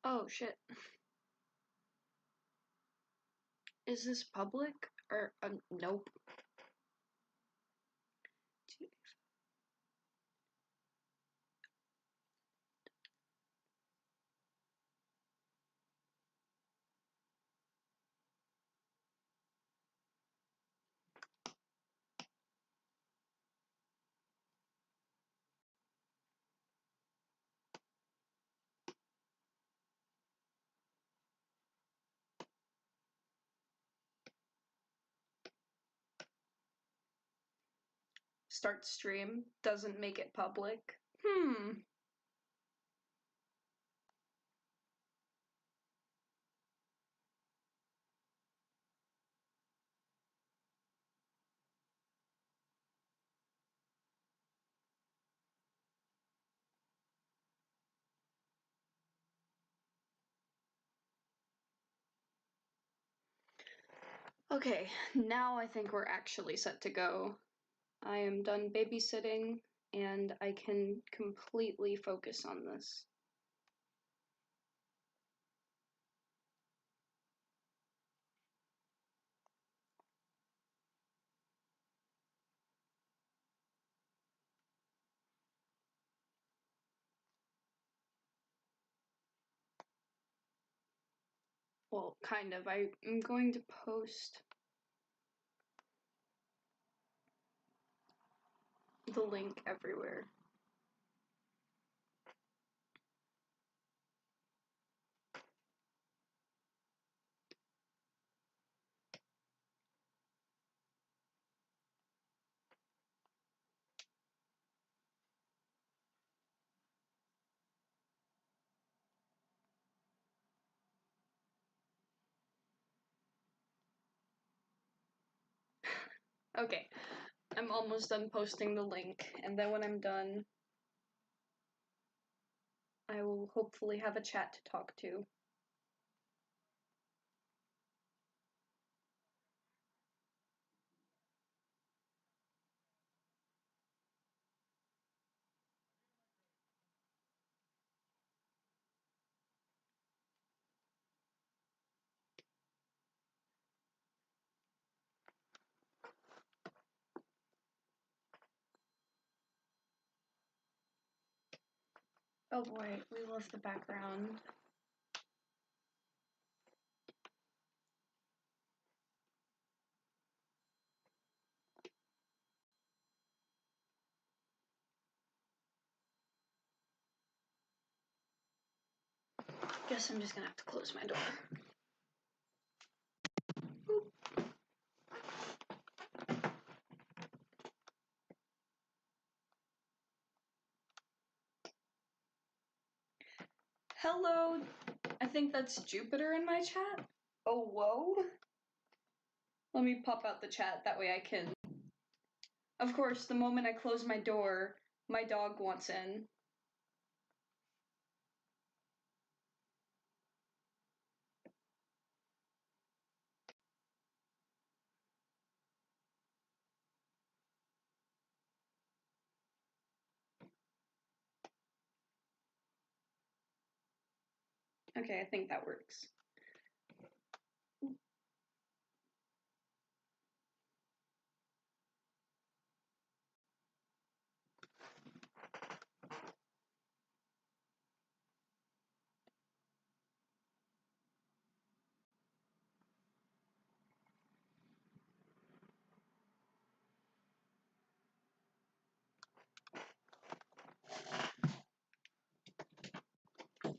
Oh shit. Is this public? Or, nope. Start stream, doesn't make it public. Okay, now I think we're actually set to go. I am done babysitting, and I can completely focus on this. Well, kind of. I am going to post the link everywhere. Okay, I'm almost done posting the link, and then when I'm done, I will hopefully have a chat to talk to. Oh boy, we love the background. Guess I'm just gonna have to close my door. Boop. Hello, I think that's Jupiter in my chat. Oh, whoa. Let me pop out the chat, that way I can... Of course, the moment I close my door, my dog wants in. Okay, I think that works.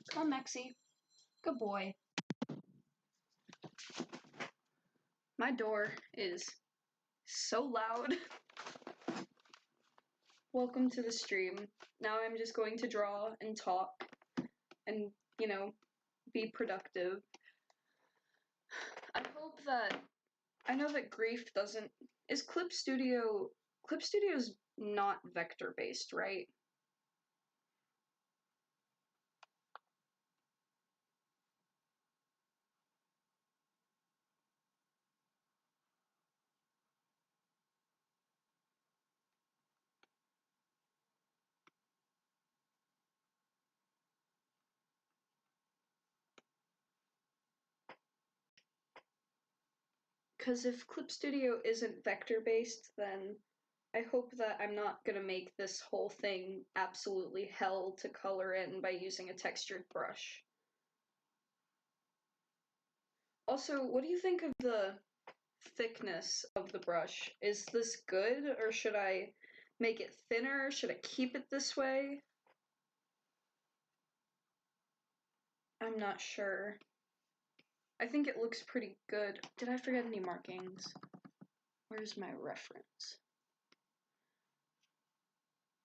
Come on, Maxie. Good boy. My door is so loud. Welcome to the stream. Now I'm just going to draw and talk and, you know, be productive. I hope that... I know that Grief doesn't... Is Clip Studio... Clip Studio's not vector-based, right? because if Clip Studio isn't vector-based, then I hope that I'm not gonna make this whole thing absolutely hell to color in by using a textured brush. Also, what do you think of the thickness of the brush? Is this good, or should I make it thinner? Should I keep it this way? I'm not sure. I think it looks pretty good. Did I forget any markings? Where's my reference?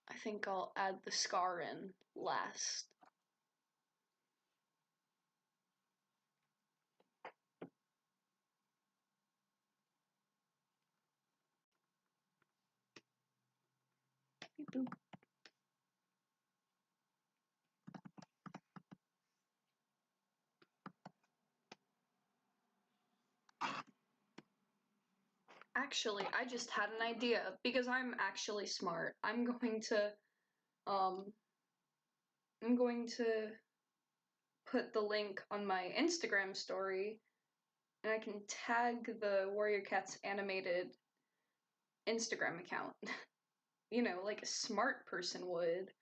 I think I'll add the scar in last. Beep boop. Actually, I just had an idea because I'm actually smart. I'm going to put the link on my Instagram story, and I can tag the Warrior Cats animated Instagram account. You know, like a smart person would.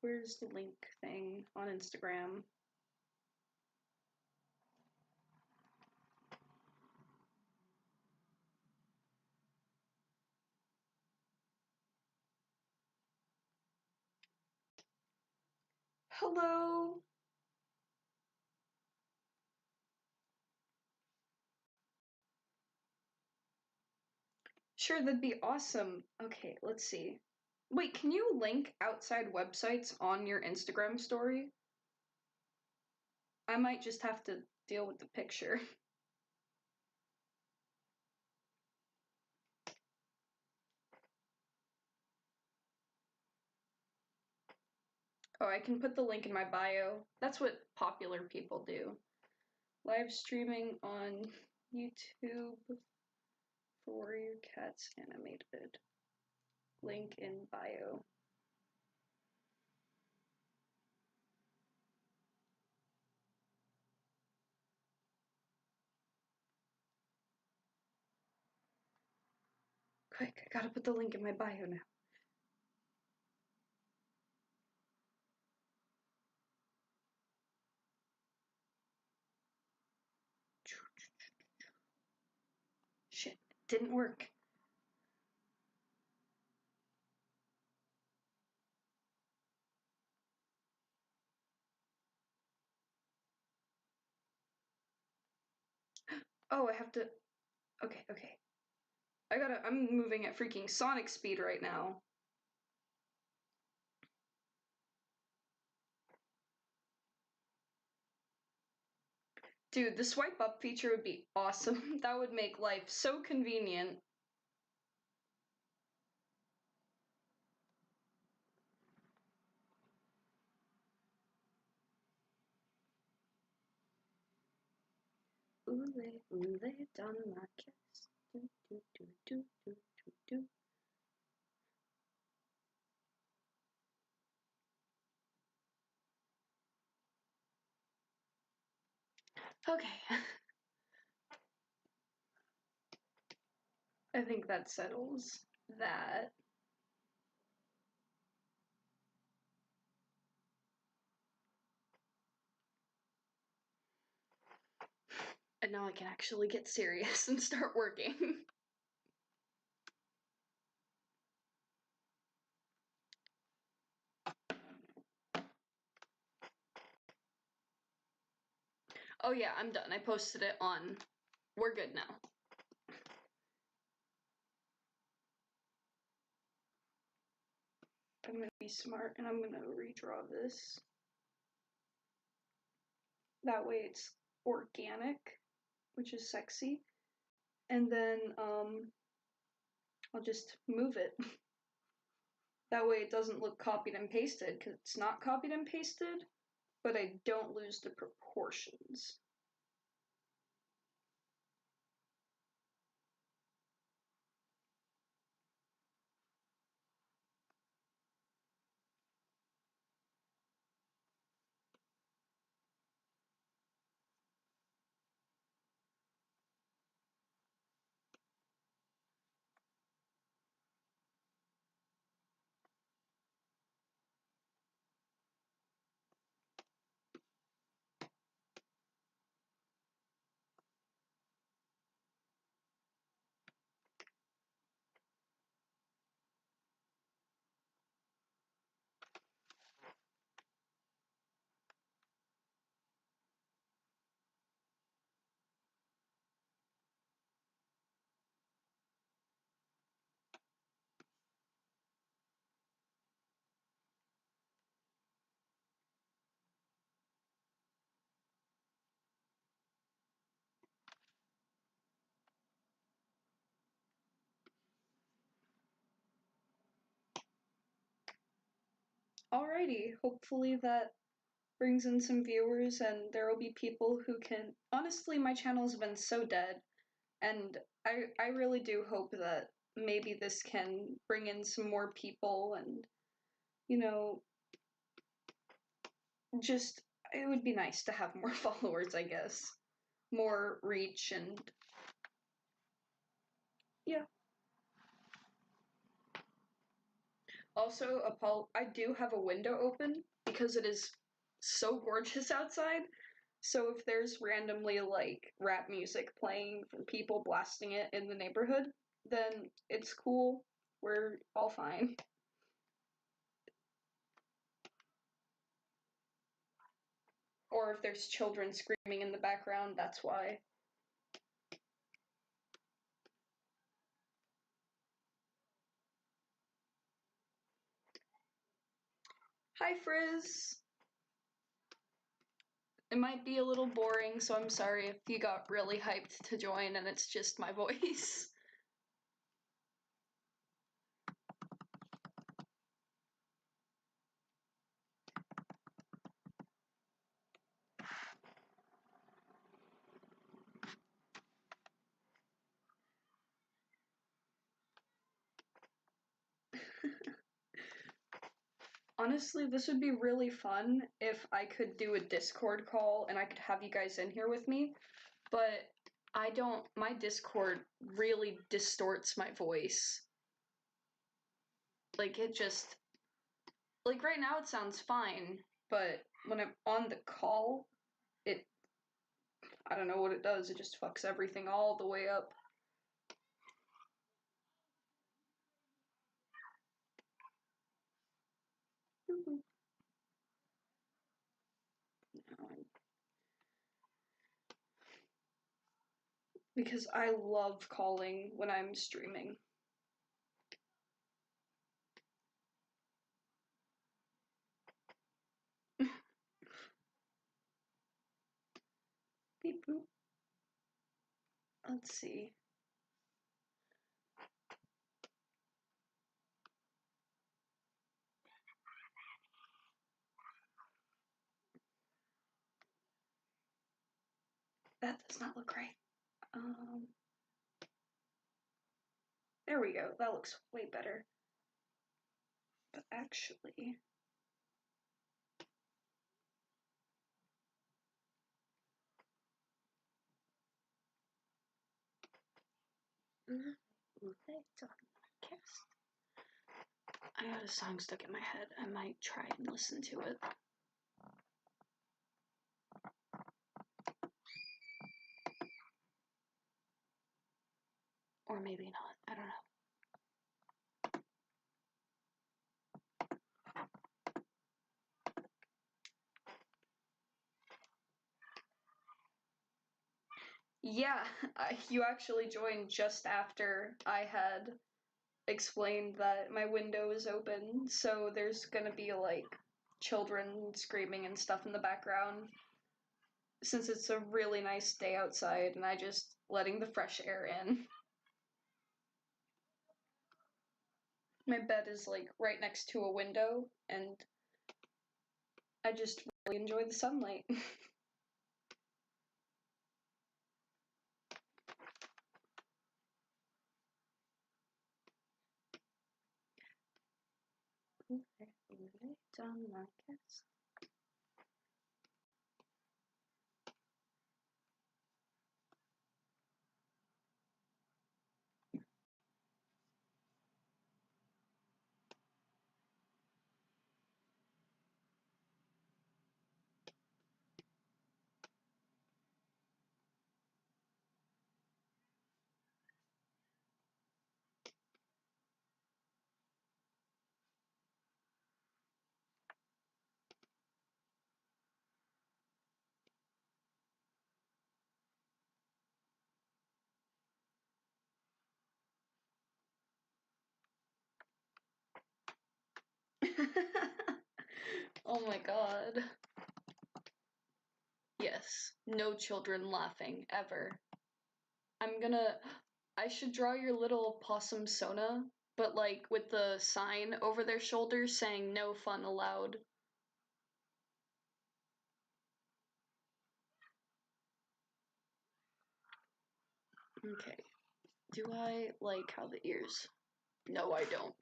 Where's the link thing on Instagram? Hello? Sure, that'd be awesome. Okay, let's see. Wait, can you link outside websites on your Instagram story? I might just have to deal with the picture. Oh, I can put the link in my bio. That's what popular people do. Live streaming on YouTube for your cats animated. Link in bio. Quick, I gotta put the link in my bio now. Shit, didn't work. Oh, I have to. Okay. I'm moving at freaking sonic speed right now. Dude, the swipe up feature would be awesome. That would make life so convenient. Oole, oole, down my chest. Do, do, do, do, do, do, do. Okay. I think that settles that. And now I can actually get serious and start working. Oh yeah, I'm done. I posted it on. We're good now. I'm gonna be smart and I'm gonna redraw this. That way it's organic, which is sexy. And then I'll just move it. That way it doesn't look copied and pasted, because it's not copied and pasted, but I don't lose the proportions. Alrighty, hopefully that brings in some viewers and there will be people who can. Honestly, my channel's been so dead, and I really do hope that maybe this can bring in some more people and, you know, just it would be nice to have more followers, I guess. More reach and yeah. Also, I do have a window open because it is so gorgeous outside. So if there's randomly like rap music playing from people blasting it in the neighborhood, then it's cool. We're all fine. Or if there's children screaming in the background, that's why. Hi, Frizz! It might be a little boring, so I'm sorry if you got really hyped to join and it's just my voice. Honestly, this would be really fun if I could do a Discord call and I could have you guys in here with me, but my Discord really distorts my voice. Like, it just, like right now it sounds fine, but when I'm on the call, I don't know what it does, it just fucks everything all the way up. Because I love calling when I'm streaming. Beep boop. Let's see. That does not look right. There we go. That looks way better. But actually, I had a song stuck in my head. I might try and listen to it. Or maybe not. I don't know. Yeah, you actually joined just after I had explained that my window is open, so there's gonna be like children screaming and stuff in the background since it's a really nice day outside and I just letting the fresh air in. My bed is like right next to a window and I just really enjoy the sunlight. Oh my god. Yes, no children laughing, ever. I should draw your little possum Sona but like with the sign over their shoulders saying no fun allowed. Okay. Do I like how the ears? No, I don't.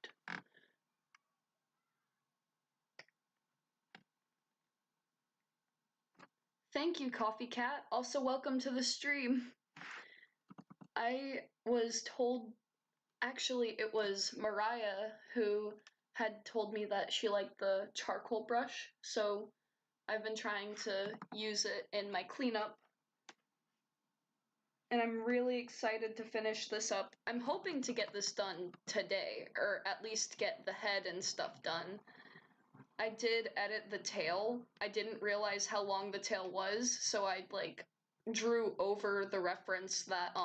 Thank you, Coffee Cat. Also, welcome to the stream. I was told, actually, it was Mariah who had told me that she liked the charcoal brush, so I've been trying to use it in my cleanup. And I'm really excited to finish this up. I'm hoping to get this done today, or at least get the head and stuff done. I did edit the tail. I didn't realize how long the tail was, so I like drew over the reference that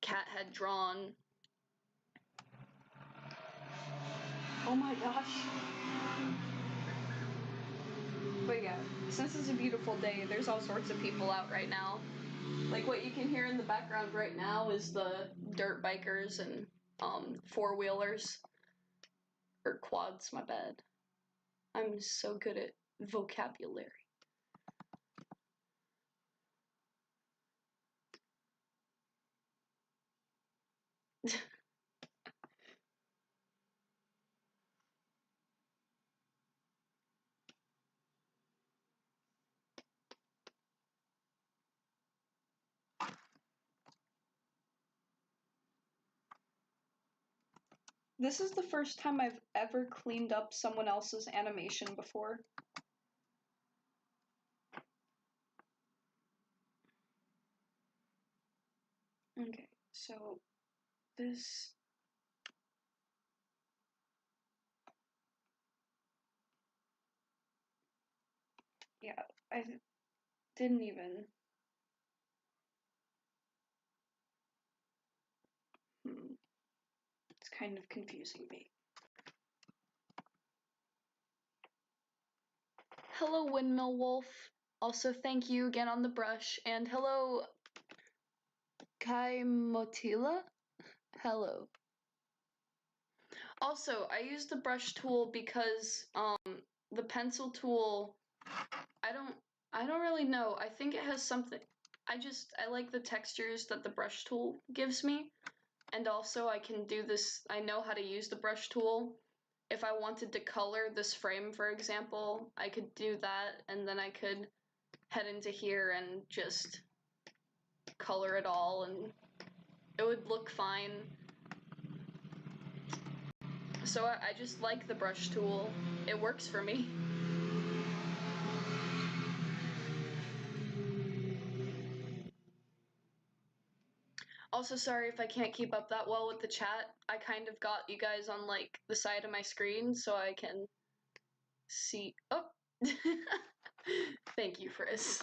Kat had drawn. Oh my gosh. But yeah, since it's a beautiful day, there's all sorts of people out right now. Like what you can hear in the background right now is the dirt bikers and four-wheelers. Or quads, my bad. I'm so good at vocabulary. This is the first time I've ever cleaned up someone else's animation before. Okay, so this... Yeah, I didn't even... It's kind of confusing me. Hello, Windmill Wolf. Also, thank you again on the brush. And hello, Kai Motila. Hello. Also, I use the brush tool because the pencil tool, I don't really know. I think it has something. I like the textures that the brush tool gives me. And also I can do this, I know how to use the brush tool. If I wanted to color this frame, for example, I could do that, and then I could head into here and just color it all, and it would look fine. So I just like the brush tool. It works for me. Also, sorry if I can't keep up that well with the chat. I kind of got you guys on like the side of my screen so I can see. Oh, thank you, Friss.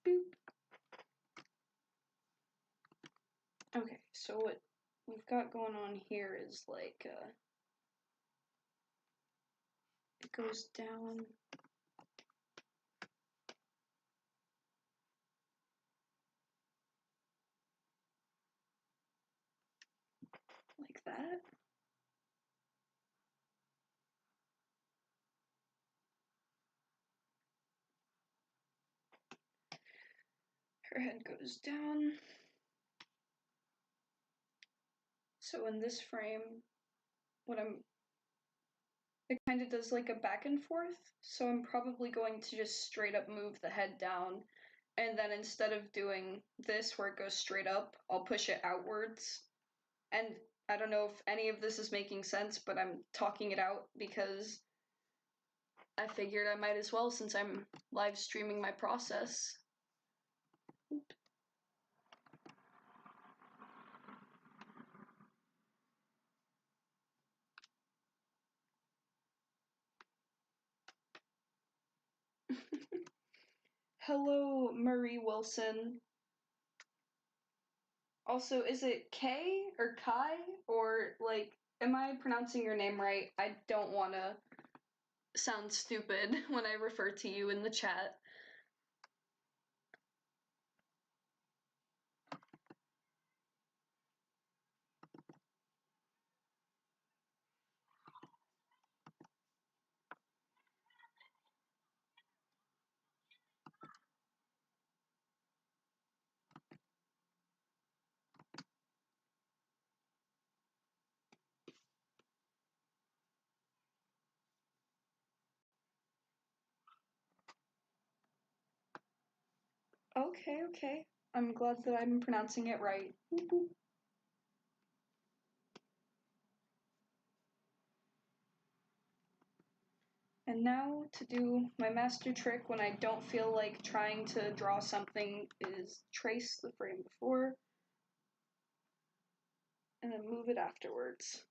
Boop. Okay, so what we've got going on here is like it goes down. Like that. Her head goes down. So in this frame, it kind of does like a back and forth. So I'm probably going to just straight up move the head down. And then instead of doing this where it goes straight up, I'll push it outwards. And I don't know if any of this is making sense, but I'm talking it out because I figured I might as well since I'm live streaming my process. Hello, Marie Wilson. Also, is it Kay or Kai? Or, like, am I pronouncing your name right? I don't want to sound stupid when I refer to you in the chat. Okay. I'm glad that I'm pronouncing it right. And now to do my master trick when I don't feel like trying to draw something is trace the frame before and then move it afterwards.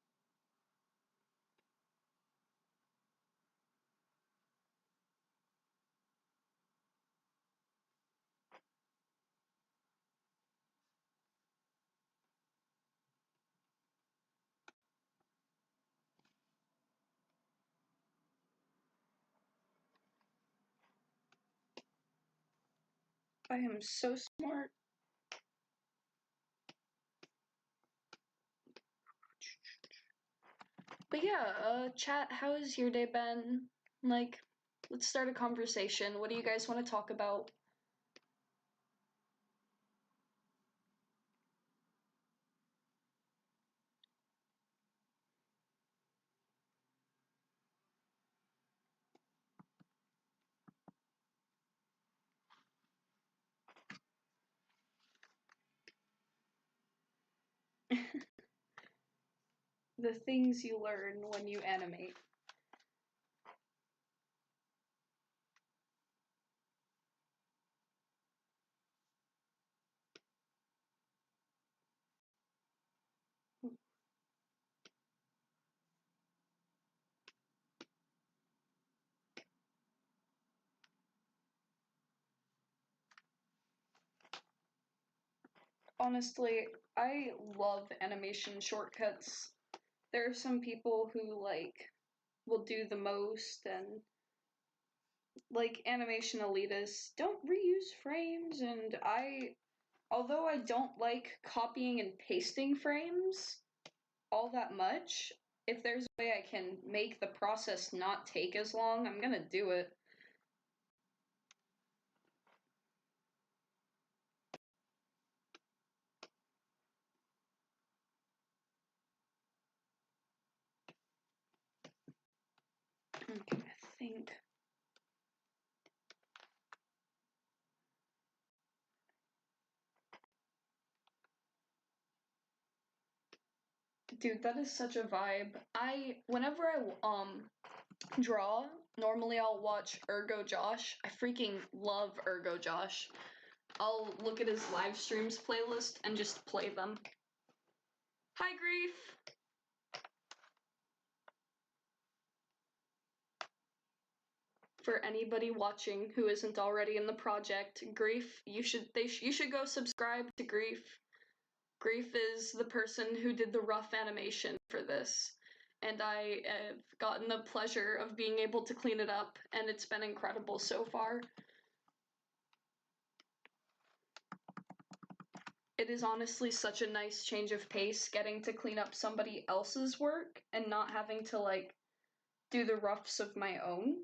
I am so smart. But yeah, chat, how has your day been? Like, let's start a conversation. What do you guys want to talk about? The things you learn when you animate. Honestly, I love animation shortcuts. There are some people who will do the most, and like animation elitists don't reuse frames, and although I don't like copying and pasting frames all that much, if there's a way I can make the process not take as long, I'm gonna do it. Okay, I think. Dude, that is such a vibe. Whenever I draw, normally I'll watch Ergo Josh. I freaking love Ergo Josh. I'll look at his live streams playlist and just play them. Hi, Grief! For anybody watching who isn't already in the project, Grief, you should go subscribe to Grief. Grief is the person who did the rough animation for this, and I have gotten the pleasure of being able to clean it up, and it's been incredible so far. It is honestly such a nice change of pace getting to clean up somebody else's work and not having to do the roughs of my own.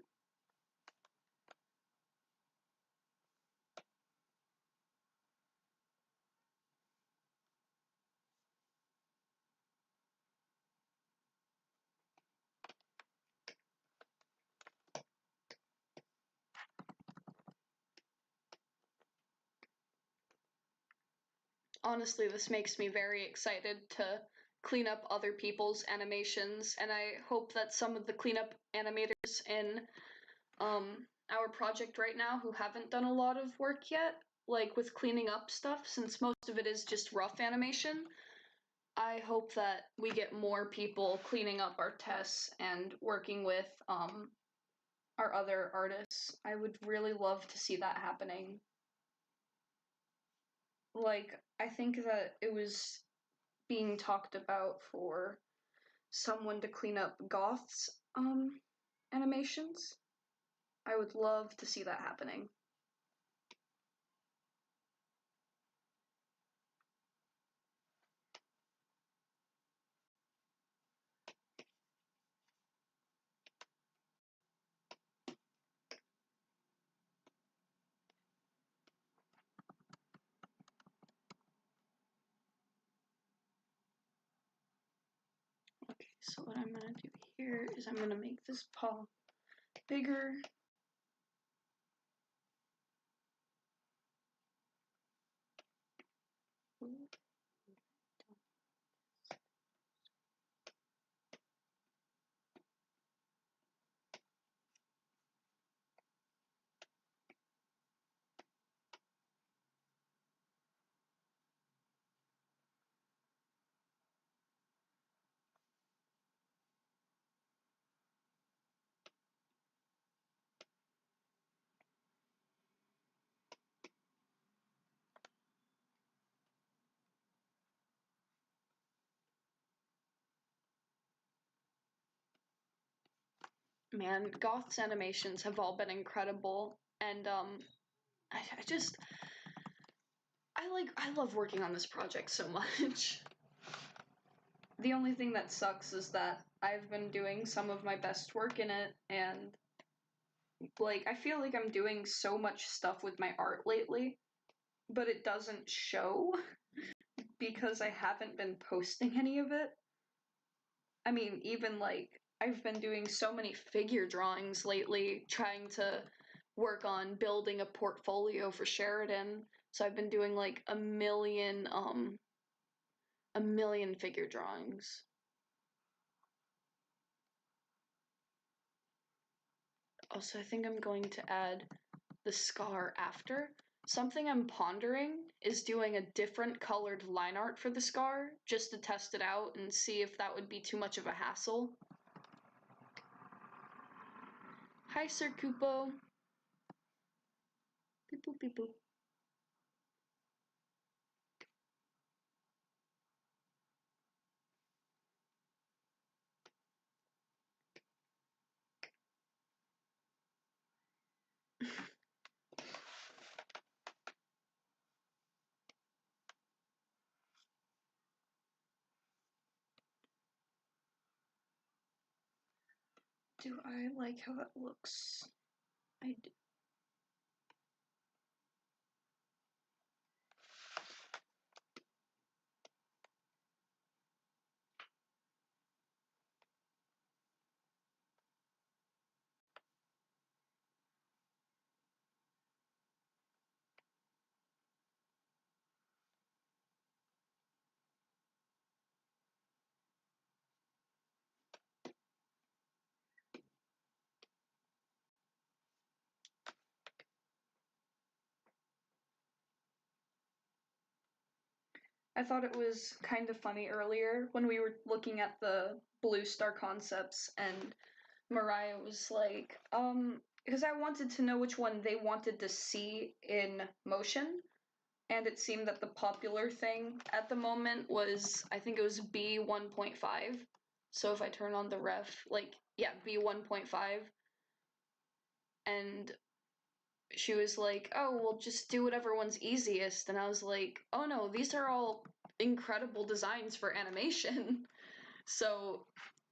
Honestly, this makes me very excited to clean up other people's animations, and I hope that some of the cleanup animators in our project right now who haven't done a lot of work yet, like with cleaning up stuff, since most of it is just rough animation, I hope that we get more people cleaning up our tests and working with our other artists. I would really love to see that happening. I think that it was being talked about for someone to clean up Goth's animations. I would love to see that happening. Okay, so what I'm gonna do here is I'm gonna make this paw bigger. Man, Goth's animations have all been incredible, and I love working on this project so much. The only thing that sucks is that I've been doing some of my best work in it, and like I feel like I'm doing so much stuff with my art lately, but it doesn't show because I haven't been posting any of it. I mean, even like I've been doing so many figure drawings lately, trying to work on building a portfolio for Sheridan. So I've been doing like a million figure drawings. Also, I think I'm going to add the scar after. Something I'm pondering is doing a different colored line art for the scar, just to test it out and see if that would be too much of a hassle. Hi, Sir Kupo. Beep boop, beep boop. Do I like how it looks? I do. I thought it was kind of funny earlier when we were looking at the Bluestar concepts and Mariah was like, because I wanted to know which one they wanted to see in motion, and it seemed that the popular thing at the moment was, I think it was B 1.5. So if I turn on the ref, like, yeah, B 1.5, and she was like, oh, well, just do whatever one's easiest. And I was like, oh no, these are all incredible designs for animation. So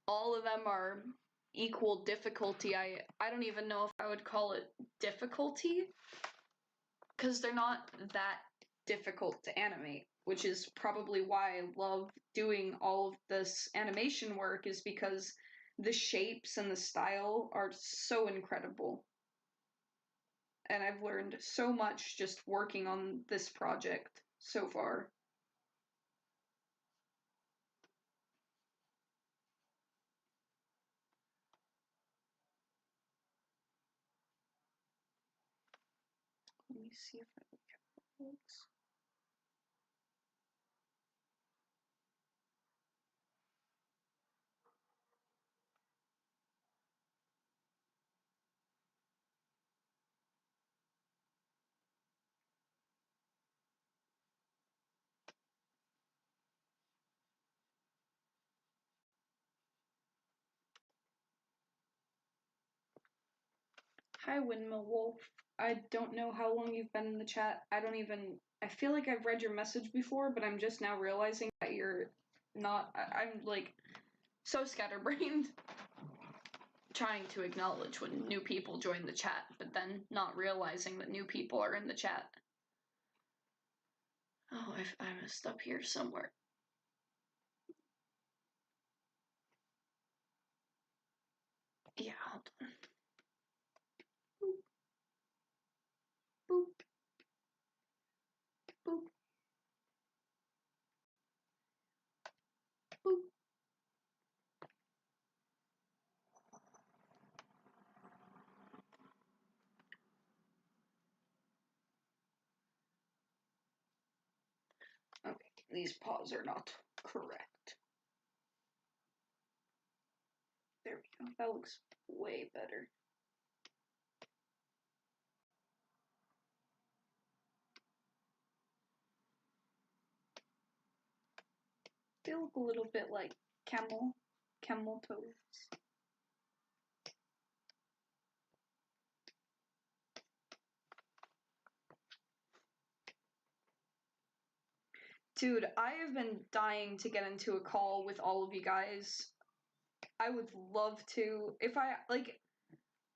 all of them are equal difficulty. I don't even know if I would call it difficulty, because they're not that difficult to animate, which is probably why I love doing all of this animation work, is because the shapes and the style are so incredible. And I've learned so much just working on this project so far. Let me see if it looks. Hi, Windmill Wolf. I don't know how long you've been in the chat. I feel like I've read your message before, but I'm just now realizing that you're not. I'm like so scatterbrained. Trying to acknowledge when new people join the chat, but then not realizing that new people are in the chat. Oh, I messed up here somewhere. Yeah, hold on. Boop. Boop. Boop. Boop. Okay, these paws are not correct. There we go. That looks way better. They look a little bit like camel toes. Dude, I have been dying to get into a call with all of you guys. I would love to. If I, like,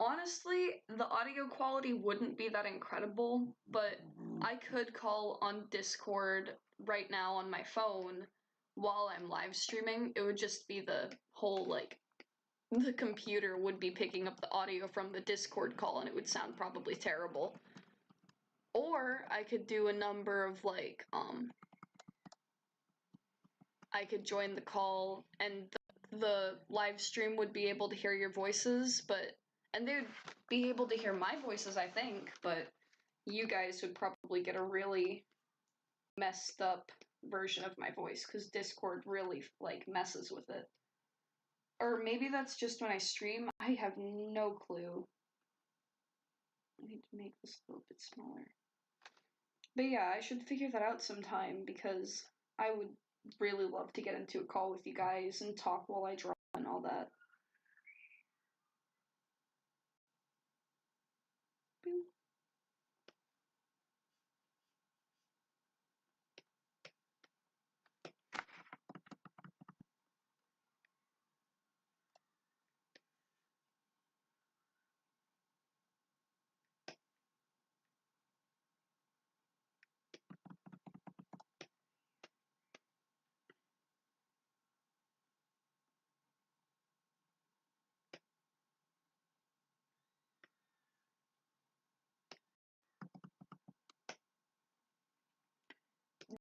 honestly, the audio quality wouldn't be that incredible, but I could call on Discord right now on my phone while I'm live streaming. It would just be the whole, like, the computer would be picking up the audio from the Discord call and it would sound probably terrible. Or I could do a number of, like, I could join the call and the live stream would be able to hear your voices, and they would be able to hear my voices, I think, but you guys would probably get a really messed up version of my voice because Discord really, like, messes with it. Or maybe that's just when I stream. I have no clue. I need to make this a little bit smaller. But yeah, I should figure that out sometime because I would really love to get into a call with you guys and talk while I draw and all that.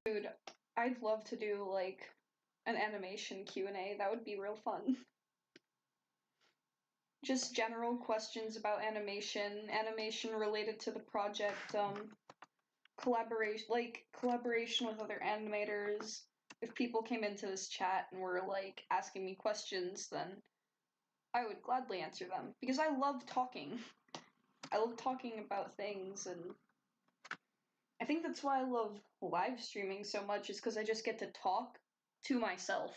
Dude, I'd love to do like an animation Q&A. That would be real fun. Just general questions about animation related to the project, collaboration with other animators. If people came into this chat and were like asking me questions, then I would gladly answer them because I love talking. I love talking about things, and I think that's why I love live streaming so much, is because I just get to talk to myself,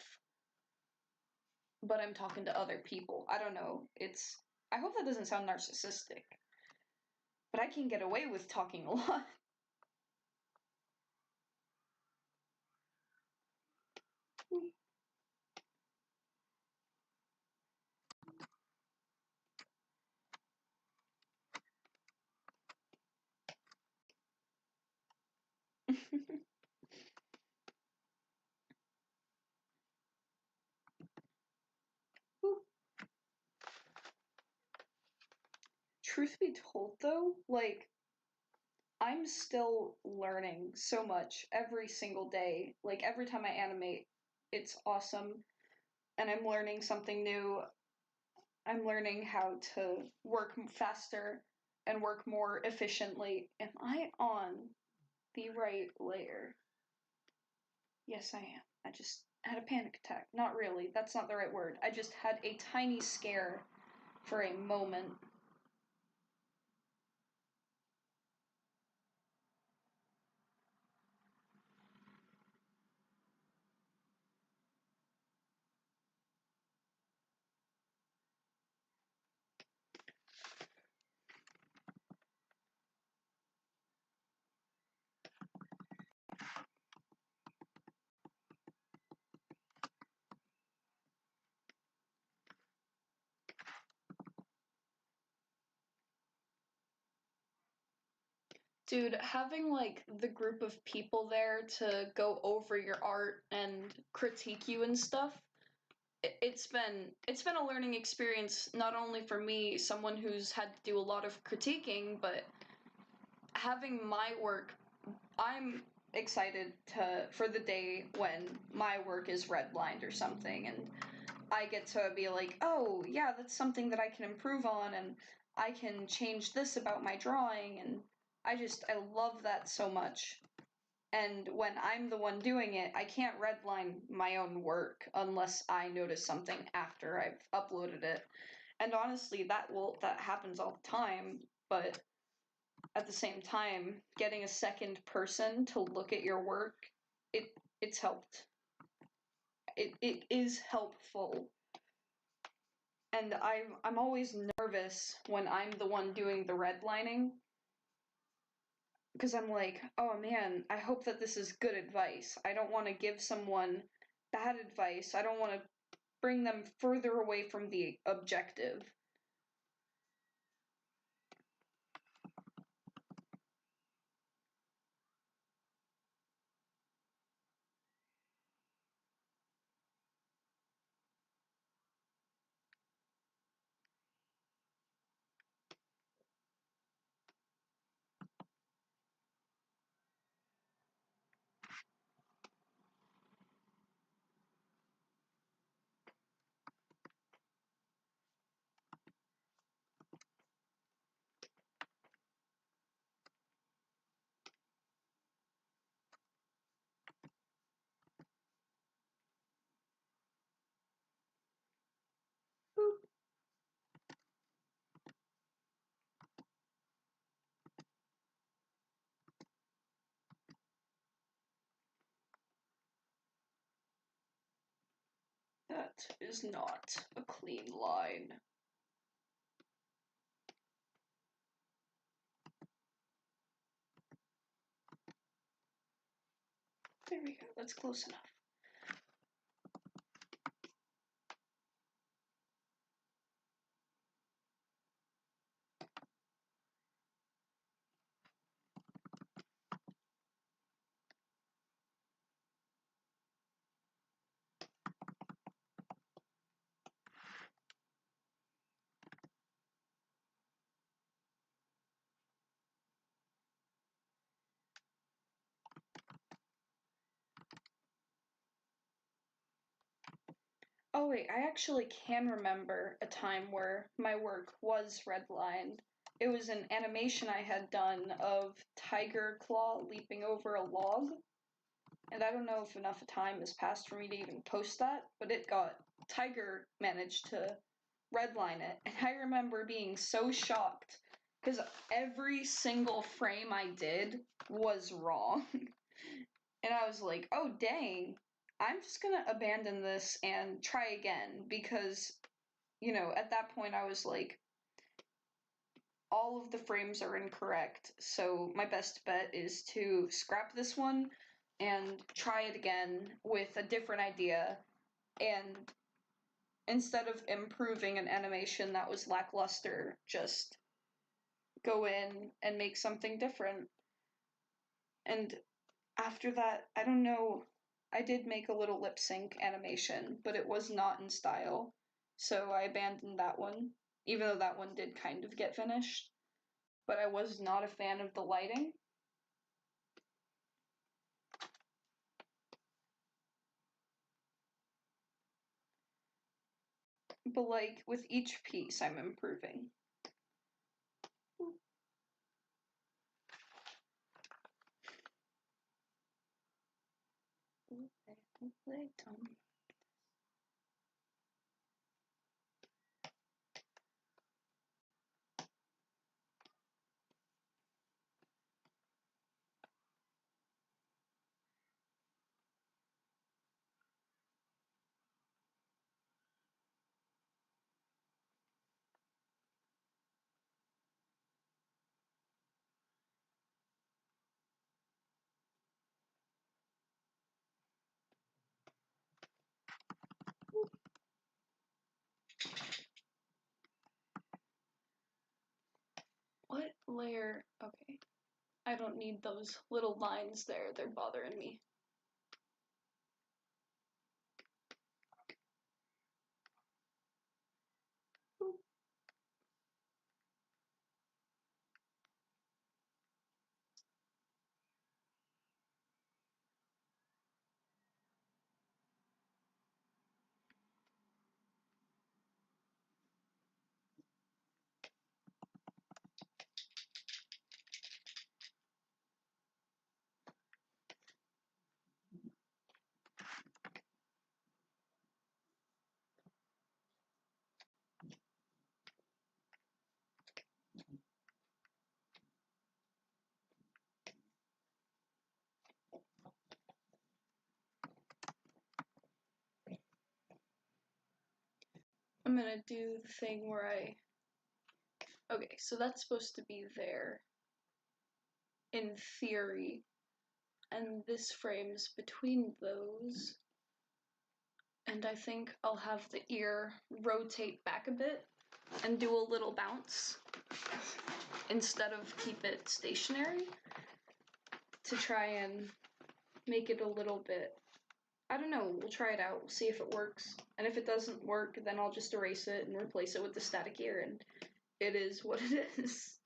but I'm talking to other people. I don't know. I hope that doesn't sound narcissistic, but I can get away with talking a lot. Truth be told, though, like, I'm still learning so much every single day. Like, every time I animate, it's awesome, and I'm learning something new. I'm learning how to work faster and work more efficiently. Am I on the right layer? Yes, I am. I just had a panic attack. Not really. That's not the right word. I just had a tiny scare for a moment. Dude, having like the group of people there to go over your art and critique you and stuff, it's been a learning experience, not only for me, someone who's had to do a lot of critiquing, but having my work. I'm excited for the day when my work is redlined or something, and I get to be like, oh yeah, that's something that I can improve on, and I can change this about my drawing, and I love that so much. And when I'm the one doing it, I can't redline my own work unless I notice something after I've uploaded it. And honestly, that happens all the time, but at the same time, getting a second person to look at your work, it's helped. It is helpful. And I'm always nervous when I'm the one doing the redlining. because I'm like, oh man, I hope that this is good advice. I don't want to give someone bad advice. I don't want to bring them further away from the objective. Boop. That is not a clean line. There we go, that's close enough. Oh wait, I actually can remember a time where my work was redlined. It was an animation I had done of Tiger Claw leaping over a log. And I don't know if enough time has passed for me to even post that, but Tiger managed to redline it. And I remember being so shocked because every single frame I did was wrong. And I was like, oh dang, I'm just gonna abandon this and try again because, at that point I was like, all of the frames are incorrect, so my best bet is to scrap this one and try it again with a different idea, and instead of improving an animation that was lackluster, just go in and make something different. And after that, I don't know, I did make a little lip sync animation, but it was not in style, so I abandoned that one, even though that one did kind of get finished. But I was not a fan of the lighting. But like with each piece, I'm improving. What layer? Okay. I don't need those little lines there. They're bothering me. I'm gonna do the thing where okay, so that's supposed to be there. in theory. And this frame's between those. And I think I'll have the ear rotate back a bit and do a little bounce instead of keep it stationary to try and make it a little bit, I don't know, we'll try it out, we'll see if it works. And if it doesn't work, then I'll just erase it and replace it with the static ear, and it is what it is.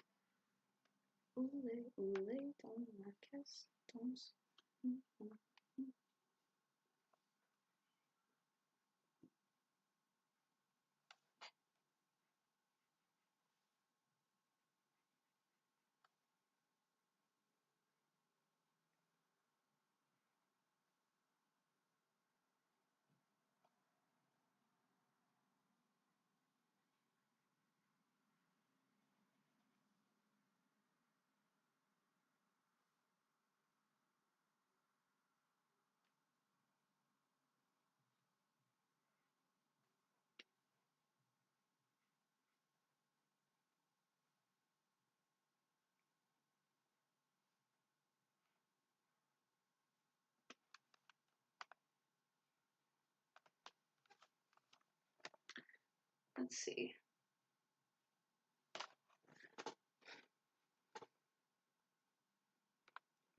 Let's see.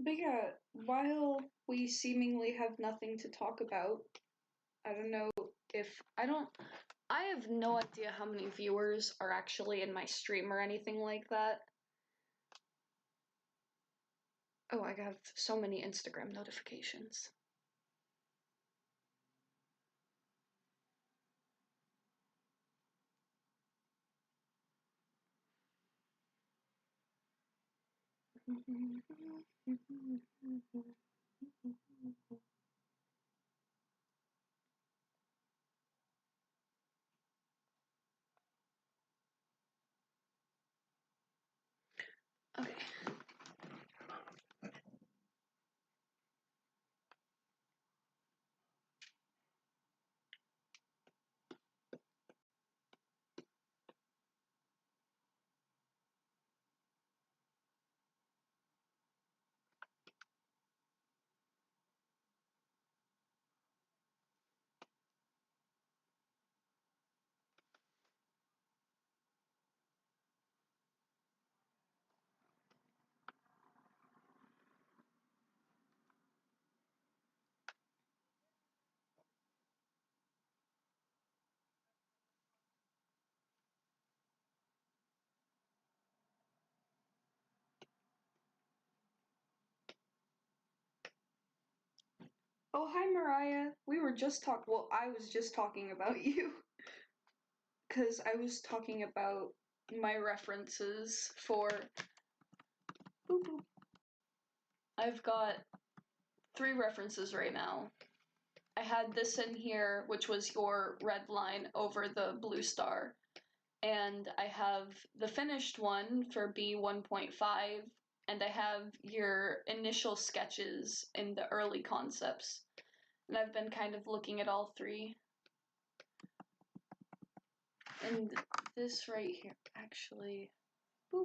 But yeah, while we seemingly have nothing to talk about, I don't know if I have no idea how many viewers are actually in my stream or anything like that. Oh, I have so many Instagram notifications. Okay. Oh, hi, Mariah. We were just well, I was just talking about you. Because I was talking about my references for... I've got 3 references right now. I had this in here, which was your red line over the Bluestar. And I have the finished one for B1.5, and I have your initial sketches in the early concepts. And I've been kind of looking at all 3. And this right here, actually, boop.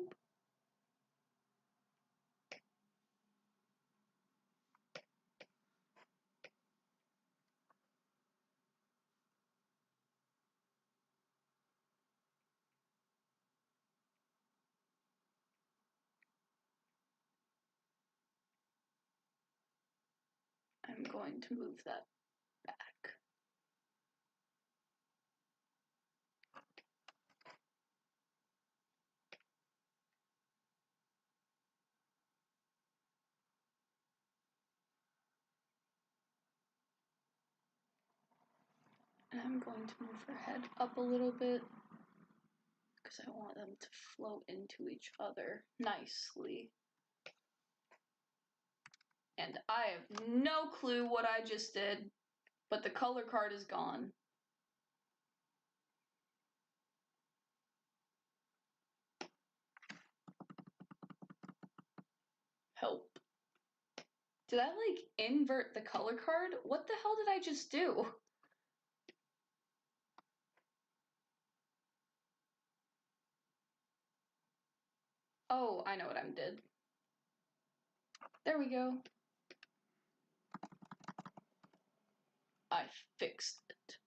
I'm going to move that back. And I'm going to move her head up a little bit because I want them to flow into each other nicely. And I have no clue what I just did, but the color card is gone. Help. Did I like invert the color card? What the hell did I just do? Oh, I know what I did. There we go. I fixed it.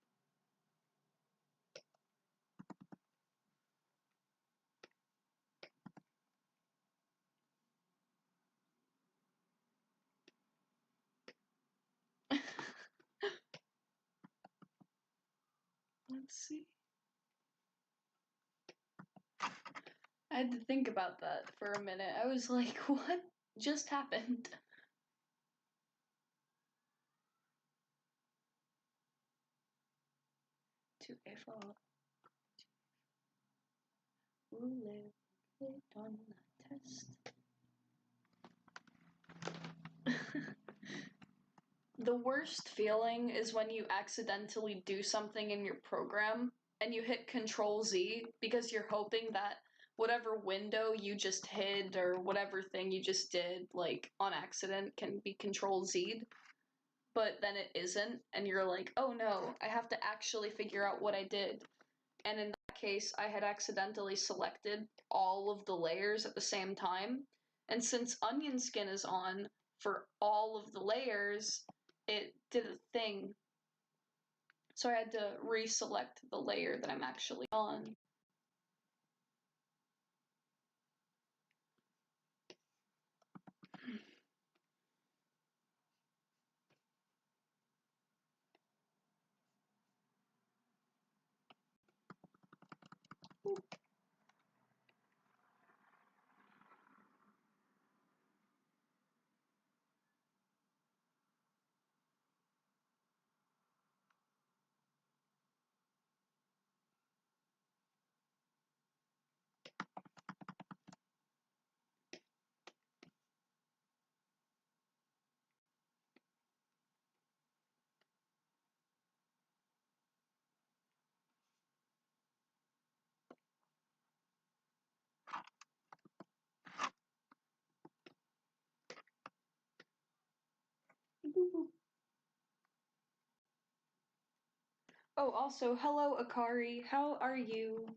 Let's see. I had to think about that for a minute. I was like, what just happened? To a fall. We'll live it on the test. The worst feeling is when you accidentally do something in your program and you hit Control Z because you're hoping that whatever window you just hid or whatever thing you just did, like on accident, can be Control Z'd, but then it isn't, and you're like, oh no, I have to actually figure out what I did. And in that case, I had accidentally selected all of the layers at the same time, and since onion skin is on for all of the layers, it did a thing. So I had to reselect the layer that I'm actually on. Oh, also, hello Akari, how are you?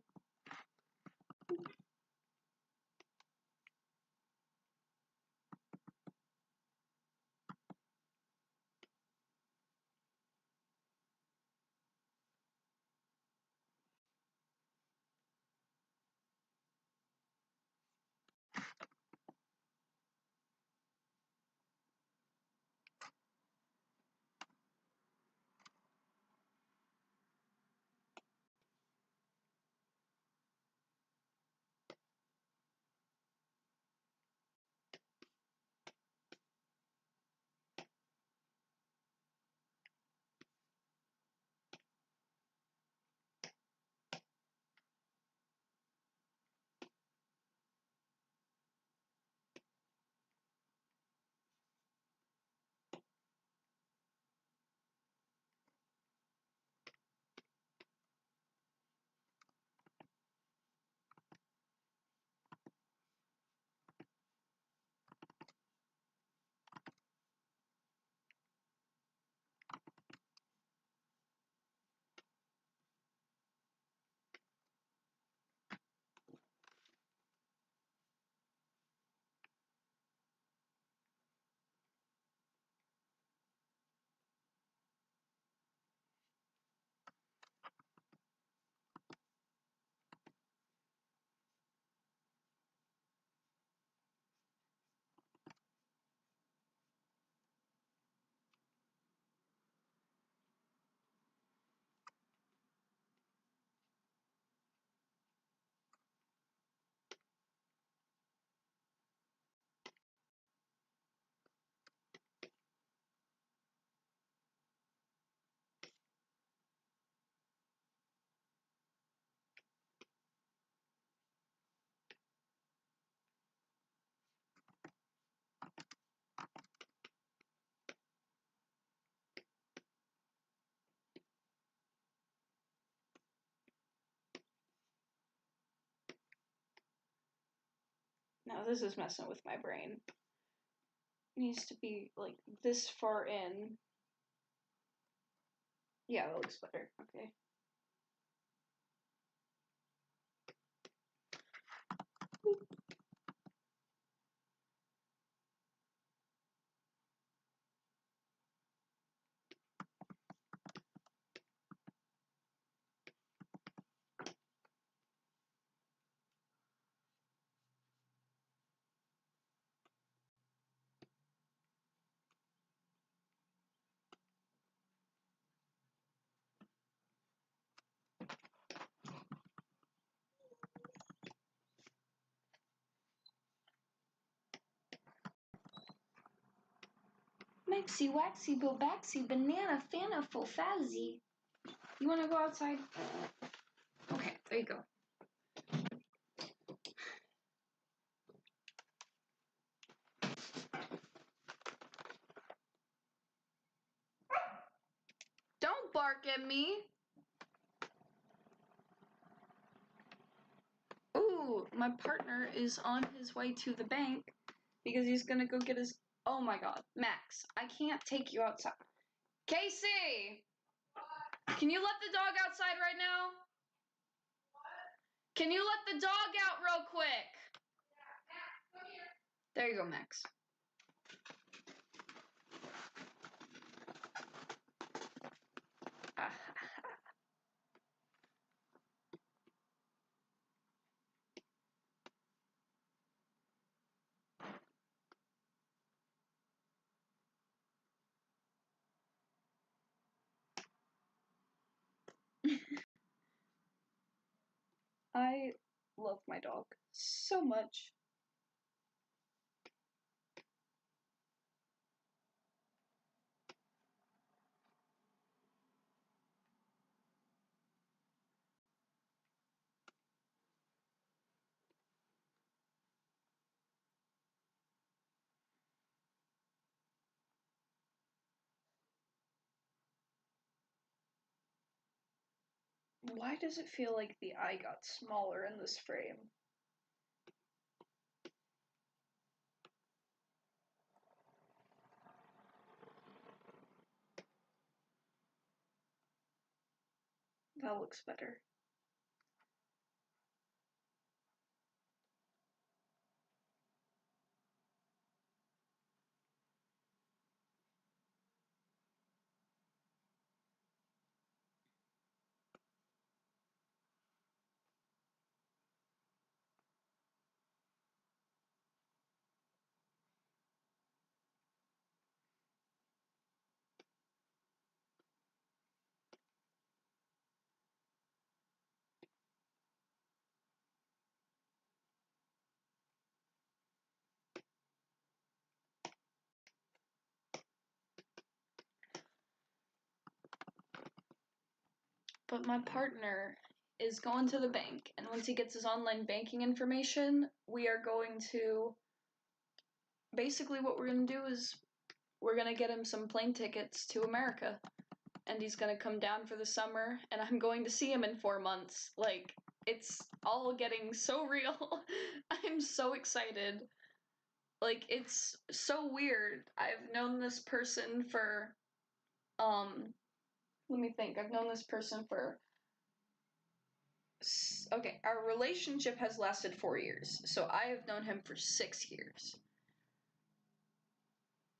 Now this is messing with my brain. It needs to be like this far in. Yeah, that looks better. Okay. Ipsy waxy bobaxy banana fana fofazzy. You wanna go outside? Okay, there you go. Don't bark at me. Ooh, my partner is on his way to the bank because he's gonna go get his. Oh my god, Max, I can't take you outside. Casey! Can you let the dog outside right now? Can you let the dog out real quick? There you go, Max. I love my dog so much. Why does it feel like the eye got smaller in this frame? That looks better. But my partner is going to the bank, and once he gets his online banking information, we are going to. Basically, what we're going to do is we're going to get him some plane tickets to America. And he's going to come down for the summer, and I'm going to see him in 4 months. Like, it's all getting so real. I'm so excited. Like, it's so weird. I've known this person for, let me think. I've known this person for okay, our relationship has lasted 4 years, so I have known him for 6 years.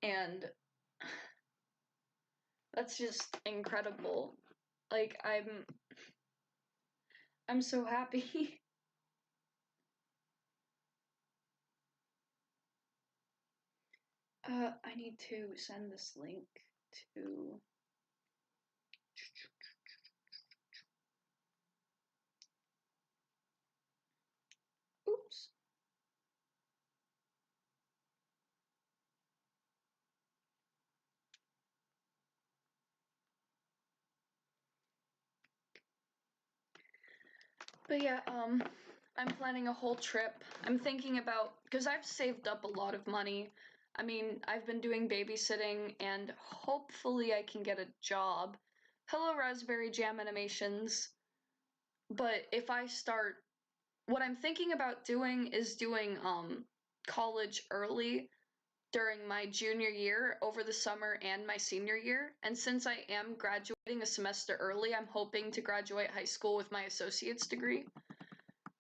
And that's just incredible. Like, I'm so happy. I need to send this link to. Oops. But yeah, I'm planning a whole trip. I'm thinking about, because I've saved up a lot of money. I mean, I've been doing babysitting, and hopefully I can get a job. Hello, Raspberry Jam Animations. But if I start, what I'm thinking about doing is doing college early during my junior year over the summer and my senior year. And since I am graduating a semester early, I'm hoping to graduate high school with my associate's degree.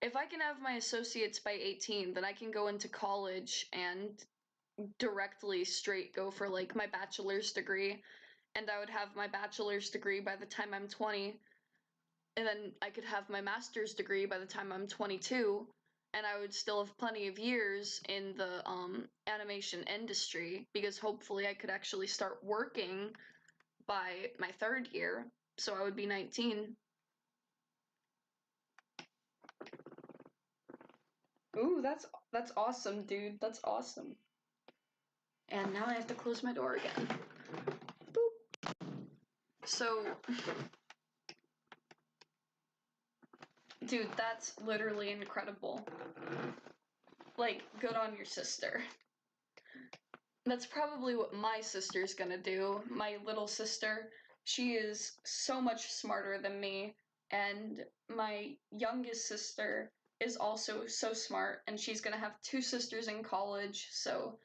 If I can have my associates by 18, then I can go into college and directly straight go for like my bachelor's degree. And I would have my bachelor's degree by the time I'm 20. And then I could have my master's degree by the time I'm 22. And I would still have plenty of years in the animation industry, because hopefully I could actually start working by my 3rd year. So I would be 19. Ooh, that's awesome, dude. That's awesome. And now I have to close my door again. Boop. So, dude, that's literally incredible. Like, good on your sister. That's probably what my sister's gonna do. My little sister, she is so much smarter than me, and my youngest sister is also so smart, and she's gonna have two sisters in college, so,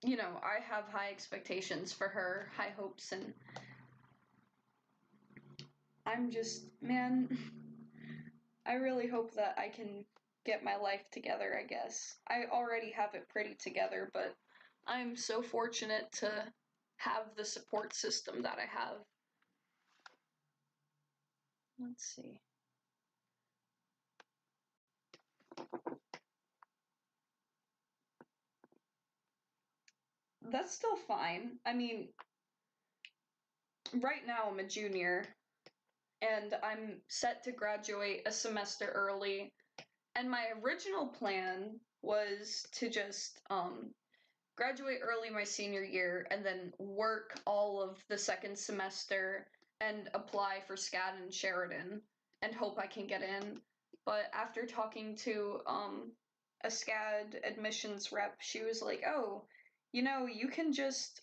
you know, I have high expectations for her, high hopes, and I'm just, man, I really hope that I can get my life together, I guess. I already have it pretty together, but I'm so fortunate to have the support system that I have. Let's see. That's still fine. I mean, right now I'm a junior, and I'm set to graduate a semester early. And my original plan was to just graduate early my senior year and then work all of the second semester and apply for SCAD in Sheridan and hope I can get in. But after talking to a SCAD admissions rep, she was like, oh, you know, you can just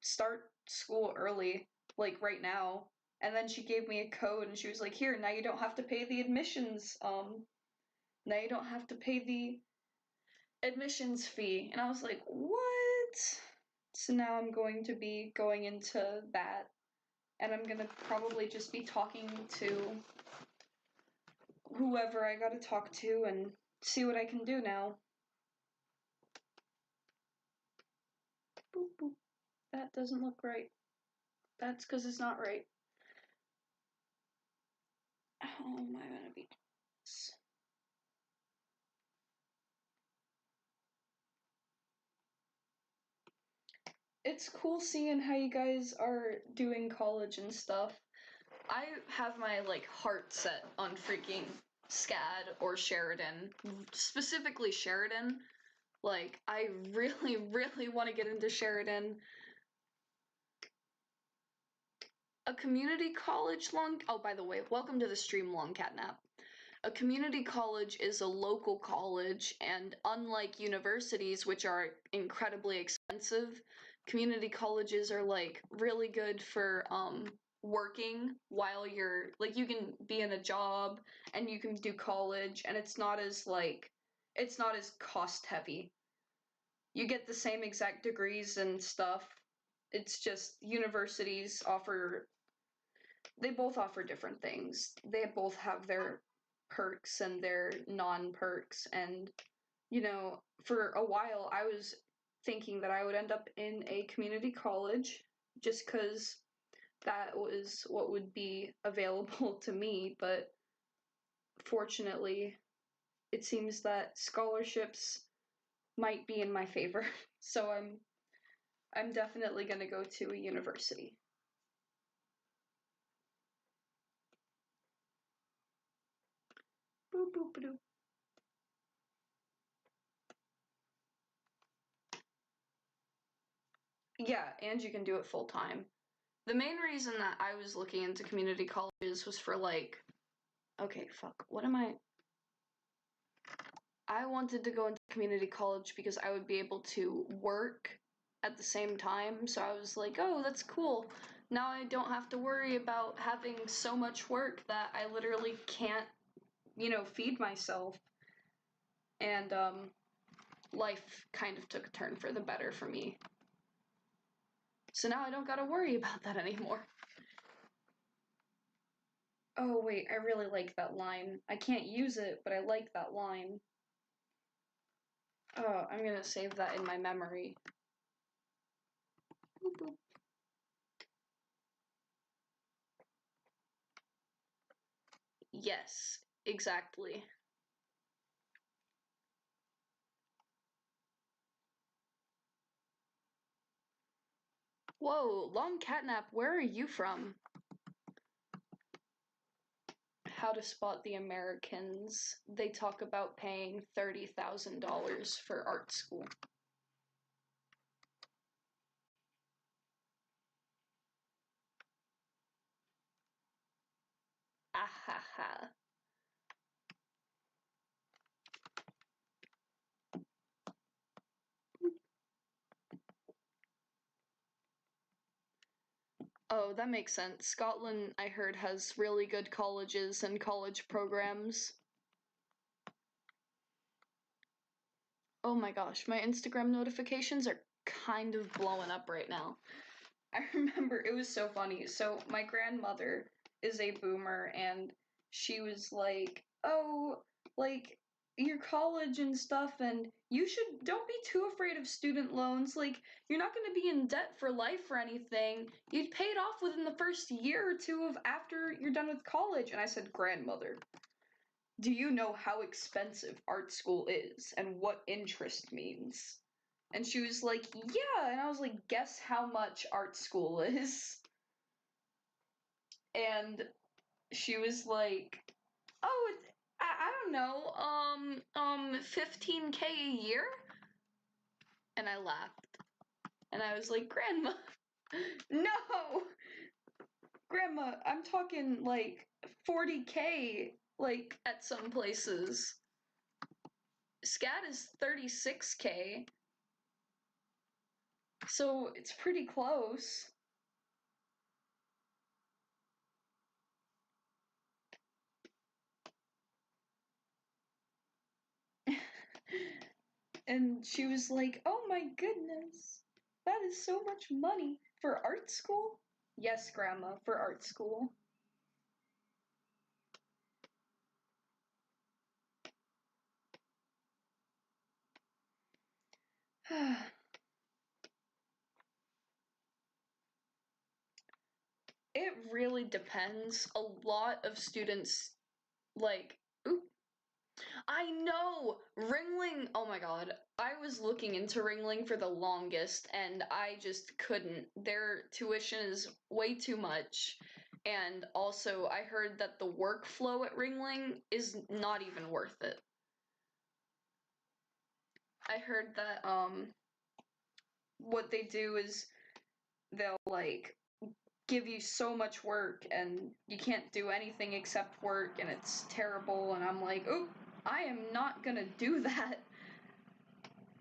start school early, like right now. And then she gave me a code and she was like, here, now you don't have to pay the admissions, now you don't have to pay the admissions fee. And I was like, what? So now I'm going to be going into that, and I'm gonna probably just be talking to whoever I gotta talk to and see what I can do now. Boop, boop. That doesn't look right. That's because it's not right. How am I gonna be? It's cool seeing how you guys are doing college and stuff. I have my like heart set on freaking SCAD or Sheridan, specifically Sheridan. Like, I really, really want to get into Sheridan. A community college oh, by the way, welcome to the stream, Long Catnap. A community college is a local college, and unlike universities, which are incredibly expensive, community colleges are like really good for working while you're like, you can be in a job and you can do college, and it's not as cost heavy. You get the same exact degrees and stuff. It's just universities they both offer different things. They both have their perks and their non-perks, and you know, for a while I was thinking that I would end up in a community college just because that was what would be available to me, but fortunately it seems that scholarships might be in my favor. So I'm definitely going to go to a university. Boop boop boop. Yeah, and you can do it full time. The main reason that I was looking into community colleges was for like, okay, fuck, what am I wanted to go into community college because I would be able to work at the same time, so I was like, oh, that's cool. Now I don't have to worry about having so much work that I literally can't, you know, feed myself. And, life kind of took a turn for the better for me. So now I don't gotta worry about that anymore. Oh wait, I really like that line. I can't use it, but I like that line. Oh, I'm gonna save that in my memory. Boop, boop. Yes, exactly. Whoa, Long Catnap, where are you from? How to Spot the Americans. They talk about paying $30,000 for art school. Ha. Oh, that makes sense. Scotland, I heard, has really good colleges and college programs. Oh my gosh, my Instagram notifications are kind of blowing up right now. I remember, it was so funny. So my grandmother is a boomer, and she was like, oh, like, your college and stuff, and don't be too afraid of student loans. Like, you're not going to be in debt for life or anything. You'd pay it off within the first year or two of after you're done with college. And I said, grandmother, do you know how expensive art school is and what interest means? And she was like, yeah. And I was like, guess how much art school is? And she was like, oh, I don't know, 15K a year? And I laughed. And I was like, Grandma, no! Grandma, I'm talking like 40K, like, at some places. SCAD is 36K. So it's pretty close. And she was like, oh my goodness, that is so much money for art school? Yes, Grandma, for art school. It really depends. A lot of students, like, oop, I know! Ringling, oh my god. I was looking into Ringling for the longest, and I just couldn't. Their tuition is way too much. And also, I heard that the workflow at Ringling is not even worth it. I heard that, what they do is they'll, like, give you so much work and you can't do anything except work and it's terrible, and I'm like, oh, I am not gonna do that,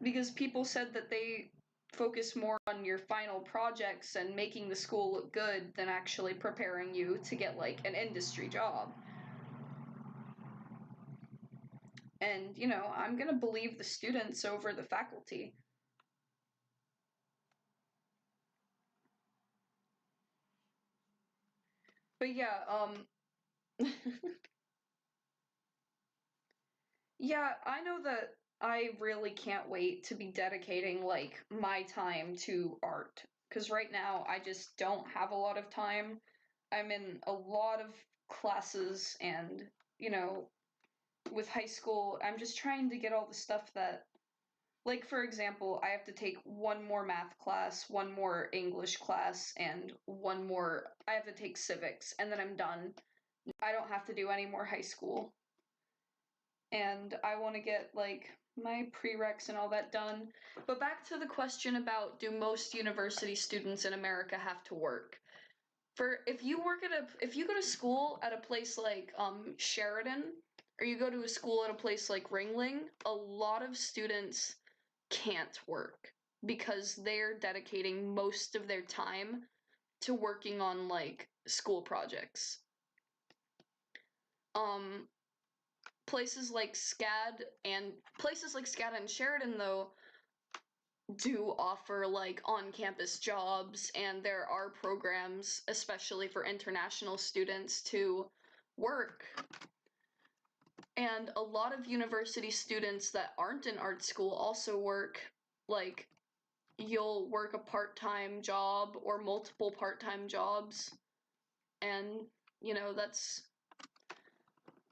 because people said that they focus more on your final projects and making the school look good than actually preparing you to get like an industry job. And I'm gonna believe the students over the faculty. But yeah, yeah, I know that I really can't wait to be dedicating like my time to art, because right now I just don't have a lot of time. I'm in a lot of classes, and with high school, I'm just trying to get all the stuff that, like, for example, I have to take one more math class, one more English class, and I have to take civics, and then I'm done. I don't have to do any more high school. And I want to get like my prereqs and all that done. But back to the question about, do most university students in America have to work? If you go to school at a place like Sheridan, or you go to a school at a place like Ringling, a lot of students can't work because they're dedicating most of their time to working on like school projects. Um, places like SCAD and Sheridan, though, do offer like on-campus jobs, and there are programs especially for international students to work. And a lot of university students that aren't in art school also work. Like, you'll work a part-time job or multiple part-time jobs, and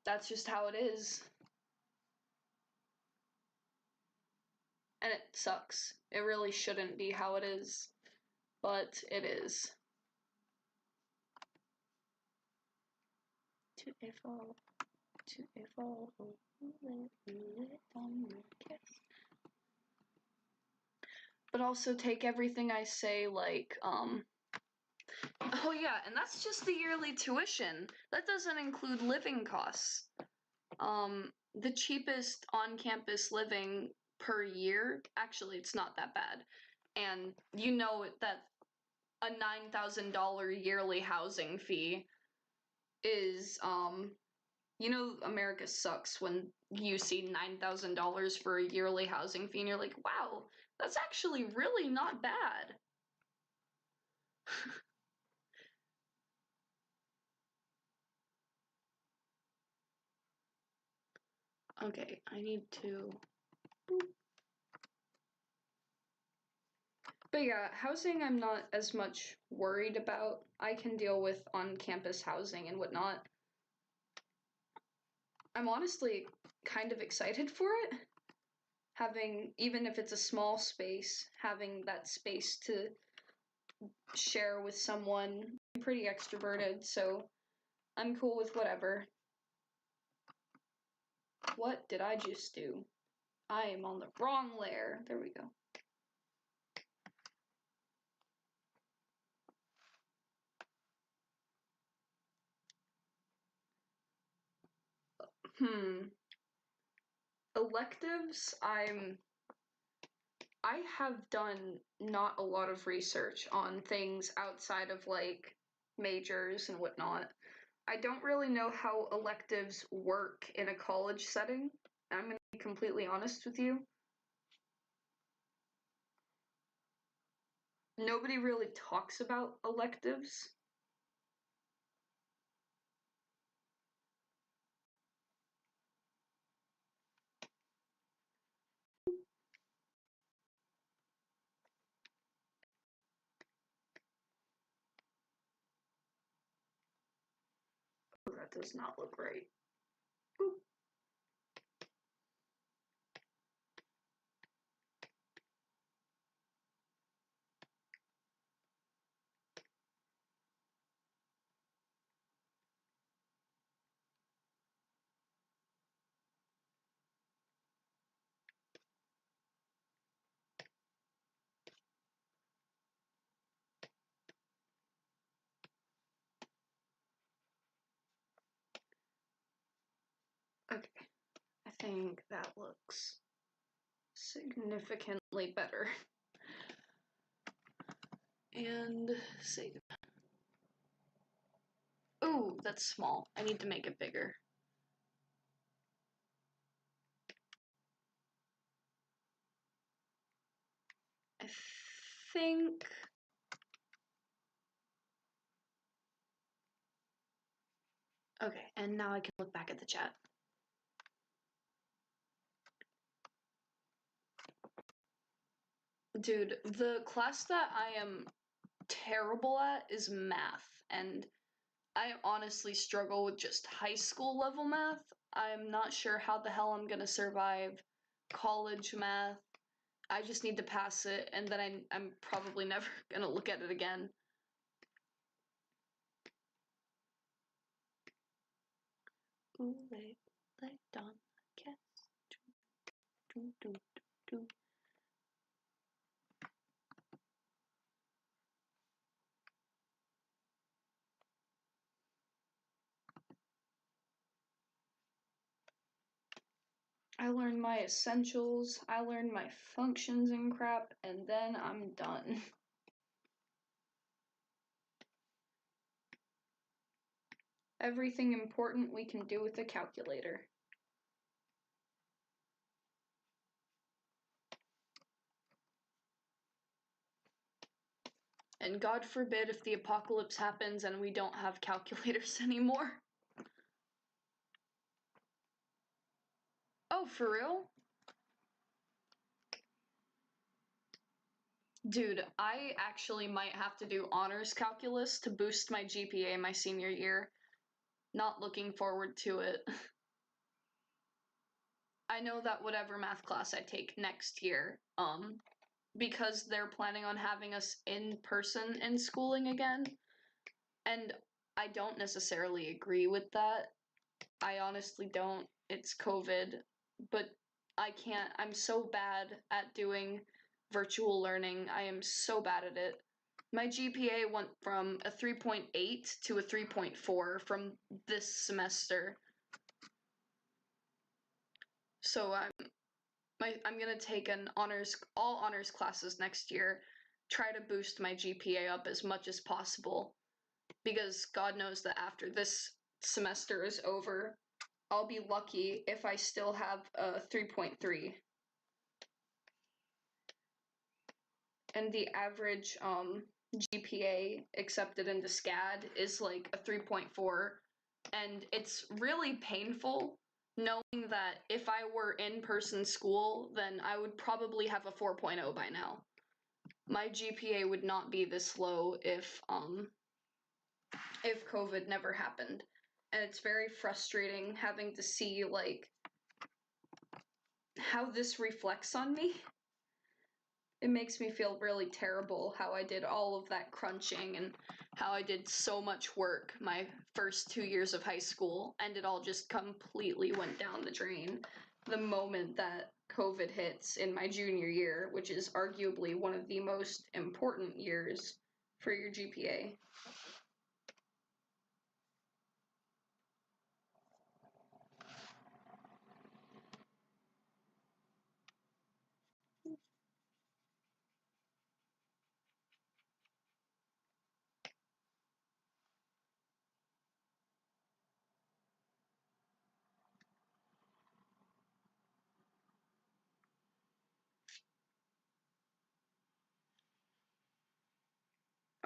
that's just how it is. And it sucks. It really shouldn't be how it is, but it is. To evolve, let on your kiss. But also take everything I say like, Oh yeah, and that's just the yearly tuition. That doesn't include living costs. The cheapest on-campus living per year, actually it's not that bad. And you know that a $9,000 yearly housing fee is, you know, America sucks when you see $9,000 for a yearly housing fee and you're like, wow, that's actually really not bad. Okay, I need to. But yeah, housing I'm not as much worried about. I can deal with on-campus housing and whatnot. I'm honestly kind of excited for it. Having, even if it's a small space, having that space to share with someone. I'm pretty extroverted, so I'm cool with whatever. What did I just do? I am on the wrong layer. There we go. Electives, I have done not a lot of research on things outside of like majors and whatnot. I don't really know how electives work in a college setting. I'm going to be completely honest with you. Nobody really talks about electives. Oh, that does not look right. Ooh. Okay, I think that looks significantly better. And save. Ooh, that's small. I need to make it bigger. I think. Okay, and now I can look back at the chat. Dude, the class that I am terrible at is math, and I honestly struggle with just high school level math. I'm not sure how the hell I'm gonna survive college math. I just need to pass it, and then I'm probably never gonna look at it again. Ooh, lay down, cats. Do, do, do, do. I learned my essentials, I learned my functions and crap, and then I'm done. Everything important we can do with a calculator. And God forbid if the apocalypse happens and we don't have calculators anymore. Oh, for real? Dude, I actually might have to do honors calculus to boost my GPA my senior year. Not looking forward to it. I know that whatever math class I take next year, because they're planning on having us in person in schooling again, and I don't necessarily agree with that. I honestly don't. It's COVID, but I can't. I'm so bad at doing virtual learning. I am so bad at it. My GPA went from a 3.8 to a 3.4 from this semester. So I'm gonna take all honors classes next year, try to boost my GPA up as much as possible, because God knows that after this semester is over, I'll be lucky if I still have a 3.3. And the average GPA accepted into SCAD is like a 3.4, and it's really painful knowing that if I were in-person school, then I would probably have a 4.0 by now. My GPA would not be this low if COVID never happened. And it's very frustrating having to see like how this reflects on me. It makes me feel really terrible how I did all of that crunching and how I did so much work my first 2 years of high school, and it all just completely went down the drain the moment that COVID hits in my junior year, which is arguably one of the most important years for your GPA.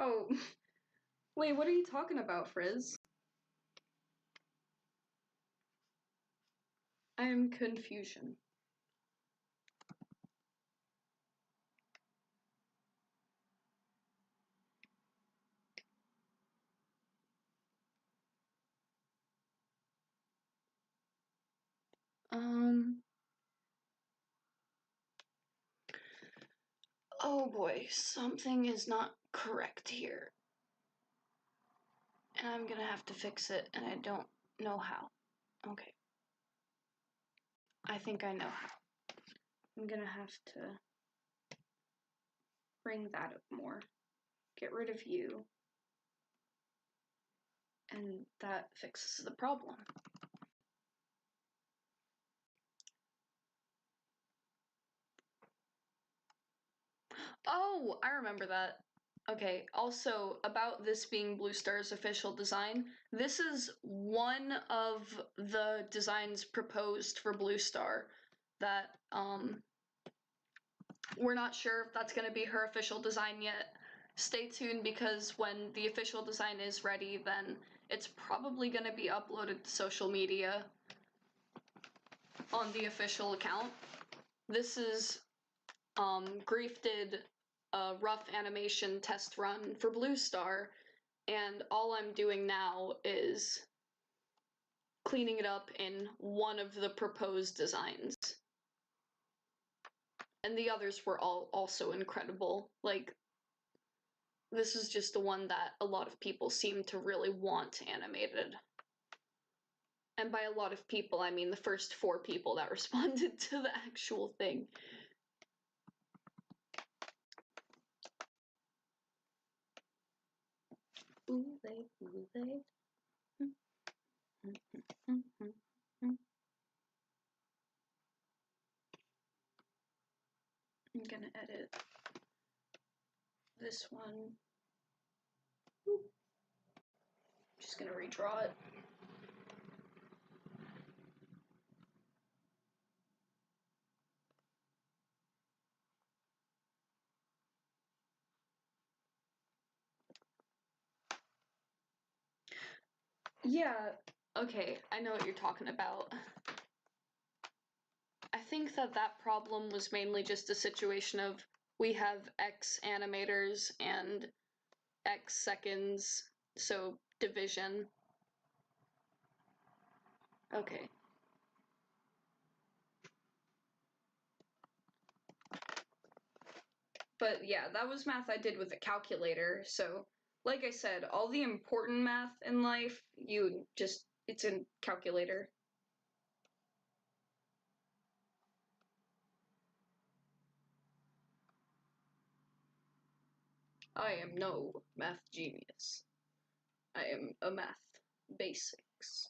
Oh, wait, what are you talking about, Frizz? I am confusion. Oh boy, something is not correct here. And I'm gonna have to fix it, and I don't know how. Okay. I think I know how. I'm gonna have to bring that up more. Get rid of you. And that fixes the problem. Oh, I remember that. Okay, also about this being Bluestar's official design, this is one of the designs proposed for Bluestar that we're not sure if that's going to be her official design yet. Stay tuned, because when the official design is ready, then it's probably going to be uploaded to social media on the official account. This is Grief did a rough animation test run for Bluestar, and all I'm doing now is cleaning it up in one of the proposed designs. And the others were all also incredible. Like, this is just the one that a lot of people seem to really want animated. And by a lot of people, I mean the first 4 people that responded to the actual thing. I'm gonna edit this one. Just gonna redraw it. Yeah, okay, I know what you're talking about. I think that problem was mainly just a situation of we have X animators and X seconds, so division. Okay. But yeah, that was math I did with a calculator, so like I said, all the important math in life, it's in calculator. I am no math genius. I am a math basics.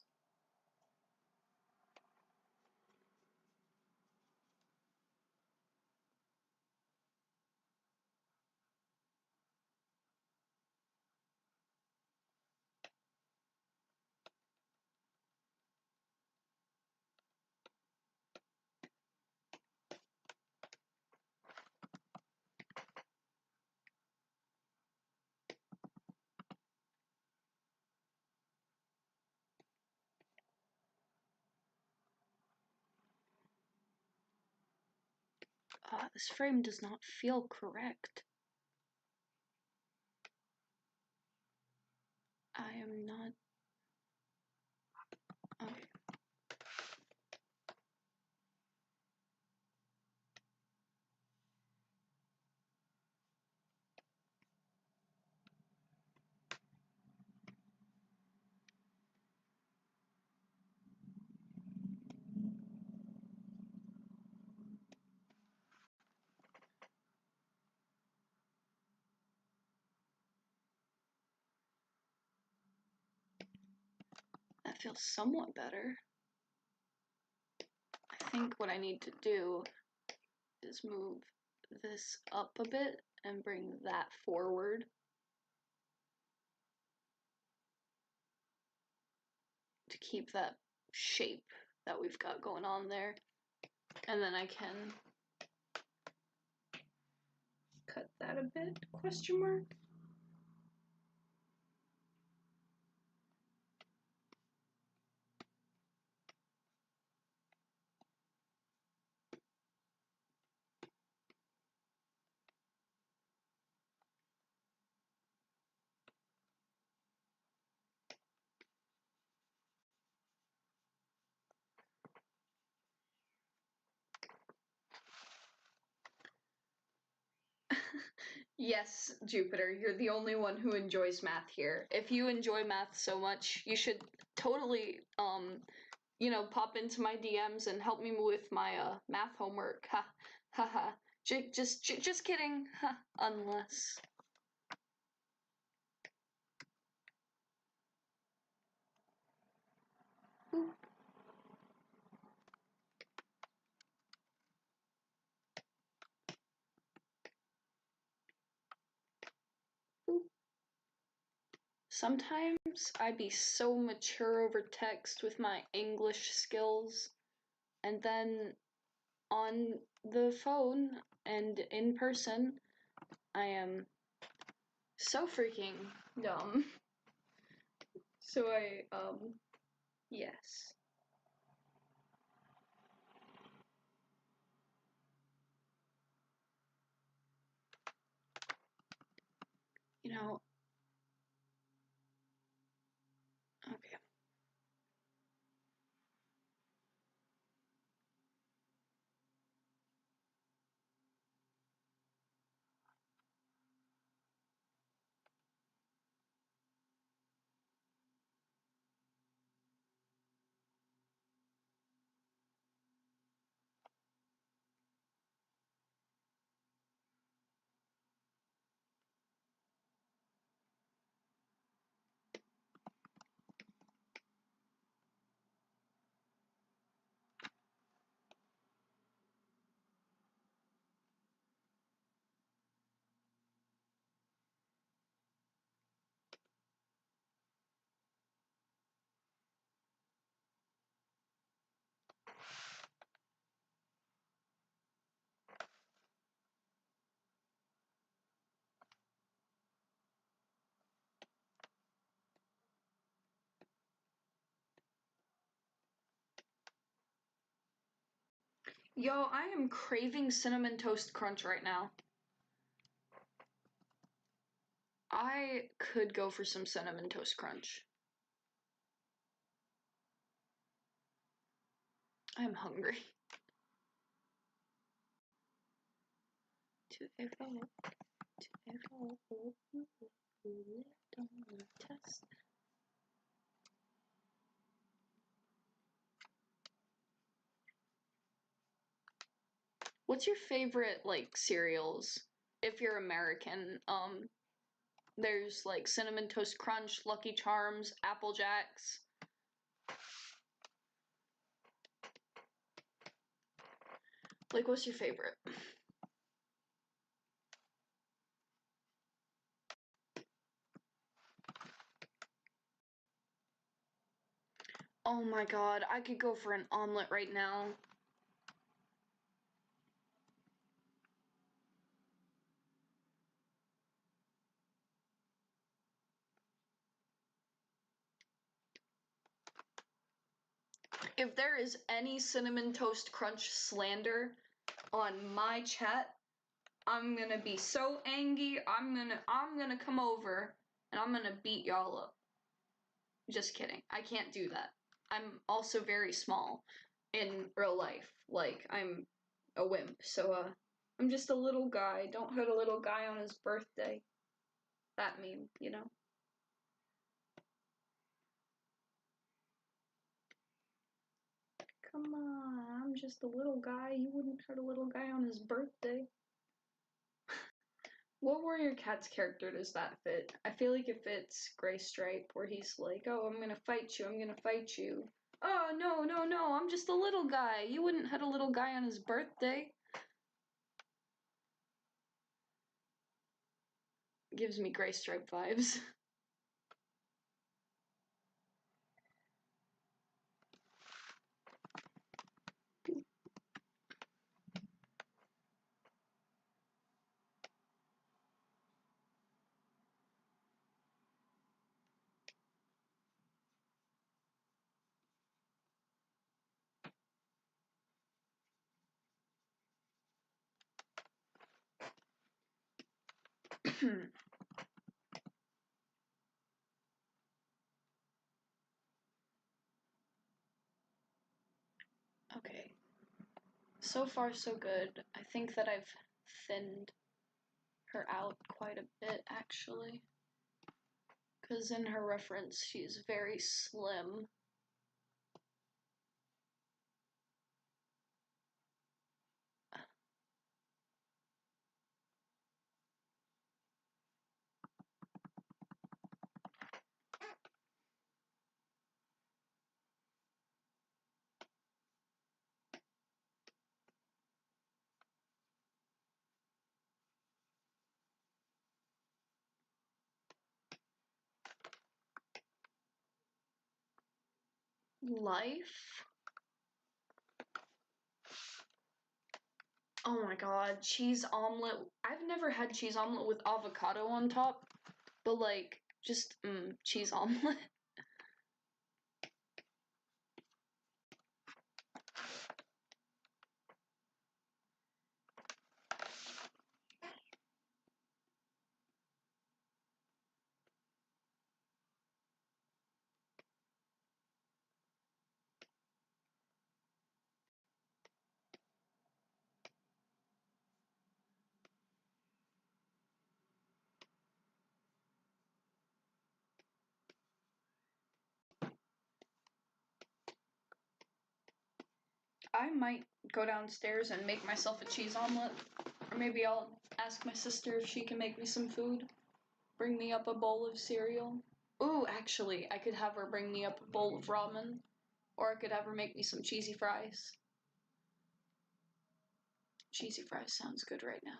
This frame does not feel correct. I am not... Okay. That feels somewhat better. I think what I need to do is move this up a bit and bring that forward. To keep that shape that we've got going on there. And then I can cut that a bit, question mark. Yes, Jupiter, you're the only one who enjoys math here. If you enjoy math so much, you should totally, pop into my DMs and help me with my math homework. Ha, ha, ha. Just kidding. Ha, unless. Ooh. Ooh. Sometimes I be so mature over text with my English skills, and then on the phone and in person, I am so freaking dumb. So yes. Okay. Yo, I am craving Cinnamon Toast Crunch right now. I could go for some Cinnamon Toast Crunch. I'm hungry. To evolve, on the test. What's your favorite, like, cereals? If you're American, There's like Cinnamon Toast Crunch, Lucky Charms, Apple Jacks. Like, what's your favorite? Oh my god, I could go for an omelet right now. If there is any Cinnamon Toast Crunch slander on my chat, I'm gonna be so angry. I'm gonna come over and I'm gonna beat y'all up. Just kidding. I can't do that. I'm also very small in real life. Like, I'm a wimp. So, I'm just a little guy. Don't hurt a little guy on his birthday. That meme, you know? Come on, I'm just a little guy. You wouldn't hurt a little guy on his birthday. What warrior cat's character does that fit? I feel like it fits Gray Stripe, where he's like, oh, I'm gonna fight you, I'm gonna fight you. Oh, no, no, no, I'm just a little guy. You wouldn't hurt a little guy on his birthday. Gives me Gray Stripe vibes. Okay. So far, so good. I think that I've thinned her out quite a bit, actually. Because in her reference, she's very slim. Life? Oh my god, cheese omelet. I've never had cheese omelet with avocado on top, but like, just, cheese omelet. I might go downstairs and make myself a cheese omelet. Or maybe I'll ask my sister if she can make me some food. Bring me up a bowl of cereal. Ooh, actually, I could have her bring me up a bowl of ramen. Or I could have her make me some cheesy fries. Cheesy fries sounds good right now.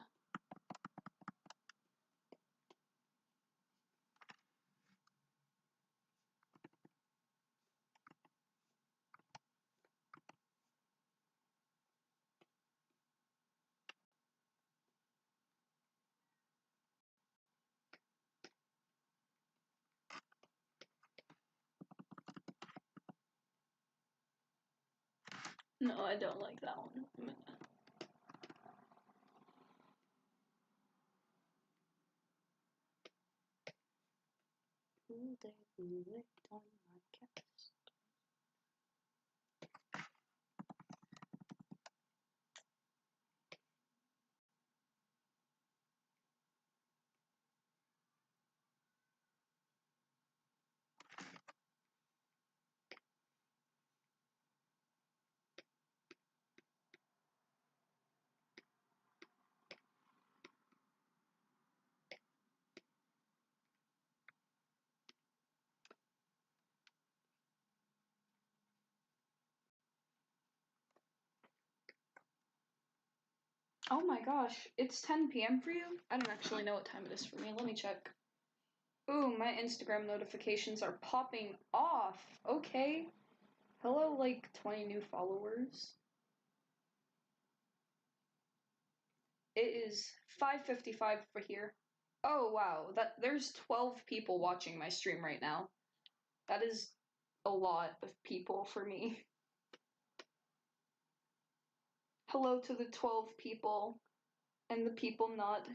No, I don't like that one. On my cast. Oh my gosh, it's 10 p.m. for you? I don't actually know what time it is for me. Let me check. Ooh, my Instagram notifications are popping off. Okay. Hello, like 20 new followers. It is 5:55 for here. Oh wow, there's 12 people watching my stream right now. That is a lot of people for me. Hello to the 12 people and the people not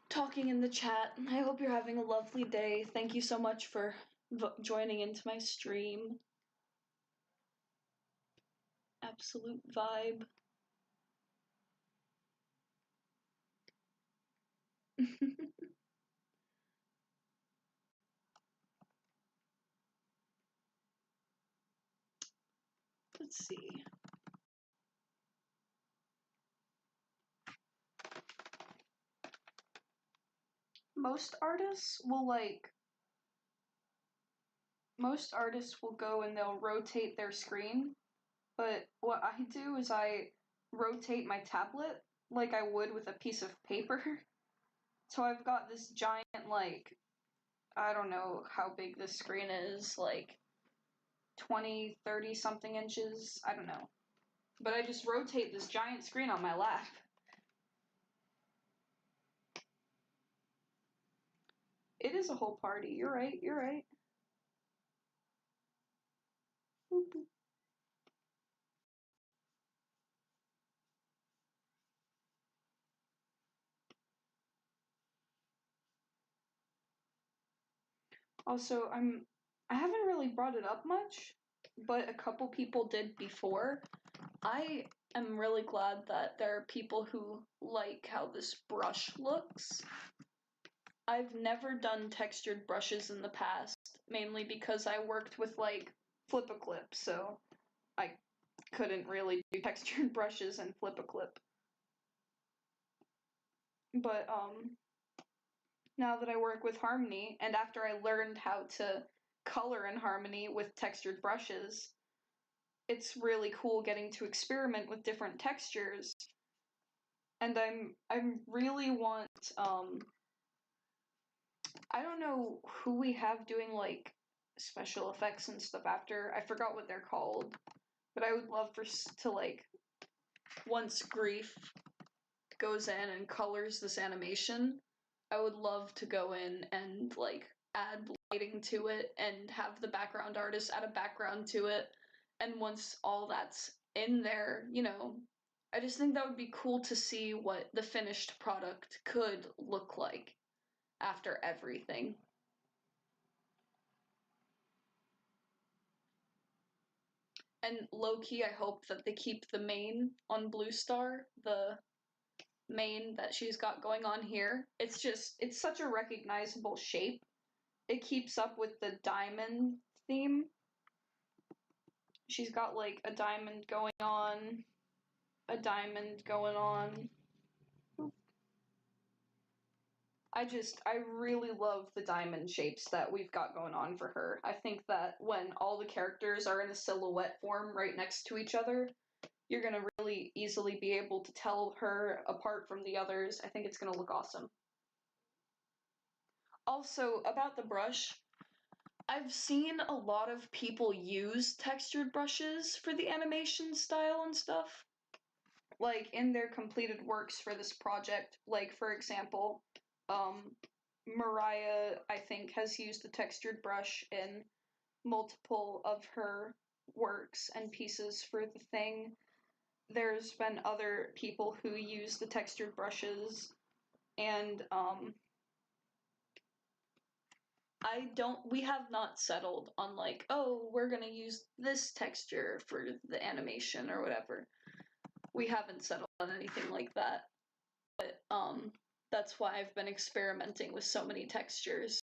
talking in the chat. I hope you're having a lovely day. Thank you so much for joining into my stream. Absolute vibe. Let's see. Most artists will go and they'll rotate their screen, but what I do is I rotate my tablet like I would with a piece of paper. So I've got this giant, like, I don't know how big this screen is, like 20, 30 something inches, I don't know. But I just rotate this giant screen on my lap. It is a whole party. You're right, you're right. Also, I haven't really brought it up much, but a couple people did before. I am really glad that there are people who like how this brush looks. I've never done textured brushes in the past, mainly because I worked with like flip-a-clip, so I couldn't really do textured brushes and flip-a-clip. But now that I work with Harmony, and after I learned how to color in Harmony with textured brushes, it's really cool getting to experiment with different textures. And I really want I don't know who we have doing like special effects and stuff after. I forgot what they're called, but I would love to like once Grief goes in and colors this animation, I would love to go in and like add lighting to it and have the background artist add a background to it. And once all that's in there, you know, I just think that would be cool to see what the finished product could look like after everything. And low-key, I hope that they keep the mane on Bluestar, the mane that she's got going on here. It's such a recognizable shape. It keeps up with the diamond theme. She's got like a diamond going on, a diamond going on. I really love the diamond shapes that we've got going on for her. I think that when all the characters are in a silhouette form right next to each other, you're gonna really easily be able to tell her apart from the others. I think it's gonna look awesome. Also, about the brush, I've seen a lot of people use textured brushes for the animation style and stuff. Like in their completed works for this project, like for example, Mariah, I think, has used a textured brush in multiple of her works and pieces for the thing. There's been other people who use the textured brushes, and we have not settled on like, oh, we're gonna use this texture for the animation or whatever. We haven't settled on anything like that. But that's why I've been experimenting with so many textures.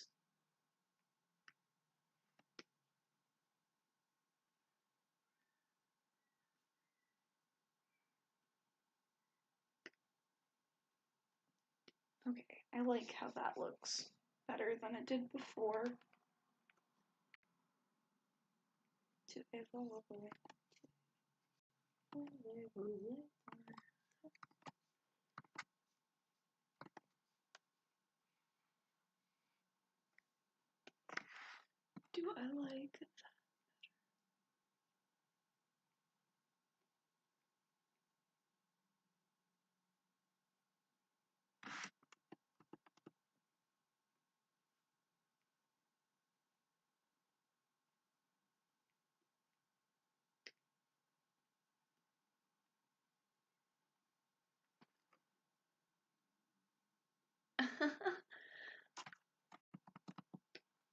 Okay, I like how that looks better than it did before. To evolve. roulette. Do I like that?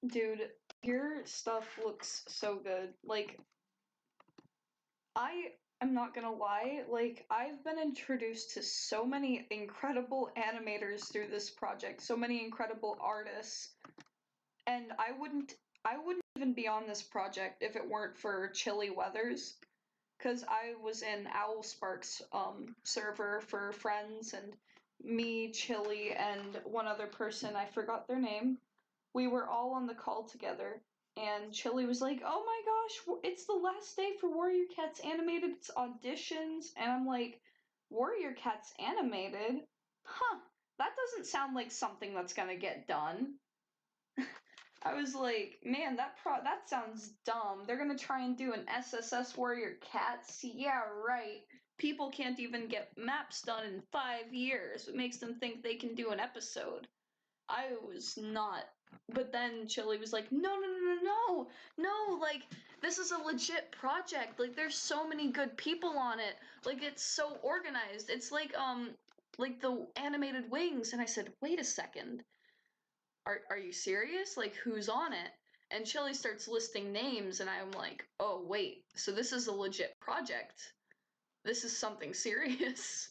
Dude, your stuff looks so good. Like, I'm not gonna lie, like, I've been introduced to so many incredible animators through this project, so many incredible artists, and I wouldn't even be on this project if it weren't for Chilly Weathers, because I was in Owlspark's server for friends, and me, Chilly, and one other person, I forgot their name, we were all on the call together, and Chili was like, "Oh my gosh, it's the last day for Warrior Cats Animated. It's auditions," and I'm like, "Warrior Cats Animated? Huh? That doesn't sound like something that's gonna get done." I was like, "Man, that sounds dumb. They're gonna try and do an SSS Warrior Cats? Yeah, right. People can't even get maps done in 5 years. What makes them think they can do an episode?" I was not. But then Chili was like, "No, no, no, no, no, no, like, this is a legit project. Like, there's so many good people on it. Like, it's so organized. It's like the animated wings." And I said, "Wait a second. Are you serious? Like, who's on it?" And Chili starts listing names, and I'm like, "Oh, wait. So this is a legit project. This is something serious."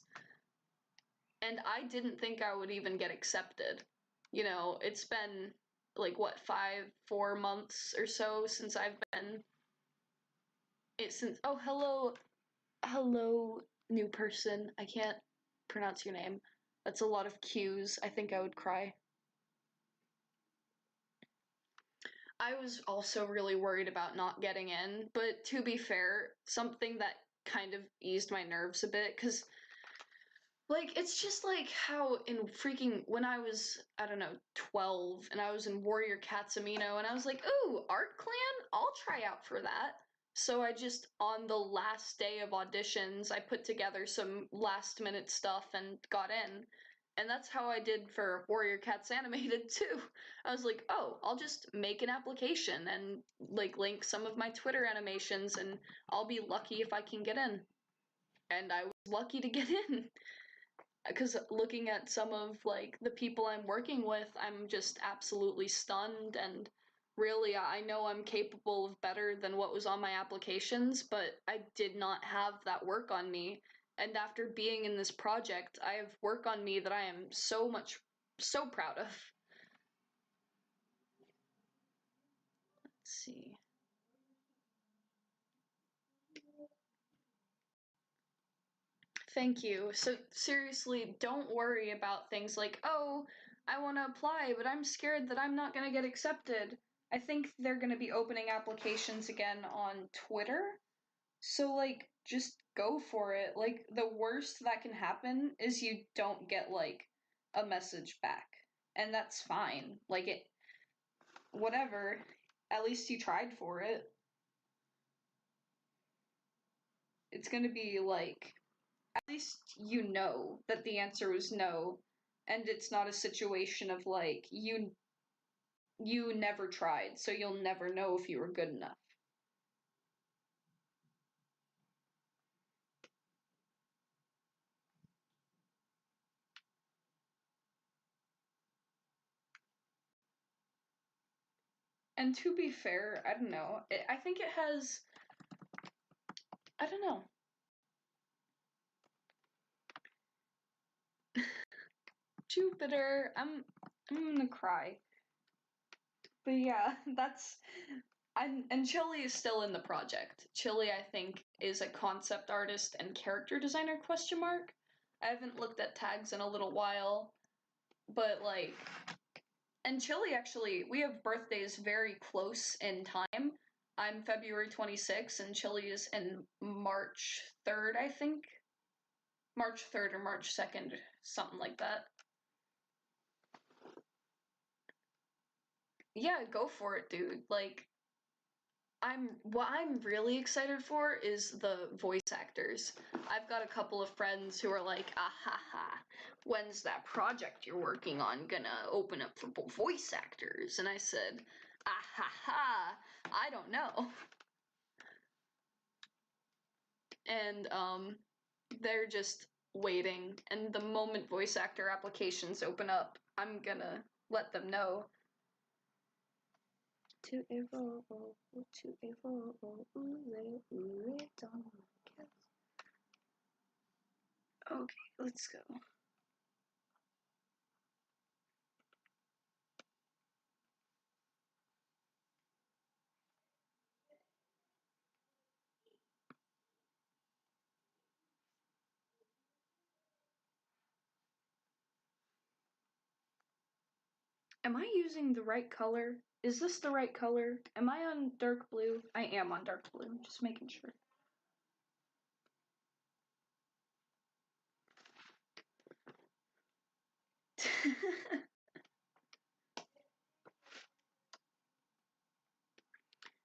And I didn't think I would even get accepted. You know, it's been like what, 4 months or so since I've been it since oh hello new person. I can't pronounce your name. That's a lot of Q's. I think I would cry. I was also really worried about not getting in, but to be fair, something that kind of eased my nerves a bit, because like, it's just like how in freaking, when I was, I don't know, 12, and I was in Warrior Cats Amino, and I was like, "Ooh, Art Clan? I'll try out for that." So I just, on the last day of auditions, I put together some last minute stuff and got in. And that's how I did for Warrior Cats Animated too. I was like, "Oh, I'll just make an application and like link some of my Twitter animations, and I'll be lucky if I can get in." And I was lucky to get in. Because looking at some of like the people I'm working with, I'm just absolutely stunned, and really I know I'm capable of better than what was on my applications, but I did not have that work on me. And after being in this project, I have work on me that I am so proud of. Let's see. Thank you. So seriously, don't worry about things like, "Oh, I want to apply, but I'm scared that I'm not going to get accepted." I think they're going to be opening applications again on Twitter. So like just go for it. Like the worst that can happen is you don't get like a message back. And that's fine. Like it whatever. At least you tried for it. It's going to be like at least you know that the answer was no, and it's not a situation of like you never tried, so you'll never know if you were good enough. And to be fair, I don't know. I think it has I don't know. Jupiter, I'm gonna cry. But yeah, that's and Chili is still in the project. Chili, I think, is a concept artist and character designer question mark. I haven't looked at tags in a little while, but like and Chili actually, we have birthdays very close in time. I'm February 26th and Chili is in March 3rd, I think. March 3rd or March 2nd, something like that. Yeah, go for it, dude. Like, what I'm really excited for is the voice actors. I've got a couple of friends who are like, ah ha ha, when's that project you're working on gonna open up for voice actors? And I said, ah ha ha, I don't know. And they're just waiting, and the moment voice actor applications open up, I'm gonna let them know. To evolve, okay, let's go. Am I using the right color? Is this the right color? Am I on dark blue? I am on dark blue, just making sure.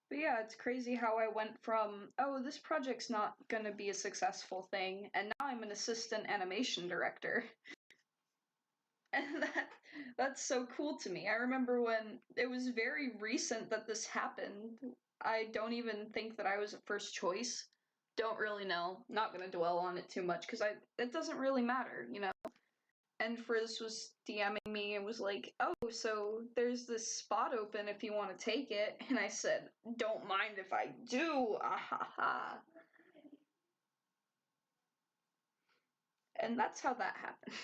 But yeah, it's crazy how I went from, oh, this project's not gonna be a successful thing, and now I'm an assistant animation director. And that's so cool to me. I remember when it was very recent that this happened. I don't even think that I was a first choice. Don't really know. Not gonna dwell on it too much because it doesn't really matter, you know. And Frizz was DMing me and was like, "Oh, so there's this spot open if you want to take it." And I said, "Don't mind if I do." Ah ha ha. And that's how that happened.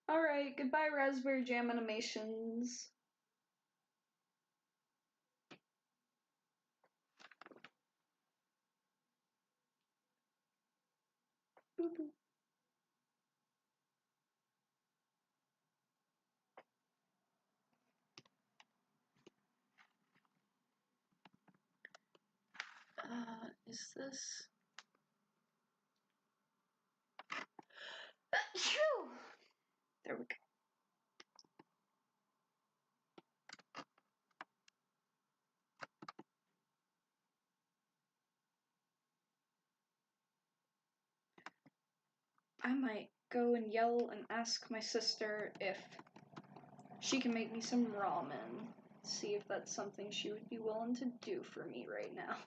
All right, goodbye, Raspberry Jam Animations. Boop, boop. Is this? Achoo! There we go. I might go and yell and ask my sister if she can make me some ramen. See if that's something she would be willing to do for me right now.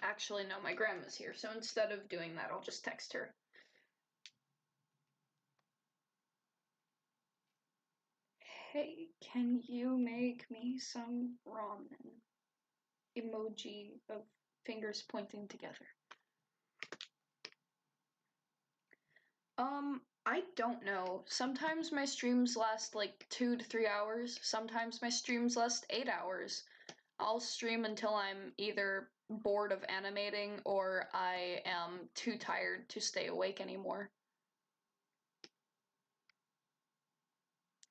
Actually, no, my grandma's here, so instead of doing that, I'll just text her. Hey, can you make me some ramen? Emoji of fingers pointing together. I don't know. Sometimes my streams last like 2 to 3 hours. Sometimes my streams last 8 hours. I'll stream until I'm either bored of animating or I am too tired to stay awake anymore.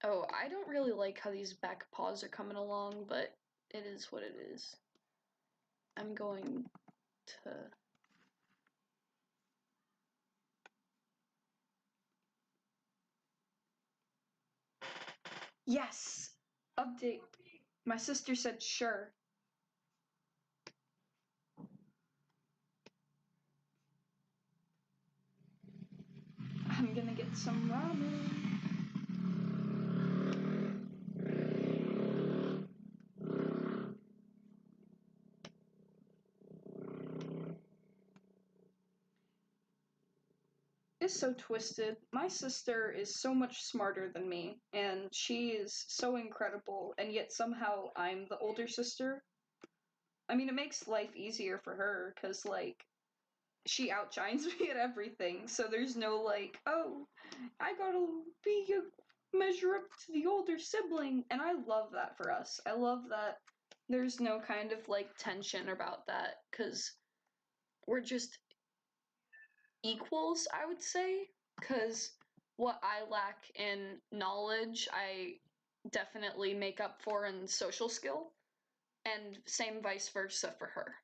Oh, I don't really like how these back paws are coming along, but it is what it is. I'm going to... Yes! Update. My sister said sure. I'm gonna get some ramen. Is so twisted. My sister is so much smarter than me, and she is so incredible, and yet somehow I'm the older sister. I mean, it makes life easier for her, because, like, she outshines me at everything, so there's no, like, oh, I gotta be measure up to the older sibling. And I love that for us. I love that there's no kind of like tension about that, because we're just equals, I would say, because what I lack in knowledge, I definitely make up for in social skill, and same vice versa for her.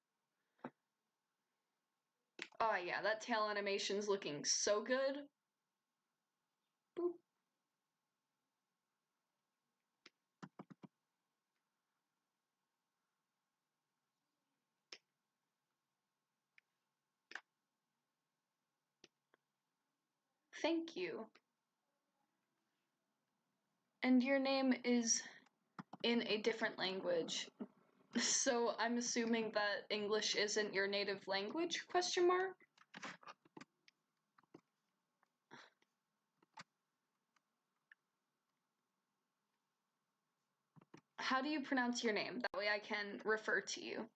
Oh yeah, that tail animation's looking so good. Boop. Thank you. And your name is in a different language. So I'm assuming that English isn't your native language, question mark? How do you pronounce your name? That way I can refer to you.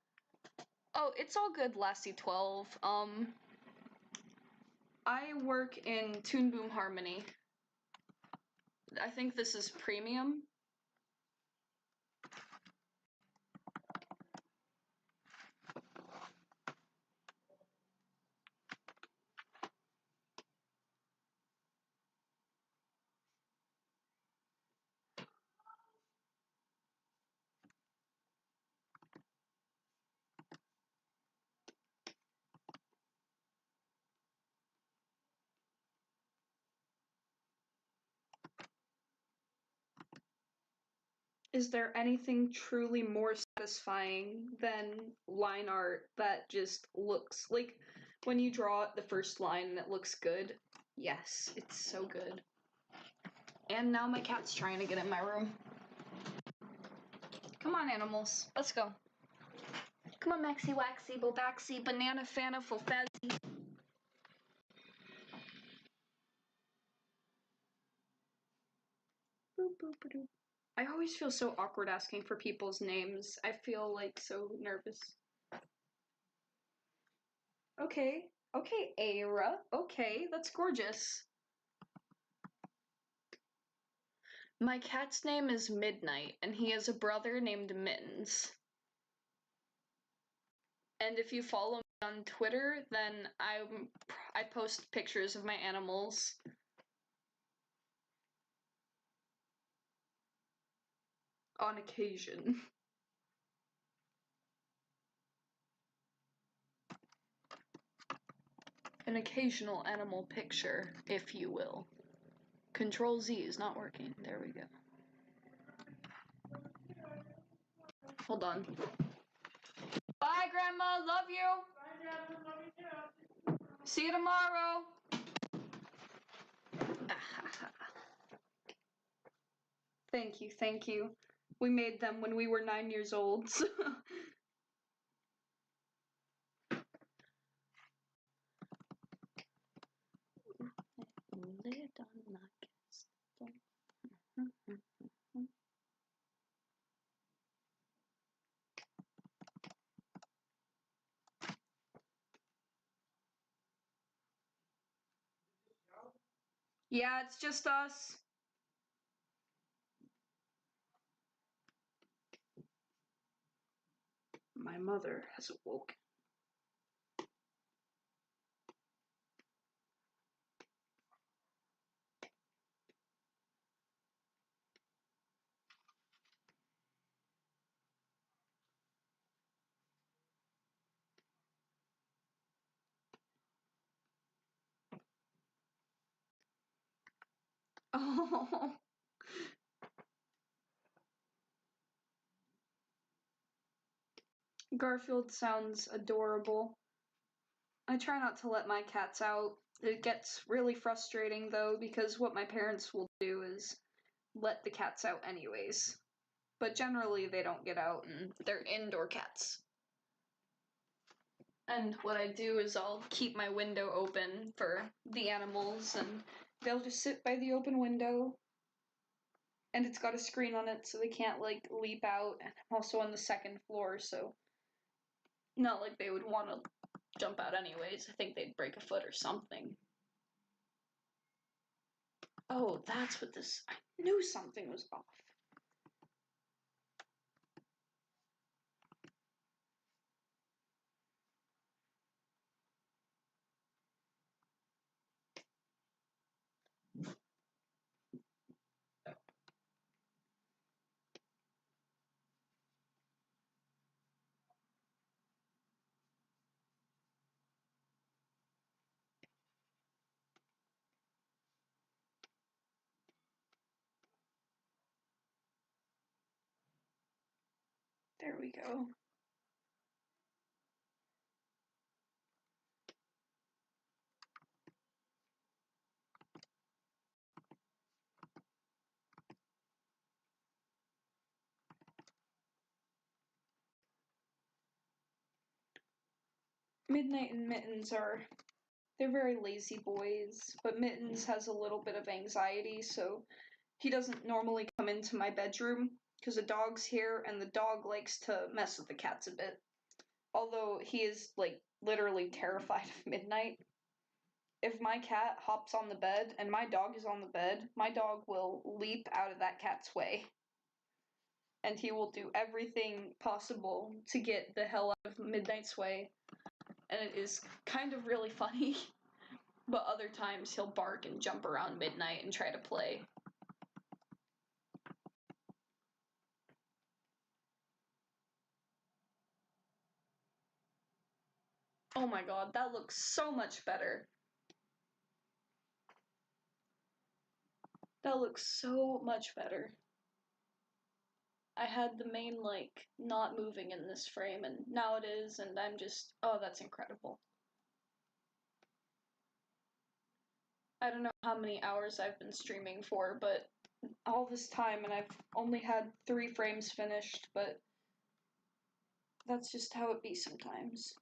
Oh, it's all good, Lassie 12. I work in Toon Boom Harmony. I think this is premium. Is there anything truly more satisfying than line art that just looks like when you draw the first line and it looks good? Yes, it's so good. And now my cat's trying to get in my room. Come on, animals. Let's go. Come on, Maxie Waxy, Bobaxy, Banana Fana, Fulfazzy. Boop, boop, boop. I always feel so awkward asking for people's names. I feel like so nervous. Okay, okay, Aira. Okay, that's gorgeous. My cat's name is Midnight, and he has a brother named Mittens. And if you follow me on Twitter, then I post pictures of my animals. On occasion. An occasional animal picture, if you will. Control Z is not working. There we go. Hold on. Bye, Grandma. Love you. Bye, Dad. Love you too. See you tomorrow. Thank you, thank you. We made them when we were 9 years old. Yeah, it's just us. My mother has awoken. Oh. Garfield sounds adorable. I try not to let my cats out. It gets really frustrating though, because what my parents will do is let the cats out anyways. But generally they don't get out and they're indoor cats. And what I do is I'll keep my window open for the animals and they'll just sit by the open window. And it's got a screen on it so they can't like leap out. And I'm also on the second floor, so not like they would want to jump out anyways. I think they'd break a foot or something. Oh, that's what this... I Knew something was off. There we go. Midnight and Mittens they're very lazy boys, but Mittens has a little bit of anxiety, so he doesn't normally come into my bedroom because the dog's here and the dog likes to mess with the cats a bit. Although he is, like, literally terrified of midnight. If my cat hops on the bed and my dog is on the bed, my dog will leap out of that cat's way. And he will do everything possible to get the hell out of Midnight's way. And it is kind of really funny. But other times he'll bark and jump around Midnight and try to play. Oh my god, that looks so much better. That looks so much better. I had the main, like, not moving in this frame, and now it is, and I'm just, oh, that's incredible. I don't know how many hours I've been streaming for, but all this time, and I've only had 3 frames finished, but that's just how it be sometimes.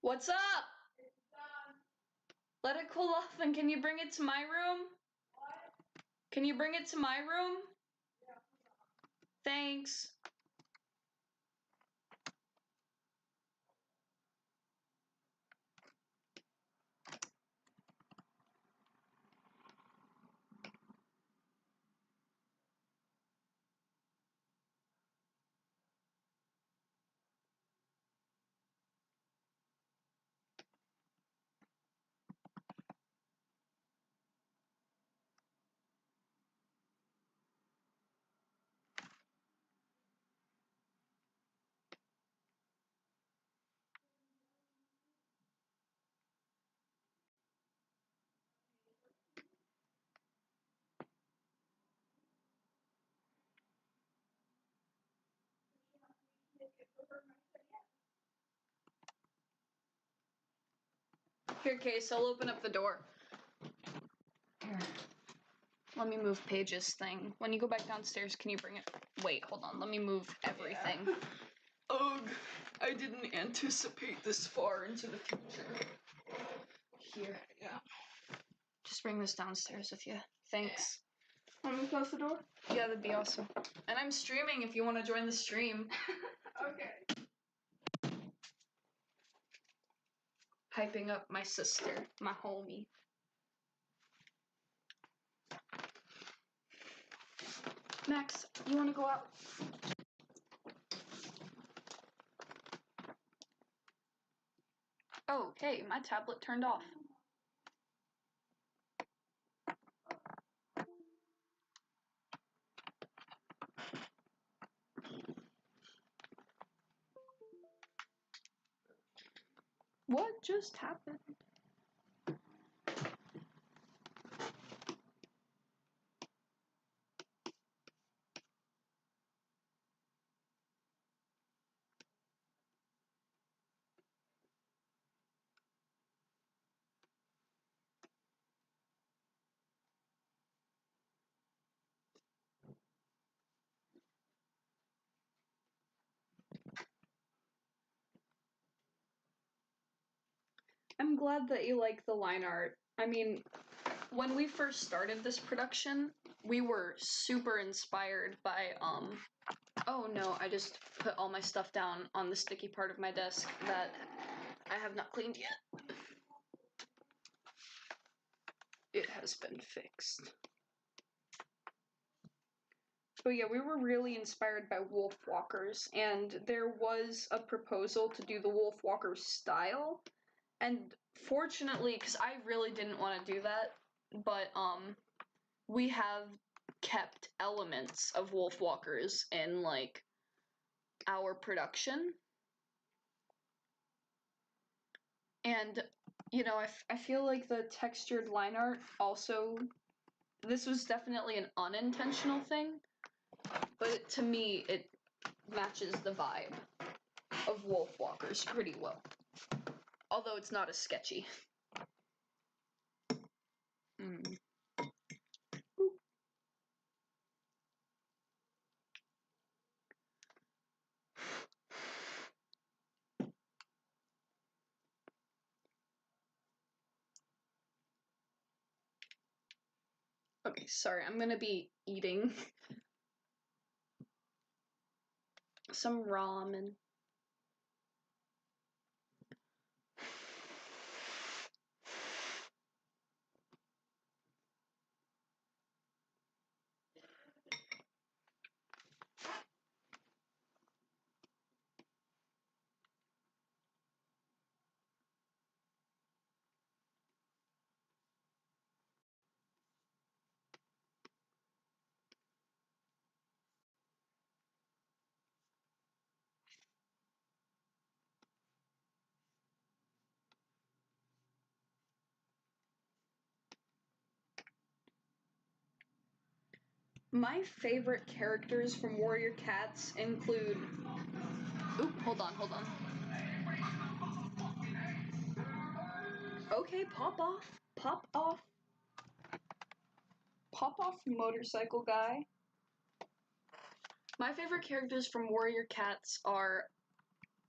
What's up? Let it cool off, and can you bring it to my room? What? Can you bring it to my room? Yeah. Thanks. Here, Case, I'll open up the door. Here. Let me move Paige's thing. When you go back downstairs, can you bring it? Wait, hold on. Let me move everything. Yeah. Ugh, I didn't anticipate this far into the future. Here, yeah. Just bring this downstairs with you. Thanks. Want me to close the door? Yeah, that'd be awesome. And I'm streaming if you want to join the stream. Okay. Hyping up my sister, my homie. Max, you want to go out? Oh, hey, my tablet turned off. What just happened? I'm glad that you like the line art. I mean, when we first started this production, we were super inspired by, oh no, I just put all my stuff down on the sticky part of my desk that I have not cleaned yet. It has been fixed. But yeah, we were really inspired by Wolf Walkers, and there was a proposal to do the Wolf Walker style. And fortunately, because I really didn't want to do that, but we have kept elements of Wolf Walkers in like our production. And you know, I feel like the textured line art also, this was definitely an unintentional thing, but to me it matches the vibe of Wolf Walkers pretty well. Although it's not as sketchy. Okay, sorry, I'm gonna be eating some ramen. My favorite characters from Warrior Cats include... Oop, hold on. Okay, pop off, motorcycle guy. My favorite characters from Warrior Cats are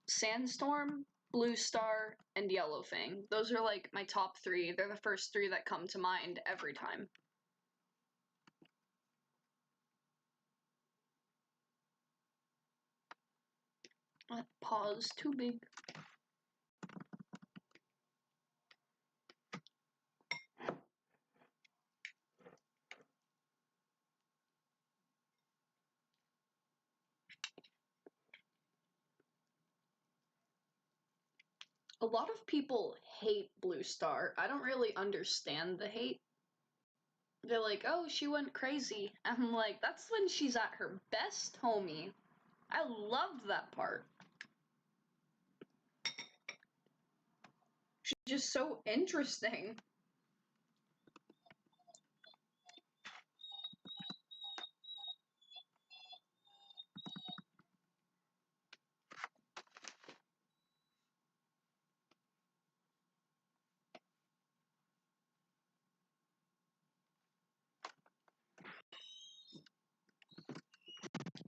Sandstorm, Bluestar, and Yellowfang. Those are like my top three. They're the first three that come to mind every time. Pause, too big. A lot of people hate Bluestar. I don't really understand the hate. They're like, oh, she went crazy. I'm like, that's when she's at her best, homie. I loved that part. She's just so interesting.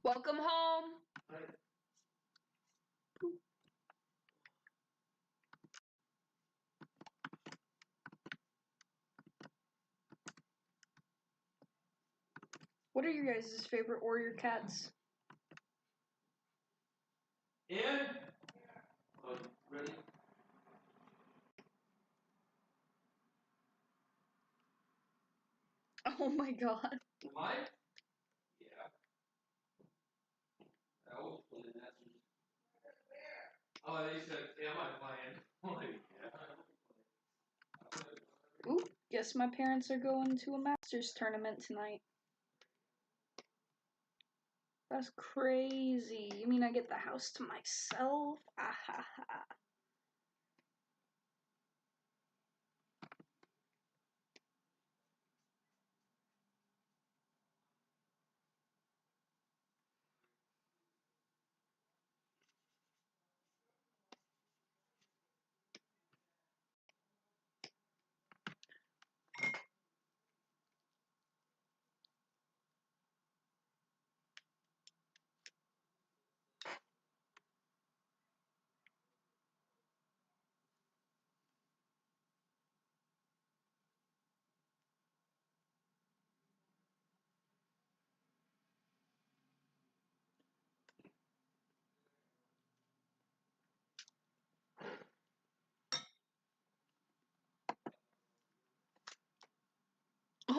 Welcome home. What are your guys' favorite Warrior Cats? Ian? Ready? Oh my god. Am I? Yeah. I was playing that. Oh, they said, am I playing? I'm like, yeah. Ooh, guess my parents are going to a Masters tournament tonight. That's crazy. You mean I get the house to myself? Ah ha ha.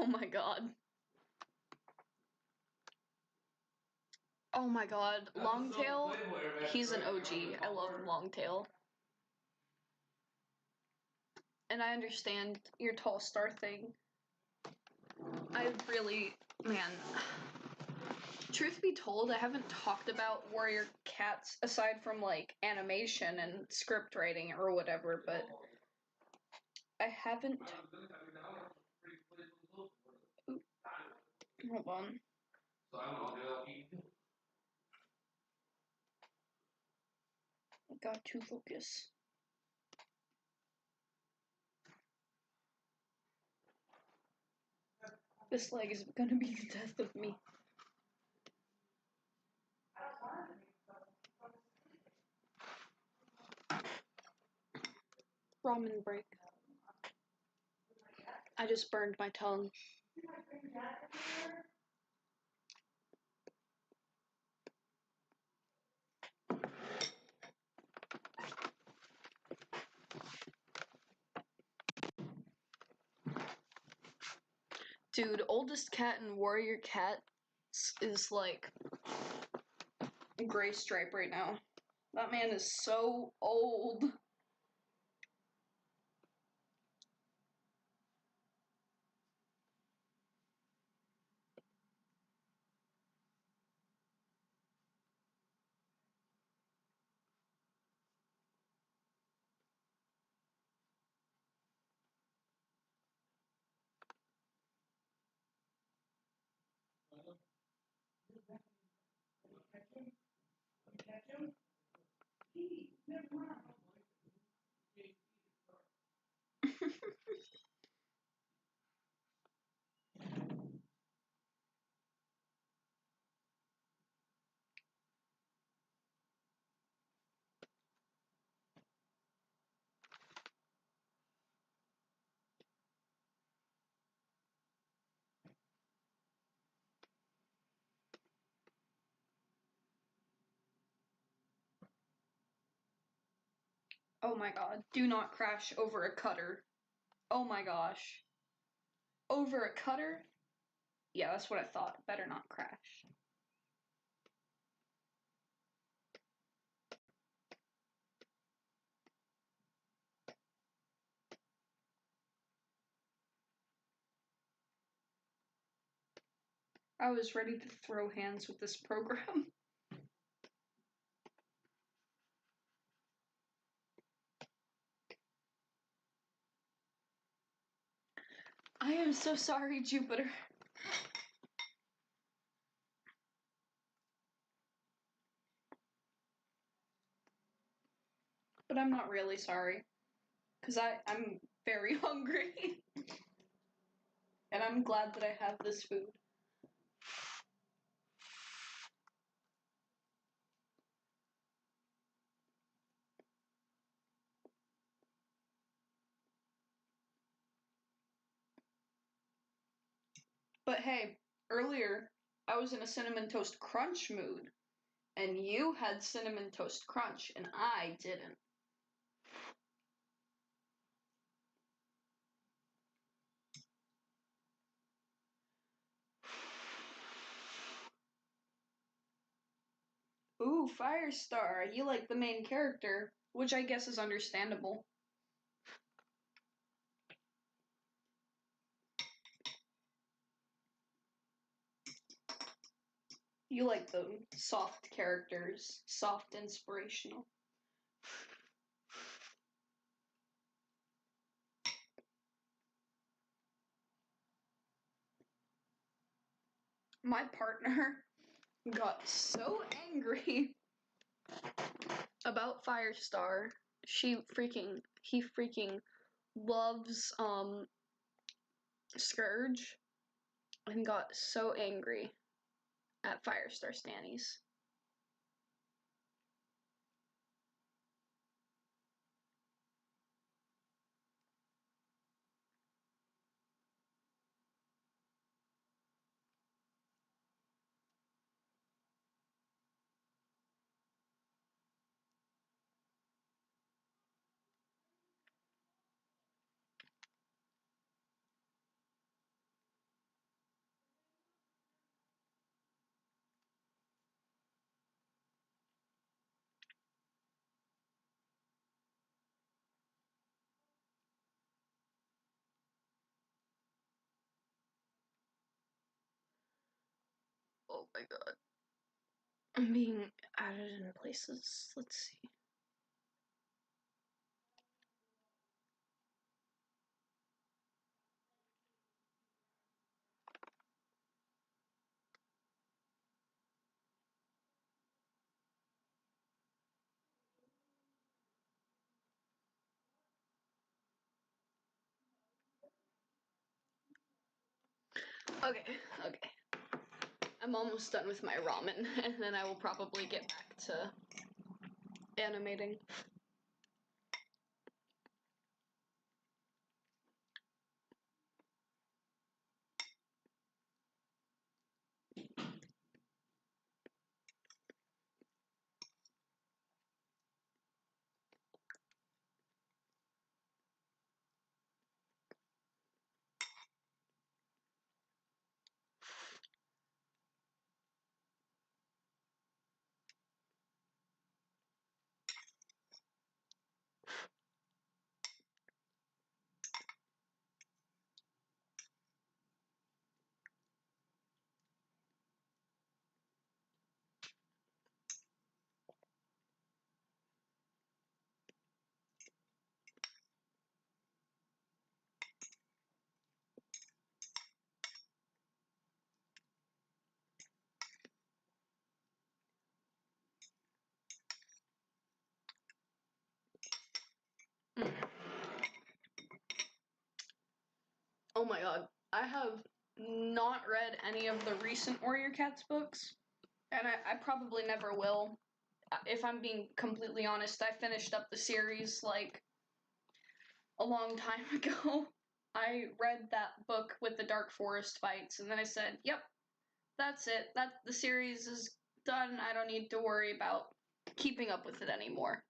my god. Oh my god. Longtail, he's an OG. I love Longtail. And I understand your tall star thing. I really, man. Truth be told, I haven't talked about warrior cats aside from like animation and script writing or whatever, but I haven't. Ooh. Hold on. I got to focus. This leg is gonna be the death of me. Ramen break. I just burned my tongue. Dude, oldest cat in warrior cat is like gray stripe right now. That man is so old. Oh my god, do not crash over a cutter. Oh my gosh. Over a cutter? Yeah, that's what I thought. Better not crash. I was ready to throw hands with this program. I am so sorry, Jupiter. But I'm not really sorry. Because I'm very hungry. And I'm glad that I have this food. But hey, earlier I was in a cinnamon toast crunch mood. And you had cinnamon toast crunch, and I didn't. Ooh, Firestar, you like the main character, which I guess is understandable. You like the soft characters, soft inspirational. My partner got so angry about Firestar. He freaking loves Scourge and got so angry at Firestar Stannies. my god. I'm being added in places. Let's see. Okay. I'm almost done with my ramen, and then I will probably get back to animating. Oh my god. I have not read any of the recent Warrior Cats books, and I probably never will. If I'm being completely honest, I finished up the series like a long time ago. I read that book with the Dark Forest fights, and then I said, "Yep, that's it. That the series is done. I don't need to worry about keeping up with it anymore."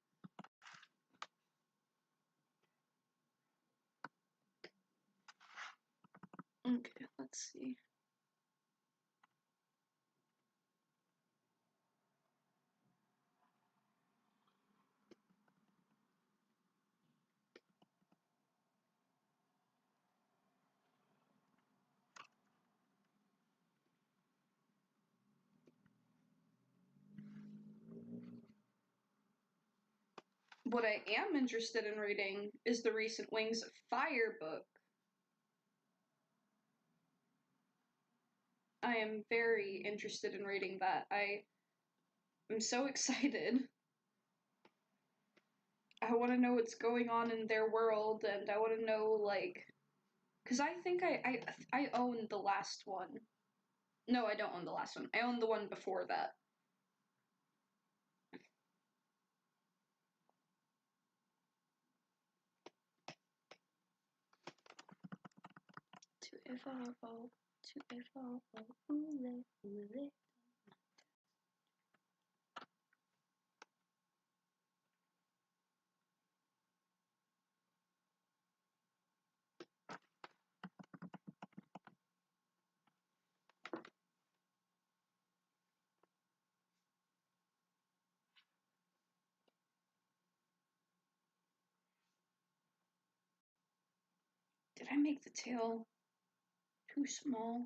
Okay, let's see. What I am interested in reading is the recent Wings of Fire book. I am very interested in reading that. I am so excited. I want to know what's going on in their world, and I want to know, like, because I think I own the last one. No, I don't own the last one. I own the one before that. To evolve, to evolve, ooh, ooh. Did I make the tail too small?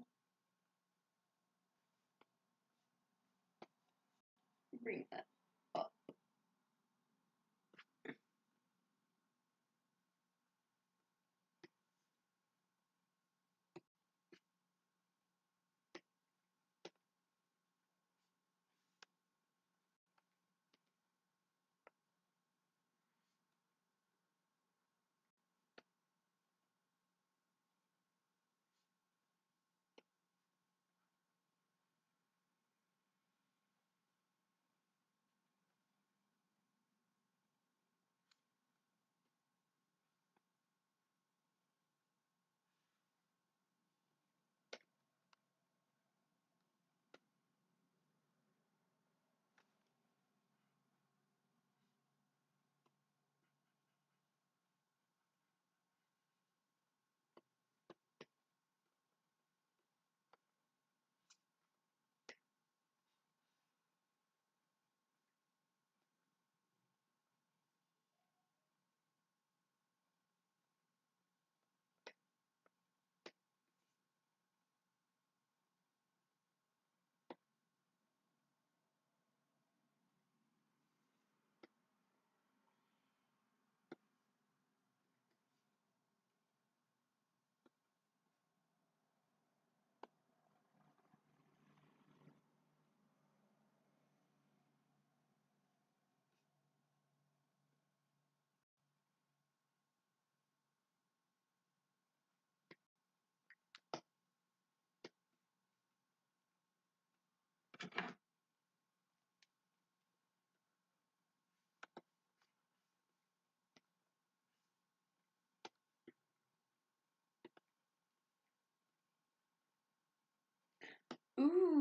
Bring that up.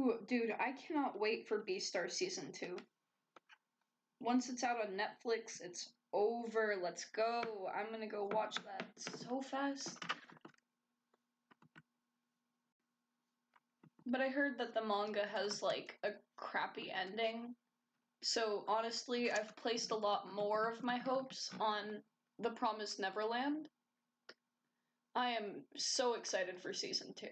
Ooh, dude, I cannot wait for Beastar Season 2. Once it's out on Netflix, it's over. Let's go. I'm gonna go watch that so fast. But I heard that the manga has, like, a crappy ending. So, honestly, I've placed a lot more of my hopes on The Promised Neverland. I am so excited for Season 2.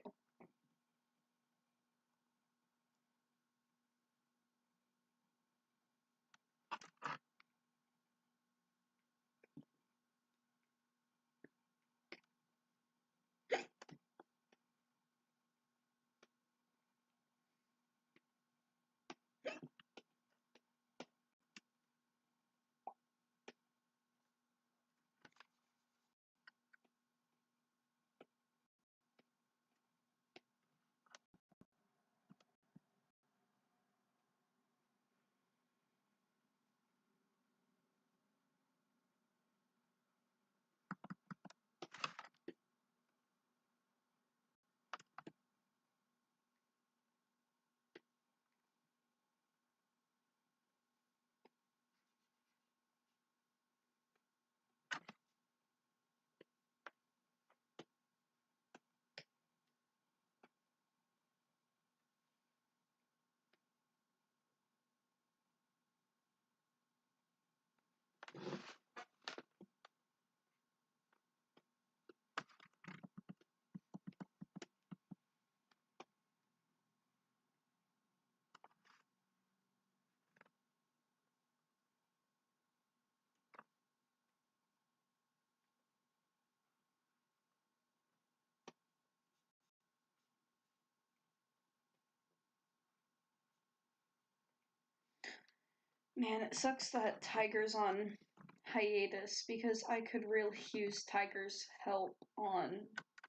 Man, it sucks that Tiger's on hiatus because I could really use Tiger's help on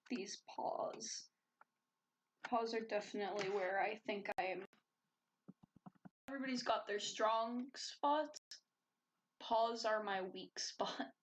these paws. Paws are definitely where I think I'm. Everybody's got their strong spots. Paws are my weak spot.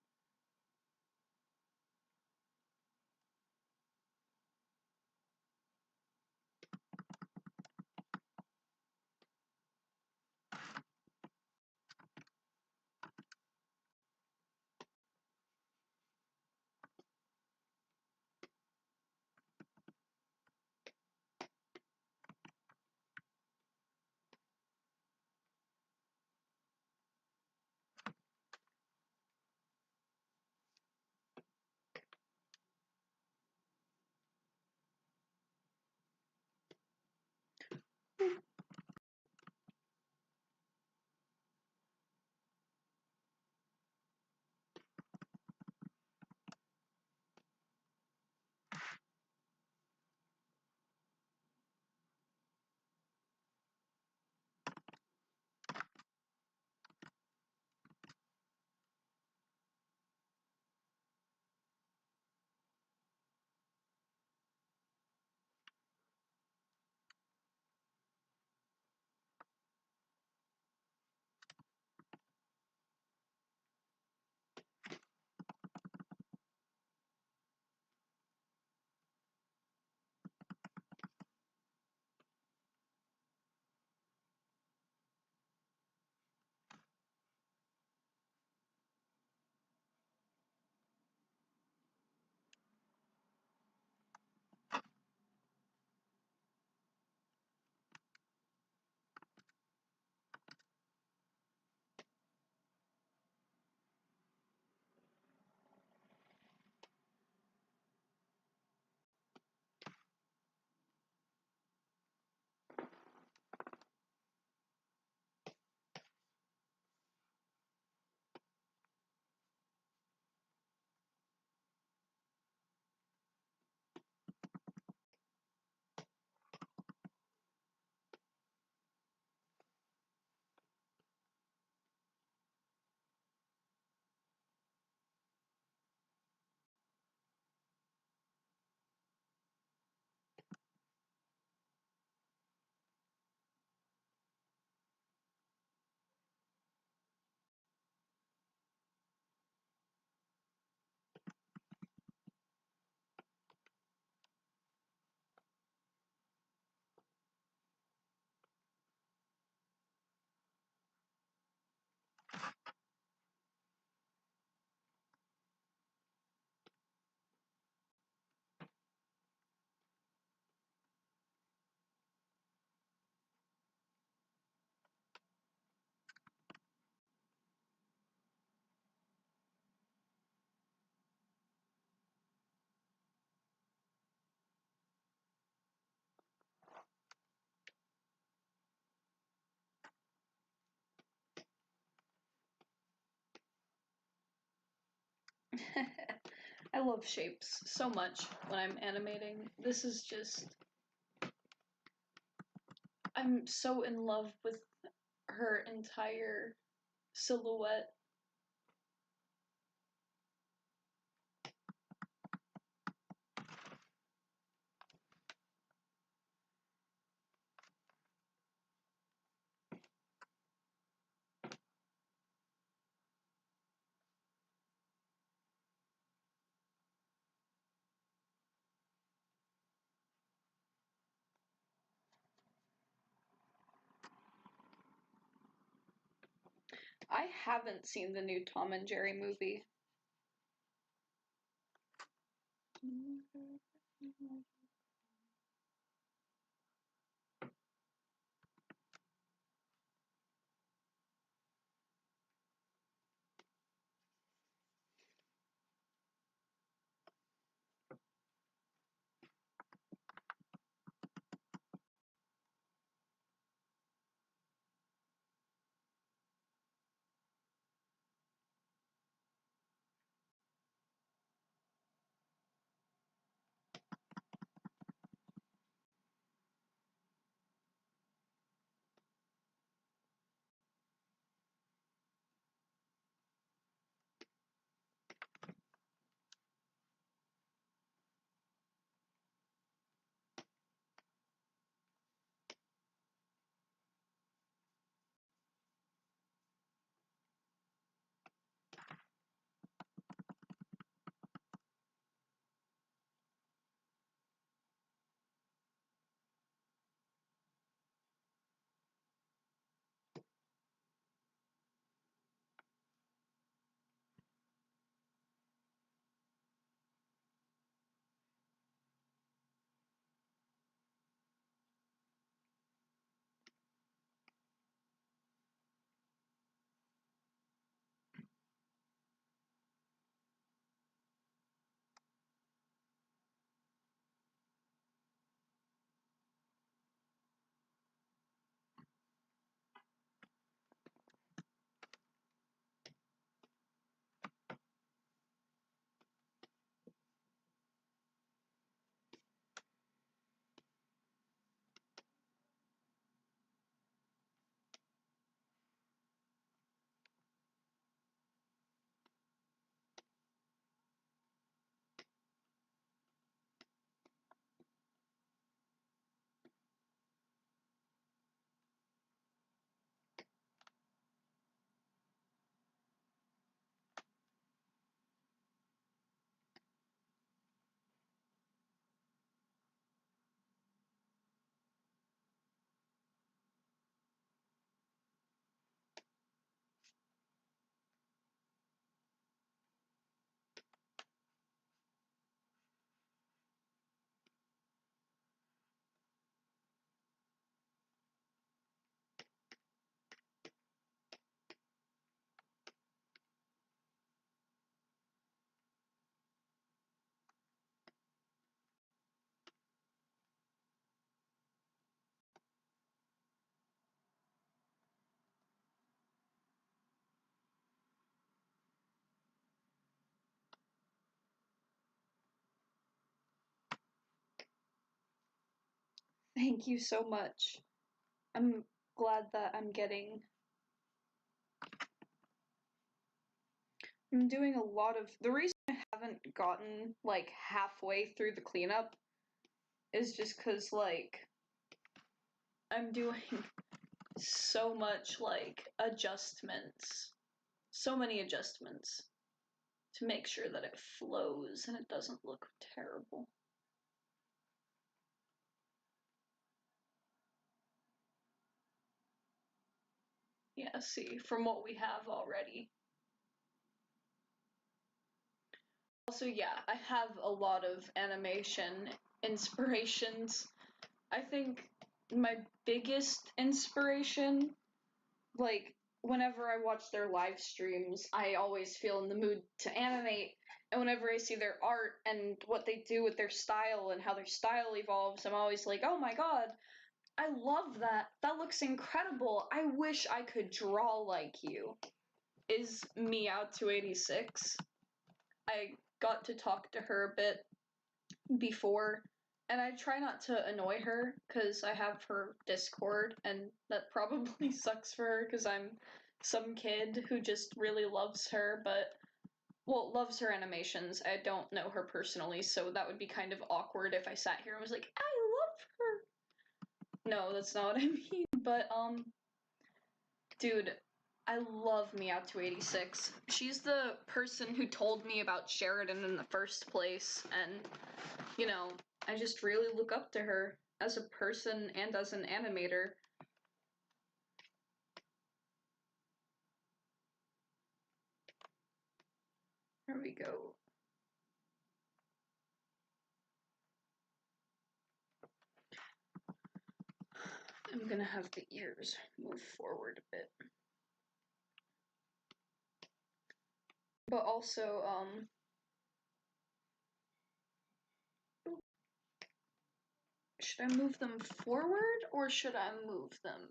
I love shapes so much when I'm animating. This is just... I'm so in love with her entire silhouette. I haven't seen the new Tom and Jerry movie. Thank you so much. I'm glad that I'm doing a lot of... The reason I haven't gotten, like, halfway through the cleanup is just because, like, I'm doing so much, like, adjustments. So many adjustments to make sure that it flows and it doesn't look terrible. Yeah, see, from what we have already. Also, yeah, I have a lot of animation inspirations. I think my biggest inspiration, like, whenever I watch their live streams, I always feel in the mood to animate. And whenever I see their art and what they do with their style and how their style evolves, I'm always like, oh my god, I love that. That looks incredible. I wish I could draw like you. Is Meow286. I got to talk to her a bit before, and I try not to annoy her because I have her Discord, and that probably sucks for her because I'm some kid who just really loves her, but well, loves her animations. I don't know her personally, so that would be kind of awkward if I sat here and was like, I love her. No, that's not what I mean, but dude, I love Meow286. She's the person who told me about Sheridan in the first place, and, you know, I just really look up to her as a person and as an animator. There we go. I'm gonna have the ears move forward a bit. But also, should I move them forward or should I move them?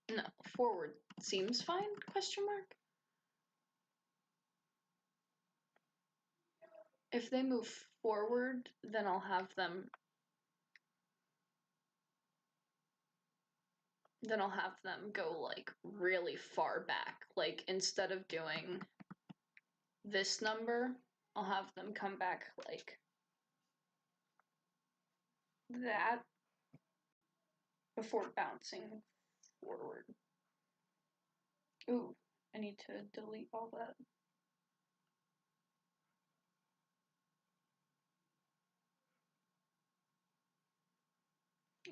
No, forward seems fine, question mark? If they move forward, then I'll have them go like really far back. Like instead of doing this number, I'll have them come back like that before bouncing forward. Ooh, I need to delete all that.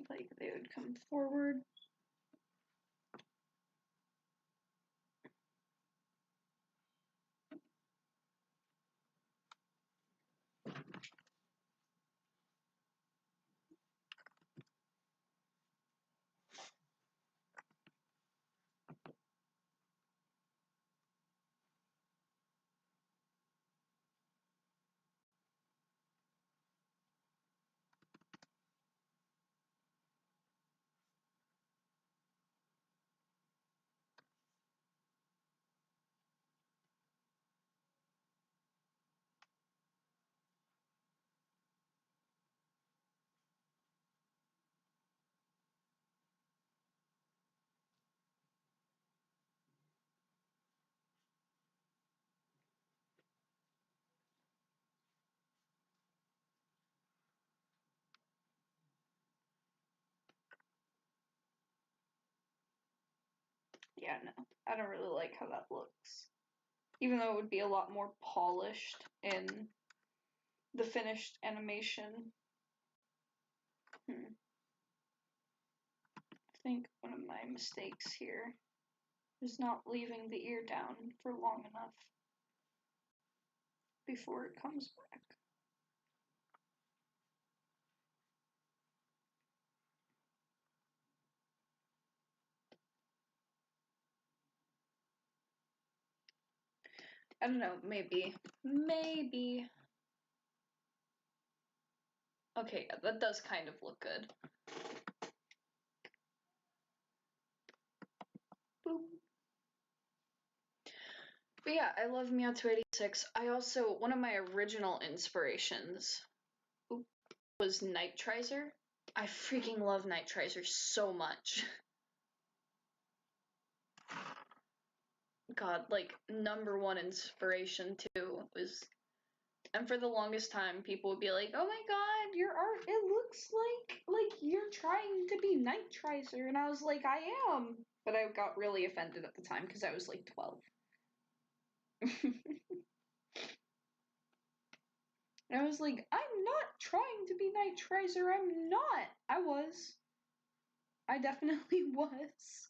Like they would come forward. Yeah, no, I don't really like how that looks. Even though it would be a lot more polished in the finished animation. I think one of my mistakes here is not leaving the ear down for long enough before it comes back. I don't know, maybe. Okay, yeah, that does kind of look good. Boop. But yeah, I love Meow286. I also, one of my original inspirations was Nightrizer. I freaking love Nightrizer so much. God, like, #1 inspiration too was, and for the longest time people would be like, oh my god, your art, it looks like you're trying to be Nightrizer, and I was like, I am, but I got really offended at the time because I was like 12. And I was like, I'm not trying to be Nightrizer, I'm not. I definitely was.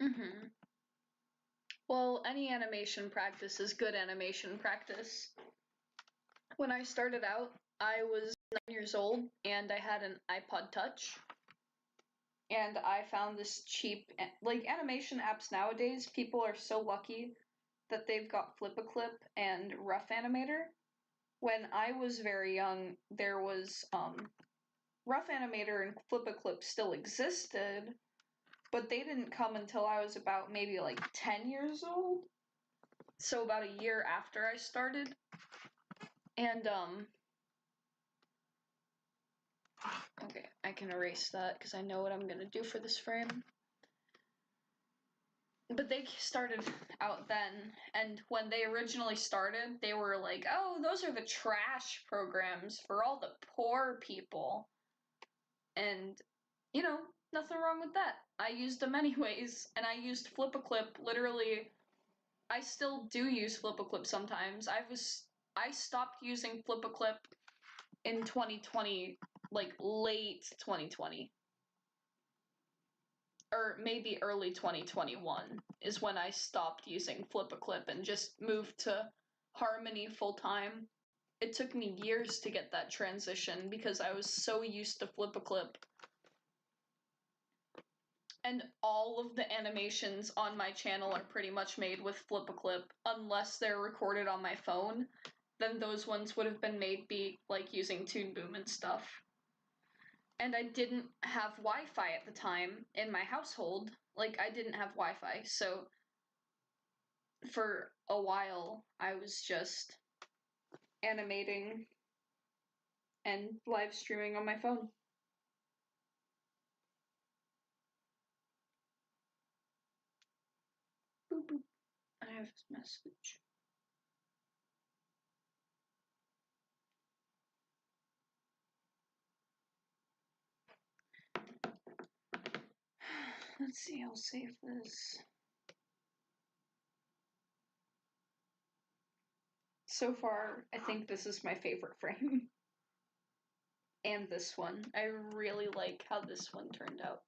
Mm-hmm. Well, any animation practice is good animation practice. When I started out, I was 9 years old and I had an iPod Touch. And I found this cheap, like animation apps nowadays, people are so lucky that they've got Flip-a-Clip and Rough Animator. When I was very young, there was Rough Animator and Flip-a-Clip still existed, but they didn't come until I was about maybe like 10 years old. So about a year after I started. And okay, I can erase that because I know what I'm gonna do for this frame. But they started out then, and when they originally started, they were like, oh, those are the trash programs for all the poor people. And, you know, nothing wrong with that. I used them anyways, and I used Flip-a-Clip literally. I still do use Flip-a-Clip sometimes. I stopped using Flip-a-Clip in 2020, like late 2020. Or maybe early 2021 is when I stopped using Flip-a-Clip and just moved to Harmony full-time. It took me years to get that transition because I was so used to Flip-a-Clip. And all of the animations on my channel are pretty much made with Flip-a-Clip, unless they're recorded on my phone. Then those ones would have been made like using Toon Boom and stuff. And I didn't have Wi-Fi at the time in my household. Like, I didn't have Wi-Fi, so for a while I was just animating and live streaming on my phone. Boop, boop. I have this message. Let's see, I'll save this. So far, I think this is my favorite frame. And this one. I really like how this one turned out.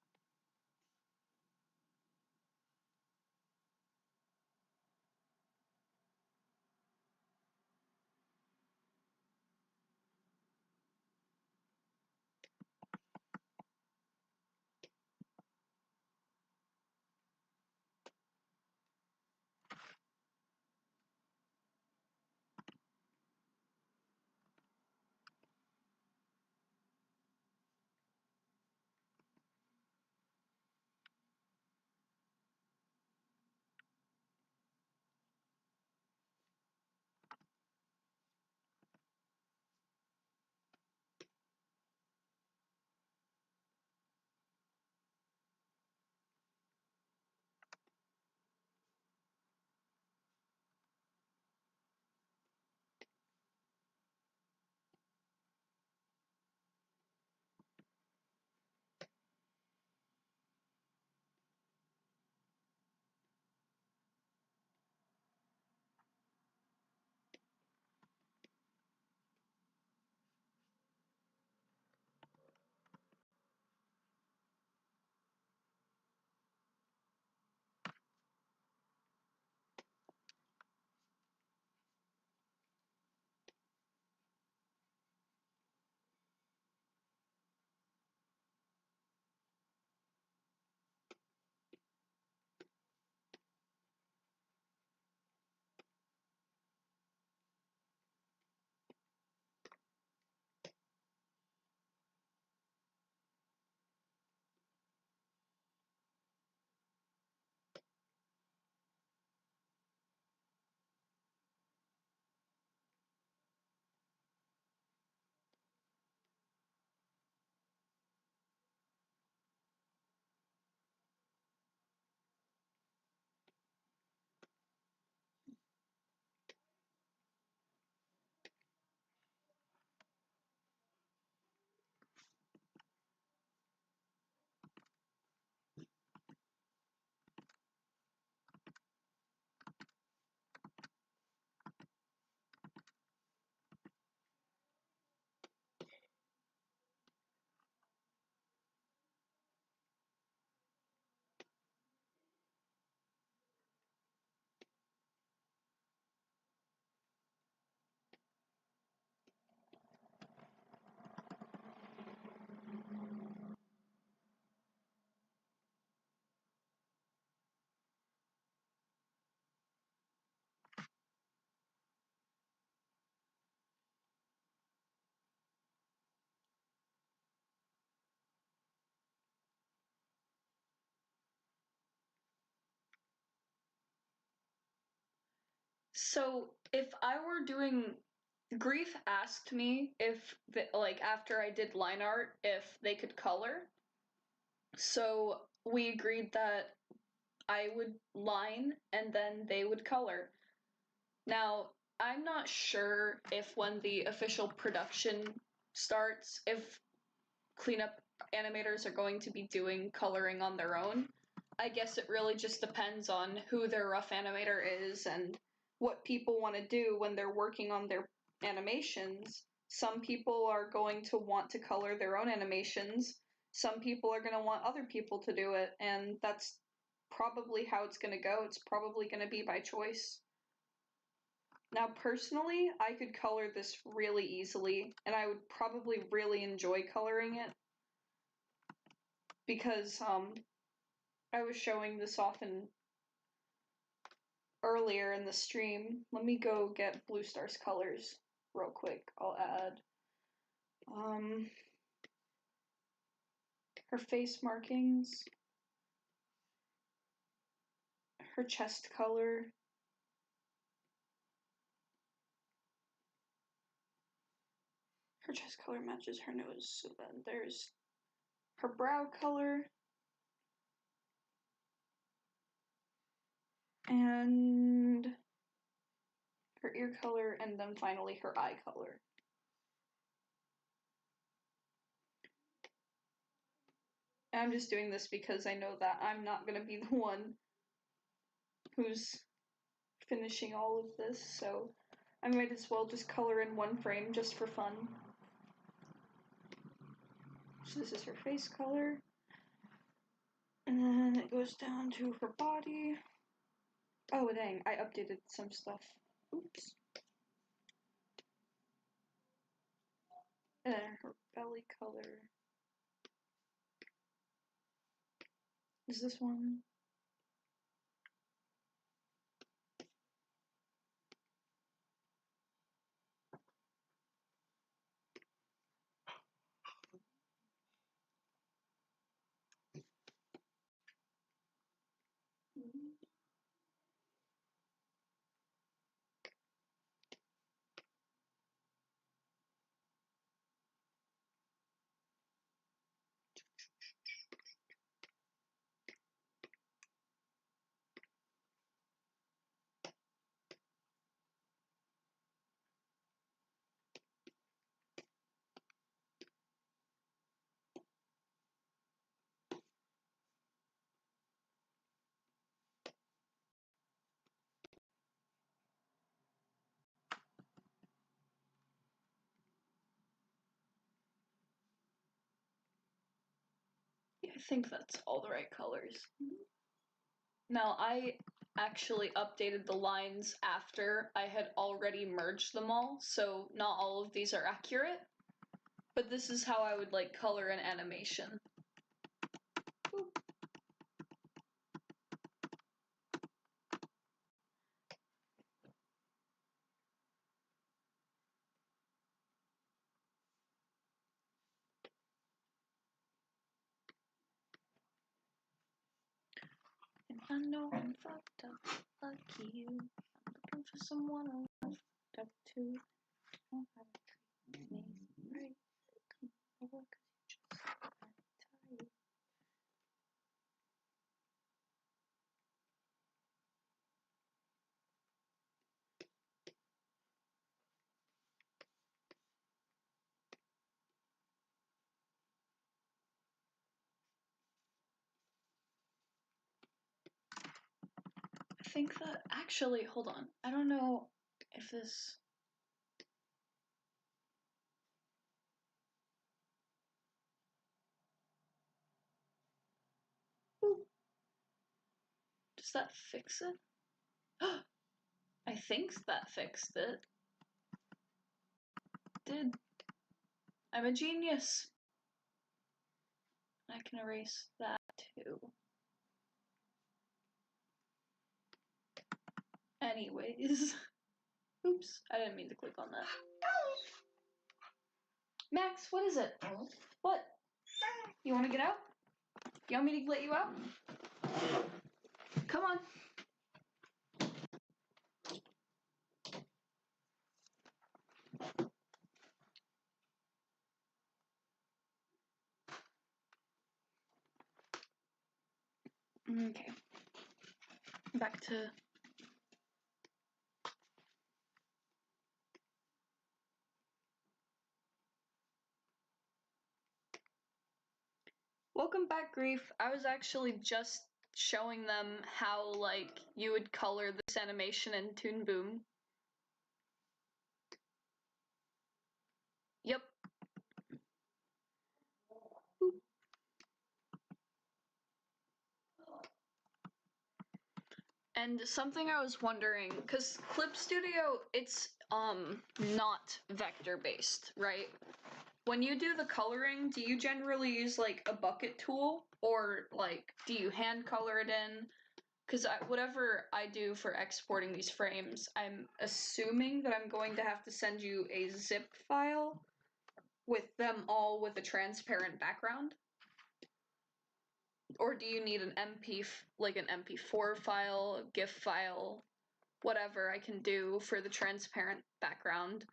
So if I were doing, Grief asked me if, like, after I did line art, if they could color. So we agreed that I would line and then they would color. Now, I'm not sure if when the official production starts, if cleanup animators are going to be doing coloring on their own. I guess it really just depends on who their rough animator is and what people want to do when they're working on their animations. Some people are going to want to color their own animations. Some people are going to want other people to do it, and that's probably how it's going to go. It's probably going to be by choice. Now, personally, I could color this really easily, and I would probably really enjoy coloring it because I was showing this off earlier in the stream. Let me go get Bluestar's colors real quick. I'll add her face markings, her chest color, her chest color matches her nose, so then there's her brow color, and her ear color, and then finally her eye color. And I'm just doing this because I know that I'm not going to be the one who's finishing all of this, so I might as well just color in one frame just for fun. So this is her face color, and then it goes down to her body. Oh dang, I updated some stuff. Oops. And her belly color is this one. Yeah, I think that's all the right colors. Now, I actually updated the lines after I had already merged them all, so not all of these are accurate, but this is how I would like color an animation. Boop. And I know I'm fucked up, like you. I'm looking for someone I'm fucked up too. Don't have to treat me right. Come over 'cause you just tired. I think that actually, hold on. I don't know if this. Boop. Does that fix it? I think that fixed it. Did. I'm a genius. I can erase that too. Anyways. Oops, I didn't mean to click on that. Max, what is it? What? You want to get out? You want me to let you out? Come on. Okay. Back to... Welcome back, Grief. I was actually just showing them how, like, you would color this animation in Toon Boom. Yep. Boop. And something I was wondering, because Clip Studio, it's not vector based, right? When you do the coloring, do you generally use like a bucket tool, or like do you hand color it in? Because whatever I do for exporting these frames, I'm assuming that I'm going to have to send you a zip file with them all with a transparent background. Or do you need an like an MP4 file, a GIF file, whatever I can do for the transparent background?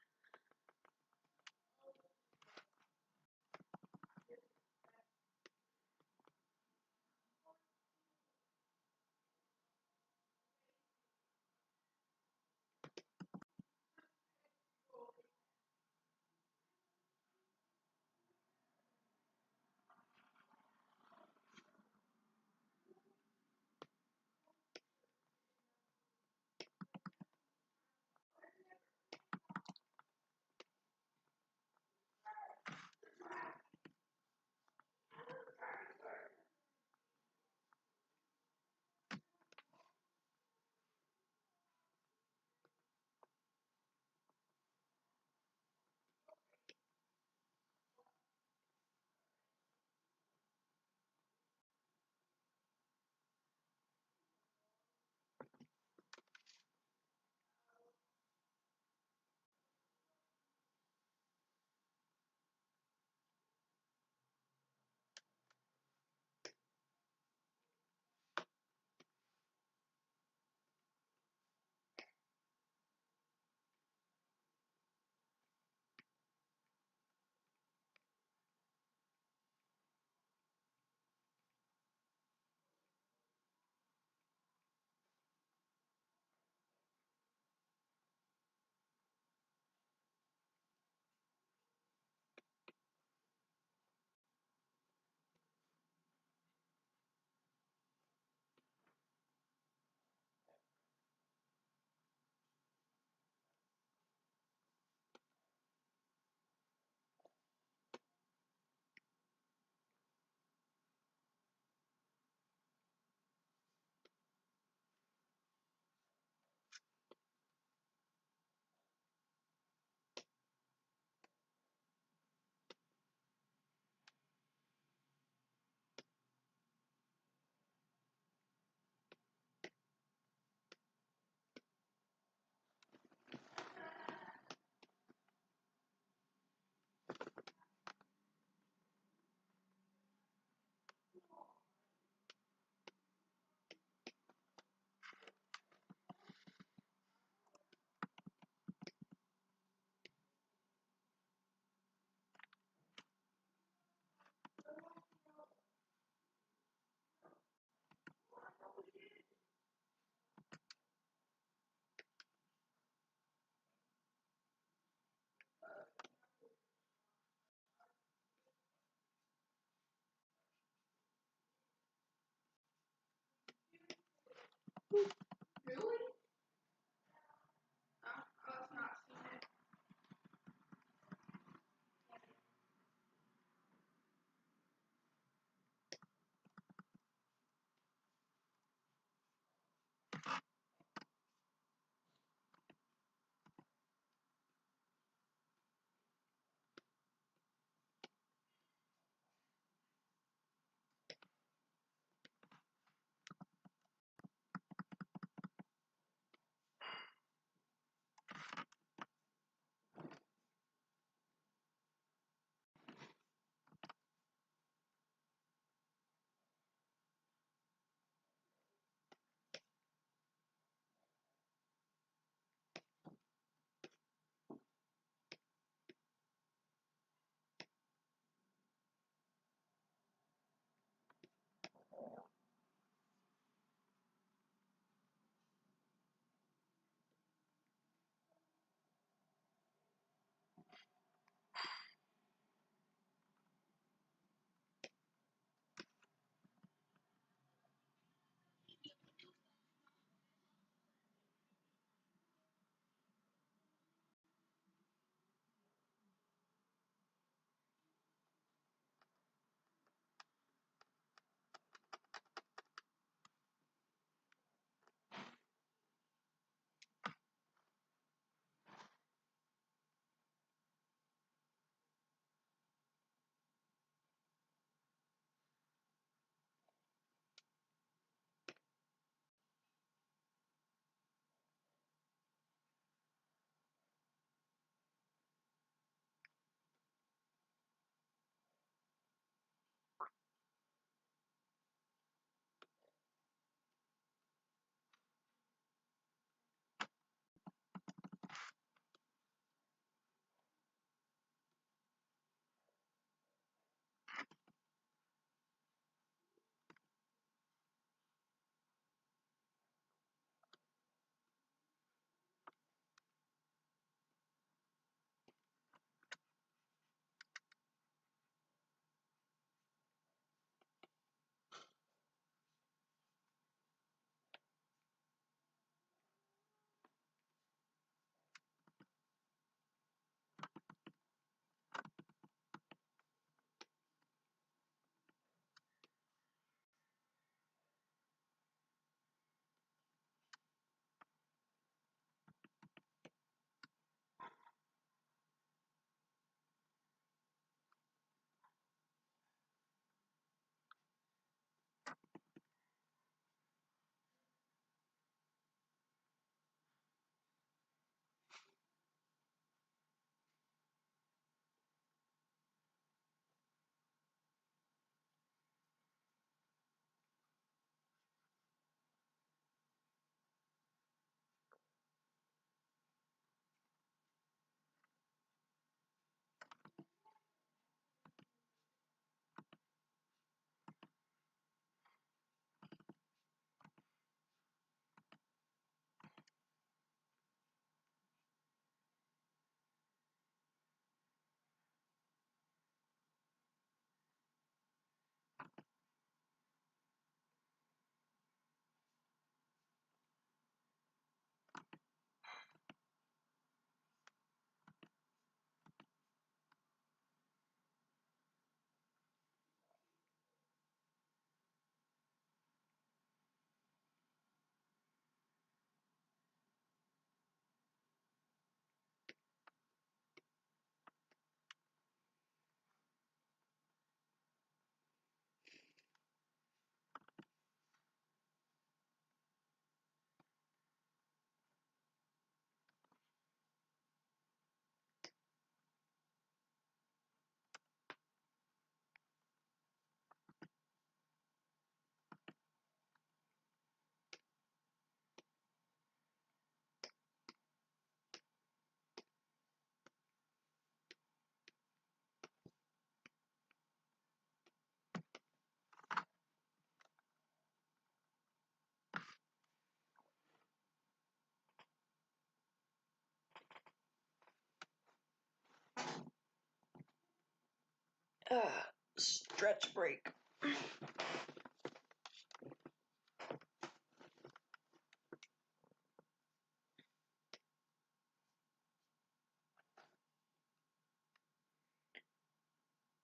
Stretch break.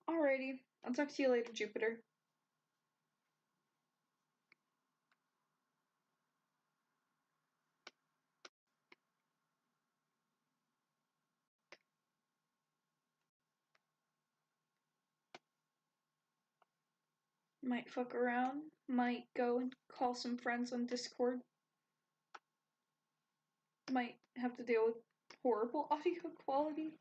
Alrighty, I'll talk to you later, Jupiter. Might fuck around, might go and call some friends on Discord. Might have to deal with horrible audio quality.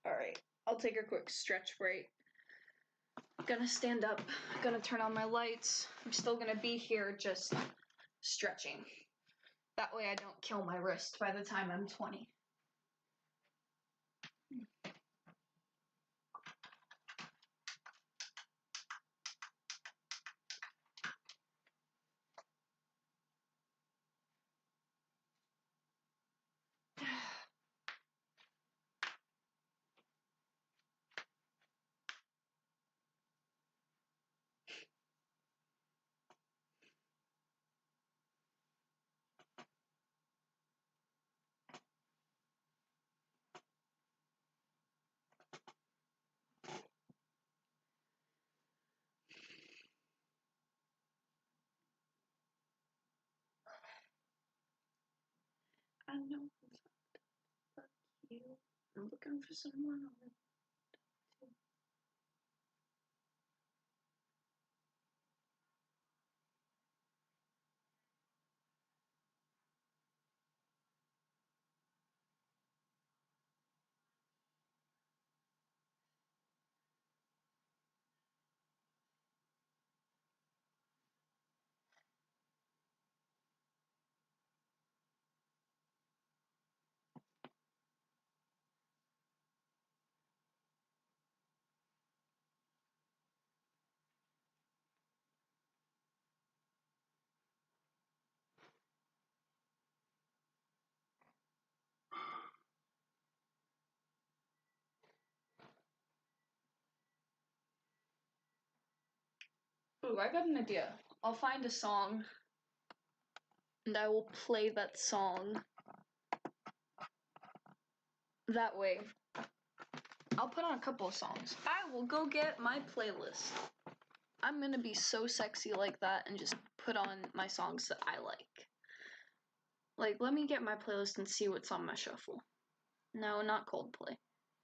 Alright, I'll take a quick stretch break. Gonna stand up, gonna turn on my lights. I'm still gonna be here just stretching. That way I don't kill my wrist by the time I'm 20. I know fuck you. I'm looking for someone on it. Ooh, I got an idea. I'll find a song and I will play that song. That way, I'll put on a couple of songs. I will go get my playlist. I'm gonna be so sexy like that and just put on my songs that I like. Like, let me get my playlist and see what's on my shuffle. No, not Coldplay.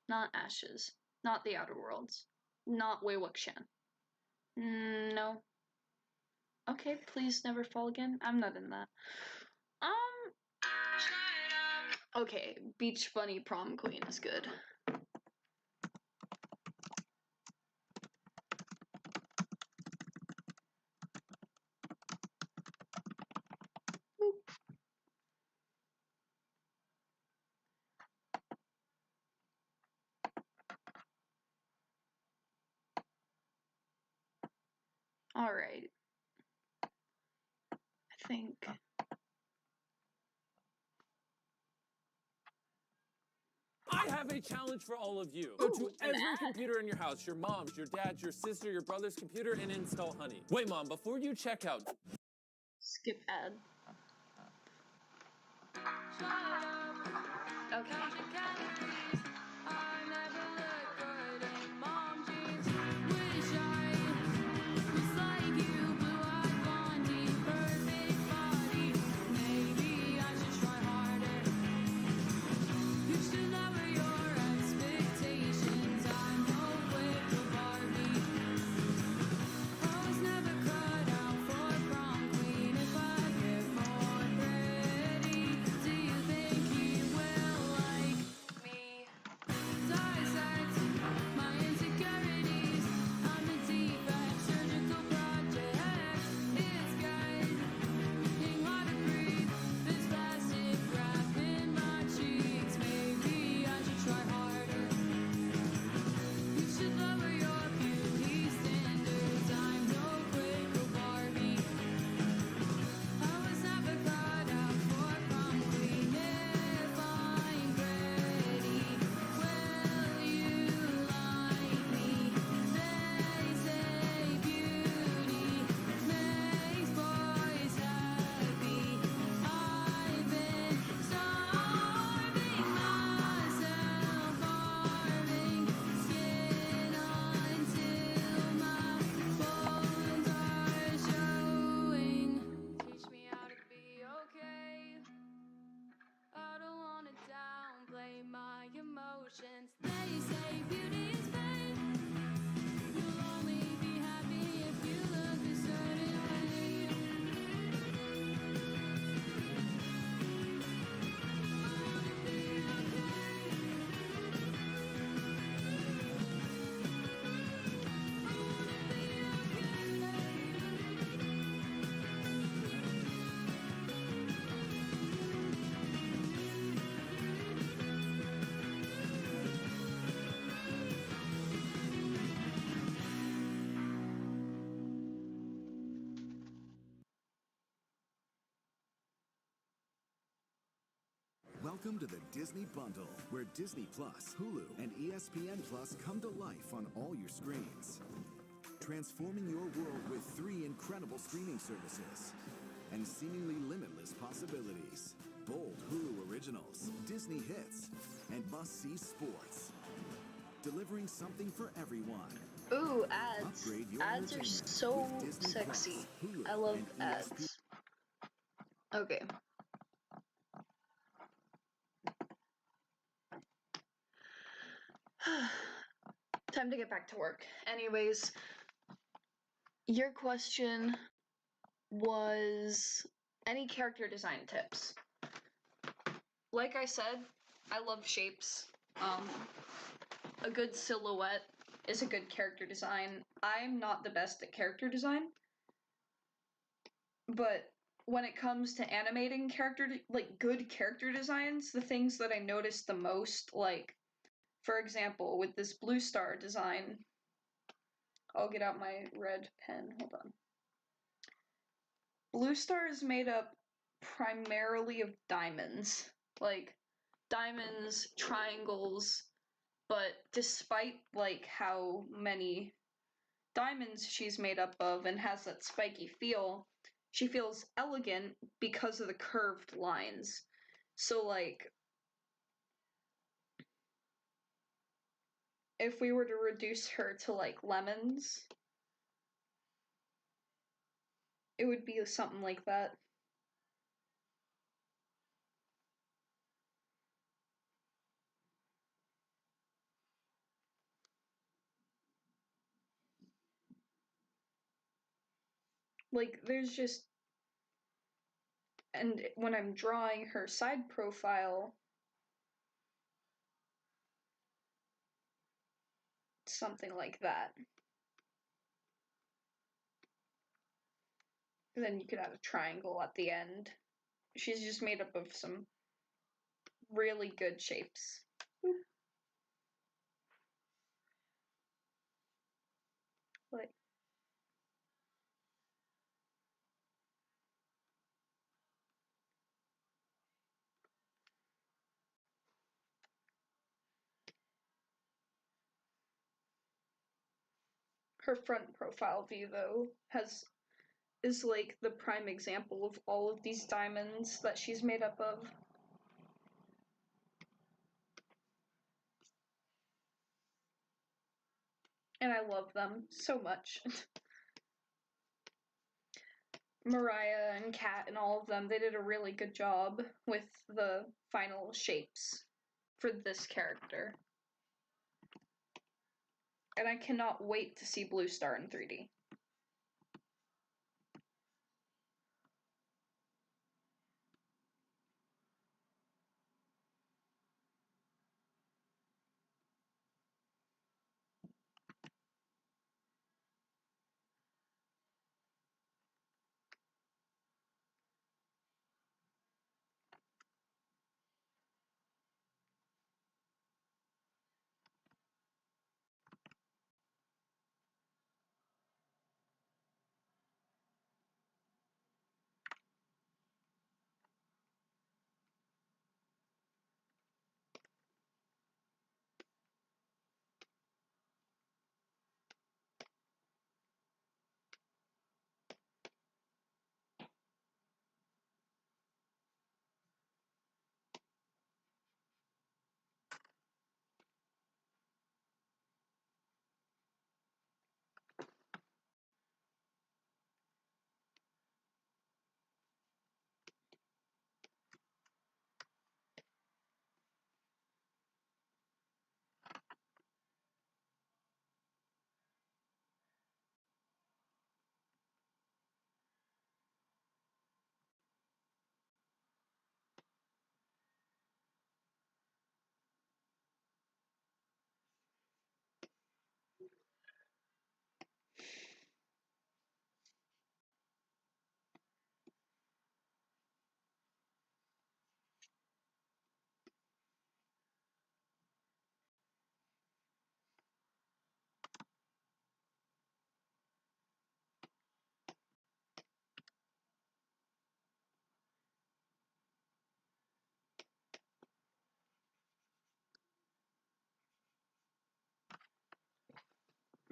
Not Ashes. Not The Outer Worlds. Not Wei Wuxian. No. Okay, Please Never Fall Again. I'm not in that. Okay, Beach Bunny Prom Queen is good. Alright. I think. I have a challenge for all of you. Go to every computer in your house, your mom's, your dad's, your sister, your brother's computer, and install Honey. Wait, Mom, before you check out... Skip ad. Okay. Welcome to the Disney Bundle, where Disney Plus, Hulu, and ESPN Plus come to life on all your screens. Transforming your world with 3 incredible streaming services and seemingly limitless possibilities. Bold Hulu originals, Disney hits, and must-see sports. Delivering something for everyone. Ooh, ads. Upgrade your Ads are entertainment so with Disney sexy. Plus, Hulu, I love and ads. Okay. Time to get back to work. Anyways, your question was any character design tips. Like I said, I love shapes. A good silhouette is a good character design. I'm not the best at character design, but when it comes to animating good character designs, the things that I notice the most, like, for example, with this Bluestar design, I'll get out my red pen, hold on. Bluestar is made up primarily of diamonds, like diamonds, triangles, but despite like how many diamonds she's made up of and has that spiky feel, she feels elegant because of the curved lines. So like, if we were to reduce her to like lemons, it would be something like that. Like, there's just, and when I'm drawing her side profile, something like that. And then you could have a triangle at the end. She's just made up of some really good shapes. Like, Her front profile view, though, is like the prime example of all of these diamonds that she's made up of. And I love them so much. Mariah and Kat and all of them, they did a really good job with the final shapes for this character. And I cannot wait to see Bluestar in 3D.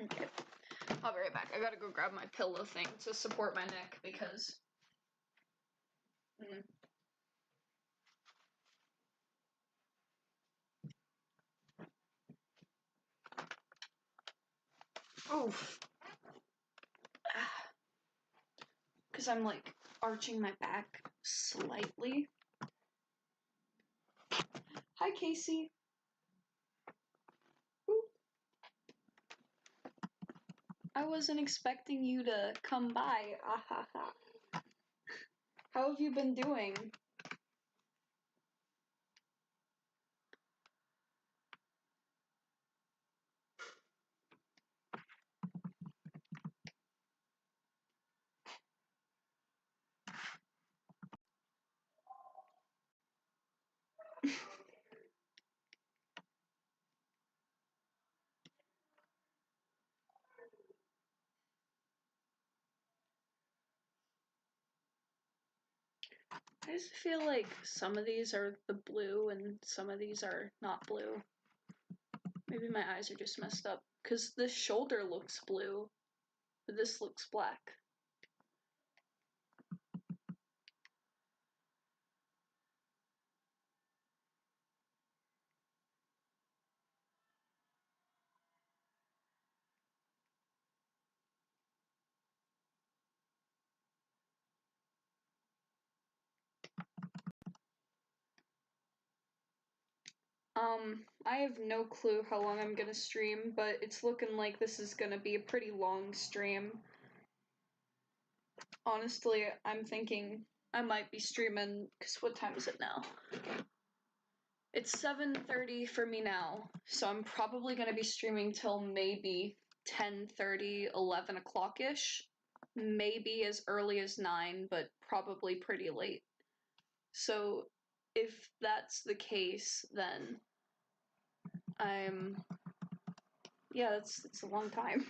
Okay, I'll be right back. I gotta go grab my pillow thing to support my neck because... Oof. Because I'm like arching my back slightly. Hi, Casey. Ooh. I wasn't expecting you to come by. How have you been doing? I just feel like some of these are the blue and some of these are not blue. Maybe my eyes are just messed up. Because this shoulder looks blue, but this looks black. I have no clue how long I'm gonna stream, but it's looking like this is gonna be a pretty long stream. Honestly, I'm thinking I might be streaming, because what time is it now? It's 7:30 for me now, so I'm probably gonna be streaming till maybe 10:30, 11 o'clock-ish. Maybe as early as 9, but probably pretty late. So if that's the case, then yeah, it's a long time.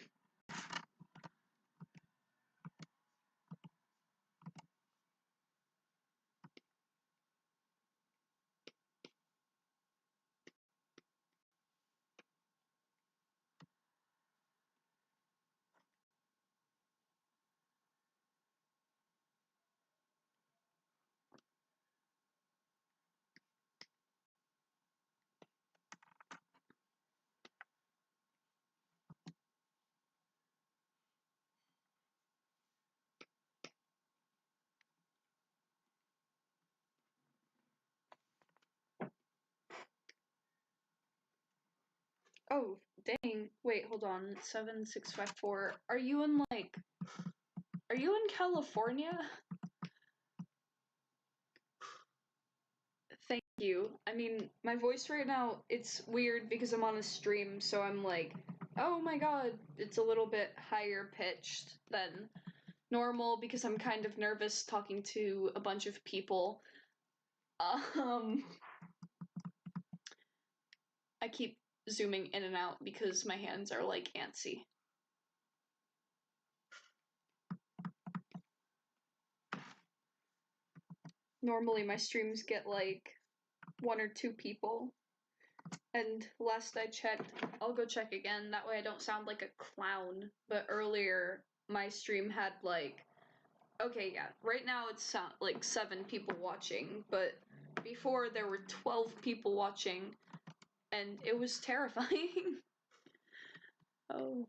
Oh, dang. Wait, hold on. 7654. Are you in California? Thank you. I mean, my voice right now, it's weird because I'm on a stream, so I'm like, oh my god, it's a little bit higher pitched than normal because I'm kind of nervous talking to a bunch of people. I keep zooming in and out because my hands are like antsy. Normally my streams get like 1 or 2 people, and last I checked, I'll go check again, that way I don't sound like a clown, but earlier my stream had like, okay, yeah, right now it's like 7 people watching, but before there were 12 people watching, and it was terrifying. Oh.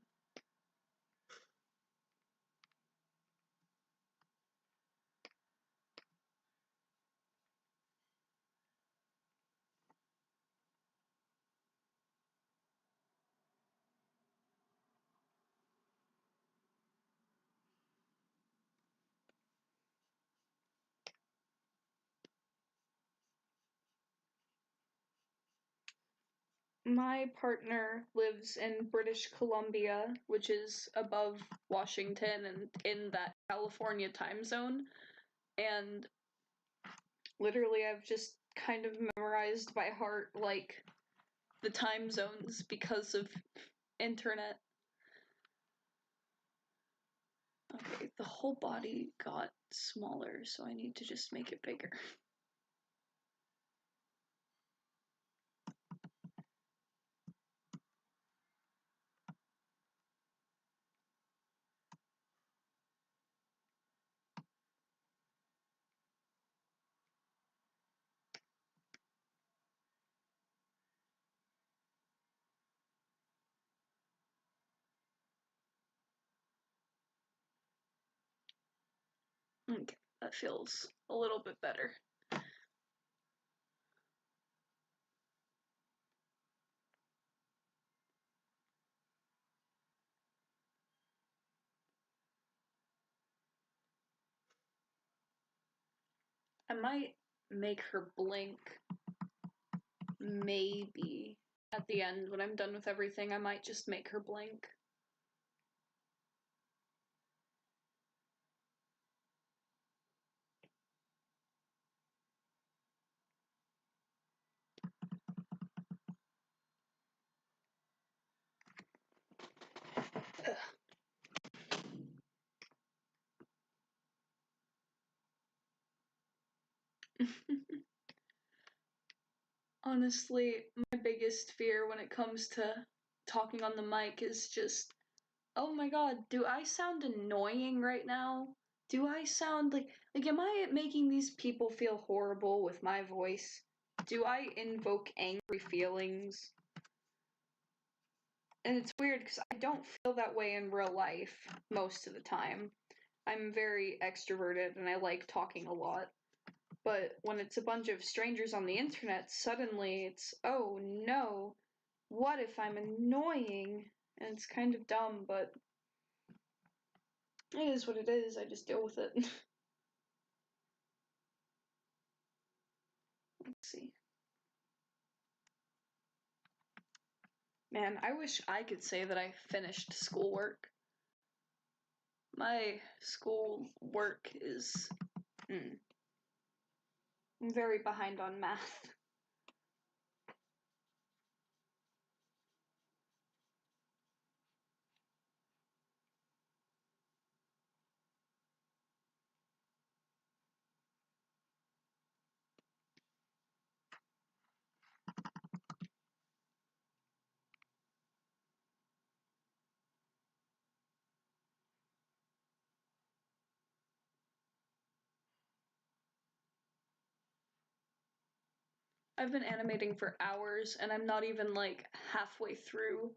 My partner lives in British Columbia, which is above Washington and in that California time zone, and literally I've just kind of memorized by heart like the time zones because of internet. Okay, the whole body got smaller, so I need to just make it bigger. Okay, that feels a little bit better. I might make her blink, maybe. At the end, when I'm done with everything, I might just make her blink. Honestly, my biggest fear when it comes to talking on the mic is just, oh my god, do I sound annoying right now? Do I sound like am I making these people feel horrible with my voice? Do I invoke angry feelings? And it's weird because I don't feel that way in real life most of the time. I'm very extroverted and I like talking a lot. But when it's a bunch of strangers on the internet, suddenly it's, oh no, what if I'm annoying? And it's kind of dumb, but it is what it is, I just deal with it. Let's see. Man, I wish I could say that I finished schoolwork. My school work is, I'm very behind on math. I've been animating for hours and I'm not even like halfway through.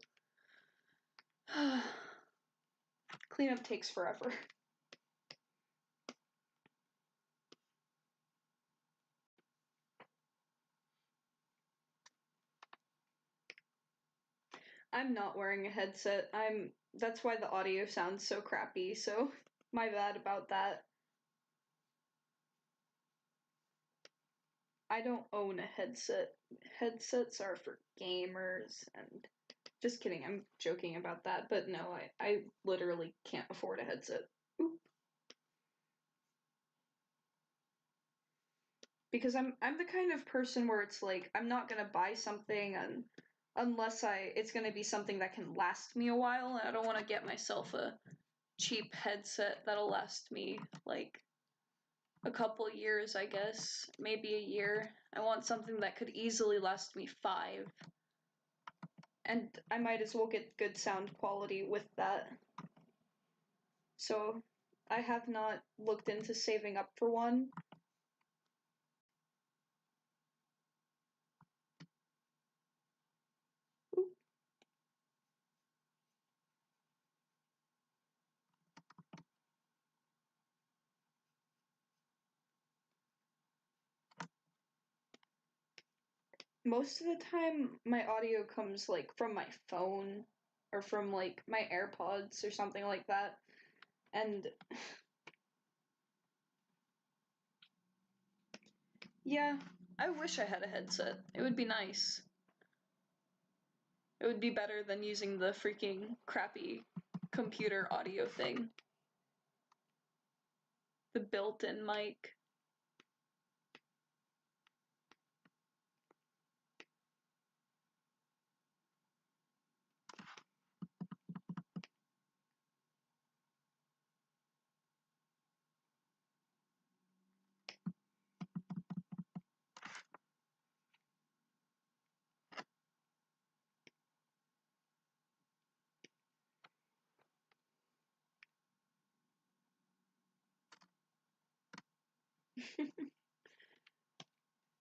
Cleanup takes forever. I'm not wearing a headset. That's why the audio sounds so crappy, so my bad about that. I don't own a headset. Headsets are for gamers, and just kidding, I'm joking about that, but no, I literally can't afford a headset. Oop. Because I'm the kind of person where it's like I'm not gonna buy something unless it's gonna be something that can last me a while, and I don't want to get myself a cheap headset that'll last me like a couple years, I guess, maybe a year. I want something that could easily last me 5, and I might as well get good sound quality with that. So I have not looked into saving up for one. Most of the time my audio comes like from my phone or from like my AirPods or something like that. And yeah, I wish I had a headset. It would be nice. It would be better than using the freaking crappy computer audio thing. The built-in mic.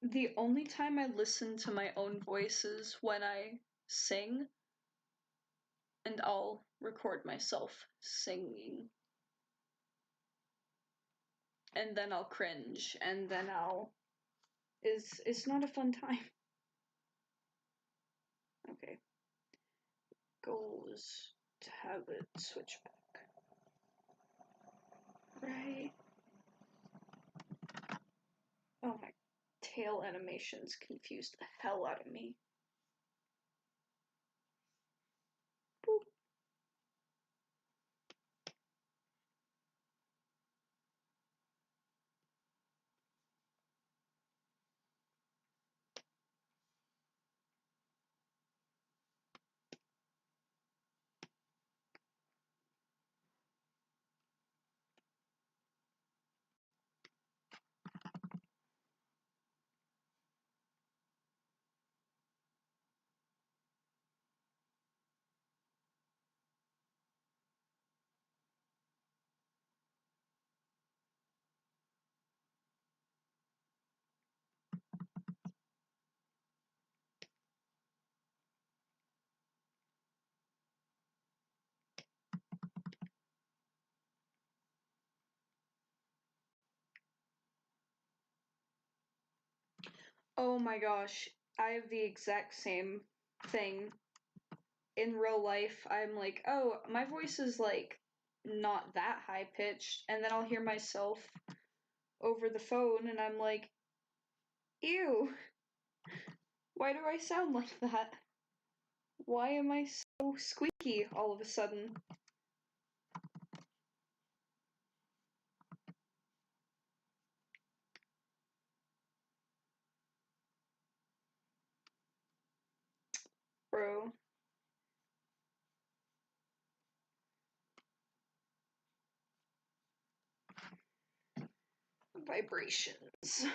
The only time I listen to my own voice is when I sing, and I'll record myself singing. And then I'll cringe, and then it's not a fun time. Okay. Goals to have it switch back. Right. Oh my tail animations confused the hell out of me. Boop. Oh my gosh, I have the exact same thing. In real life, I'm like, oh, my voice is like not that high pitched, and then I'll hear myself over the phone, and I'm like, ew, why do I sound like that? Why am I so squeaky all of a sudden? Bro. Vibrations.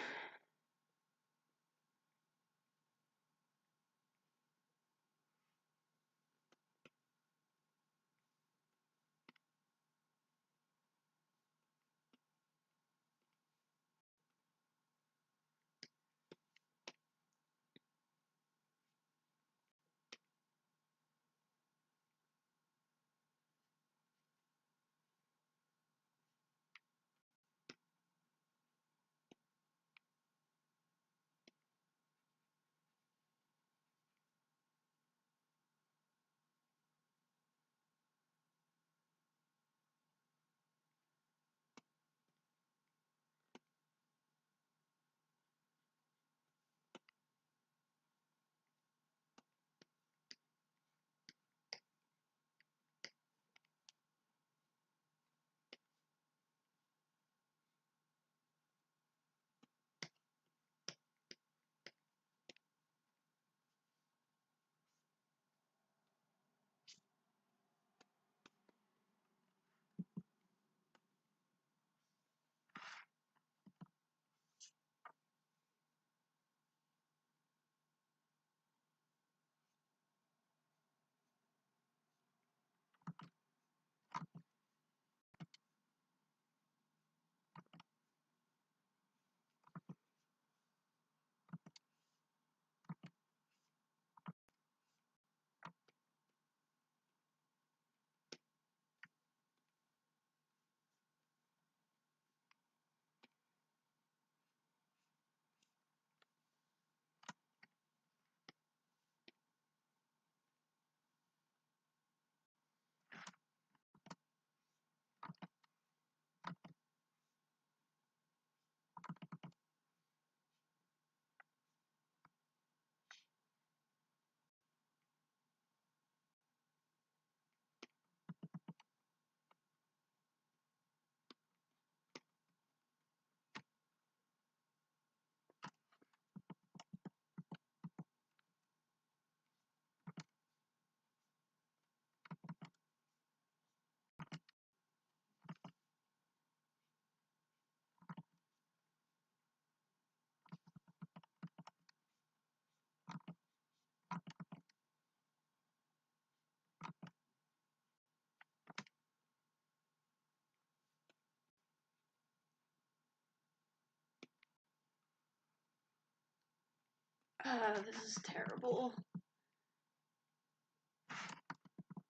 This is terrible.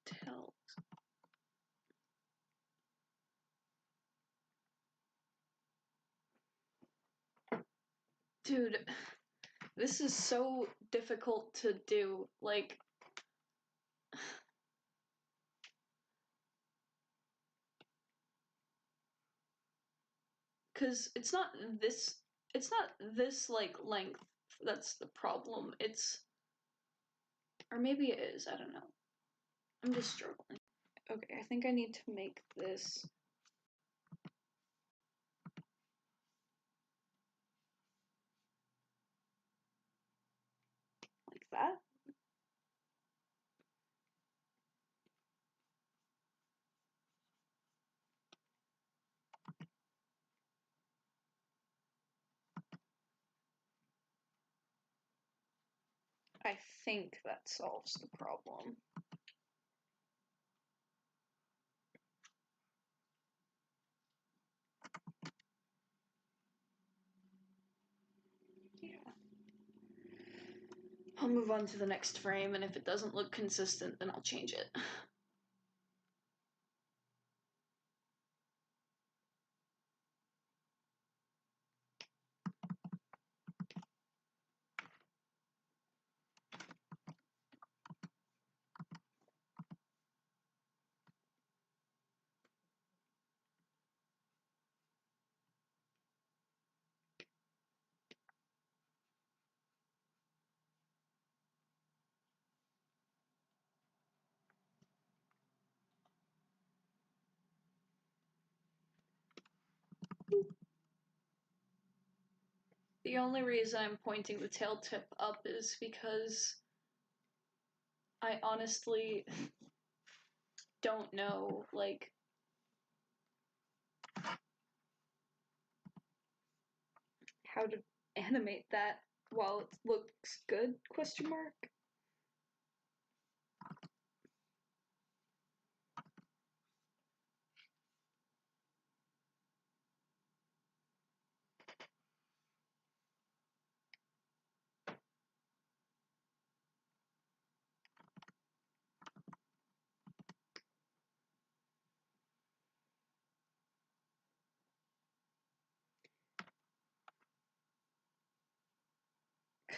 Tails. Dude, this is so difficult to do. Like, cause it's not this like length that's the problem. Or maybe it is, I don't know. I'm just struggling. Okay, I think I need to make this like that. I think that solves the problem. Yeah. I'll move on to the next frame, and if it doesn't look consistent, then I'll change it. The only reason I'm pointing the tail tip up is because I honestly don't know, like, how to animate that while it looks good, question mark?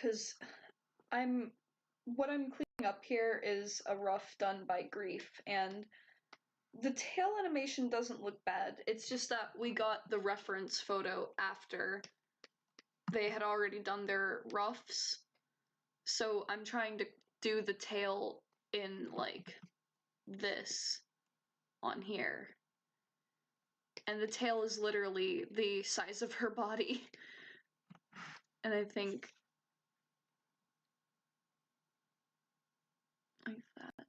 Because what I'm cleaning up here is a rough done by Grief, and the tail animation doesn't look bad. It's just that we got the reference photo after they had already done their roughs. So I'm trying to do the tail in like this on here. And the tail is literally the size of her body. And I think like that.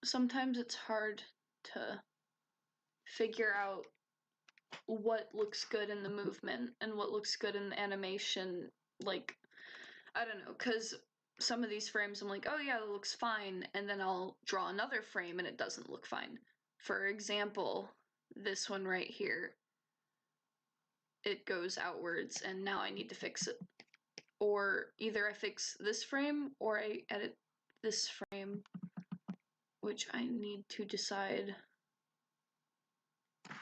Sometimes it's hard to figure out what looks good in the movement and what looks good in the animation. Like, I don't know, because some of these frames I'm like, oh yeah, that looks fine, and then I'll draw another frame and it doesn't look fine. For example, this one right here, it goes outwards and now I need to fix it. Or either I fix this frame or I edit this frame, which I need to decide. I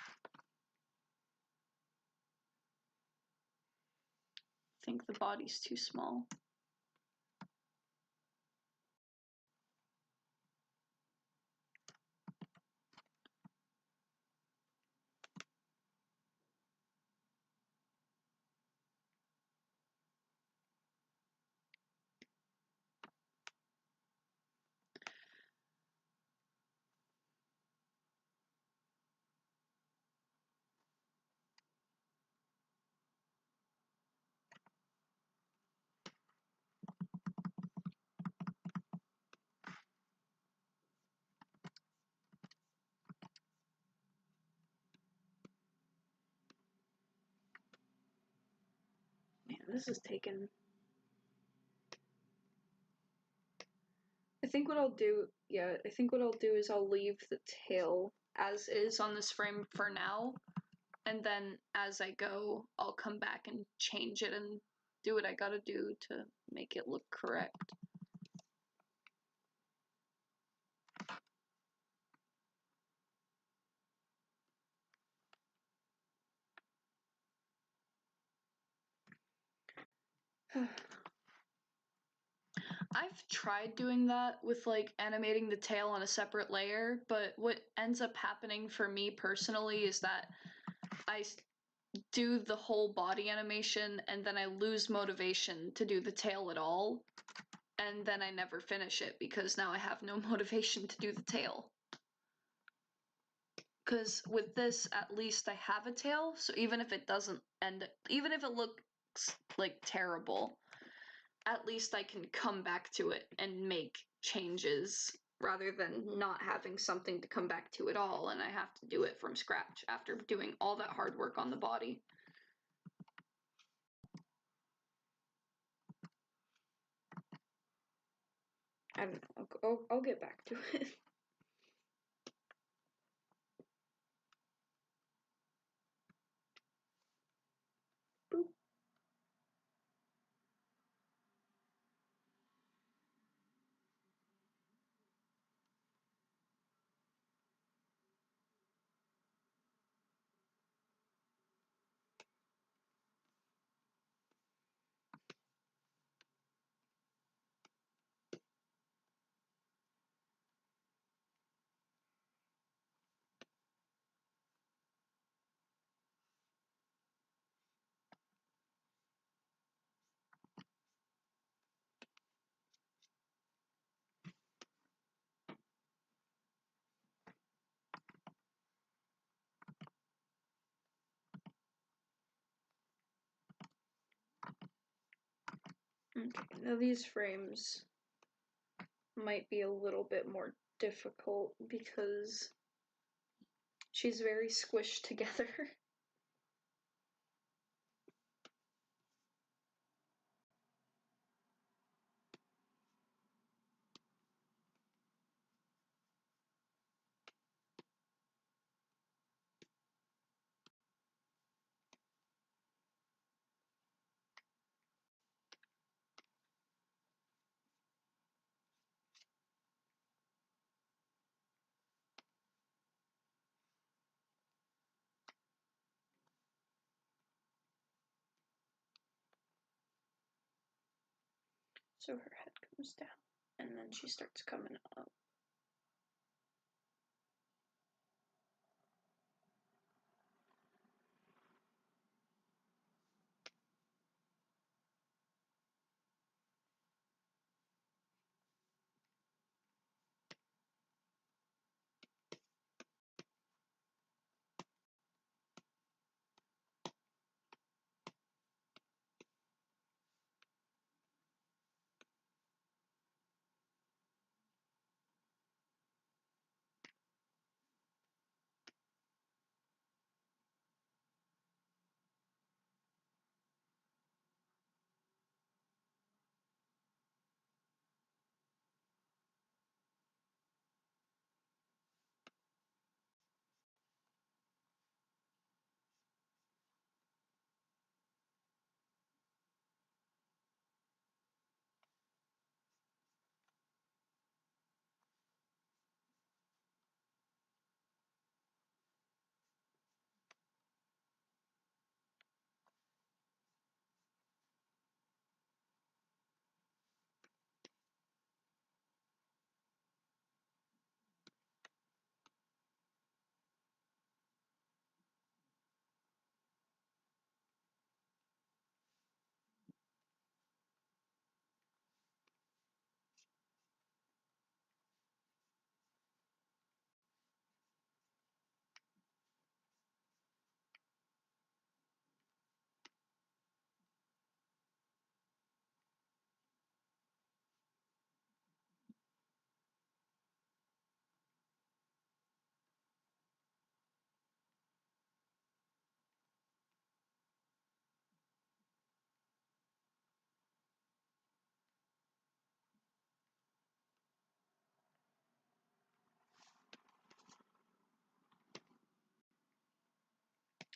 think the body's too small. Man, this is taking... I think think what I'll do, yeah, I think what I'll do is I'll leave the tail as is on this frame for now, and then as I go, I'll come back and change it and do what I gotta do to make it look correct. I've tried doing that with like animating the tail on a separate layer, but what ends up happening for me personally is that I do the whole body animation and then I lose motivation to do the tail at all, and then I never finish it because now I have no motivation to do the tail. Because with this, at least I have a tail, so even if it doesn't even if it looks like terrible, at least I can come back to it and make changes rather than not having something to come back to at all, and I have to do it from scratch after doing all that hard work on the body. I don't know. I'll get back to it. Boop. Okay, now these frames might be a little bit more difficult because she's very squished together. So her head comes down, and then she starts coming up.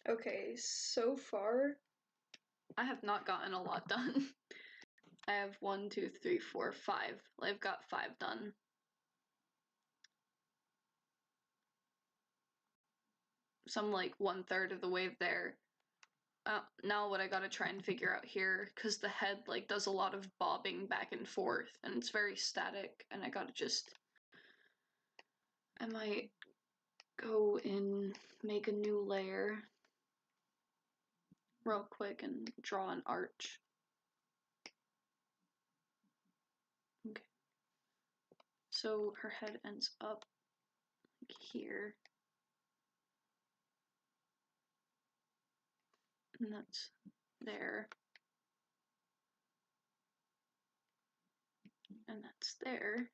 Okay, so far, I have not gotten a lot done. I have 1, 2, 3, 4, 5. I've got 5 done. So I'm like 1/3 of the way there. Now what I gotta try and figure out here, because the head like does a lot of bobbing back and forth, and it's very static, and I gotta just... I might go and make a new layer real quick and draw an arch. Okay. So her head ends up like here. And that's there. And that's there.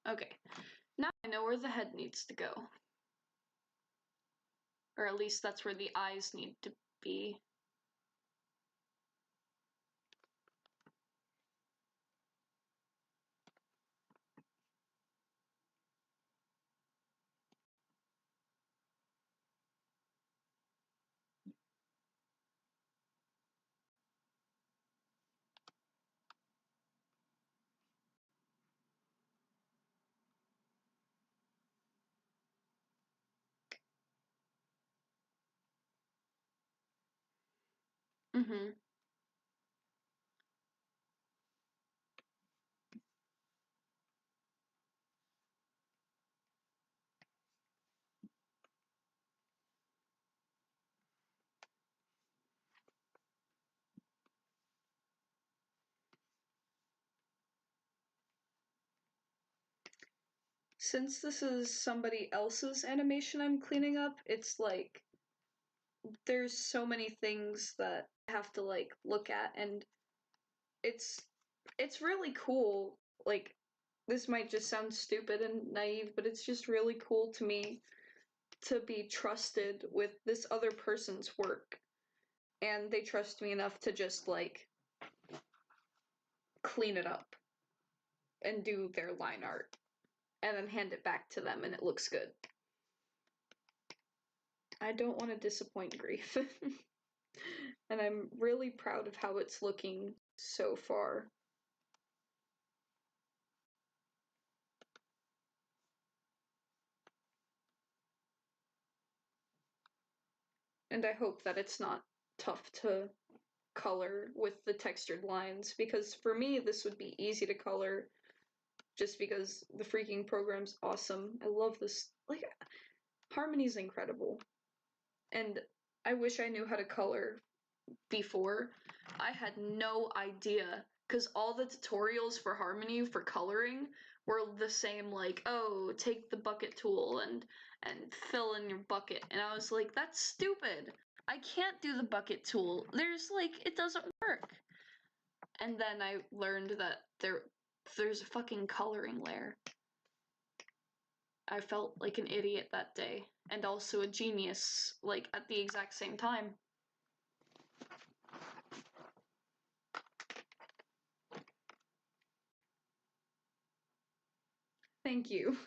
Okay, now I know where the head needs to go. Or at least that's where the eyes need to be. Mm-hmm. Since this is somebody else's animation I'm cleaning up, it's like there's so many things that I have to like look at, and it's really cool. Like, this might just sound stupid and naive, but it's just really cool to me to be trusted with this other person's work, and they trust me enough to just like clean it up and do their line art and then hand it back to them and it looks good. I don't want to disappoint Grief. And I'm really proud of how it's looking so far. And I hope that it's not tough to color with the textured lines, because for me this would be easy to color just because the freaking program's awesome. I love this. Like, Harmony's incredible. And I wish I knew how to color before. I had no idea, because all the tutorials for Harmony for coloring were the same, like, oh, take the bucket tool and fill in your bucket. And I was like, that's stupid. I can't do the bucket tool. There's like, it doesn't work. And then I learned that there's a fucking coloring layer. I felt like an idiot that day, and also a genius, like, at the exact same time. Thank you.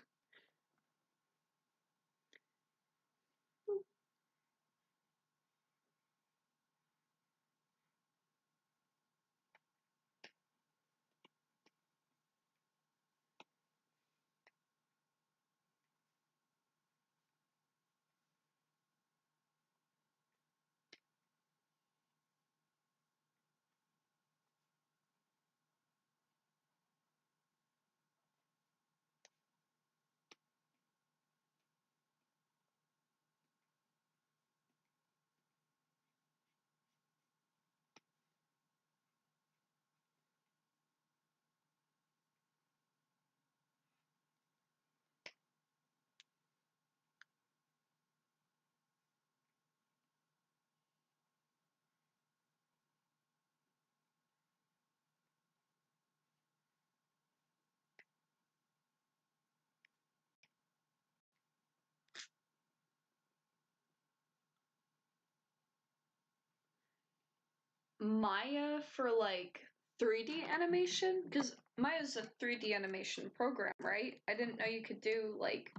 Maya for like 3D animation? Because Maya's a 3D animation program, right? I didn't know you could do like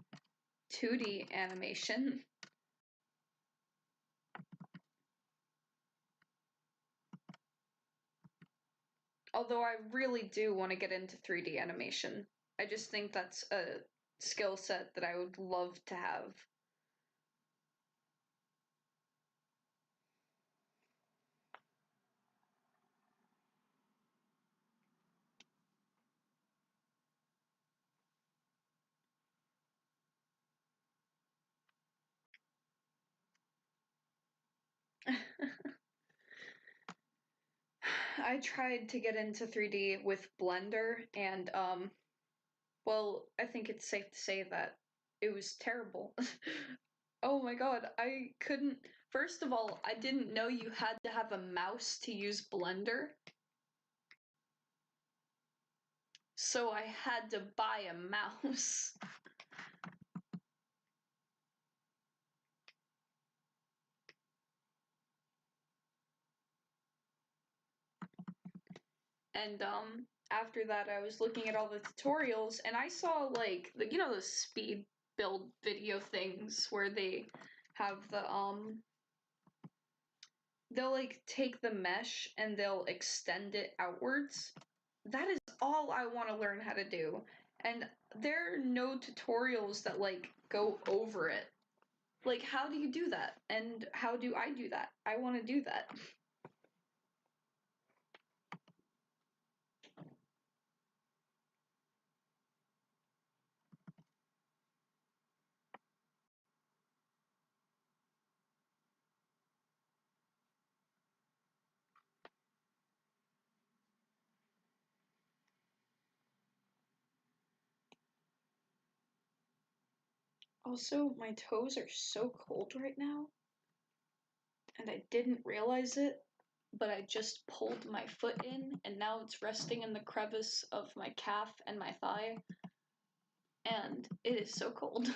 2D animation. Although I really do want to get into 3D animation. I just think that's a skill set that I would love to have. I tried to get into 3D with Blender, and well, I think it's safe to say that it was terrible. Oh my god, I couldn't. First of all, I didn't know you had to have a mouse to use Blender. So I had to buy a mouse. And after that I was looking at all the tutorials and I saw like you know those speed build video things where they have the they'll like take the mesh and they'll extend it outwards. That is all I want to learn how to do. And there are no tutorials that like go over it. Like, how do you do that? And how do I do that? I want to do that. Also, my toes are so cold right now, and I didn't realize it, but I just pulled my foot in, and now it's resting in the crevice of my calf and my thigh, and it is so cold.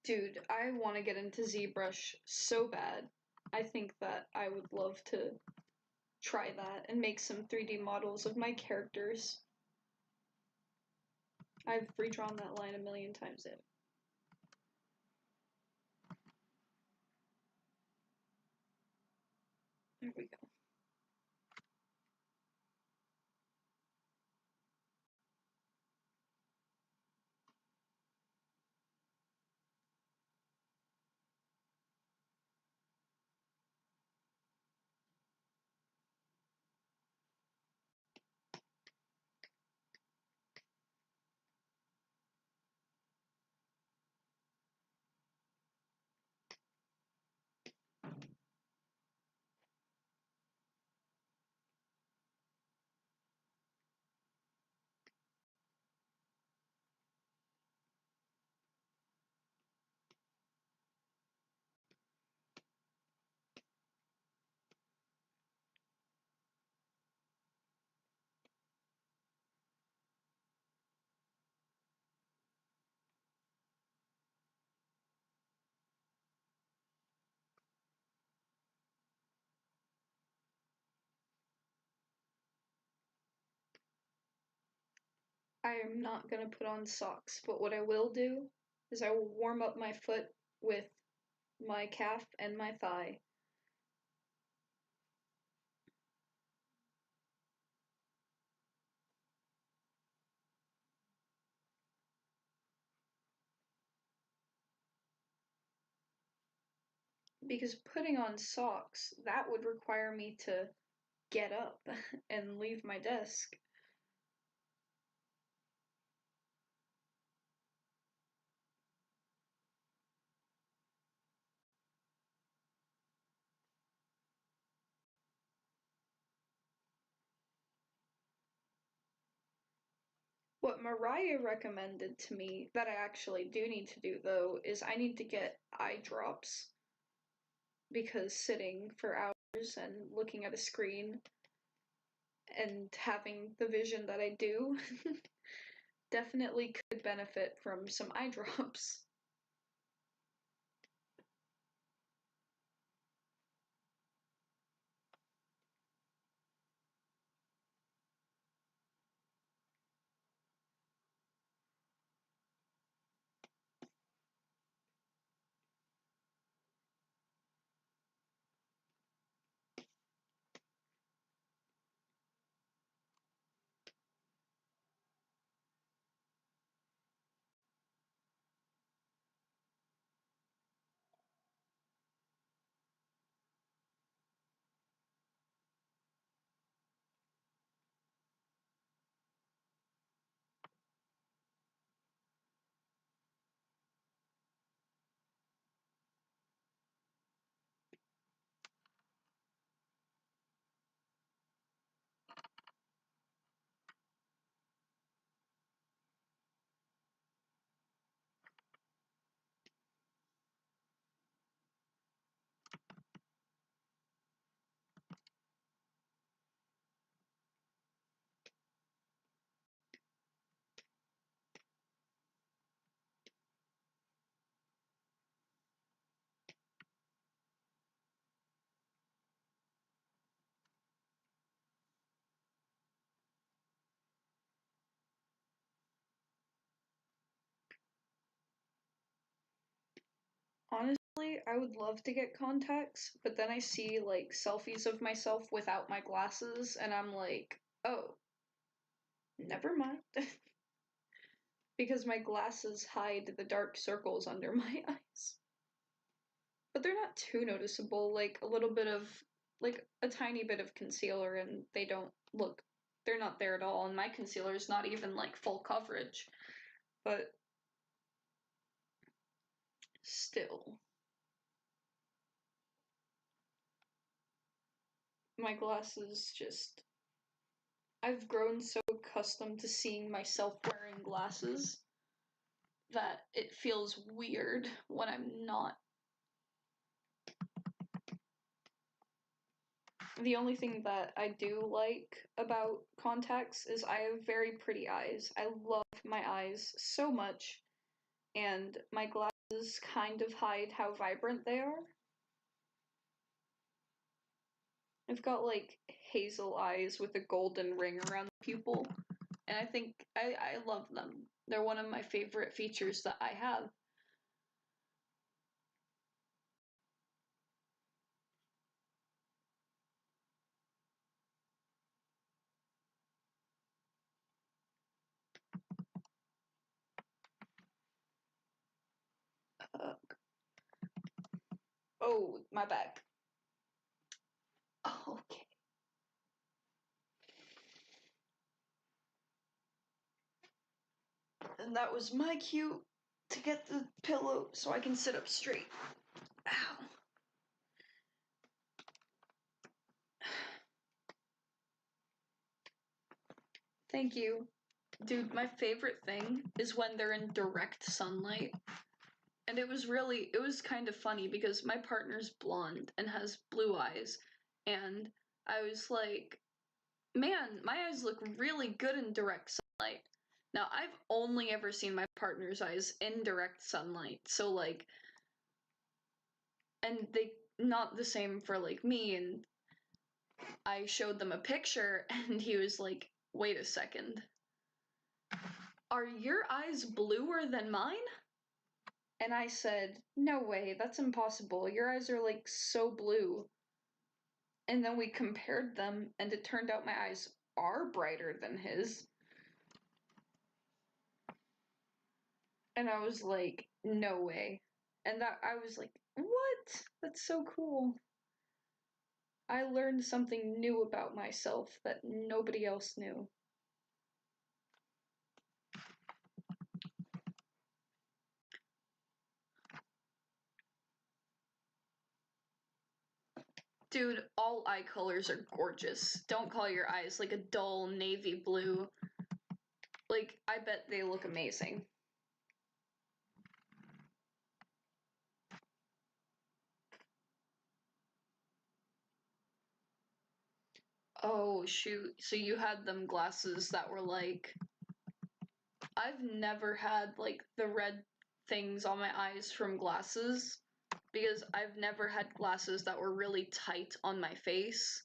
Dude, I want to get into ZBrush so bad. I think that I would love to try that and make some 3D models of my characters. I've redrawn that line a million times in. There we go. I am not gonna put on socks, but what I will do is I will warm up my foot with my calf and my thigh. Because putting on socks, that would require me to get up and leave my desk. What Mariah recommended to me that I actually do need to do though is I need to get eye drops, because sitting for hours and looking at a screen and having the vision that I do definitely could benefit from some eye drops. Honestly, I would love to get contacts, but then I see like selfies of myself without my glasses and I'm like, oh, never mind. Because my glasses hide the dark circles under my eyes. But they're not too noticeable, like a little bit of, like a tiny bit of concealer, and they don't look, they're not there at all, and my concealer is not even like full coverage. But still, my glasses just, I've grown so accustomed to seeing myself wearing glasses that it feels weird when I'm not. The only thing that I do like about contacts is I have very pretty eyes. I love my eyes so much, and my glasses kind of hide how vibrant they are. I've got like hazel eyes with a golden ring around the pupil, and I think I love them. They're one of my favorite features that I have. Uh, oh, my back. Oh, okay. And that was my cue to get the pillow so I can sit up straight. Ow. Thank you. Dude, my favorite thing is when they're in direct sunlight. And it was kind of funny because my partner's blonde and has blue eyes. And I was like, man, my eyes look really good in direct sunlight. Now, I've only ever seen my partner's eyes in direct sunlight. So, like, and they, not the same for, like, me. And I showed them a picture and he was like, wait a second. Are your eyes bluer than mine? And I said, no way, that's impossible. Your eyes are like so blue. And then we compared them, and it turned out my eyes are brighter than his. And I was like, no way. And that I was like, what? That's so cool. I learned something new about myself that nobody else knew. Dude, all eye colors are gorgeous. Don't call your eyes like a dull navy blue. Like, Like, I bet they look amazing. Oh, shoot. So you had them glasses that were like... I've never had, like, the red things on my eyes from glasses, because I've never had glasses that were really tight on my face.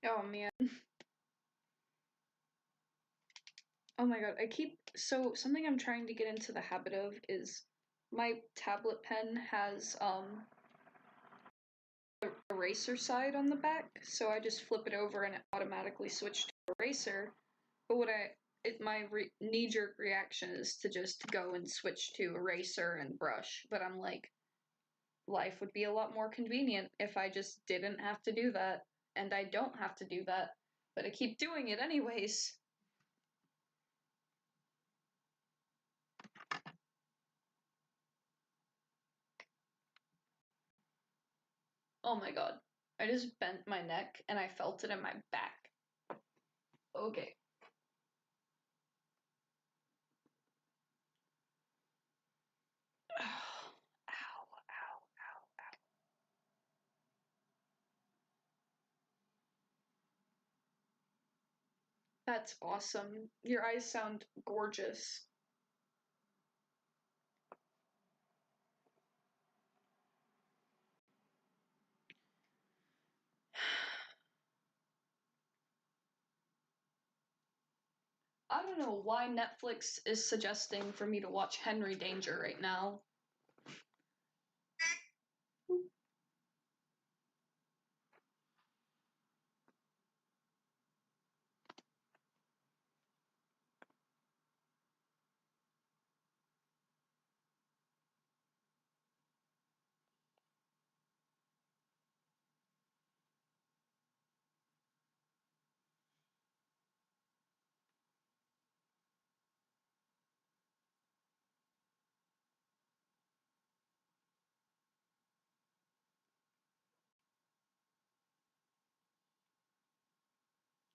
Oh, man. Oh my god, so something I'm trying to get into the habit of is my tablet pen has, the eraser side on the back, so I just flip it over and it automatically switches to eraser, but my knee-jerk reaction is to just go and switch to eraser and brush, but I'm like, life would be a lot more convenient if I just didn't have to do that, and I don't have to do that, but I keep doing it anyways. Oh my god. I just bent my neck and I felt it in my back. Okay. Ow, ow, ow, ow. That's awesome. Your eyes sound gorgeous. I don't know why Netflix is suggesting for me to watch Henry Danger right now.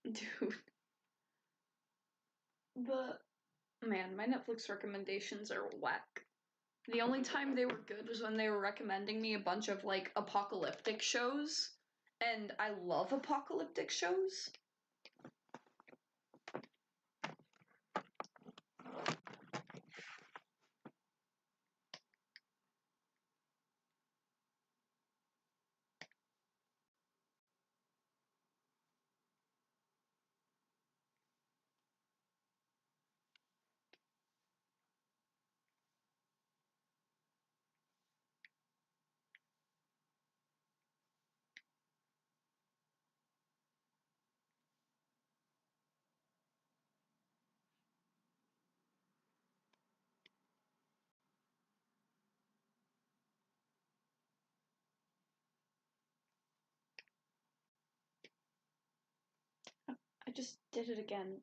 Dude. Man, my Netflix recommendations are whack. The only time they were good was when they were recommending me a bunch of, like, apocalyptic shows. And I love apocalyptic shows. I just did it again.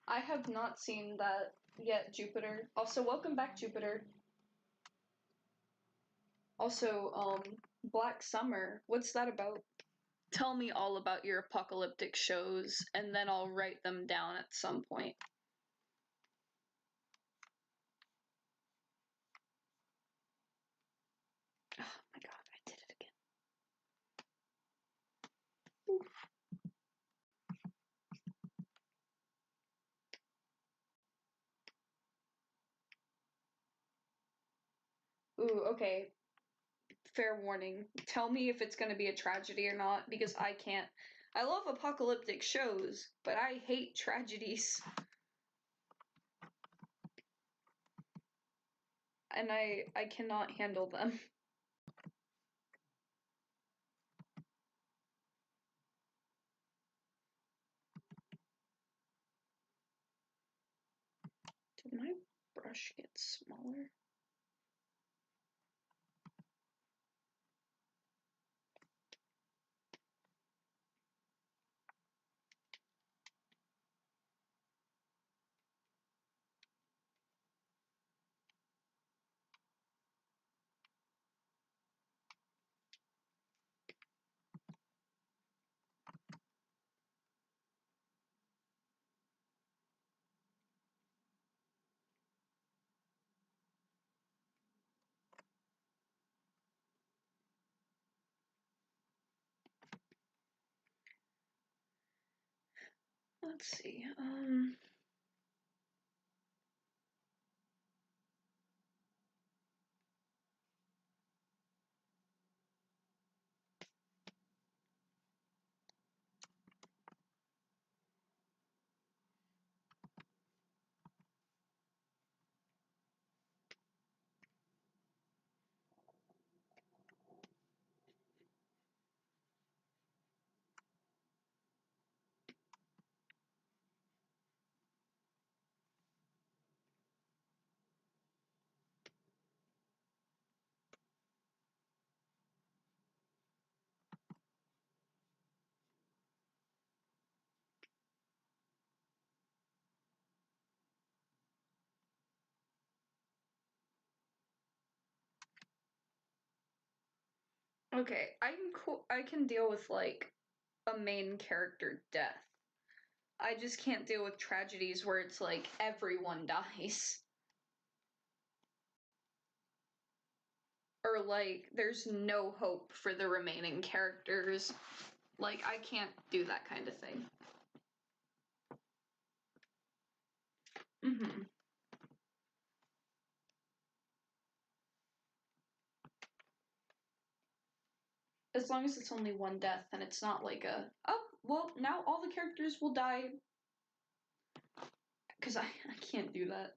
I have not seen that yet, Jupiter. Also, welcome back, Jupiter. Also, Black Summer. What's that about? Tell me all about your apocalyptic shows, and then I'll write them down at some point. Oh my god, I did it again. Ooh, okay. Fair warning. Tell me if it's gonna be a tragedy or not, because I can't. I love apocalyptic shows, but I hate tragedies. And I cannot handle them. Did my brush get smaller? Let's see. Okay, I can deal with like a main character death. I just can't deal with tragedies where it's like everyone dies. Or like there's no hope for the remaining characters. Like I can't do that kind of thing. Mhm. As long as it's only one death and it's not like a, oh, well, now all the characters will die. Because I can't do that.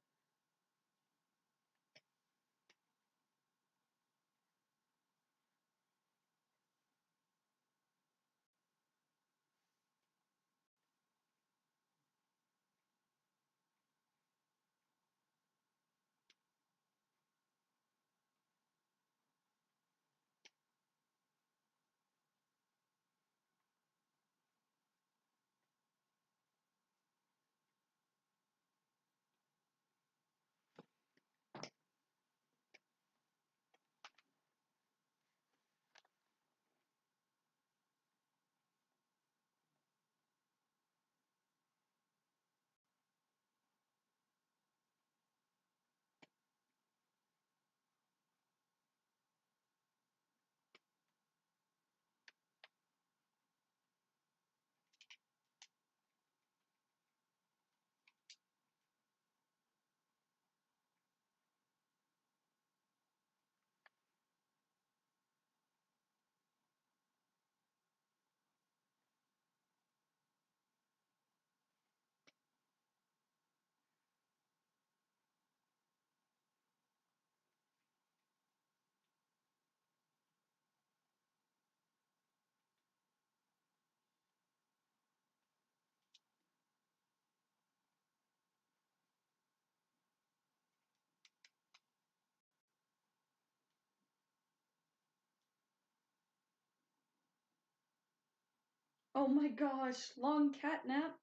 Oh my gosh, long cat nap.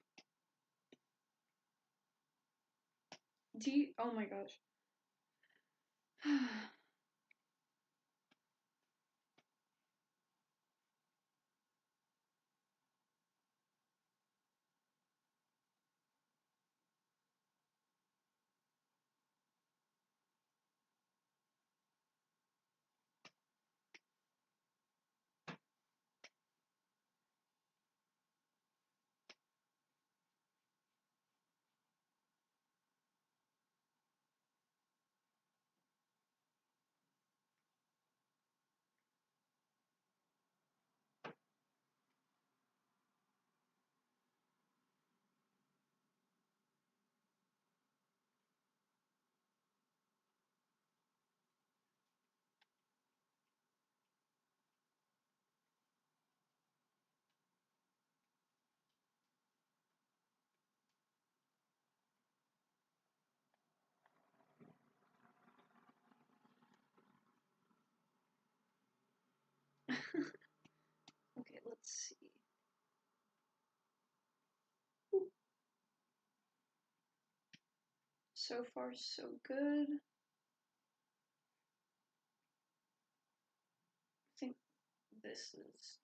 Oh my gosh. Okay, let's see. So far, so good. I think this is.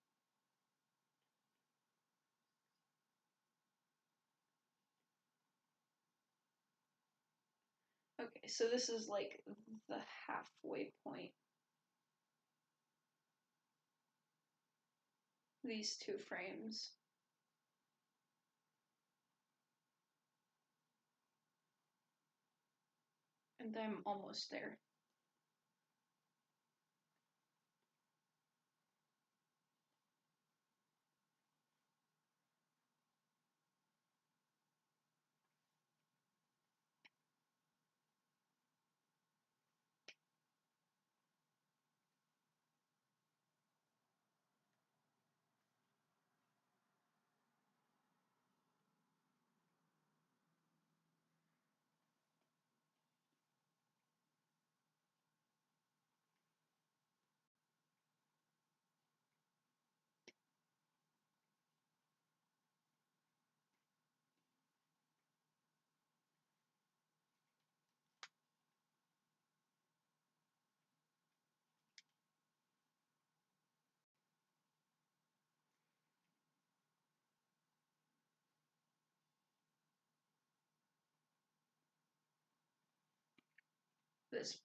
Okay, so this is like the halfway point. These two frames. And I'm almost there. This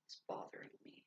is bothering me.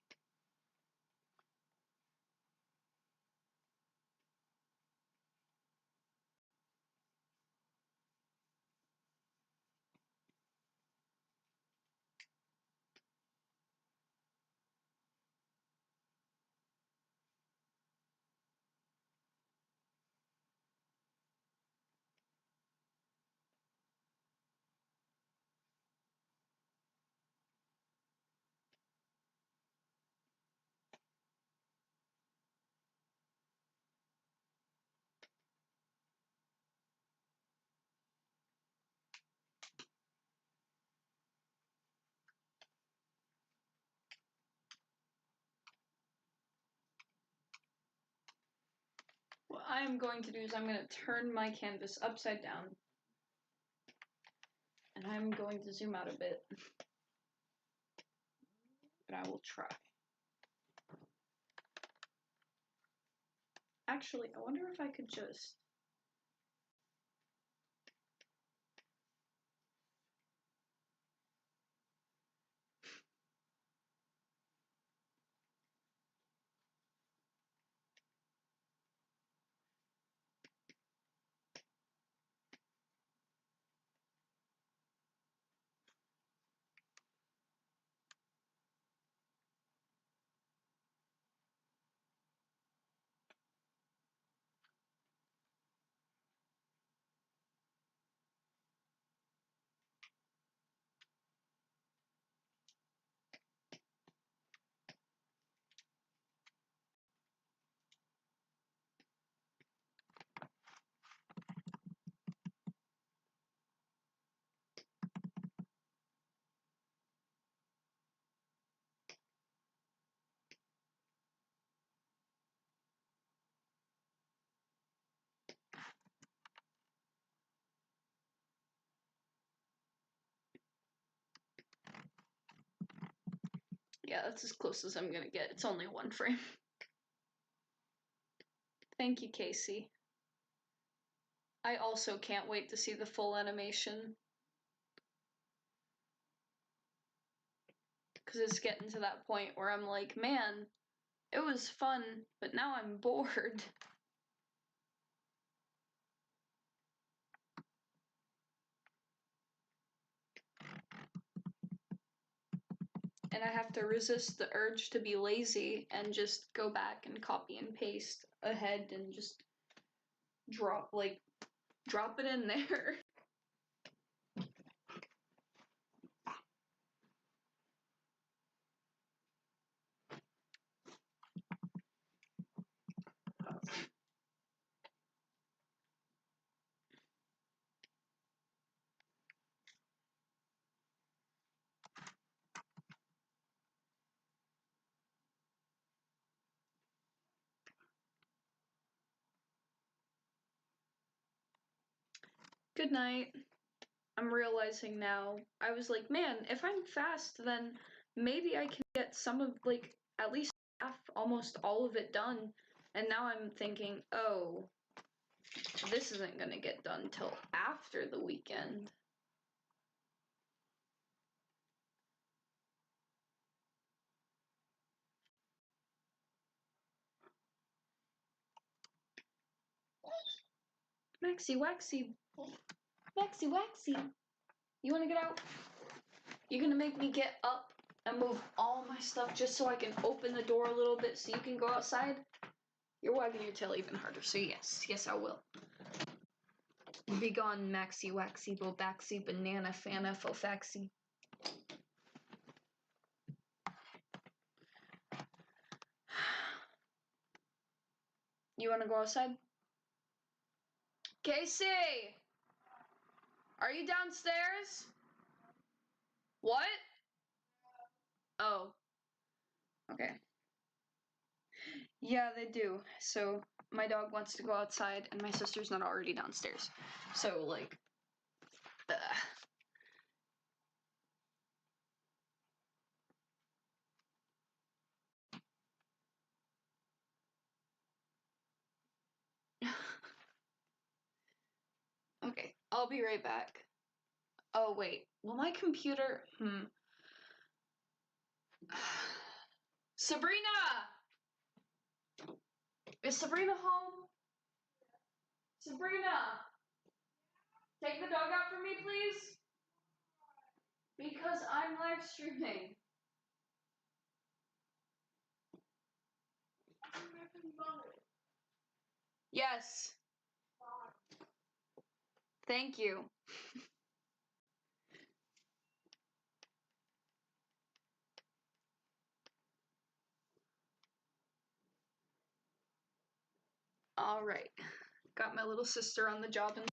What I'm going to do is I'm going to turn my canvas upside down. And I'm going to zoom out a bit. But I will try. Actually, I wonder if I could just... Yeah, that's as close as I'm gonna get. It's only one frame. Thank you, Casey. I also can't wait to see the full animation. Because it's getting to that point where I'm like, man, it was fun, but now I'm bored. And I have to resist the urge to be lazy and just go back and copy and paste ahead and just drop it in there. Good night. I'm realizing now, I was like, man, if I'm fast, then maybe I can get some of, like, at least half, almost all of it done. And now I'm thinking, oh, this isn't gonna get done till after the weekend. Maxie Waxy. Maxie Waxy. You wanna get out? You're gonna make me get up and move all my stuff just so I can open the door a little bit so you can go outside? You're wagging your tail even harder, so yes, I will. Be gone, Maxie Waxy, Bobaxy, Banana Fana Fofaxy. You wanna go outside? Casey! Are you downstairs? What? Oh. Okay. Yeah, they do. So, my dog wants to go outside, and my sister's not already downstairs. So, like, Okay, I'll be right back. Oh, wait. Will my computer... Sabrina! Is Sabrina home? Sabrina! Take the dog out for me, please? Because I'm live streaming. Yes. Thank you. All right. Got my little sister on the job. And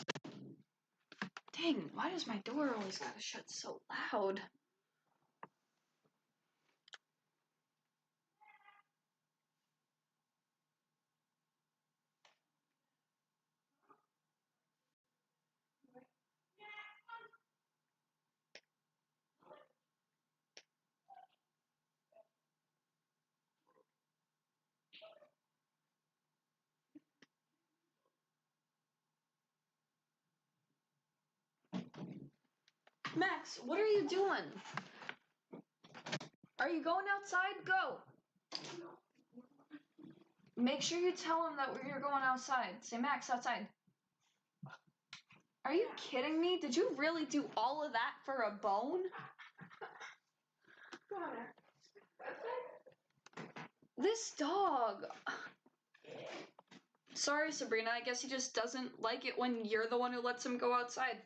dang, why does my door always gotta shut so loud? Max, what are you doing? Are you going outside? Go. Make sure you tell him that you're going outside. Say, Max, outside. Are you kidding me? Did you really do all of that for a bone? This dog. Sorry, Sabrina. I guess he just doesn't like it when you're the one who lets him go outside.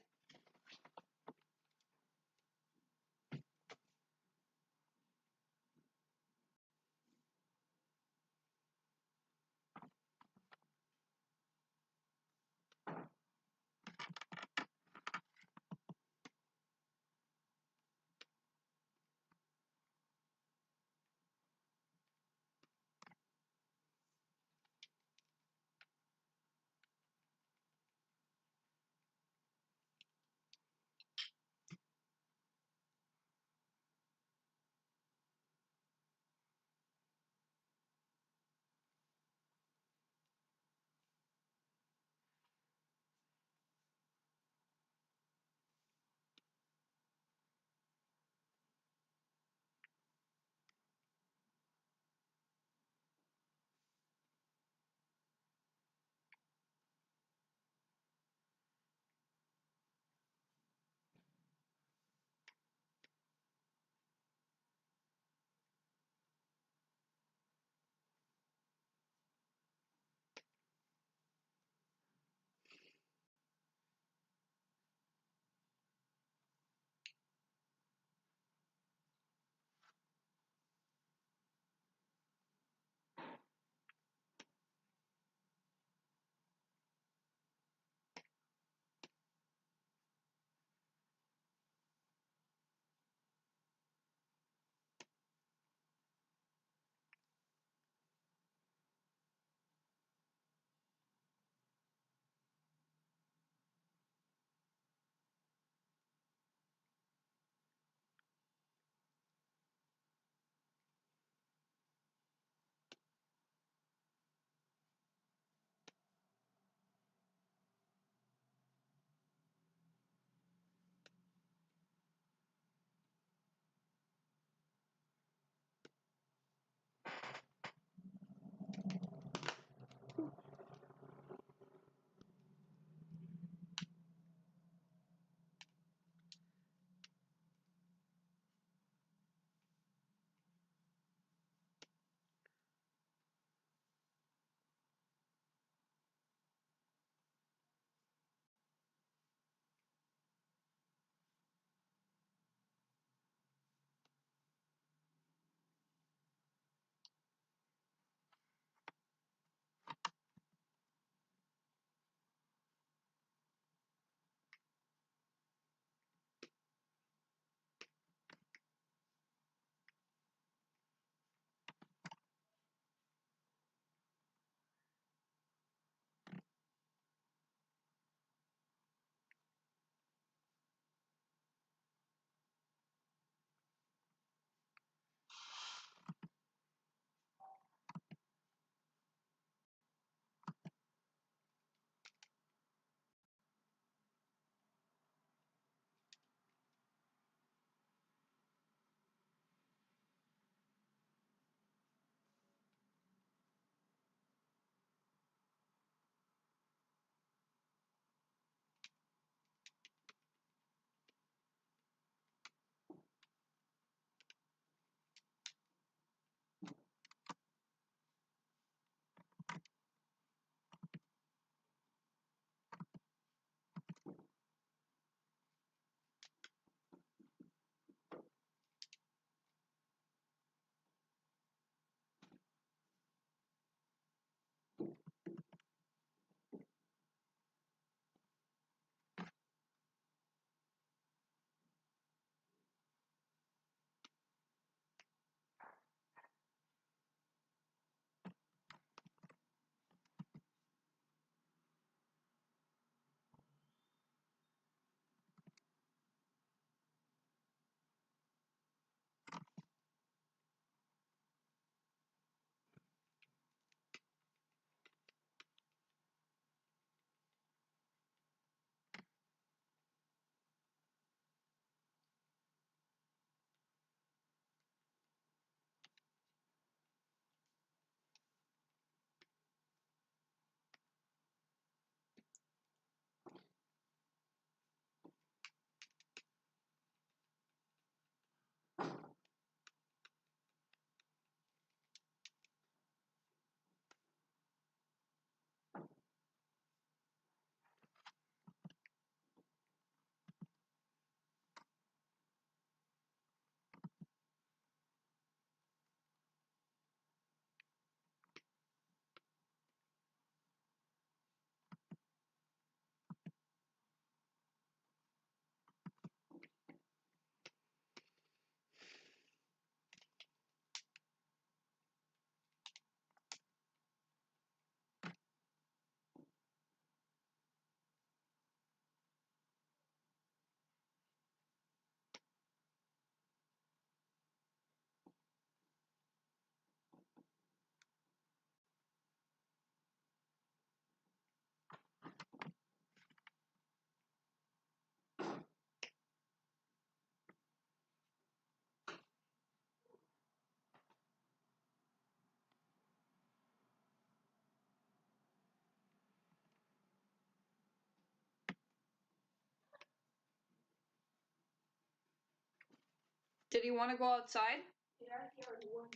Did he want to go outside? Yeah, he already won.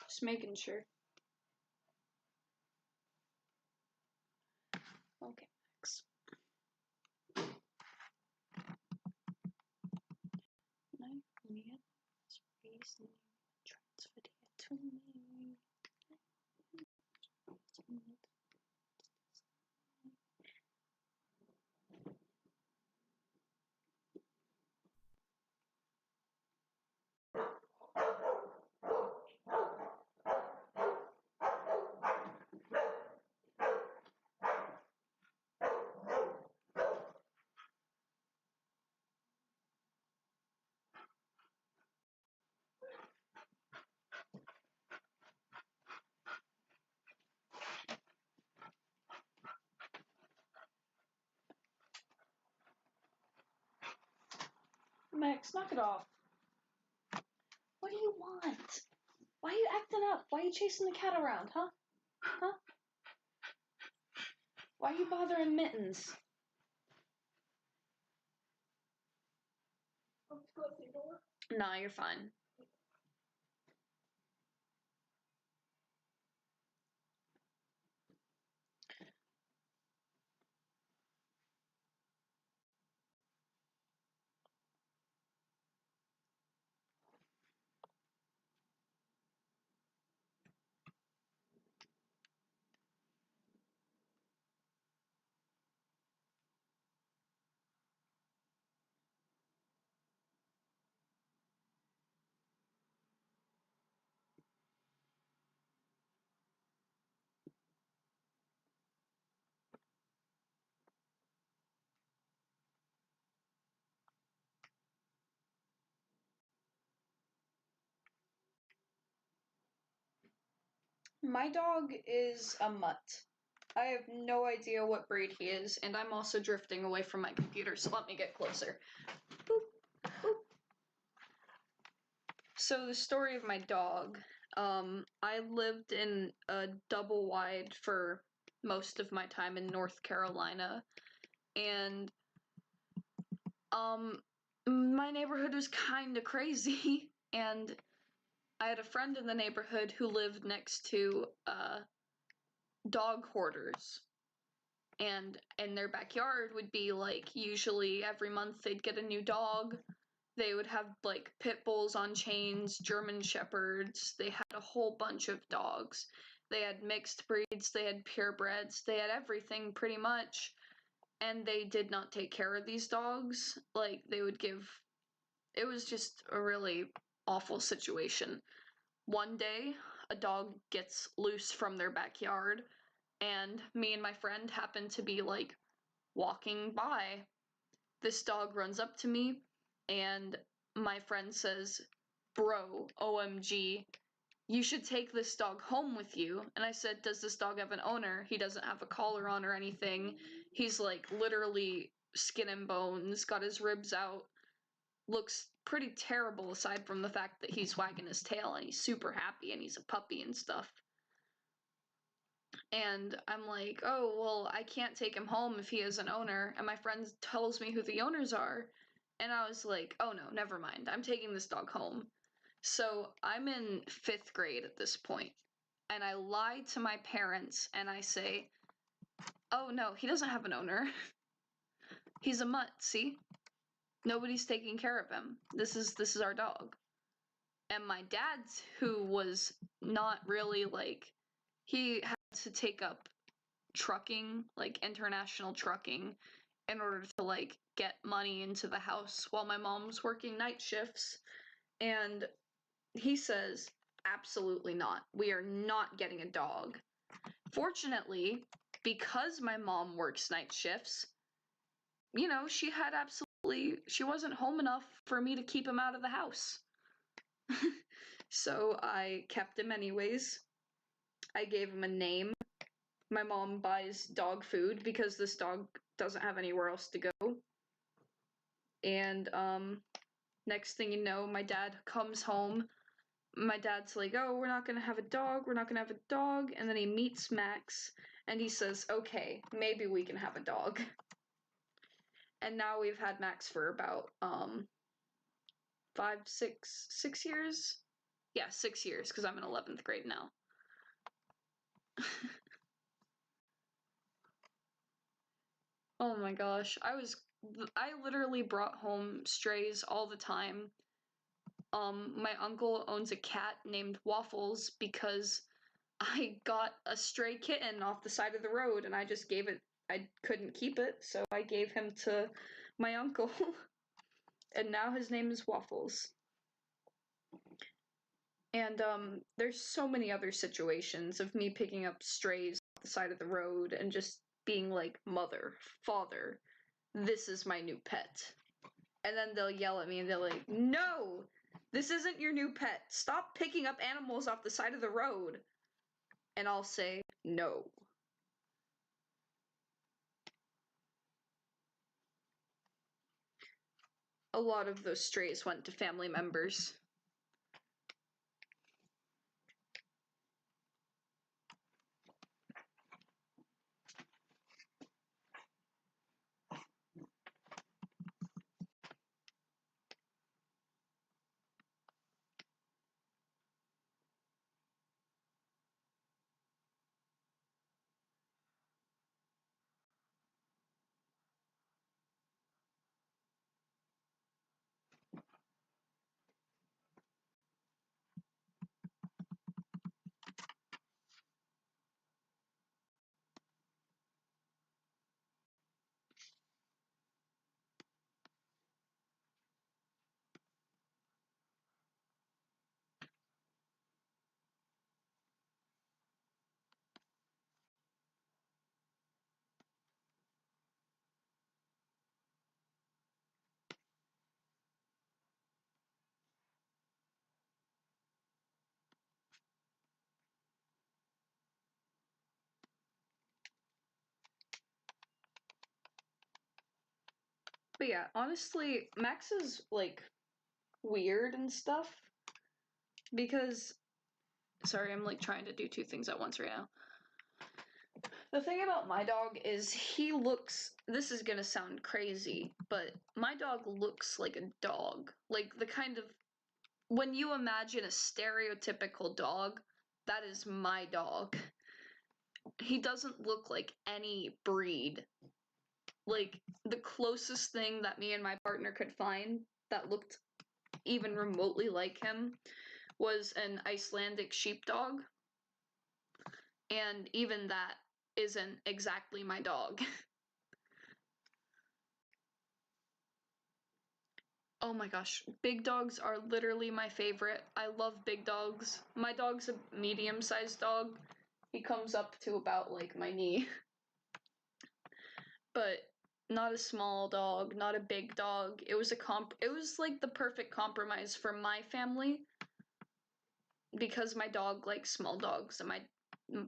Just making sure. Okay, Max. Transferred it to me. Max, knock it off. What do you want? Why are you acting up? Why are you chasing the cat around, huh? Huh? Why are you bothering Mittens? Want me to close the door? Nah, you're fine. My dog is a mutt. I have no idea what breed he is, and I'm also drifting away from my computer, so let me get closer. Boop, boop. So the story of my dog. I lived in a double wide for most of my time in North Carolina, and my neighborhood was kind of crazy, and I had a friend in the neighborhood who lived next to dog hoarders, and in their backyard would be like usually every month they'd get a new dog. They would have like pit bulls on chains, German shepherds. They had a whole bunch of dogs. They had mixed breeds, they had purebreds, they had everything pretty much. And they did not take care of these dogs. Like they would give, it was just a really awful situation. One day, a dog gets loose from their backyard, and me and my friend happen to be like walking by. This dog runs up to me, and my friend says, "Bro, OMG, you should take this dog home with you." And I said, "Does this dog have an owner? He doesn't have a collar on or anything. He's like literally skin and bones, got his ribs out, looks pretty terrible aside from the fact that he's wagging his tail and he's super happy and he's a puppy and stuff." And I'm like, "Oh, well, I can't take him home if he has an owner." And my friend tells me who the owners are. And I was like, "Oh no, never mind. I'm taking this dog home." So I'm in 5th grade at this point, and I lie to my parents and I say, "Oh no, he doesn't have an owner. He's a mutt, see? Nobody's taking care of him. This is our dog." And my dad, who was not really like, he had to take up trucking, like international trucking, in order to like get money into the house while my mom was working night shifts. And he says, "Absolutely not. We are not getting a dog." Fortunately, because my mom works night shifts, you know, she wasn't home enough for me to keep him out of the house. So I kept him anyways. I gave him a name. My mom buys dog food because this dog doesn't have anywhere else to go. And next thing you know, my dad comes home. My dad's like, "Oh, we're not gonna have a dog, we're not gonna have a dog." And then he meets Max and he says, "Okay, maybe we can have a dog." And now we've had Max for about 6 years? Yeah, 6 years, because I'm in 11th grade now. Oh my gosh, I literally brought home strays all the time. My uncle owns a cat named Waffles because I got a stray kitten off the side of the road and I just gave it, I couldn't keep it, so I gave him to my uncle. And now his name is Waffles. And there's so many other situations of me picking up strays off the side of the road and just being like, mother, father, this is my new pet. And then they'll yell at me and they're like, no, this isn't your new pet. Stop picking up animals off the side of the road. And I'll say, no. A lot of those strays went to family members. But yeah, honestly, Max is like weird and stuff because sorry, I'm like trying to do two things at once right now. The thing about my dog is he looks, this is gonna sound crazy, but my dog looks like a dog. Like the kind of, when you imagine a stereotypical dog, that is my dog. He doesn't look like any breed. Like the closest thing that me and my partner could find that looked even remotely like him was an Icelandic sheepdog. And even that isn't exactly my dog. Oh my gosh, big dogs are literally my favorite. I love big dogs. My dog's a medium-sized dog. He comes up to about like my knee. But not a small dog, not a big dog. It was like the perfect compromise for my family because my dog likes small dogs and my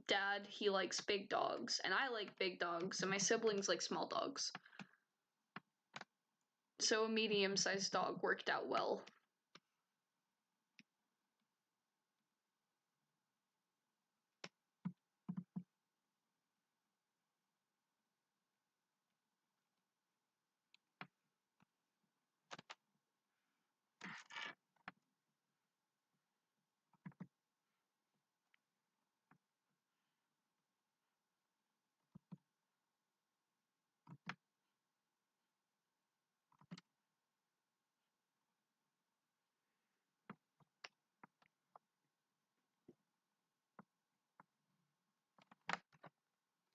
dad, he likes big dogs and I like big dogs and my siblings like small dogs. So a medium-sized dog worked out well.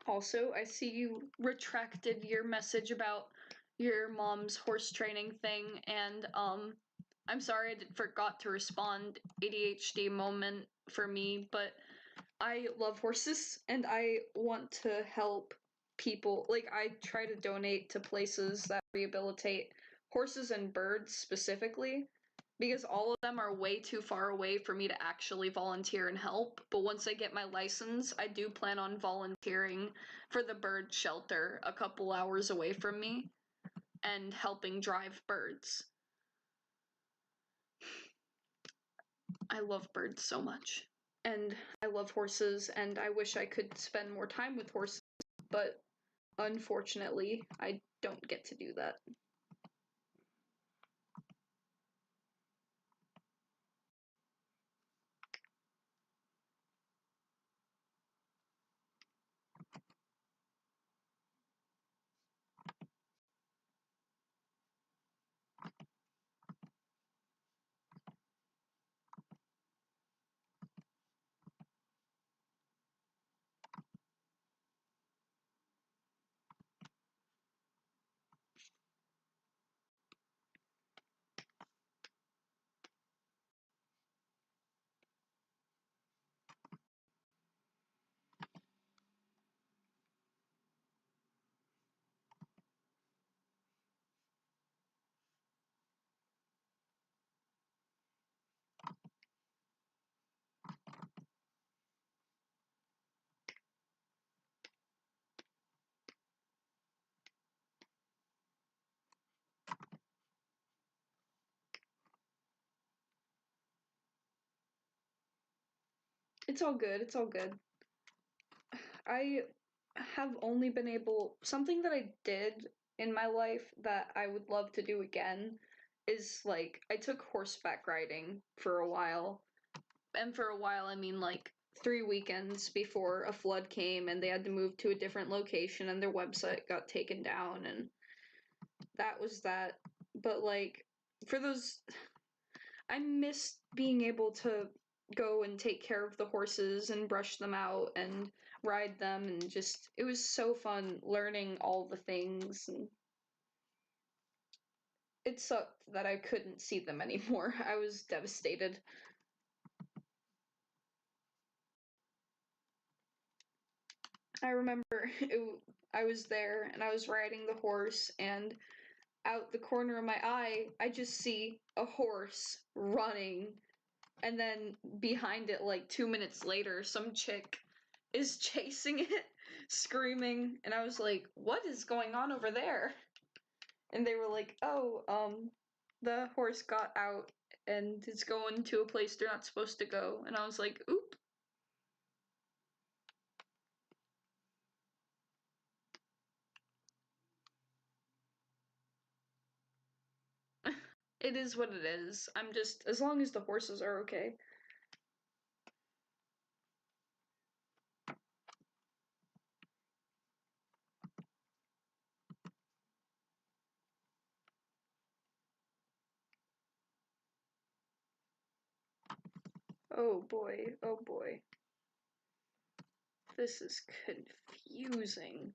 Also, I see you retracted your message about your mom's horse training thing, and I'm sorry I forgot to respond. ADHD moment for me, but I love horses and I want to help people. Like, I try to donate to places that rehabilitate horses and birds specifically because all of them are way too far away for me to actually volunteer and help. But once I get my license, I do plan on volunteering for the bird shelter a couple hours away from me and helping drive birds. I love birds so much. And I love horses, and I wish I could spend more time with horses, but unfortunately, I don't get to do that. It's all good, it's all good. I have only been able, something that I did in my life that I would love to do again is like I took horseback riding for a while. And for a while I mean like 3 weekends before a flood came and they had to move to a different location and their website got taken down, and that was that. But like for those, I miss being able to go and take care of the horses and brush them out and ride them, and just it was so fun learning all the things, and it sucked that I couldn't see them anymore. I was devastated. I remember I was there and I was riding the horse, and out the corner of my eye I just see a horse running, and then behind it like 2 minutes later some chick is chasing it screaming, and I was like, what is going on over there? And they were like, oh, the horse got out and is going to a place they're not supposed to go. And I was like, oop. It is what it is. I'm just, as long as the horses are okay. Oh boy, oh boy. This is confusing.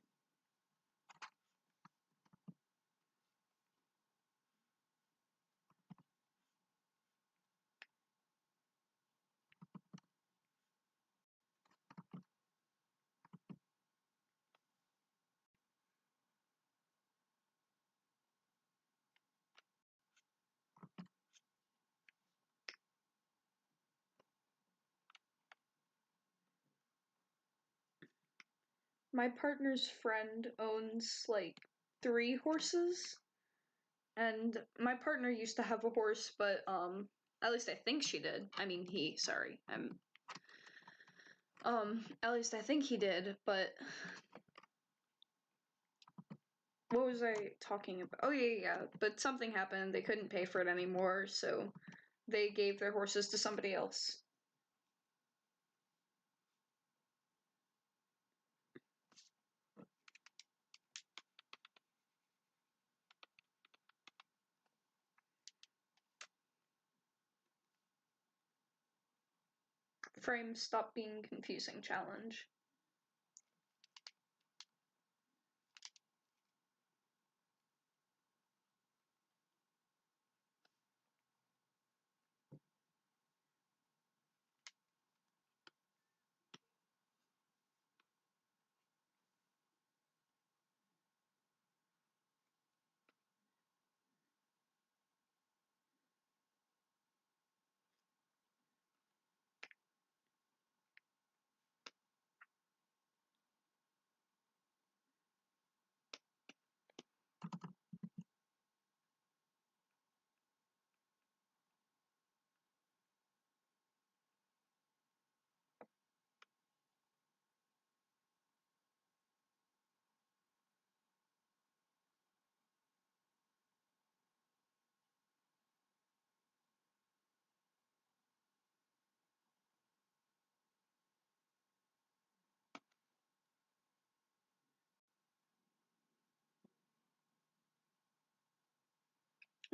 My partner's friend owns like 3 horses, and my partner used to have a horse, but at least I think she did. I mean, sorry. At least I think he did, but what was I talking about? Oh yeah, but something happened. They couldn't pay for it anymore, so they gave their horses to somebody else. Frame, stop being confusing challenge.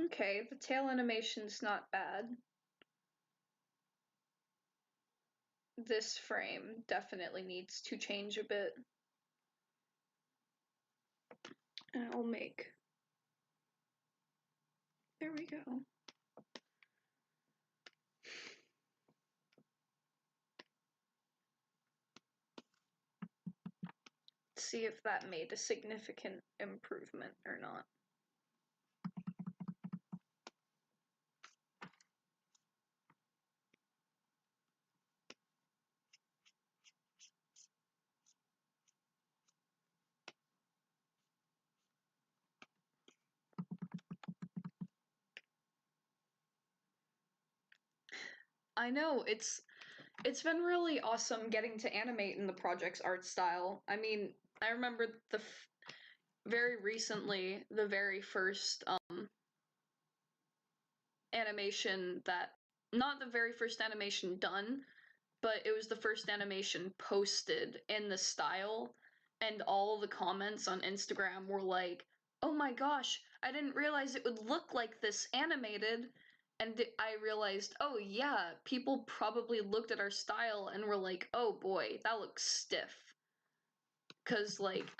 Okay, the tail animation's not bad. This frame definitely needs to change a bit. And I'll make... There we go. See if that made a significant improvement or not. I know, it's It's been really awesome getting to animate in the project's art style. I mean, I remember very recently the very first animation that not the very first animation done, but it was the first animation posted in the style, and all the comments on Instagram were like, "Oh my gosh, I didn't realize it would look like this animated." And I realized, oh yeah, people probably looked at our style and were like, "Oh boy, that looks stiff." Cuz like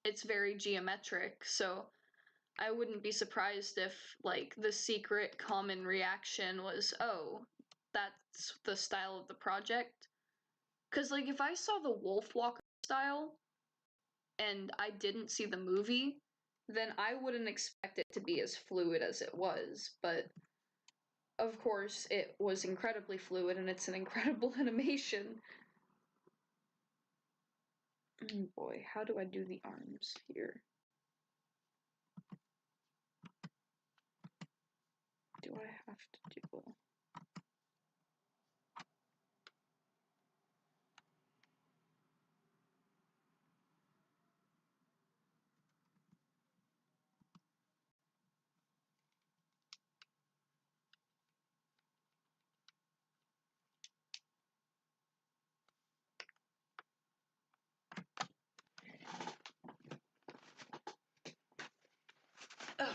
it's very geometric, so I wouldn't be surprised if like the secret common reaction was, "Oh, that's the style of the project." Cuz like if I saw the Wolfwalker style and I didn't see the movie, then I wouldn't expect it to be as fluid as it was, but of course it was incredibly fluid and it's an incredible animation. Oh boy, how do I do the arms here? Do I have to do Ugh.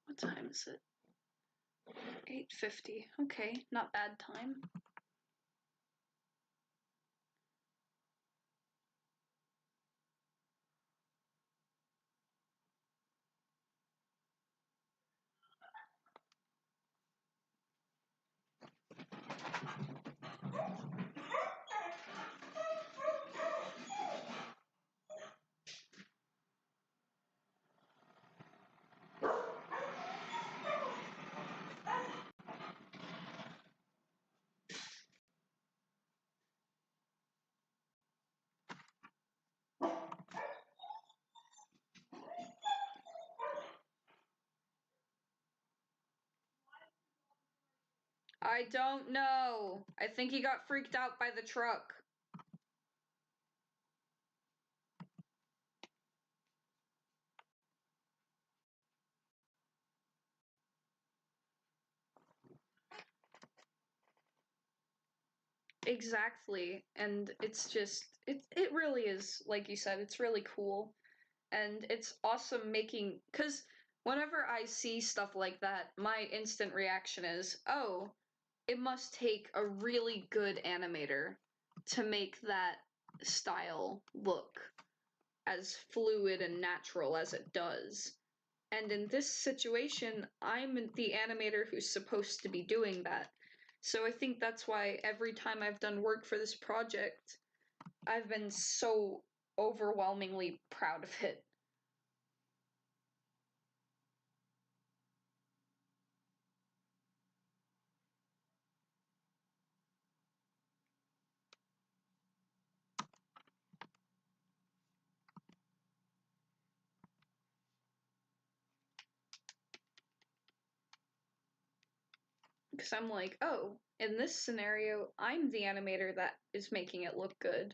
What time is it? 8:50. Okay, not bad time. I don't know. I think he got freaked out by the truck. Exactly. And it's just it really is, like you said, it's really cool. And it's awesome making, cuz whenever I see stuff like that, my instant reaction is, "Oh, it must take a really good animator to make that style look as fluid and natural as it does." And in this situation, I'm the animator who's supposed to be doing that. So I think that's why every time I've done work for this project, I've been so overwhelmingly proud of it. Because I'm like, oh, in this scenario, I'm the animator that is making it look good.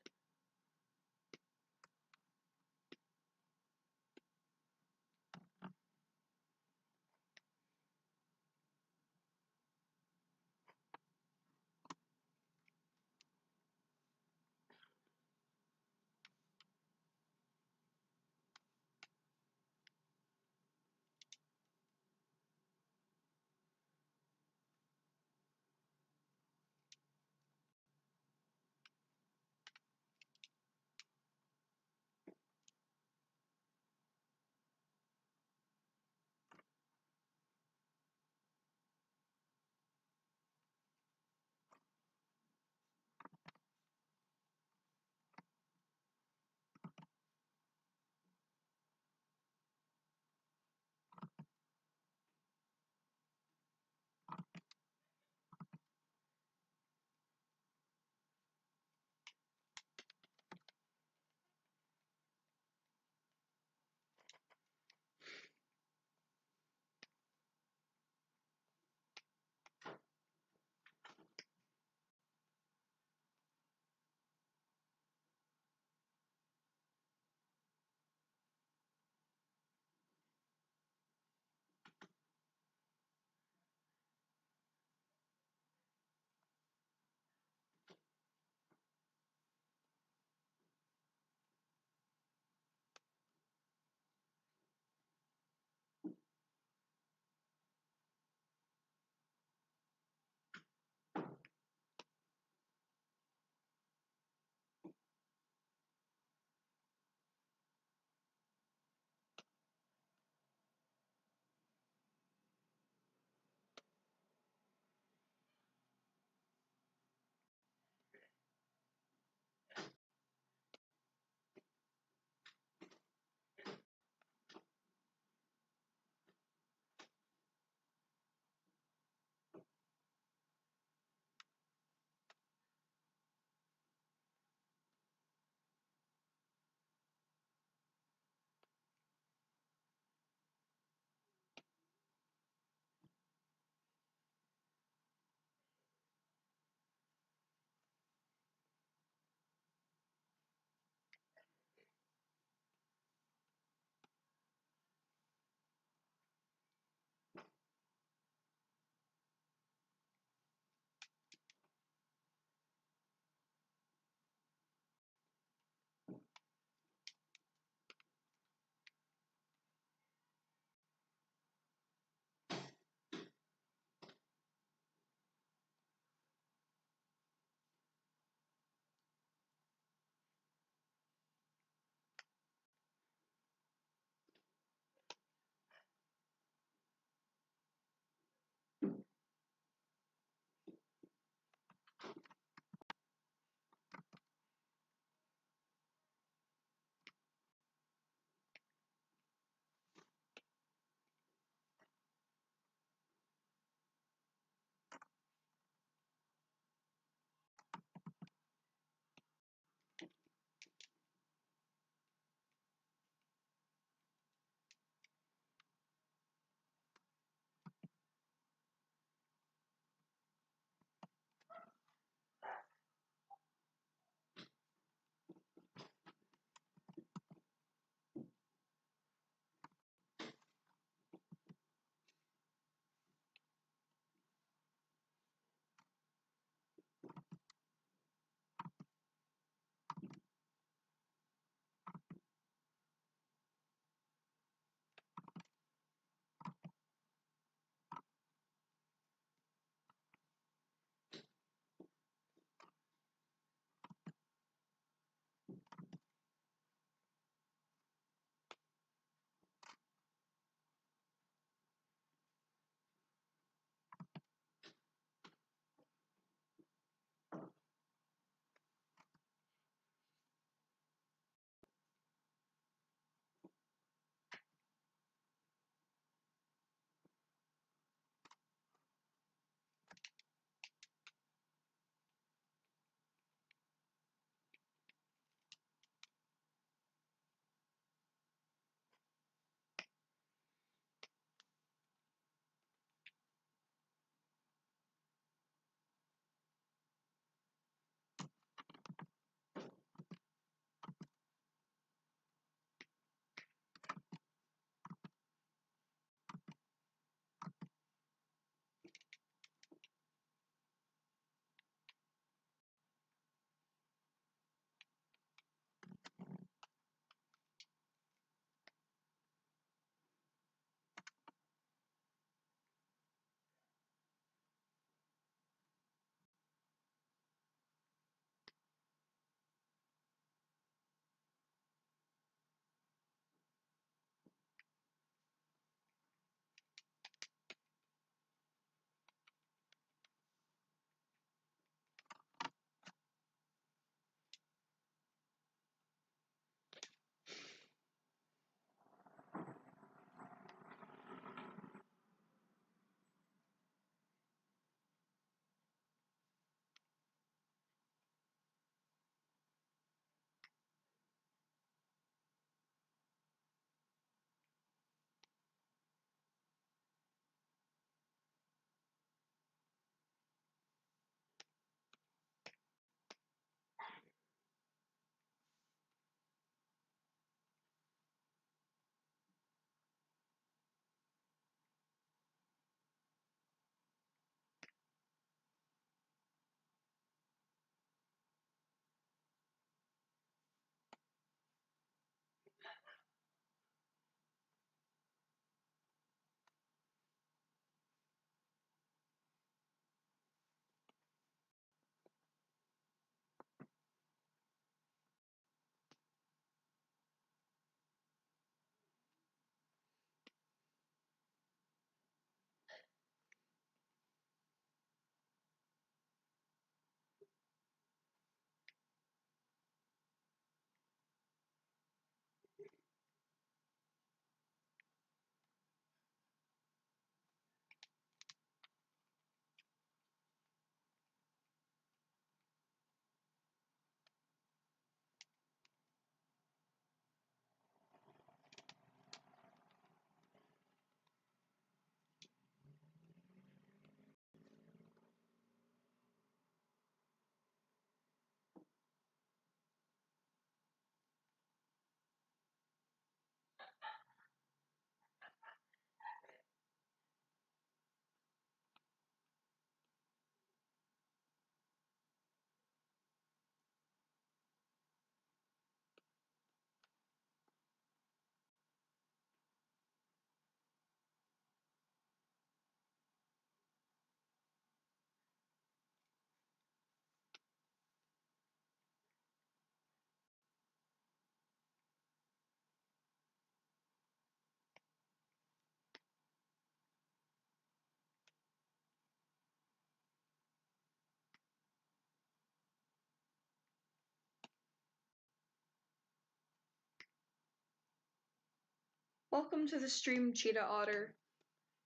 Welcome to the stream, Cheetah Otter,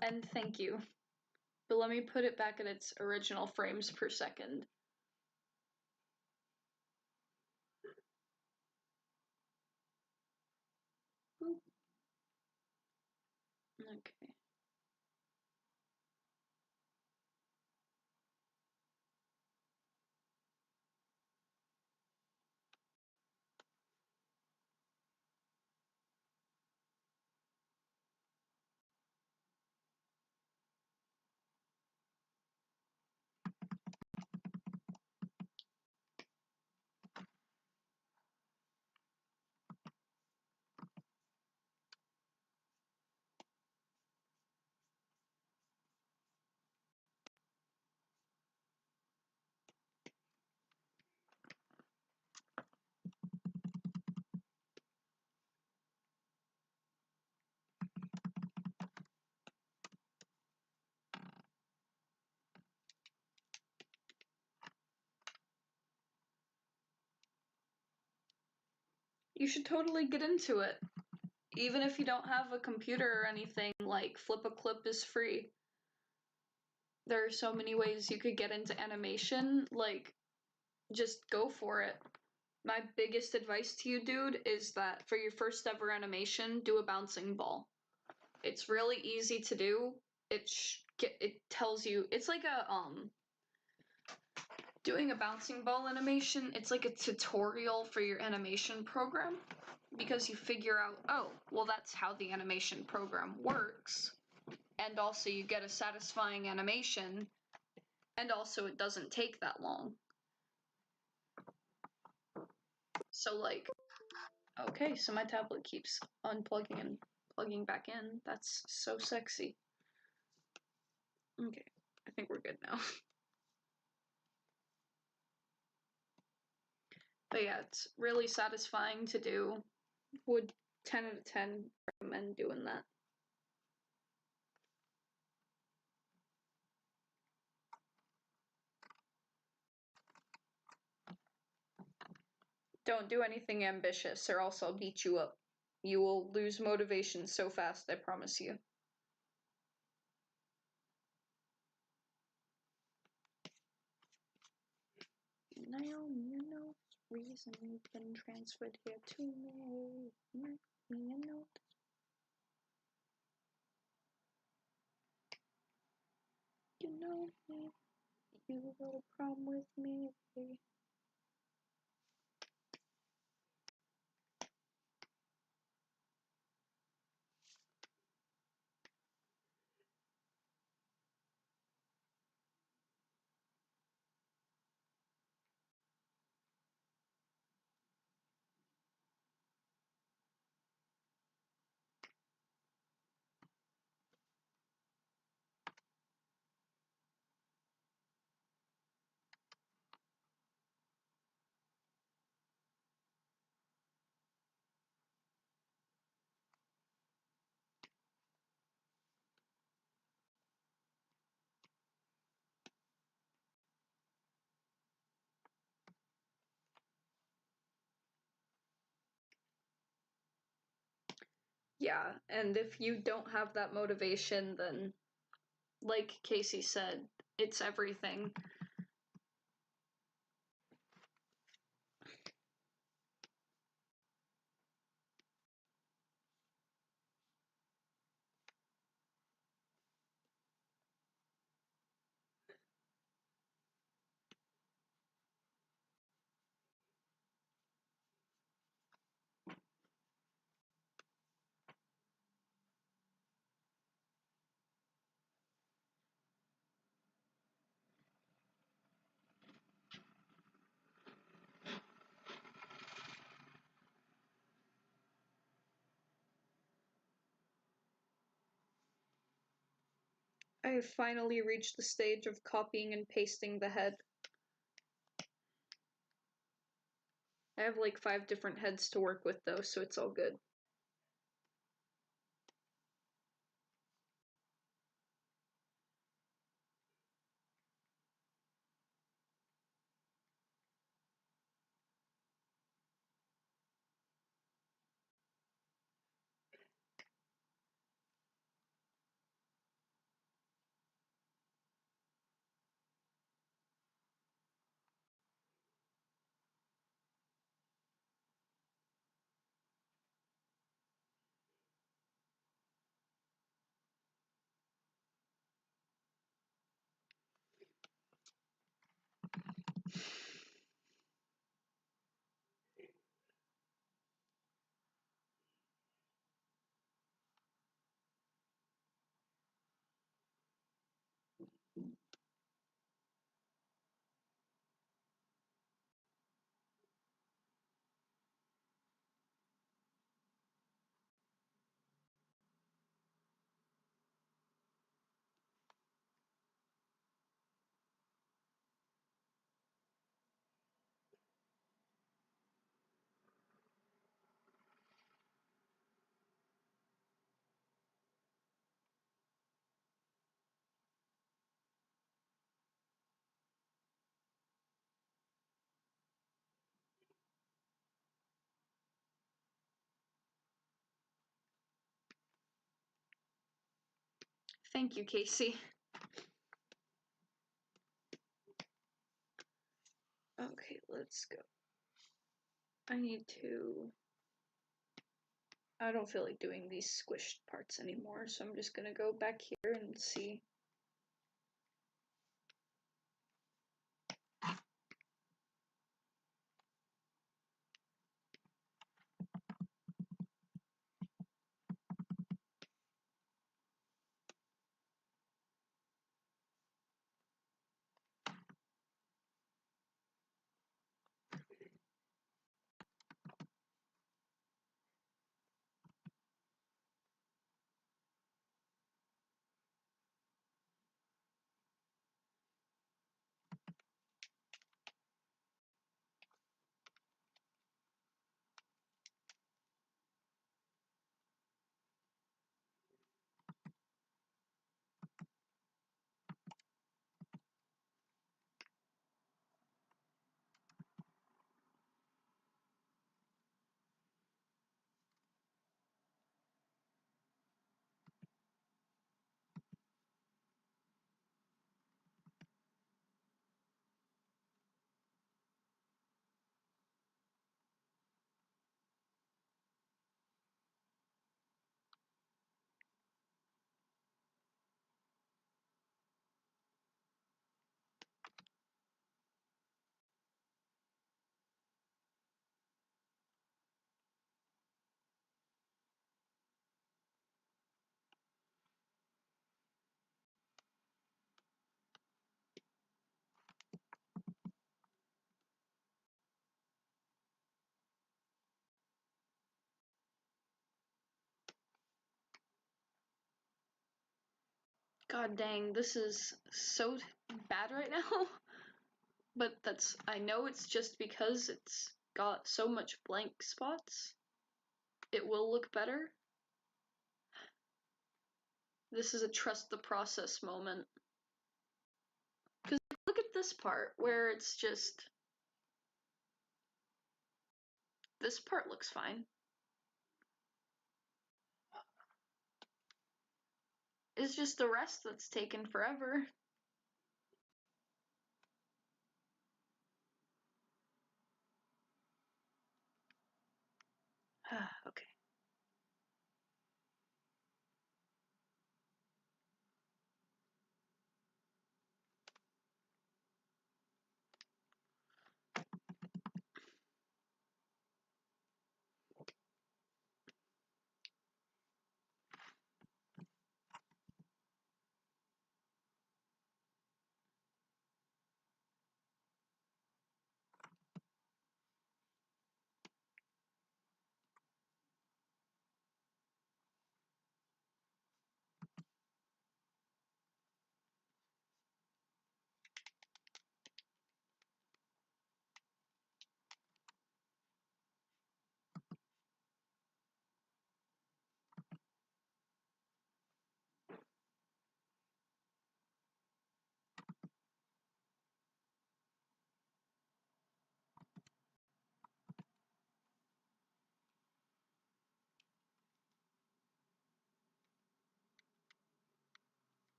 and thank you. But let me put it back at its original frames per second. Boop. Okay. You should totally get into it. Even if you don't have a computer or anything, like Flip a Clip is free. There are so many ways you could get into animation, like, just go for it. My biggest advice to you, dude, is that for your first ever animation, do a bouncing ball. It's really easy to do. It tells you, it's like a, doing a bouncing ball animation, it's like a tutorial for your animation program, because you figure out, oh, well, that's how the animation program works, and also you get a satisfying animation, and also it doesn't take that long. So, like, okay, so my tablet keeps unplugging and plugging back in. That's so sexy. Okay, I think we're good now. But yeah, it's really satisfying to do. Would 10 out of 10 recommend doing that. Don't do anything ambitious or else I'll beat you up. You will lose motivation so fast, I promise you. Naomi, you know the reason you've been transferred here to me. You know. You know me. You got a problem with me. Yeah, and if you don't have that motivation, then, like Casey said, it's everything. I have finally reached the stage of copying and pasting the head. I have like 5 different heads to work with though, so it's all good. Thank you, Casey. Okay, let's go. I don't feel like doing these squished parts anymore, so I'm just gonna go back here and see. God dang, this is so bad right now. But I know it's just because it's got so much blank spots. It will look better. This is a trust the process moment. Because look at this part where it's just, this part looks fine. It's just the rest that's taken forever. Okay.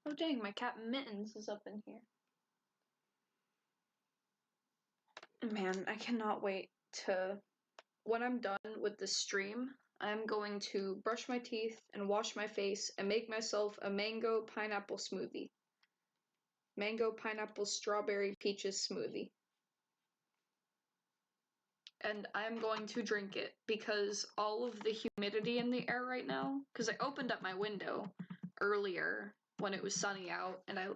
Oh dang, my cat Mittens is up in here. Man, I cannot wait to, when I'm done with the stream, I'm going to brush my teeth and wash my face and make myself a mango pineapple smoothie. Mango, pineapple, strawberry, peaches smoothie. And I'm going to drink it because all of the humidity in the air right now, because I opened up my window earlier when it was sunny out, and I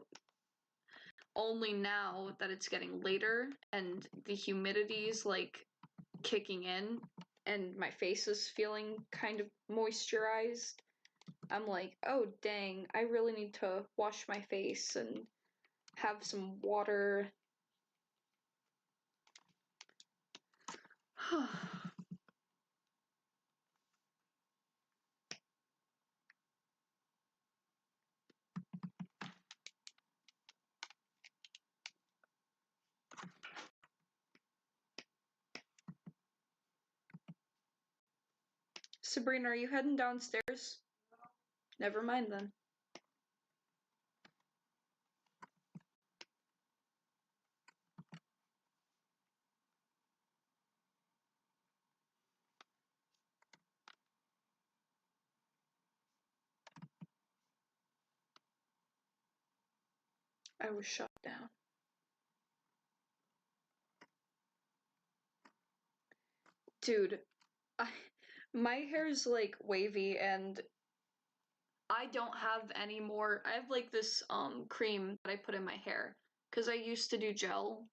only now that it's getting later and the humidity's like kicking in and my face is feeling kind of moisturized, I'm like, oh dang, I really need to wash my face and have some water. Sabrina, are you heading downstairs? Never mind then. I was shut down. Dude, my hair's like wavy and I don't have any more. I have like this cream that I put in my hair because I used to do gel,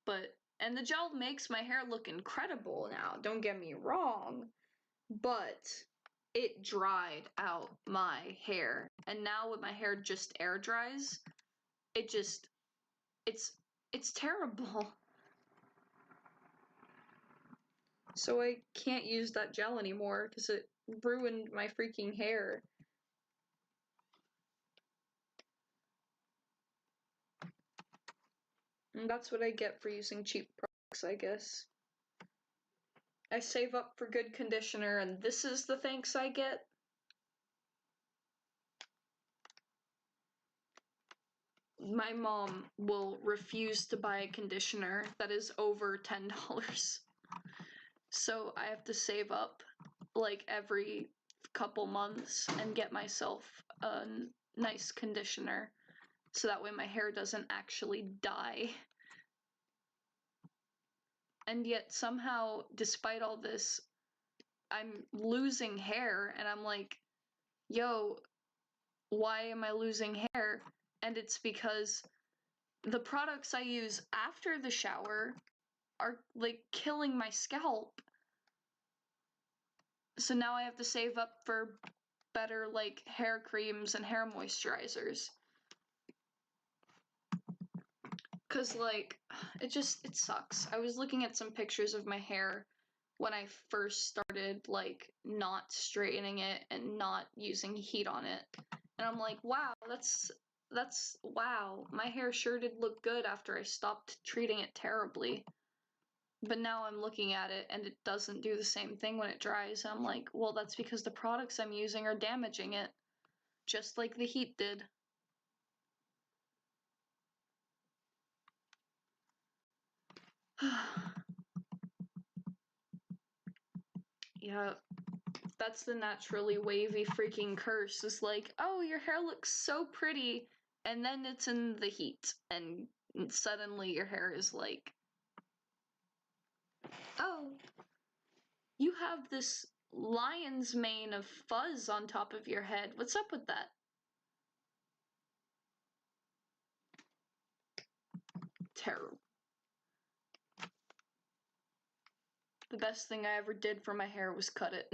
and the gel makes my hair look incredible now, don't get me wrong, but it dried out my hair. And now when my hair just air dries, it just it's it's terrible. So I can't use that gel anymore because it ruined my freaking hair. And that's what I get for using cheap products, I guess. I save up for good conditioner, and this is the thanks I get? My mom will refuse to buy a conditioner that is over $10. So I have to save up like every couple months and get myself a nice conditioner so that way my hair doesn't actually die. And yet somehow, despite all this, I'm losing hair, and I'm like, yo, why am I losing hair? And it's because the products I use after the shower are like killing my scalp. So now I have to save up for better like hair creams and hair moisturizers. Cause like it sucks. I was looking at some pictures of my hair when I first started like not straightening it and not using heat on it. And I'm like, wow, that's wow. My hair sure did look good after I stopped treating it terribly. But now I'm looking at it and it doesn't do the same thing when it dries. And I'm like, well, that's because the products I'm using are damaging it, just like the heat did. Yeah, that's the naturally wavy freaking curse. Is like, oh, your hair looks so pretty, and then it's in the heat, and suddenly your hair is like, oh, you have this lion's mane of fuzz on top of your head. What's up with that? Terrible. The best thing I ever did for my hair was cut it.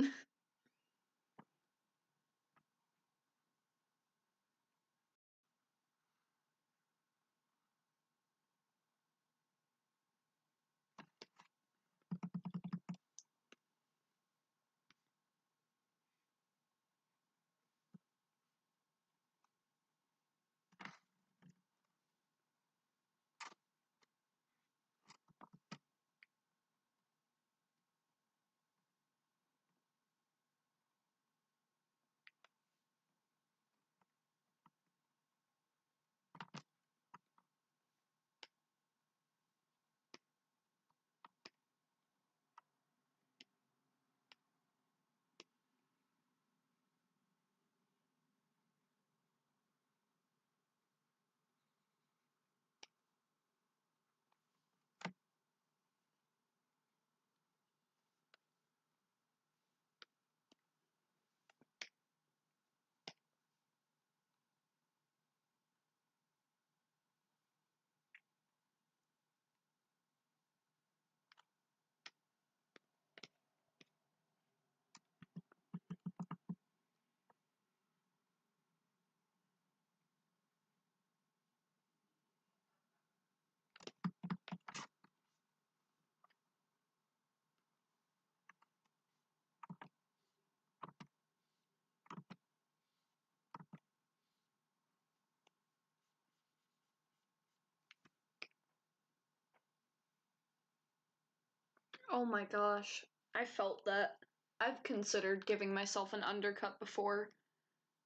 Oh my gosh, I felt that. I've considered giving myself an undercut before,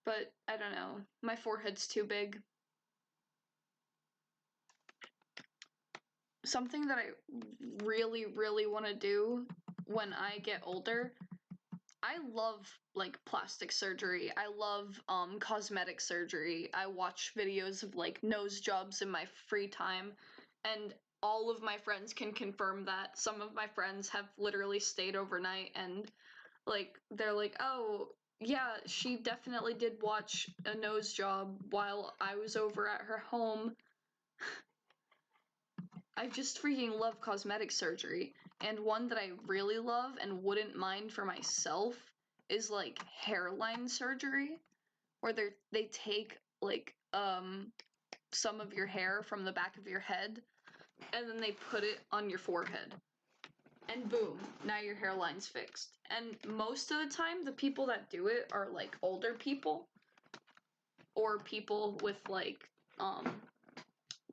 But I don't know. My forehead's too big. Something that I really, really want to do when I get older, I love like plastic surgery. I love cosmetic surgery. I watch videos of like nose jobs in my free time, and all of my friends can confirm that. Some of my friends have literally stayed overnight, and like they're like, "Oh, yeah, she definitely did watch a nose job while I was over at her home." I just freaking love cosmetic surgery, and one that I really love and wouldn't mind for myself is like hairline surgery, where they take like some of your hair from the back of your head and then they put it on your forehead. And boom, now your hairline's fixed. And most of the time the people that do it are like older people or people with like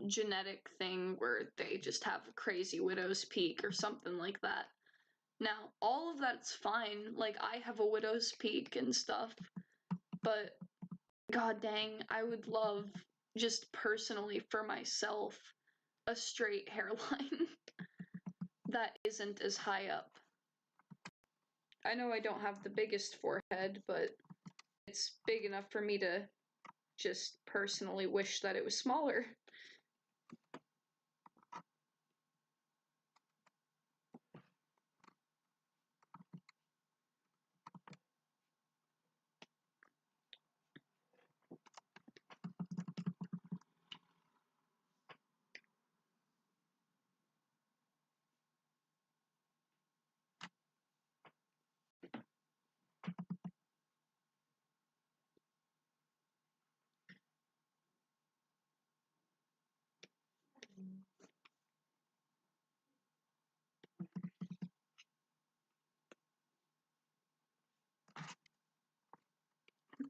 genetic thing where they just have a crazy widow's peak or something like that. Now, all of that's fine. Like, I have a widow's peak and stuff, but god dang, I would love, just personally for myself, a straight hairline that isn't as high up. I know I don't have the biggest forehead, but it's big enough for me to just personally wish that it was smaller.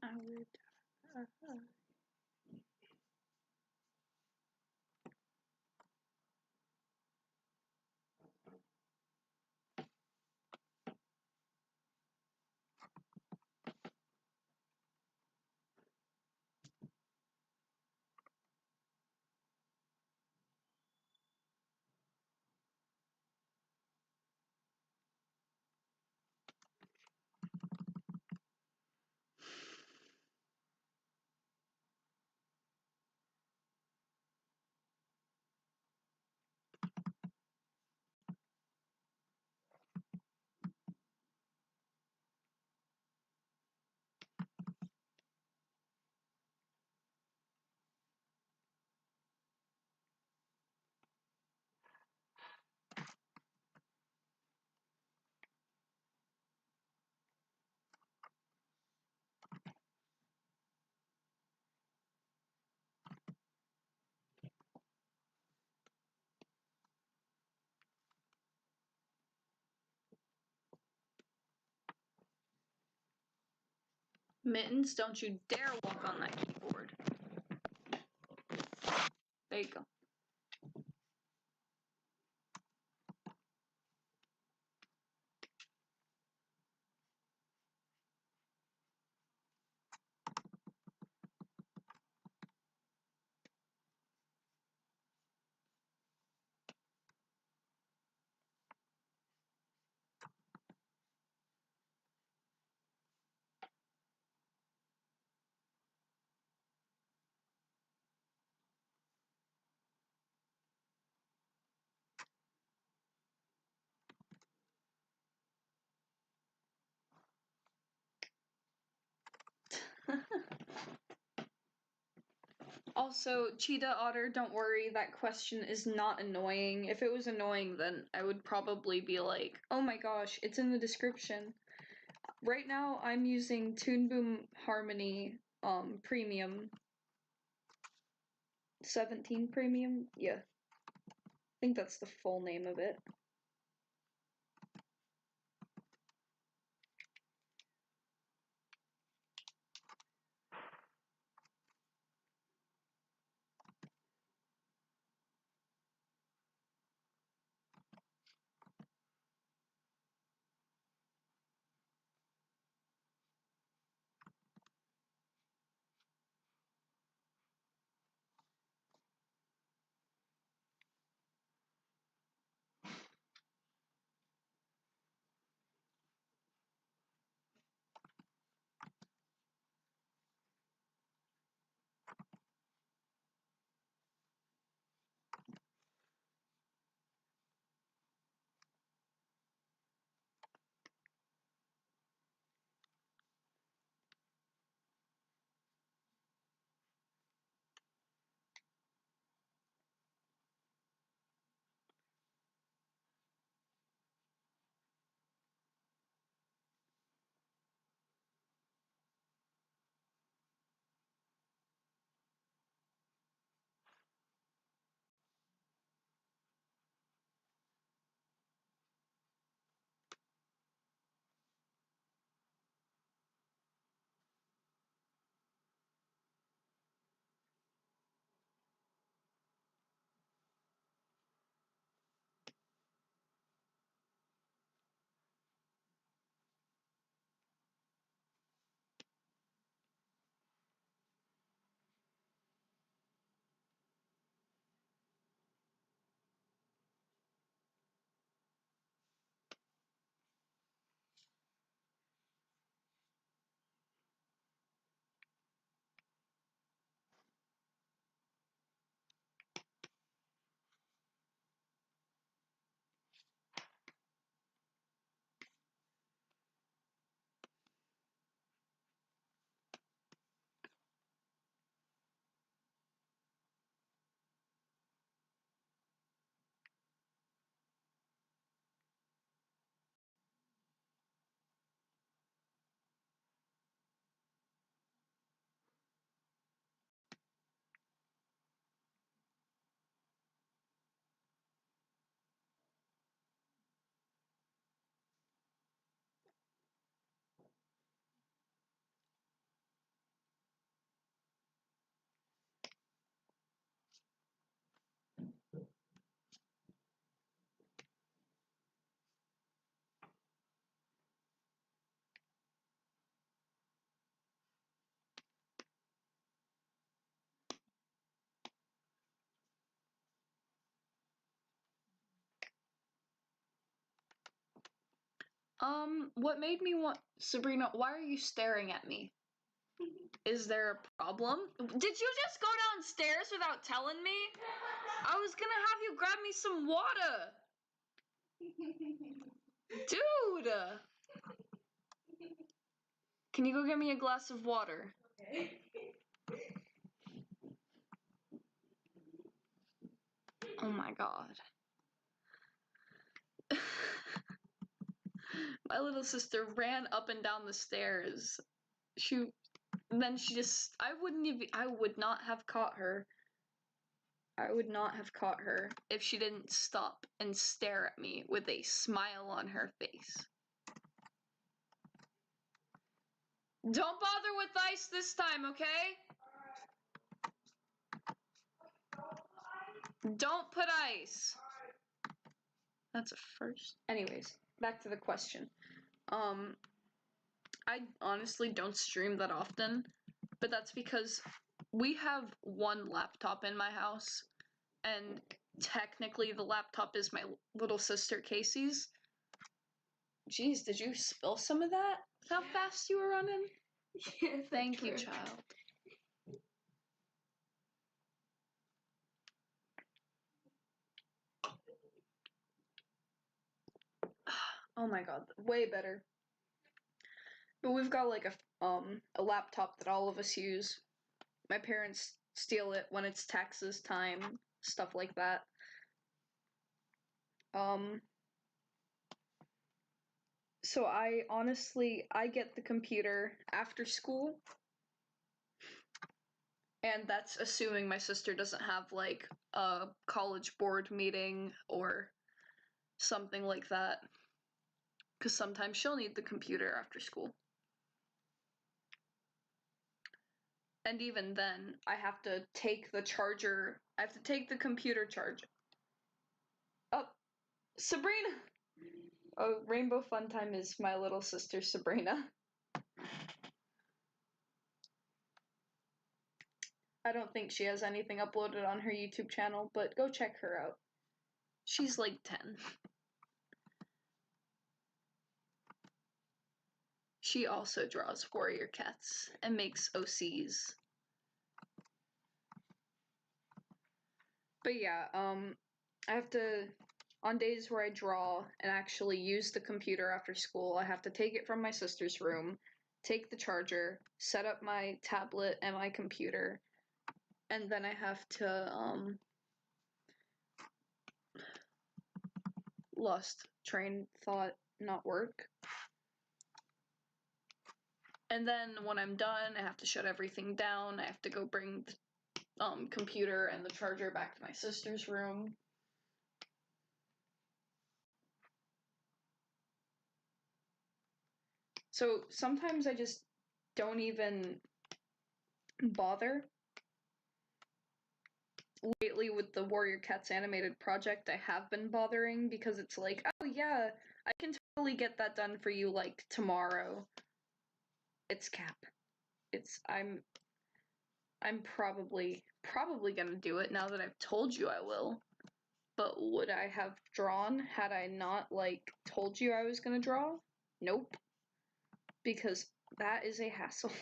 I would. Mittens, don't you dare walk on that keyboard. There you go. Also, Cheetah Otter, don't worry, that question is not annoying. If it was annoying, then I would probably be like, oh my gosh, it's in the description. Right now, I'm using Toon Boom Harmony Premium. 17 Premium? Yeah. I think that's the full name of it. What made me want Sabrina, why are you staring at me? Is there a problem? Did you just go downstairs without telling me? I was gonna have you grab me some water. Dude! Can you go get me a glass of water? Okay. Oh my god. My little sister ran up and down the stairs. Then she just, I would not have caught her. I would not have caught her if she didn't stop and stare at me with a smile on her face. Don't bother with ice this time, okay? Don't put ice. That's a first. Anyways, back to the question. I honestly don't stream that often, but that's because we have one laptop in my house, and technically the laptop is my little sister Casey's. Jeez, did you spill some of that? How fast you were running? Yes, Thank you, child. Oh my god, way better. But we've got like a laptop that all of us use. My parents steal it when it's taxes time, stuff like that. So I get the computer after school. And that's assuming my sister doesn't have like a college board meeting or something like that. Because sometimes she'll need the computer after school. And even then, I have to take the charger. I have to take the computer charger. Oh, Sabrina! Oh, Rainbow Fun Time is my little sister Sabrina. I don't think she has anything uploaded on her YouTube channel, but go check her out. She's like 10. She also draws warrior cats and makes OCs. But yeah, I have to, on days where I draw and actually use the computer after school, I have to take it from my sister's room, take the charger, set up my tablet and my computer, and then I have to, lost train thought, not work. And then when I'm done, I have to shut everything down. I have to go bring the computer and the charger back to my sister's room. So sometimes I just don't even bother. Lately with the Warrior Cats animated project, I have been bothering because it's like, oh yeah, I can totally get that done for you like tomorrow. It's Cap. I'm probably gonna do it now that I've told you I will. But would I have drawn had I not like told you I was gonna draw? Nope. Because that is a hassle.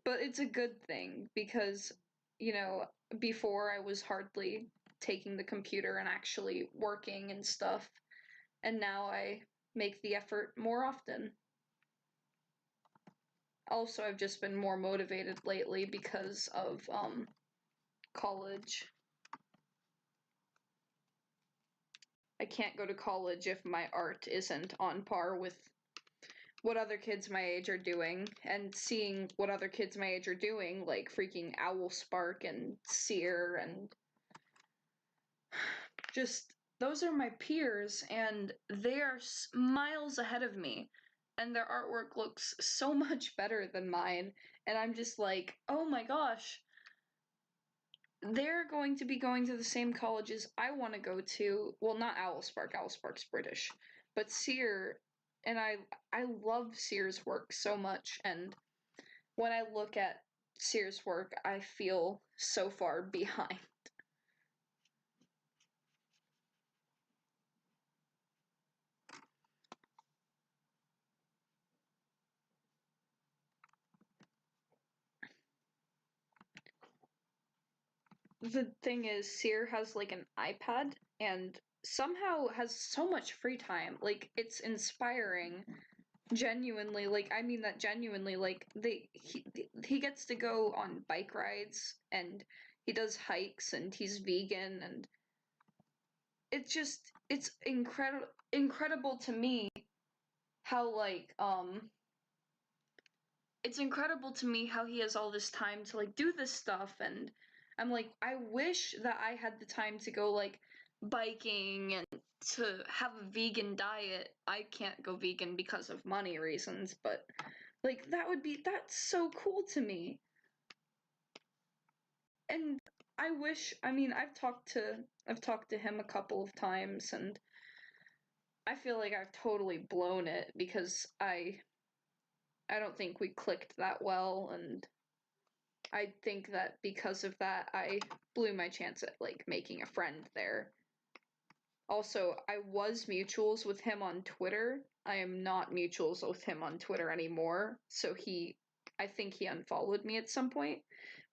But it's a good thing because, you know, before I was hardly taking the computer and actually working and stuff, and now I make the effort more often. Also, I've just been more motivated lately because of college. I can't go to college if my art isn't on par with what other kids my age are doing, and seeing what other kids my age are doing, like freaking Owl Spark and Seer, and just, those are my peers, and they are miles ahead of me, and their artwork looks so much better than mine, and I'm just like, oh my gosh, they're going to be going to the same colleges I want to go to. Well, not Owl Spark's British, but Seer, and I love Seer's work so much, and when I look at Seer's work, I feel so far behind. the thing is, Seer has like an iPad and somehow has so much free time. Like, it's inspiring. Genuinely, like, I mean that genuinely, like, he gets to go on bike rides and he does hikes and he's vegan, and it's incredible to me how, like, it's incredible to me how he has all this time to, like, do this stuff. And I'm like, I wish that I had the time to go, like, biking and to have a vegan diet. I can't go vegan because of money reasons, but, like, that's so cool to me. And I wish, I mean, I've talked to him a couple of times, and I feel like I've totally blown it because I don't think we clicked that well, and I think that because of that, I blew my chance at, like, making a friend there. Also, I was mutuals with him on Twitter. I am not mutuals with him on Twitter anymore, so I think he unfollowed me at some point,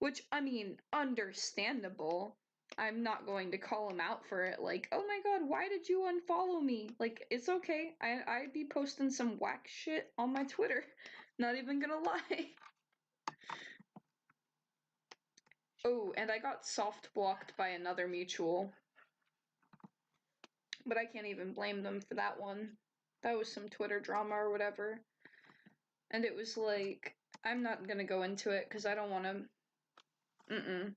which, I mean, understandable. I'm not going to call him out for it, like, oh my god, why did you unfollow me? Like, it's okay. I'd be posting some whack shit on my Twitter. Not even gonna lie. Oh, and I got soft blocked by another mutual. But I can't even blame them for that one. That was some Twitter drama or whatever. And it was like, I'm not gonna go into it because I don't want to.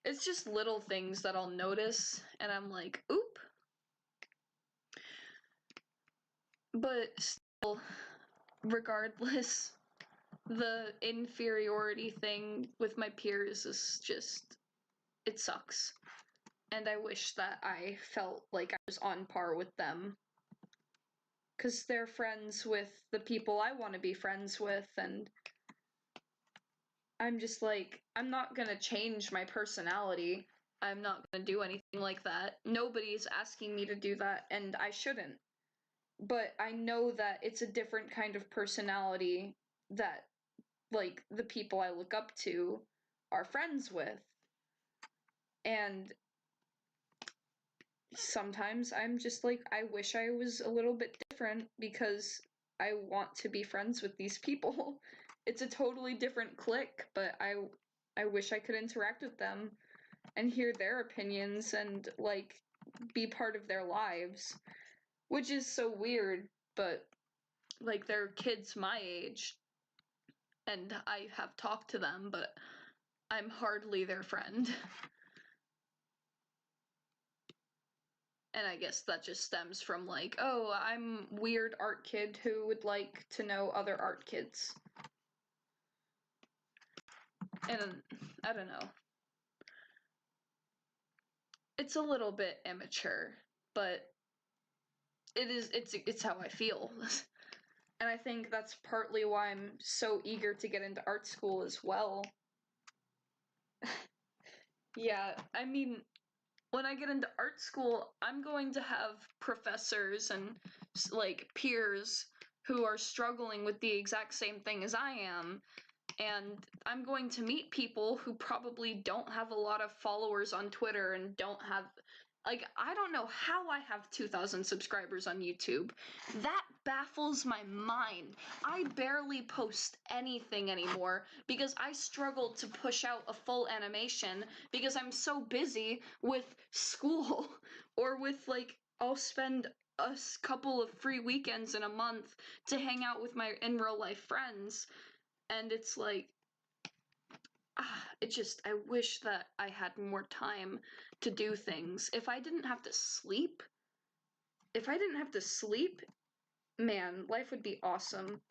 It's just little things that I'll notice, and I'm like, oop. But still, regardless, the inferiority thing with my peers is just, it sucks. And I wish that I felt like I was on par with them. Because they're friends with the people I want to be friends with, and I'm just like, I'm not gonna change my personality. I'm not gonna do anything like that. Nobody's asking me to do that, and I shouldn't. But I know that it's a different kind of personality that, like, the people I look up to are friends with. And sometimes I'm just like, I wish I was a little bit different because I want to be friends with these people. It's a totally different clique, but I wish I could interact with them and hear their opinions and, like, be part of their lives, which is so weird, but, like, they're kids my age and I have talked to them, but I'm hardly their friend. And I guess that just stems from, like, oh, I'm weird art kid who would like to know other art kids. And I don't know. It's a little bit immature, but it's how I feel. And I think that's partly why I'm so eager to get into art school as well. Yeah, I mean, when I get into art school, I'm going to have professors and, like, peers who are struggling with the exact same thing as I am, and I'm going to meet people who probably don't have a lot of followers on Twitter and don't have, like, I don't know how I have 2,000 subscribers on YouTube. That baffles my mind. I barely post anything anymore because I struggle to push out a full animation because I'm so busy with school or with, like, I'll spend a couple of free weekends in a month to hang out with my in real life friends, and it's like, I wish that I had more time to do things. If I didn't have to sleep, man, life would be awesome.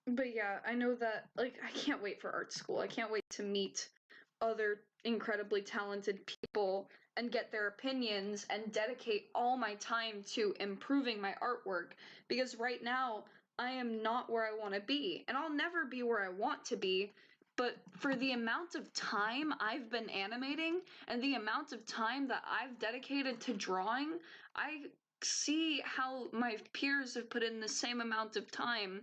But yeah, I know that, like, I can't wait for art school. I can't wait to meet other incredibly talented people and get their opinions and dedicate all my time to improving my artwork, because right now I am not where I want to be, and I'll never be where I want to be. But for the amount of time I've been animating and the amount of time that I've dedicated to drawing, I see how my peers have put in the same amount of time,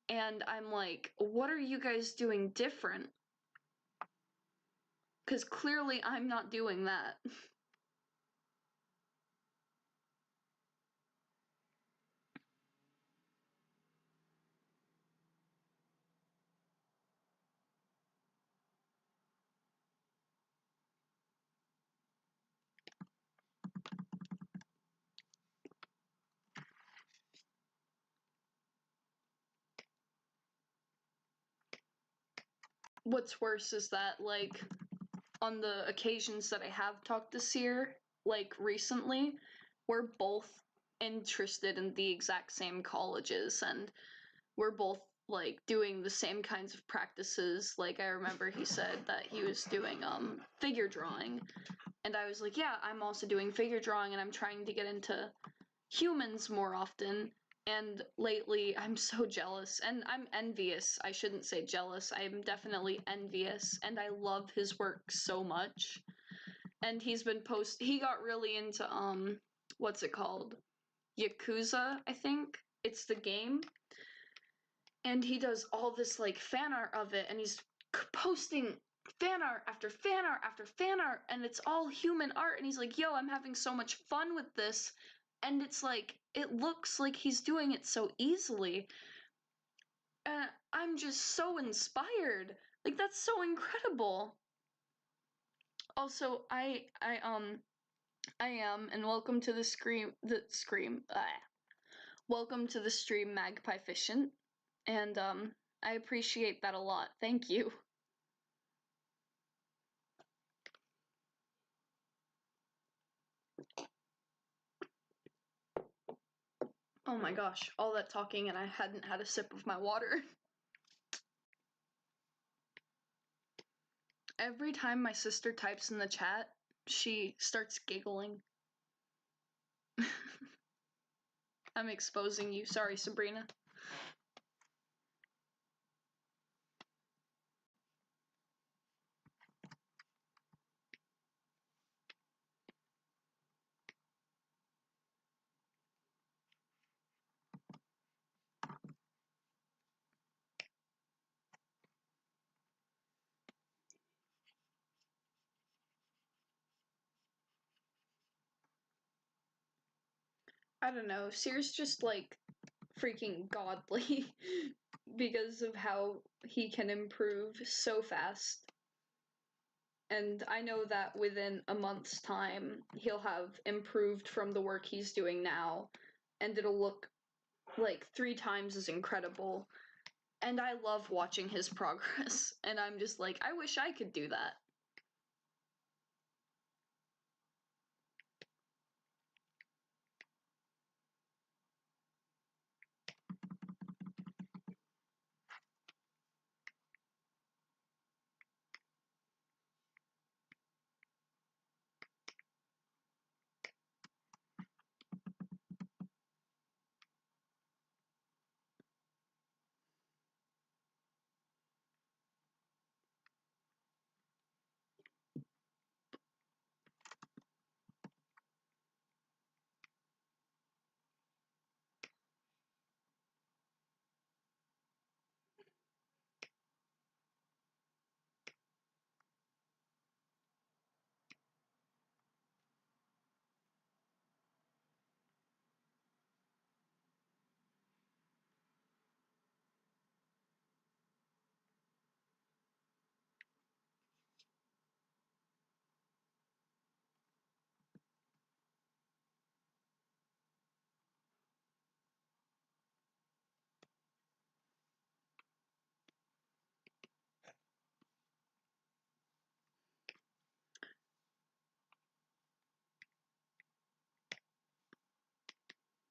and I'm like, what are you guys doing different? Because clearly I'm not doing that. What's worse is that, like, on the occasions that I have talked to Seer, like, recently, we're both interested in the exact same colleges, and we're both, like, doing the same kinds of practices. Like, I remember he said that he was doing, figure drawing, and I was like, yeah, I'm also doing figure drawing, and I'm trying to get into humans more often. And lately, I'm so jealous, and I'm envious. I shouldn't say jealous. I'm definitely envious, and I love his work so much. And he got really into, what's it called? Yakuza, I think. It's the game. And he does all this, like, fan art of it, and he's posting fan art after fan art after fan art, and it's all human art, and he's like, yo, I'm having so much fun with this. And it's like, it looks like he's doing it so easily. And I'm just so inspired. Like, that's so incredible. Also, I am, and welcome to welcome to the stream, Magpie Fishing. And, I appreciate that a lot. Thank you. Oh my gosh, all that talking and I hadn't had a sip of my water. Every time my sister types in the chat, she starts giggling. I'm exposing you. Sorry, Sabrina. I don't know. Seer's just like freaking godly because of how he can improve so fast. And I know that within a month's time, he'll have improved from the work he's doing now, and it'll look like 3 times as incredible. And I love watching his progress, and I'm just like, I wish I could do that.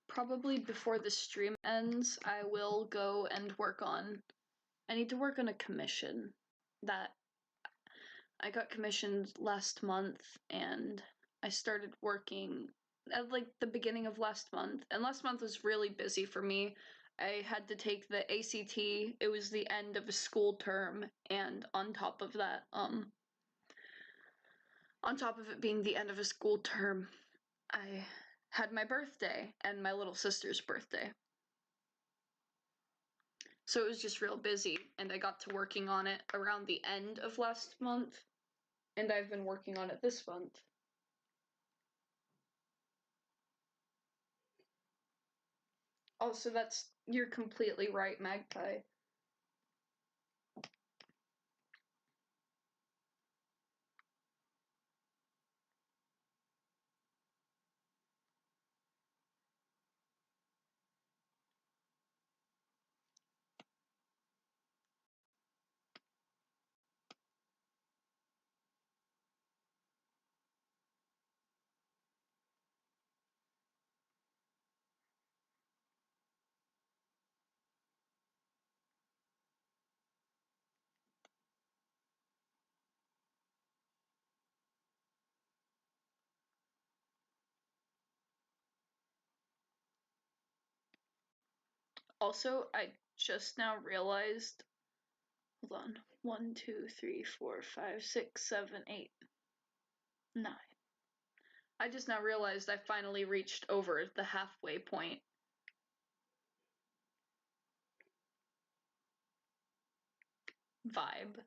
Probably before the stream ends, I will go and I need to work on a commission that I got commissioned last month, and I started working at like the beginning of last month, and last month was really busy for me. I had to take the ACT. It was the end of a school term, and on top of that, on top of it being the end of a school term, I had my birthday and my little sister's birthday. So it was just real busy, and I got to working on it around the end of last month, and I've been working on it this month. Also, you're completely right, Magpie. Also, I just now realized, hold on, 1, 2, 3, 4, 5, 6, 7, 8, 9. I just now realized I finally reached over the halfway point. Vibe.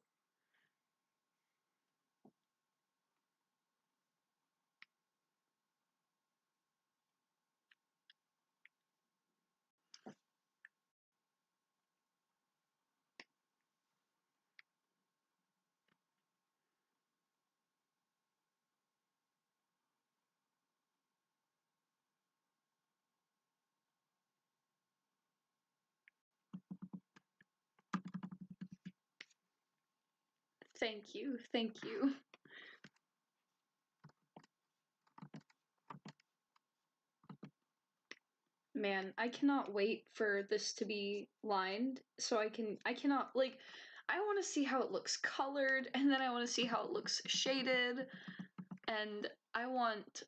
Thank you, thank you. Man, I cannot wait for this to be lined so I cannot, like, I want to see how it looks colored, and then I want to see how it looks shaded, and I want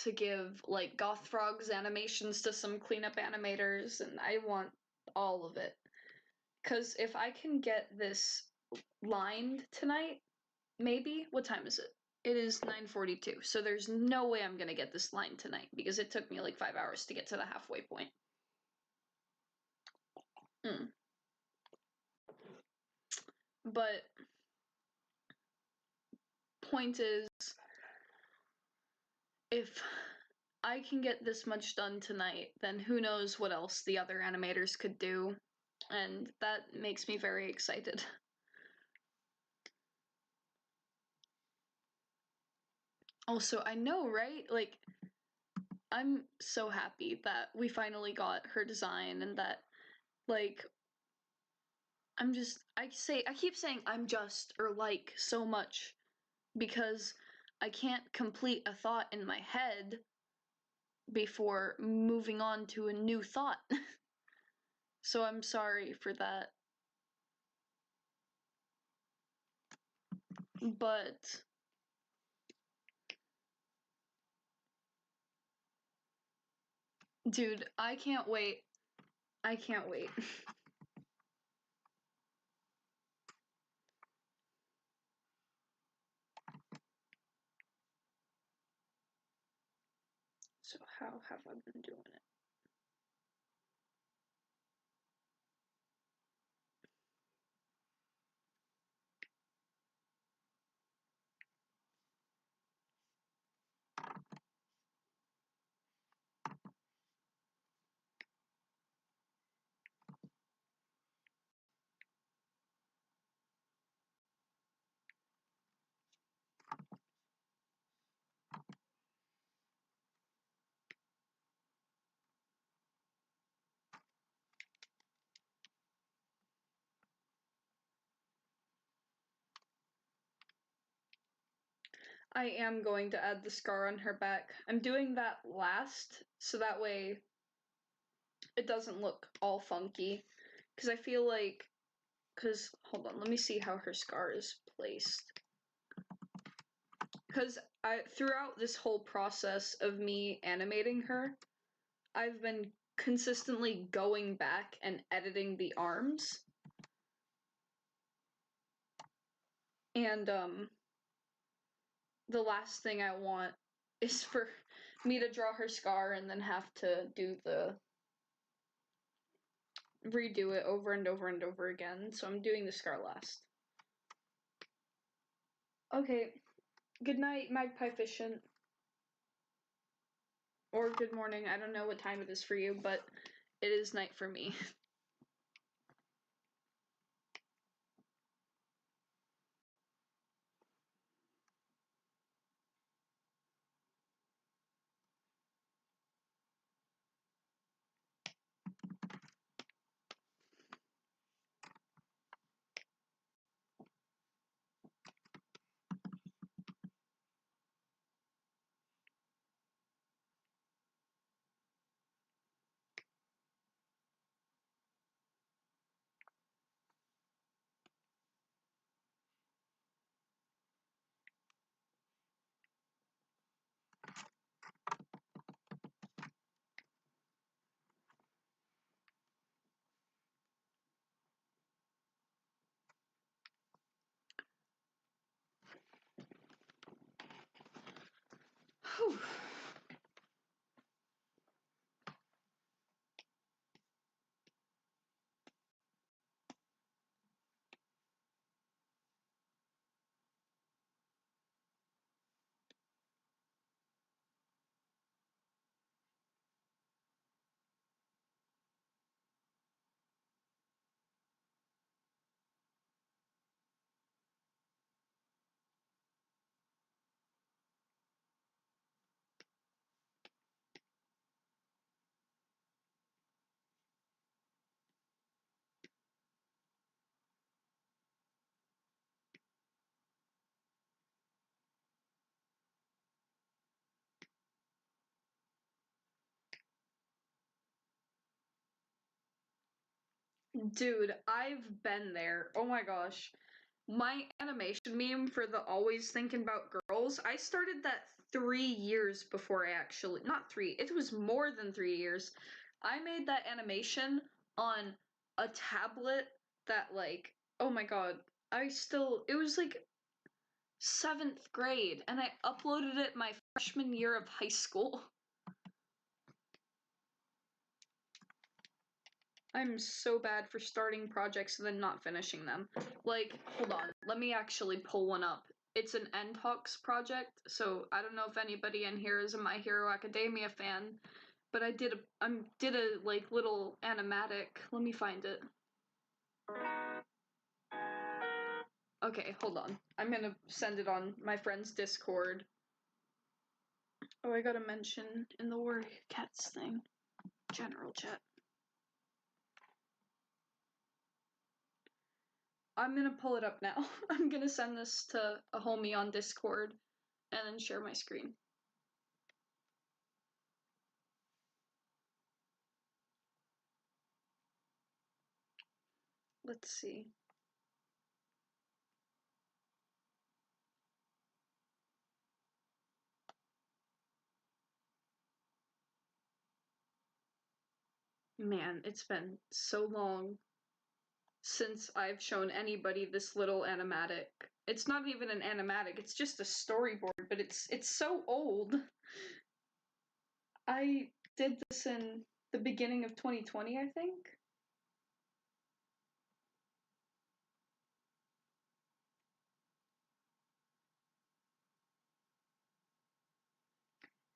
to give, like, Goth Frog's animations to some cleanup animators, and I want all of it. Because if I can get this lined tonight, maybe, what time is it? It is 9:42, so there's no way I'm gonna get this line tonight, because it took me like 5 hours to get to the halfway point. But, point is, if I can get this much done tonight, then who knows what else the other animators could do, and that makes me very excited. Also, I know, right? Like, I'm so happy that we finally got her design, and that, like, I keep saying I'm just, or like, so much, because I can't complete a thought in my head before moving on to a new thought. So I'm sorry for that. But dude, I can't wait. I can't wait. So how have I been doing it? I am going to add the scar on her back. I'm doing that last, so that way it doesn't look all funky. Because I feel like, hold on, let me see how her scar is placed. Because throughout this whole process of me animating her, I've been consistently going back and editing the arms. And, the last thing I want is for me to draw her scar and then have to redo it over and over and over again. So I'm doing the scar last. Okay. Good night, magpie fishing. Or good morning. I don't know what time it is for you, but it is night for me. Whew. Dude, I've been there. Oh my gosh. My animation meme for the always thinking about girls, I started that 3 years before I actually, not 3, it was more than 3 years. I made that animation on a tablet that like, oh my god, it was like 7th grade and I uploaded it my freshman year of high school. I'm so bad for starting projects and then not finishing them. Like, hold on, let me actually pull one up. It's an NTalks project, so I don't know if anybody in here is a My Hero Academia fan, but I did a like little animatic. Let me find it. Okay, hold on. I'm gonna send it on my friend's Discord. Oh, I gotta mention in the Warrior Cats thing. General chat. I'm gonna pull it up now. I'm gonna send this to a homie on Discord and then share my screen. Let's see. Man, it's been so long since I've shown anybody this little animatic. It's not even an animatic, it's just a storyboard, but it's so old. I did this in the beginning of 2020, I think.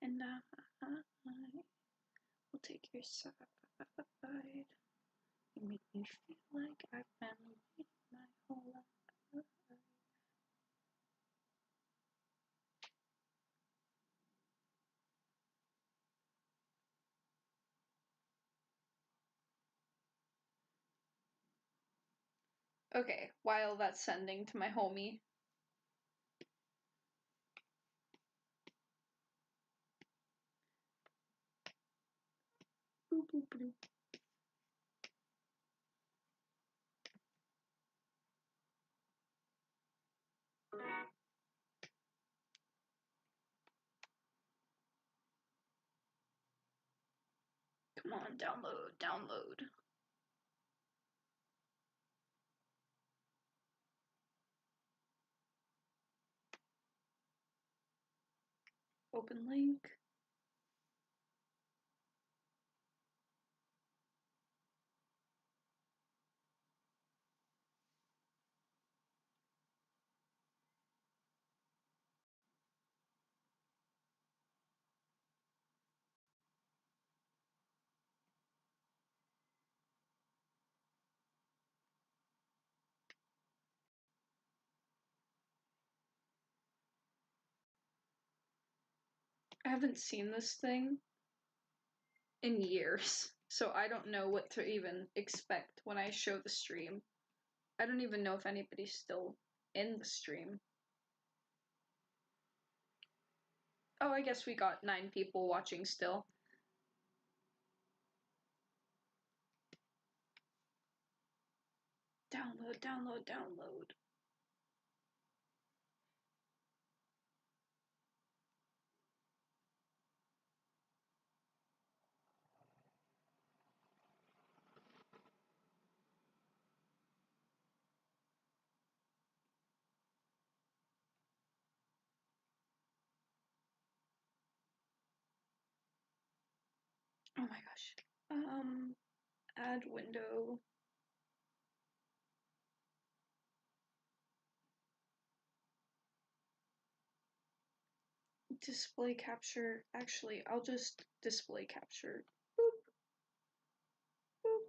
And I will take your side. You make me feel like I've been waiting my whole life. Okay, while that's sending to my homie. Boop, boop, boop. Come on, download. Open link. I haven't seen this thing in years, so I don't know what to even expect when I show the stream. I don't even know if anybody's still in the stream. Oh, I guess we got 9 people watching still. Download, download, download. Oh my gosh. Add window. Display capture. Actually, I'll just display capture. Boop. Boop.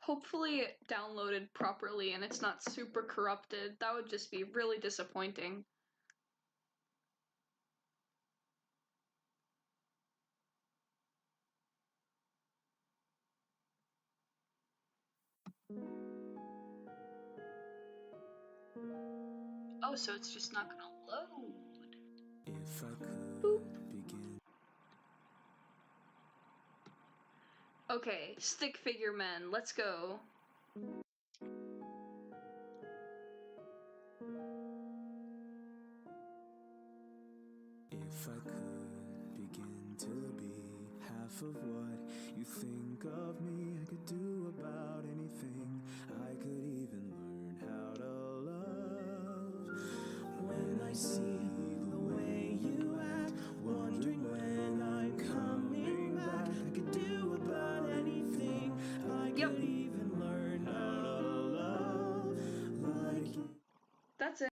Hopefully it downloaded properly and it's not super corrupted. That would just be really disappointing. Oh, so it's just not gonna load. If I could Boop. begin. Okay, stick figure men, let's go. If I could begin to be half of what you think of me, I could do about anything. I could even learn how to love. When I see the way you act, wondering when I'm coming back, I could do about anything. I Yep. could even learn how to love like you. That's it.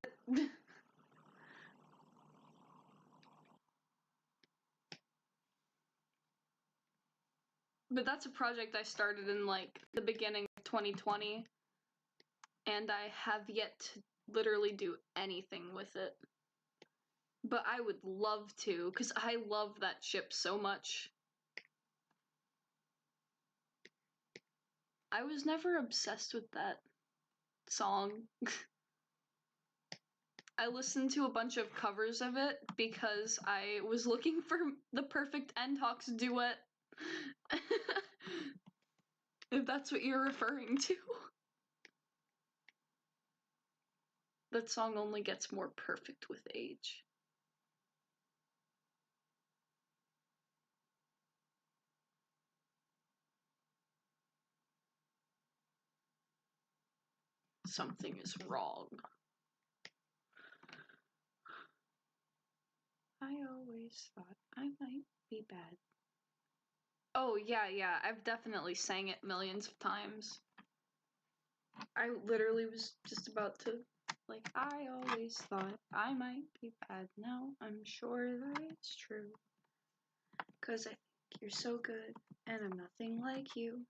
But that's a project I started in like the beginning of 2020, and I have yet to literally do anything with it. But I would love to, because I love that ship so much. I was never obsessed with that song. I listened to a bunch of covers of it because I was looking for the perfect N-Tox duet. If that's what you're referring to. That song only gets more perfect with age. Something is wrong. I always thought I might be bad. Oh, yeah, I've definitely sang it millions of times. I literally was just about to, like, I always thought I might be bad. Now I'm sure that it's true. 'Cause I think you're so good, and I'm nothing like you.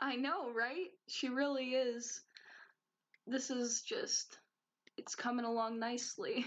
I know, right? She really is. This is just, it's coming along nicely.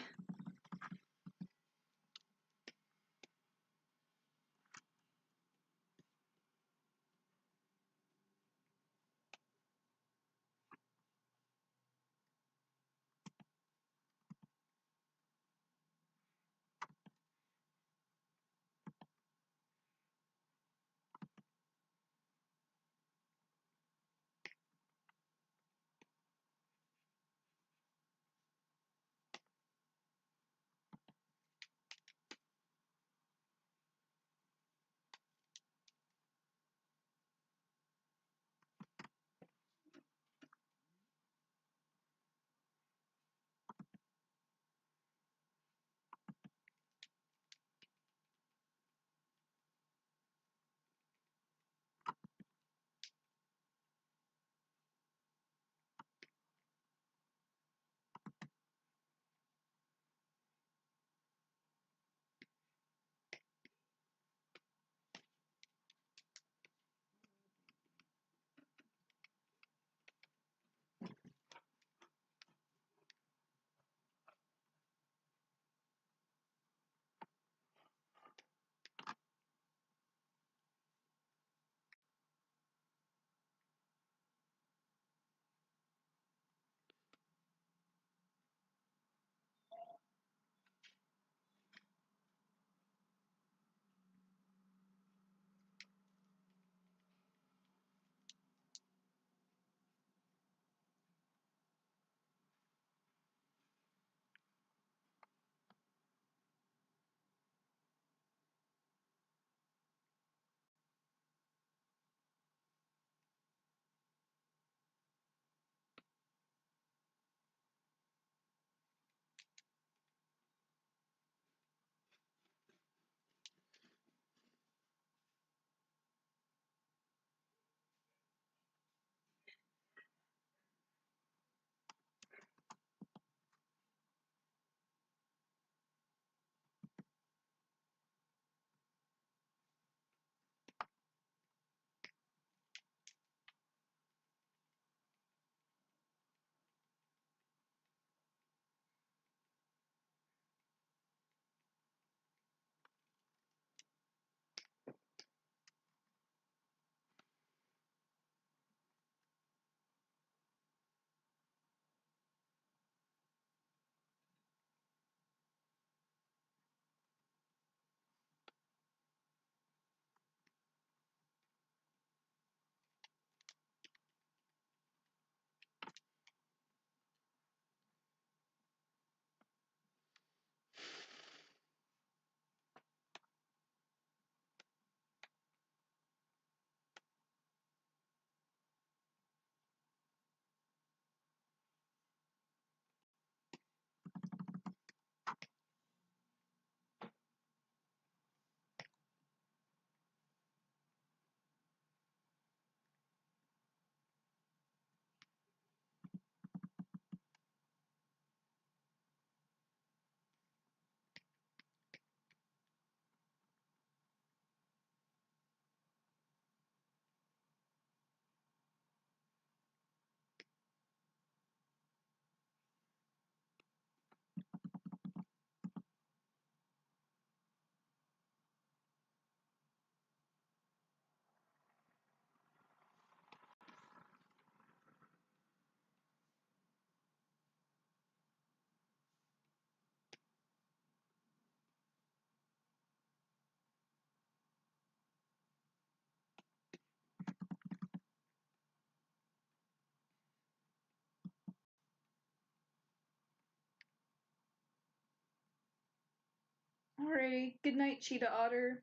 Alrighty, good night, Cheetah Otter.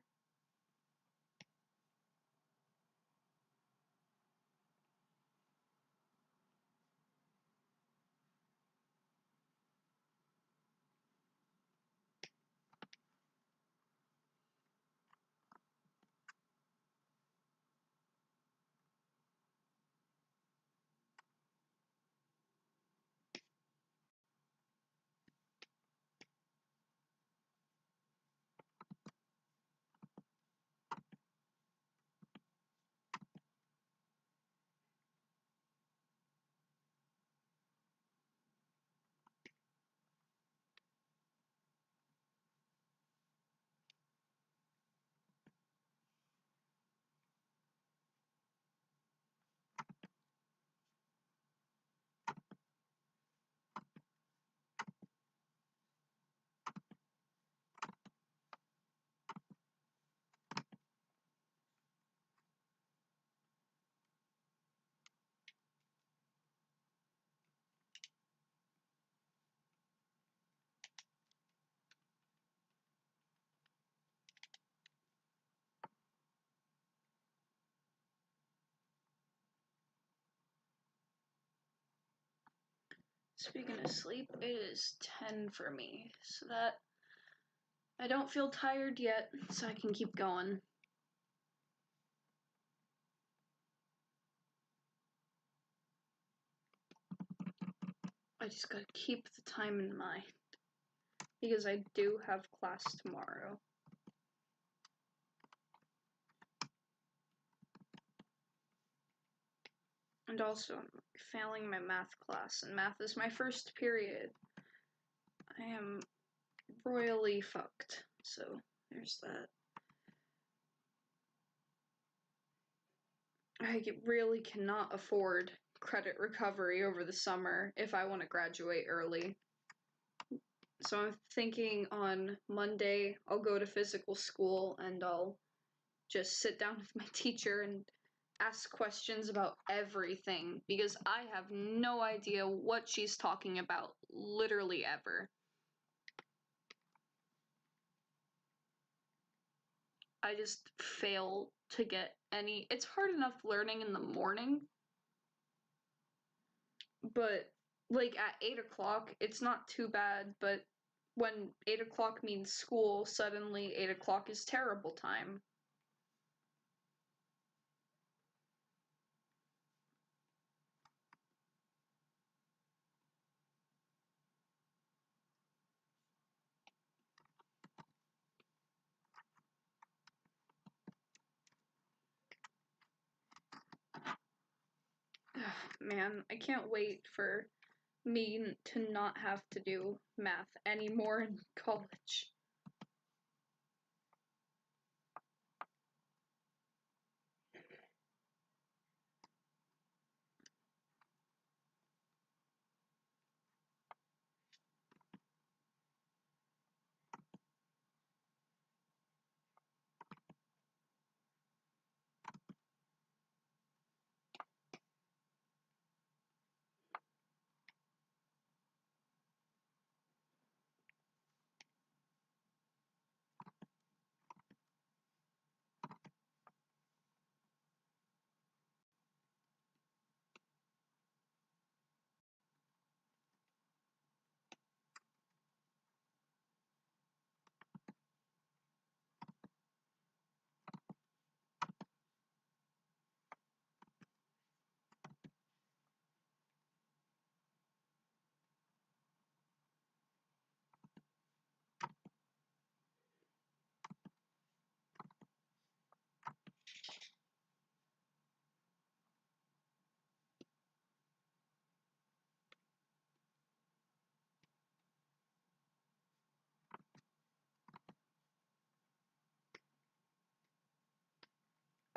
Speaking of sleep, it is 10 for me, so that I don't feel tired yet, so I can keep going. I just gotta keep the time in mind, because I do have class tomorrow. And also, I'm failing my math class, and math is my first period. I am royally fucked, so there's that. I really cannot afford credit recovery over the summer if I want to graduate early. So I'm thinking on Monday I'll go to physical school and I'll just sit down with my teacher and ask questions about everything because I have no idea what she's talking about literally ever. I just fail to get any. It's hard enough learning in the morning, but like at 8 o'clock, it's not too bad. But when 8 o'clock means school, suddenly 8 o'clock is terrible time. Man, I can't wait for me to not have to do math anymore in college.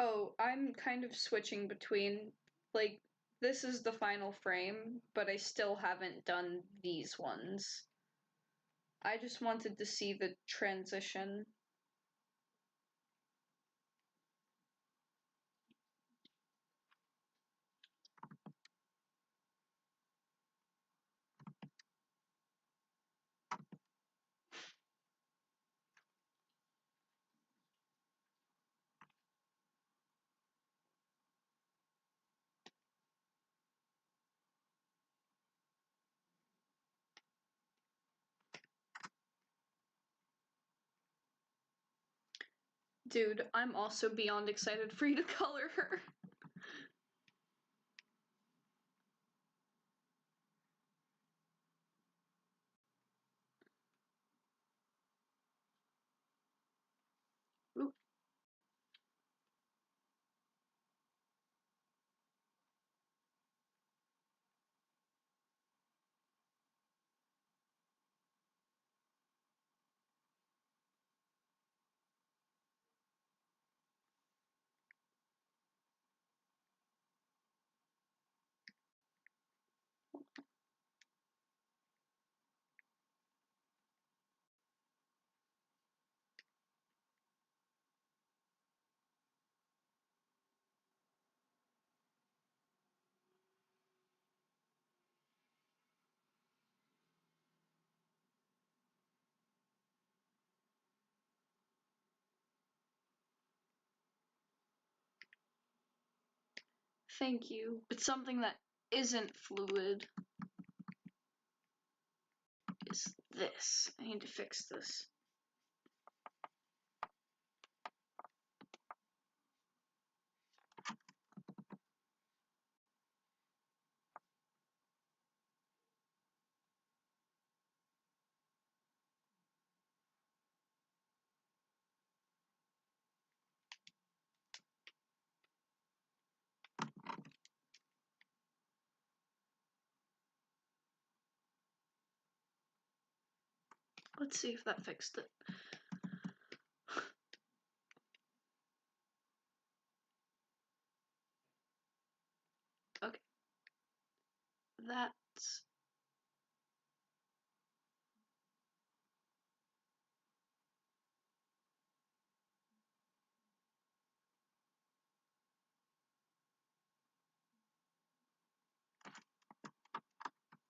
Oh, I'm kind of switching between, like, this is the final frame, but I still haven't done these ones. I just wanted to see the transition. Dude, I'm also beyond excited for you to color her. Ooh. Thank you. But something that isn't fluid. this. I need to fix this. Let's see if that fixed it. Okay. That's...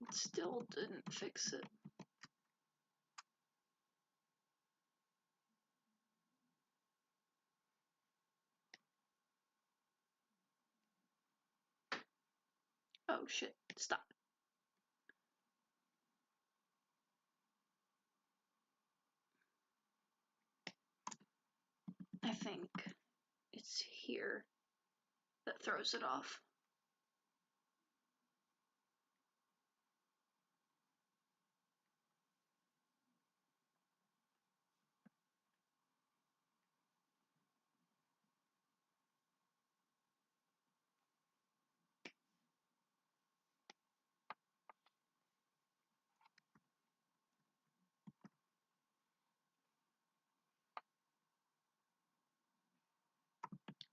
It still didn't fix it. Oh shit, stop. I think it's here that throws it off.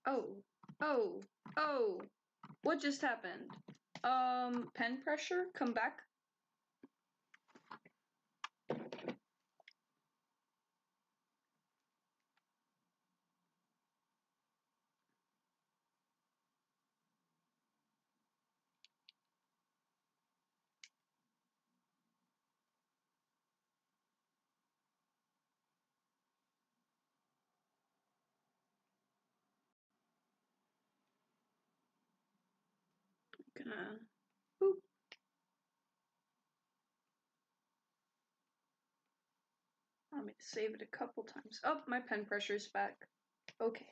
Oh, oh, oh, what just happened? Pen pressure, come back. Gonna, boop. Want me to save it a couple times. Oh, my pen pressure's back. Okay.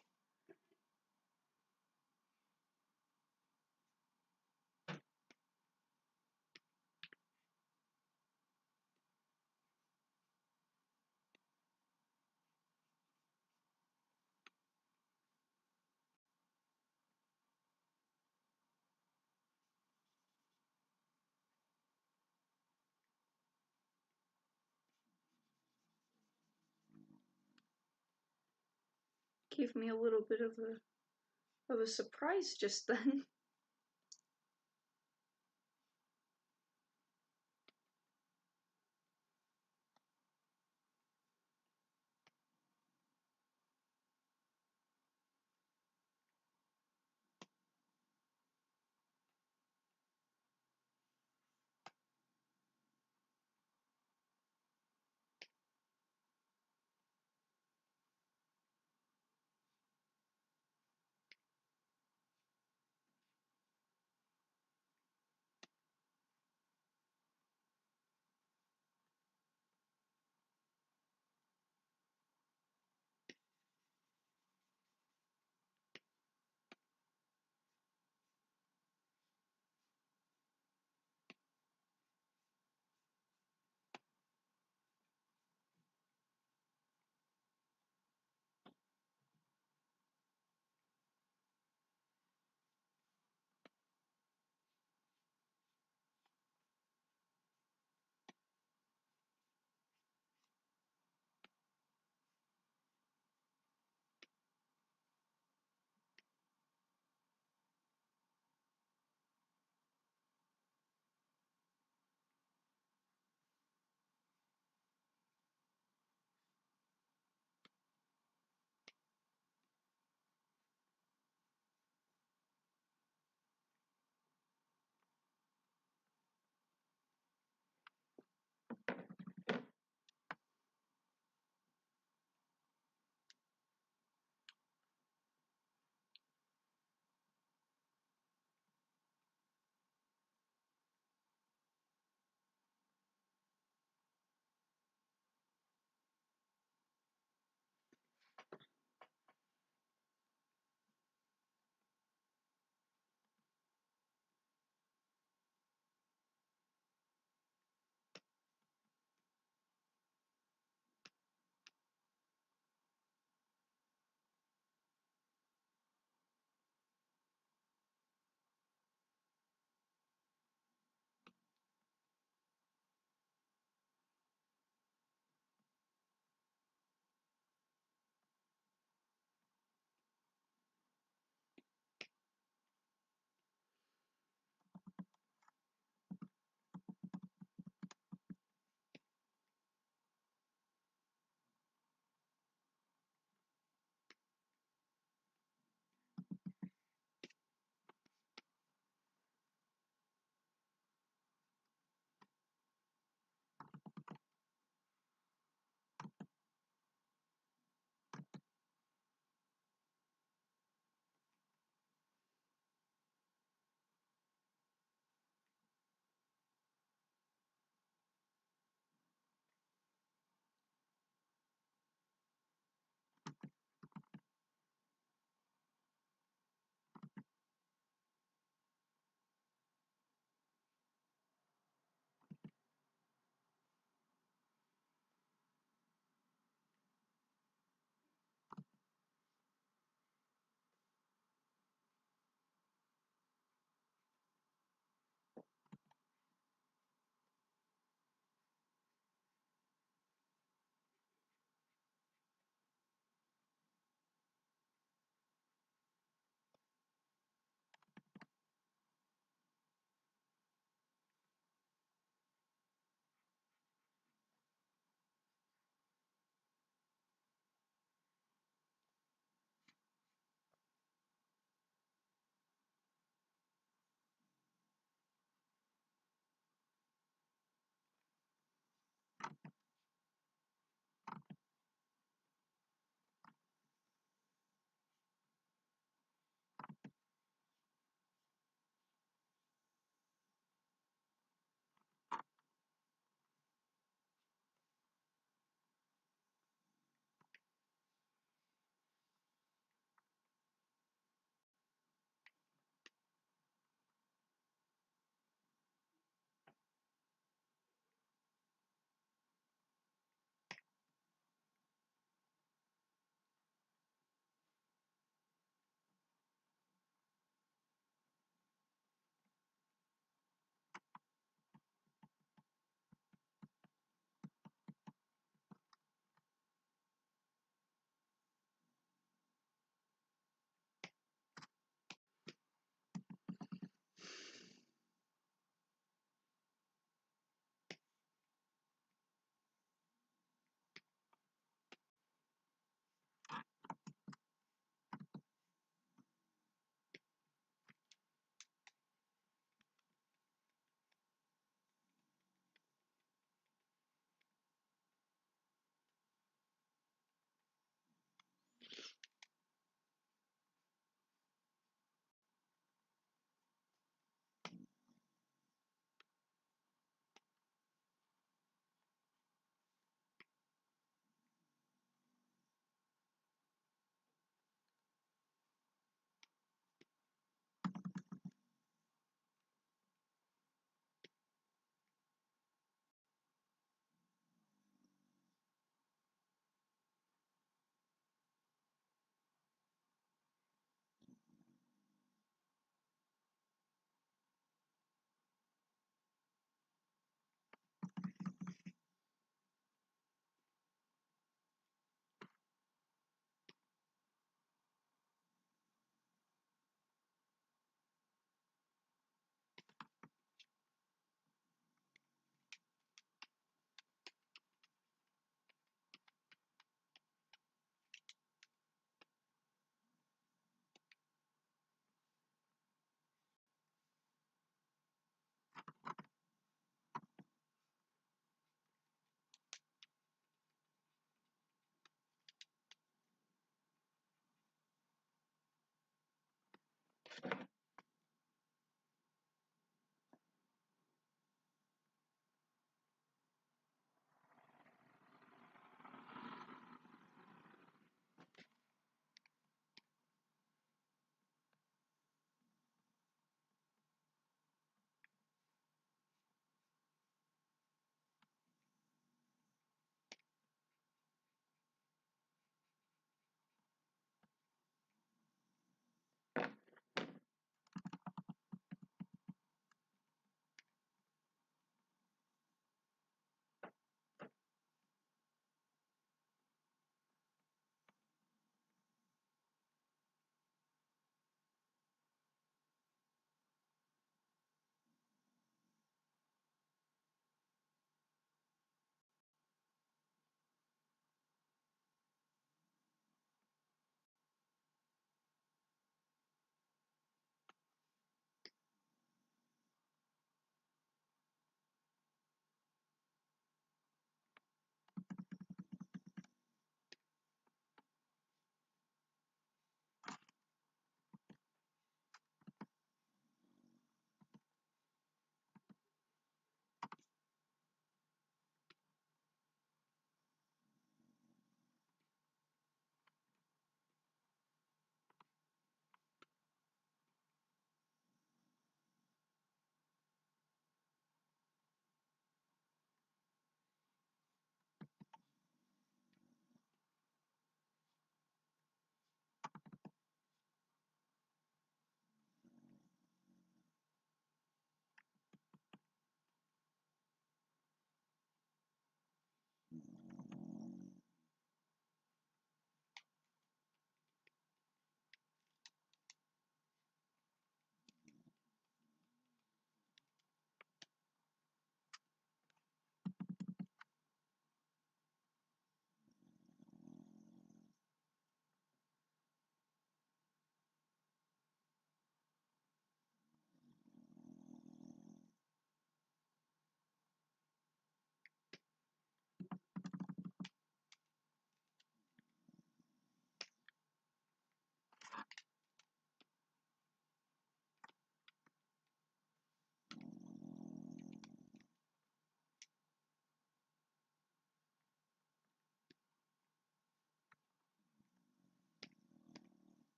Gave me a little bit of a surprise just then.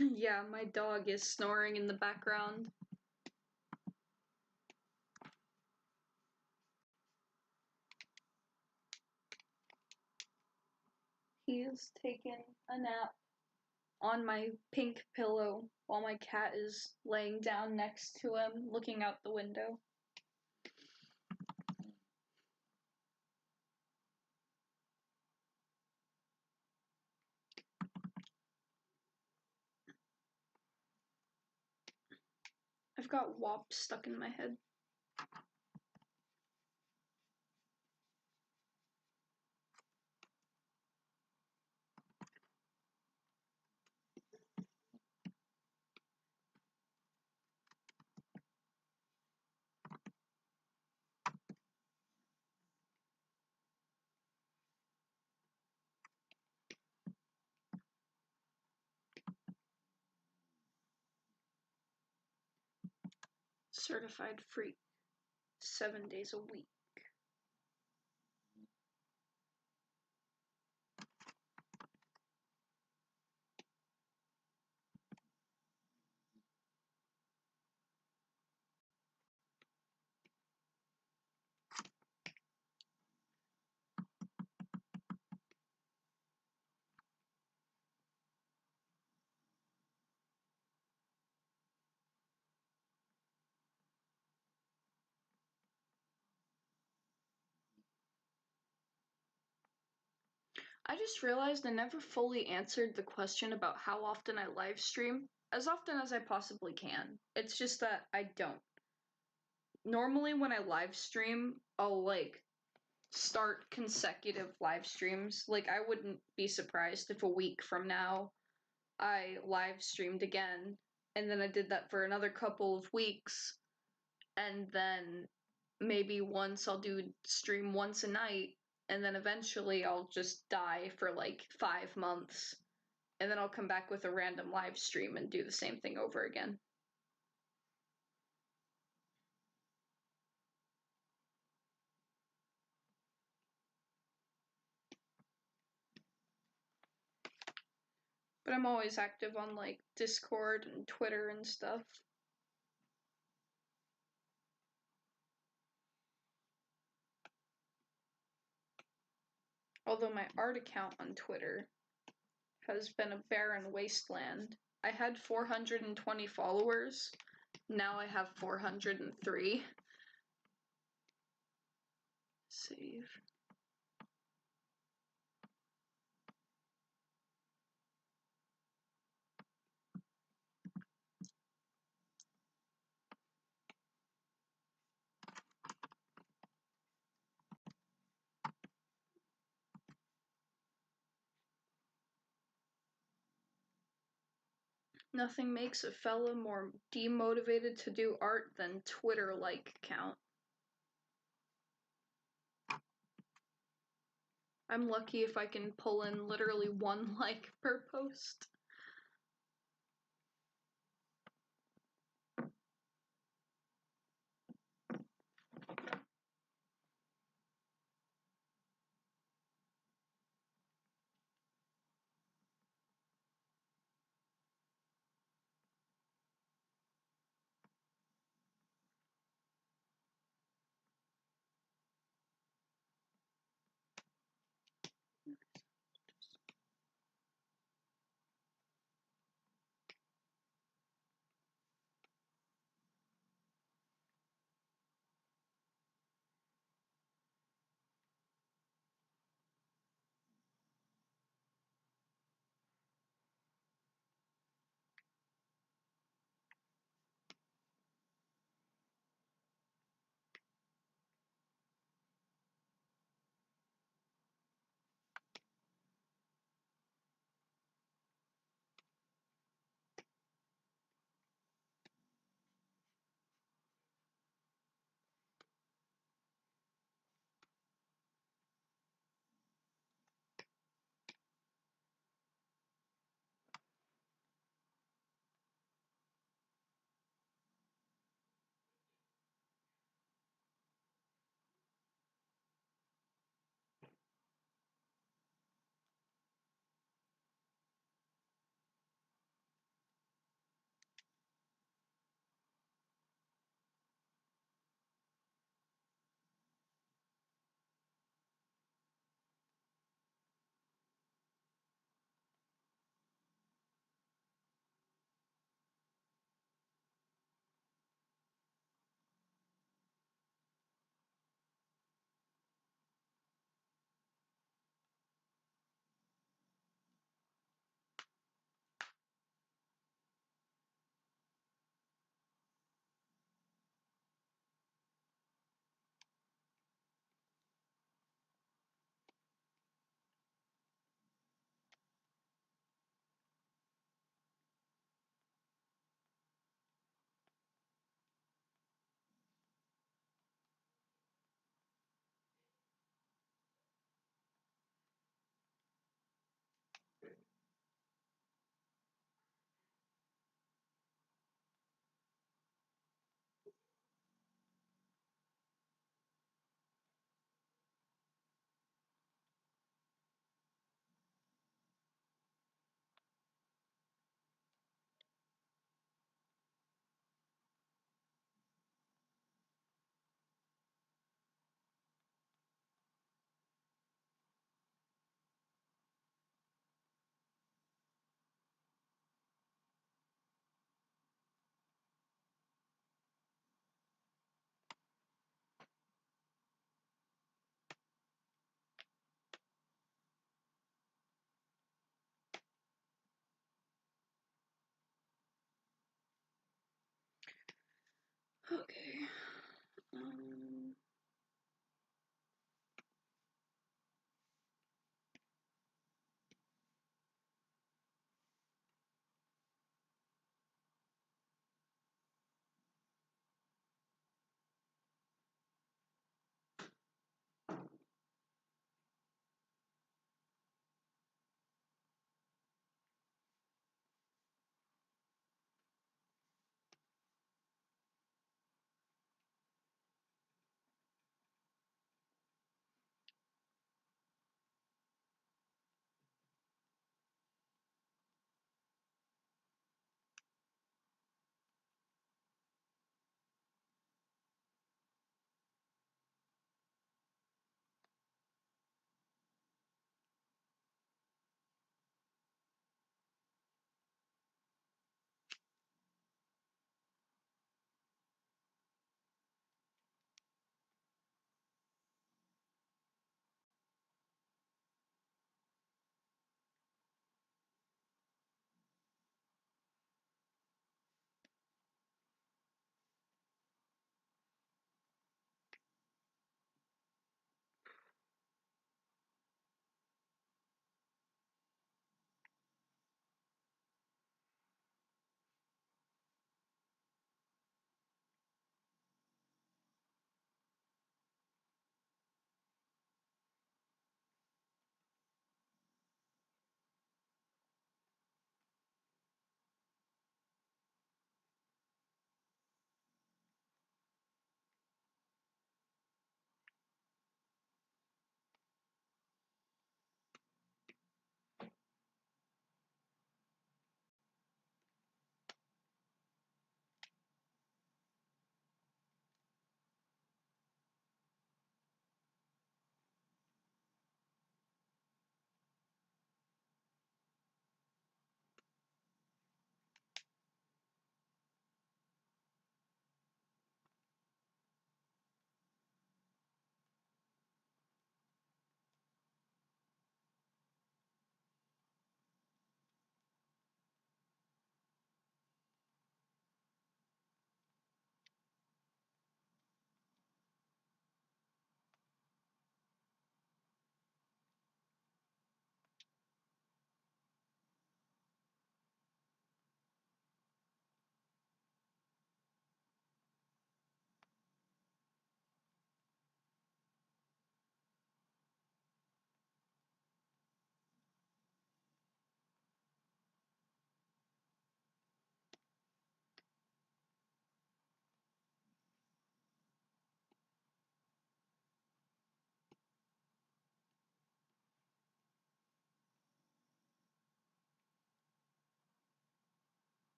Yeah, my dog is snoring in the background. He is taking a nap on my pink pillow while my cat is laying down next to him, looking out the window. I've got WAP stuck in my head. Certified freak, 7 days a week. I just realized I never fully answered the question about how often I live stream. As often as I possibly can. It's just that I don't. Normally when I live stream, I'll start consecutive live streams. I wouldn't be surprised if a week from now I live streamed again, and then I did that for another couple of weeks, and then maybe once I'll do stream once a night, and then eventually I'll just die for 5 months, and then I'll come back with a random live stream and do the same thing over again. But I'm always active on Discord and Twitter and stuff. Although my art account on Twitter has been a barren wasteland. I had 420 followers. Now I have 403. Save. Nothing makes a fella more demotivated to do art than Twitter count. I'm lucky if I can pull in literally 1 like per post. Okay. Um,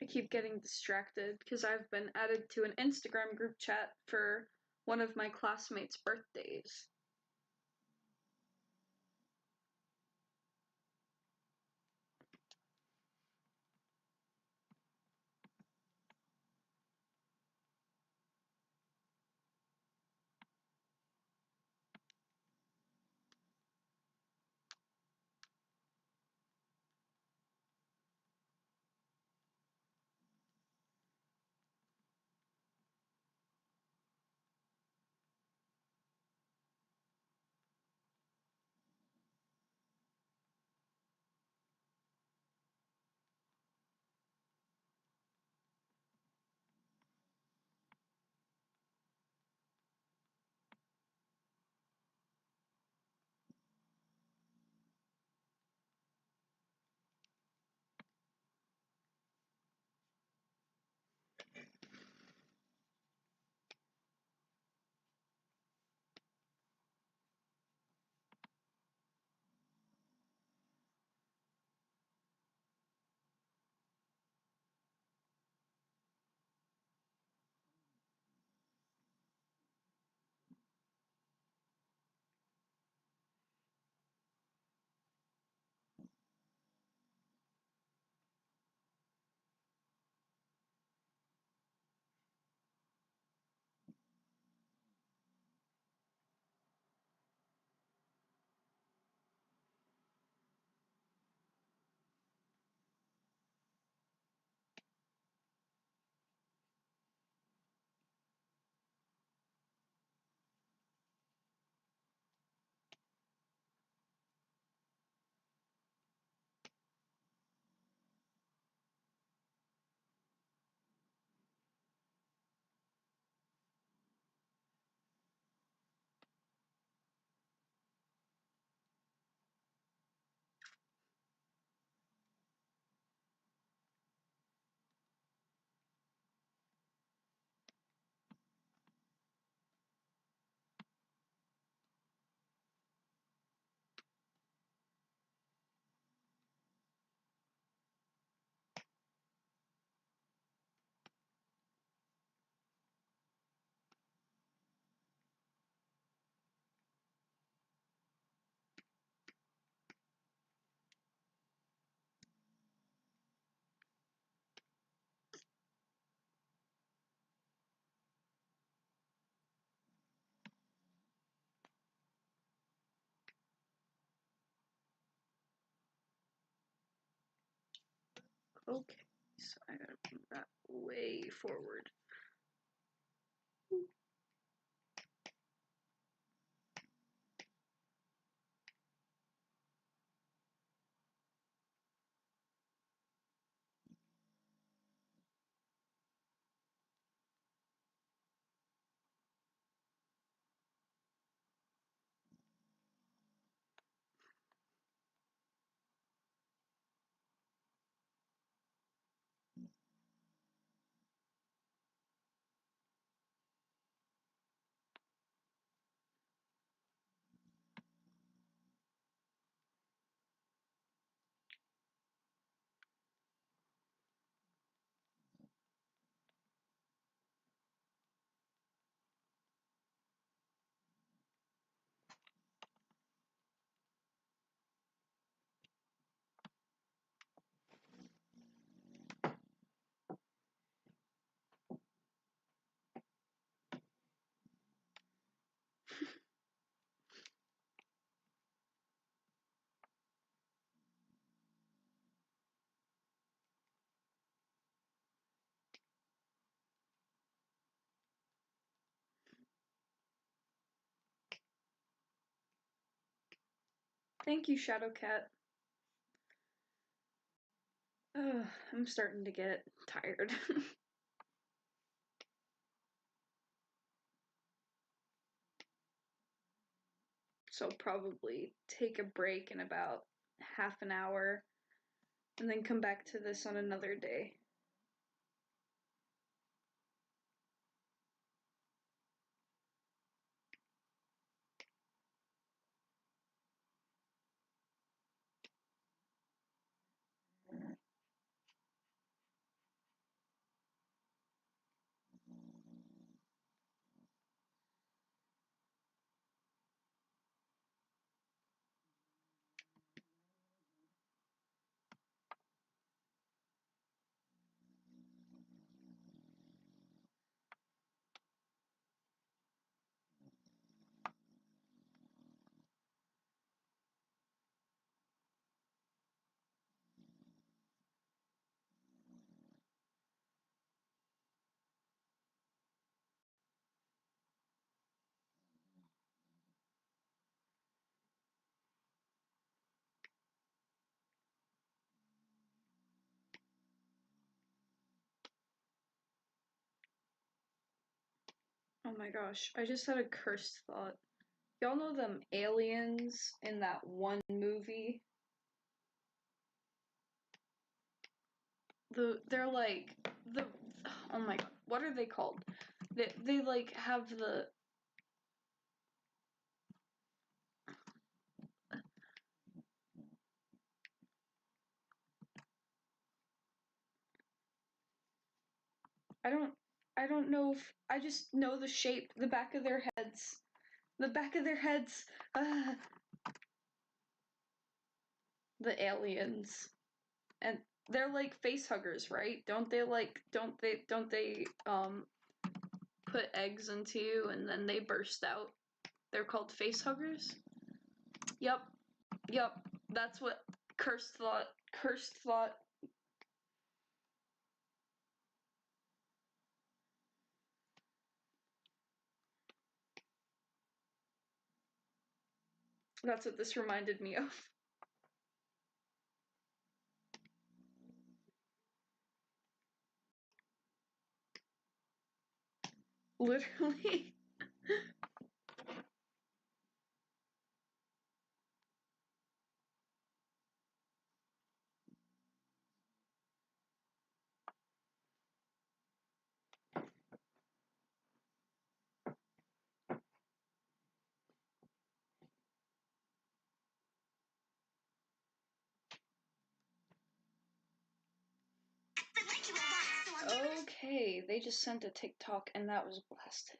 I keep getting distracted because I've been added to an Instagram group chat for one of my classmates' birthdays. Okay, so I gotta bring that way forward. Thank you, Shadowcat. I'm starting to get tired. So I'll probably take a break in about half an hour and then come back to this on another day. Oh my gosh, I just had a cursed thought. Y'all know them aliens in that one movie? They're like the oh my god, what are they called? They like have the I don't know if I just know the shape, the back of their heads. The back of their heads. The aliens. And they're like face huggers, right? Don't they put eggs into you and then they burst out? They're called face huggers? Yep. Yep. That's what cursed thought. That's what this reminded me of. Literally. Okay, they just sent a TikTok and that was blasted.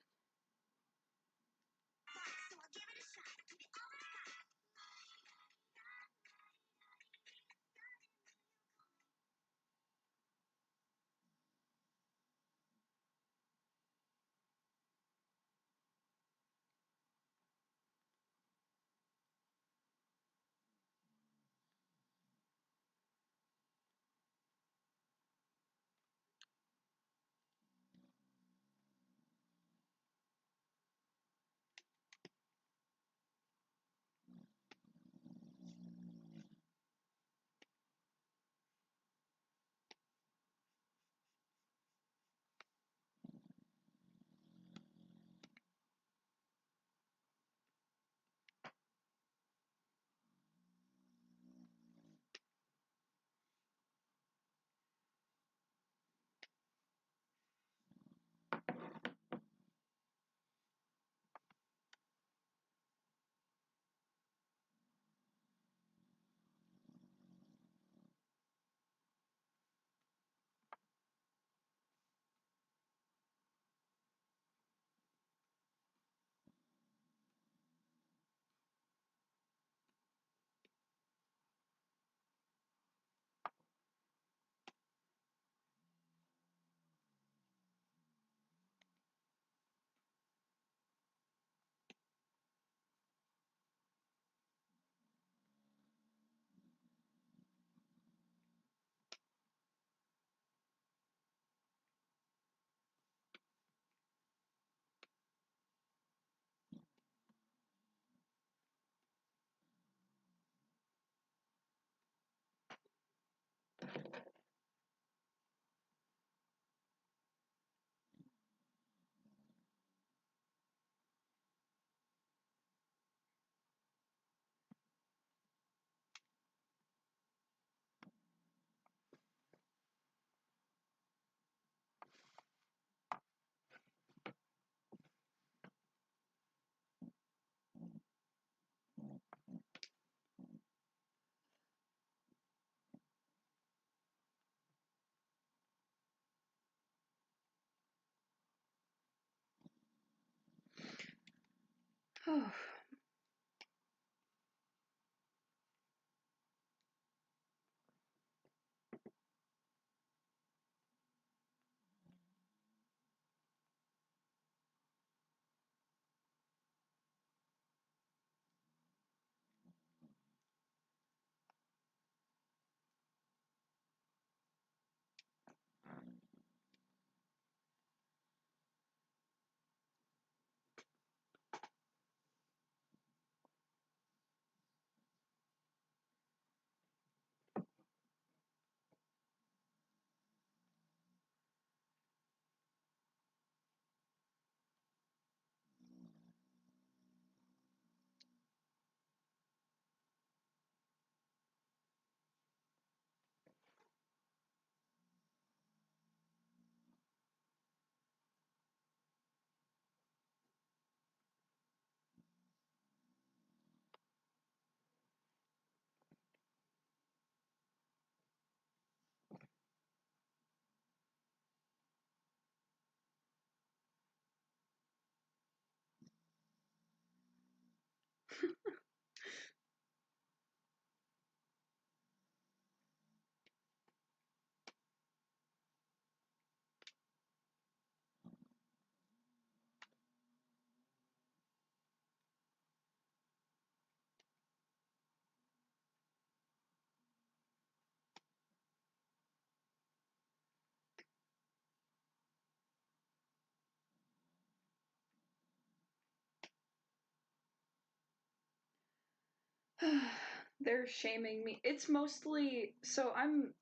They're shaming me. It's mostly, so I'm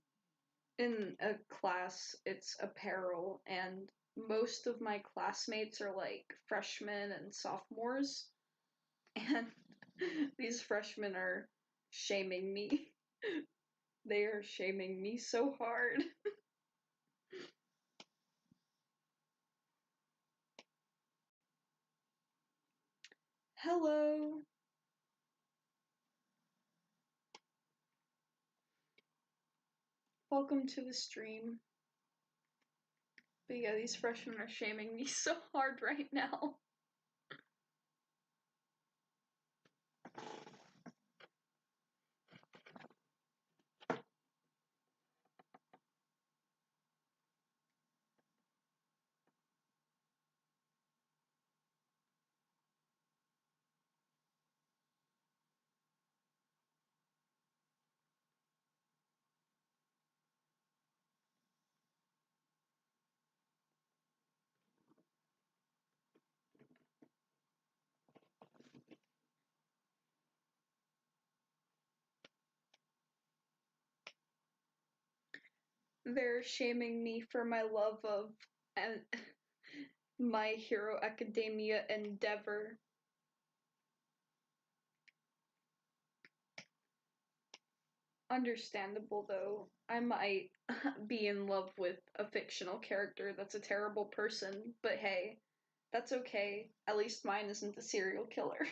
in a class, it's apparel, and most of my classmates are like freshmen and sophomores, and these freshmen are shaming me. They are shaming me so hard. Hello. Welcome to the stream. But yeah, these freshmen are shaming me so hard right now. They're shaming me for my love of and My Hero Academia endeavor. Understandable though. I might be in love with a fictional character that's a terrible person, but hey, that's okay. At least mine isn't a serial killer.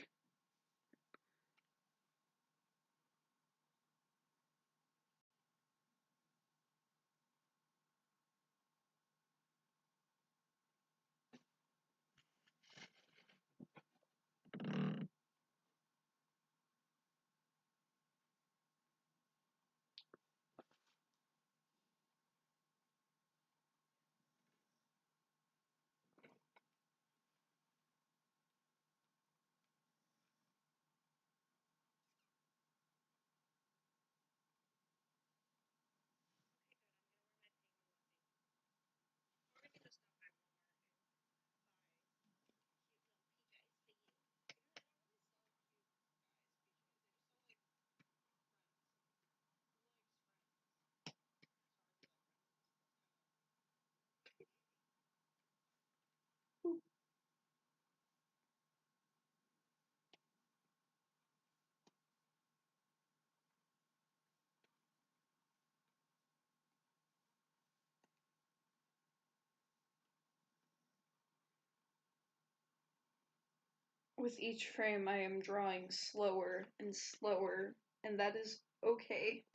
With each frame, I am drawing slower and slower, and that is okay.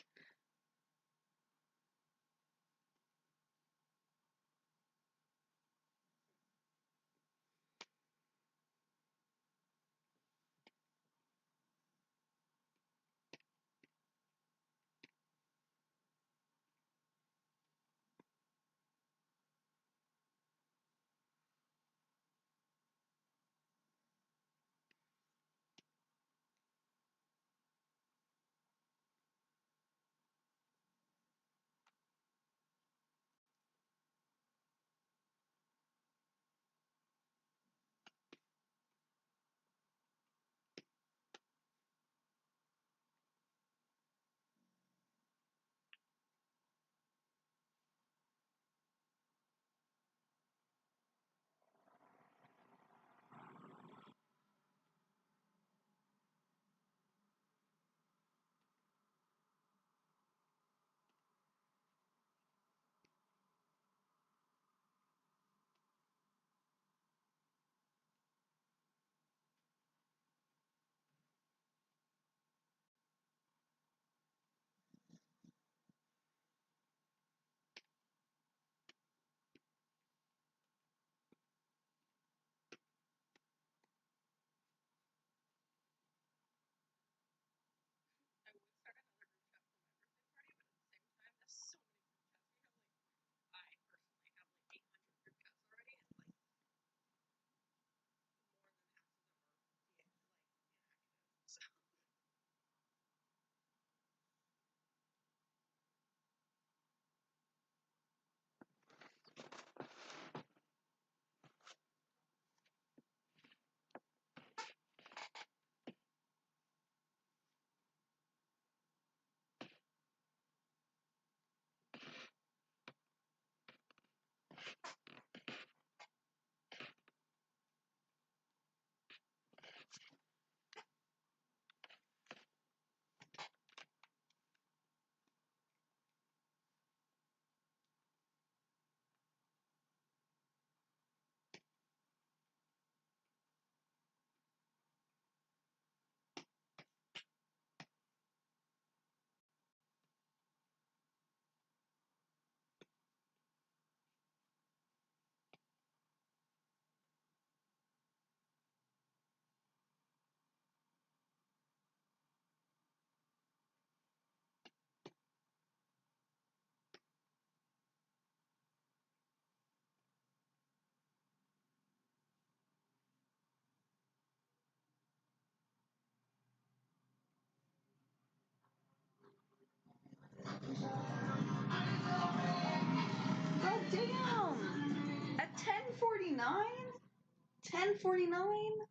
10:49?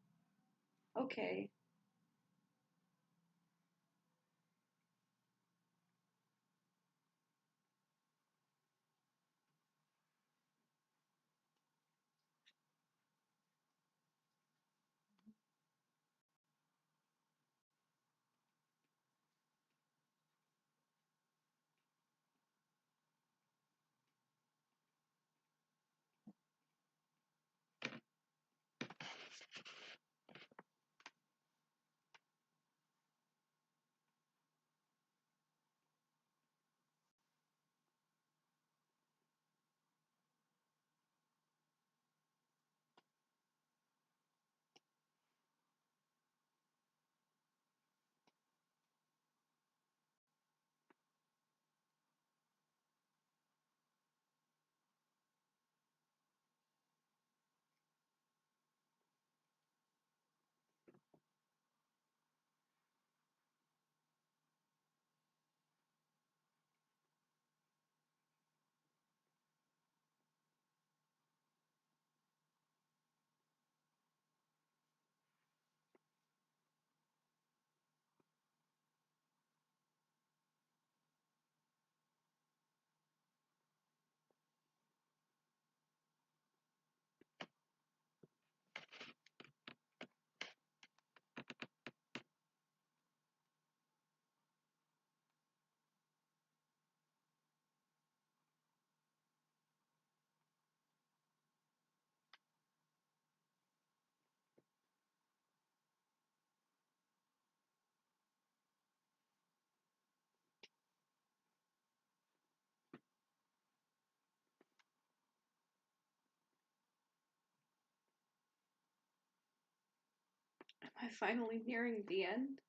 Okay. Am I finally nearing the end?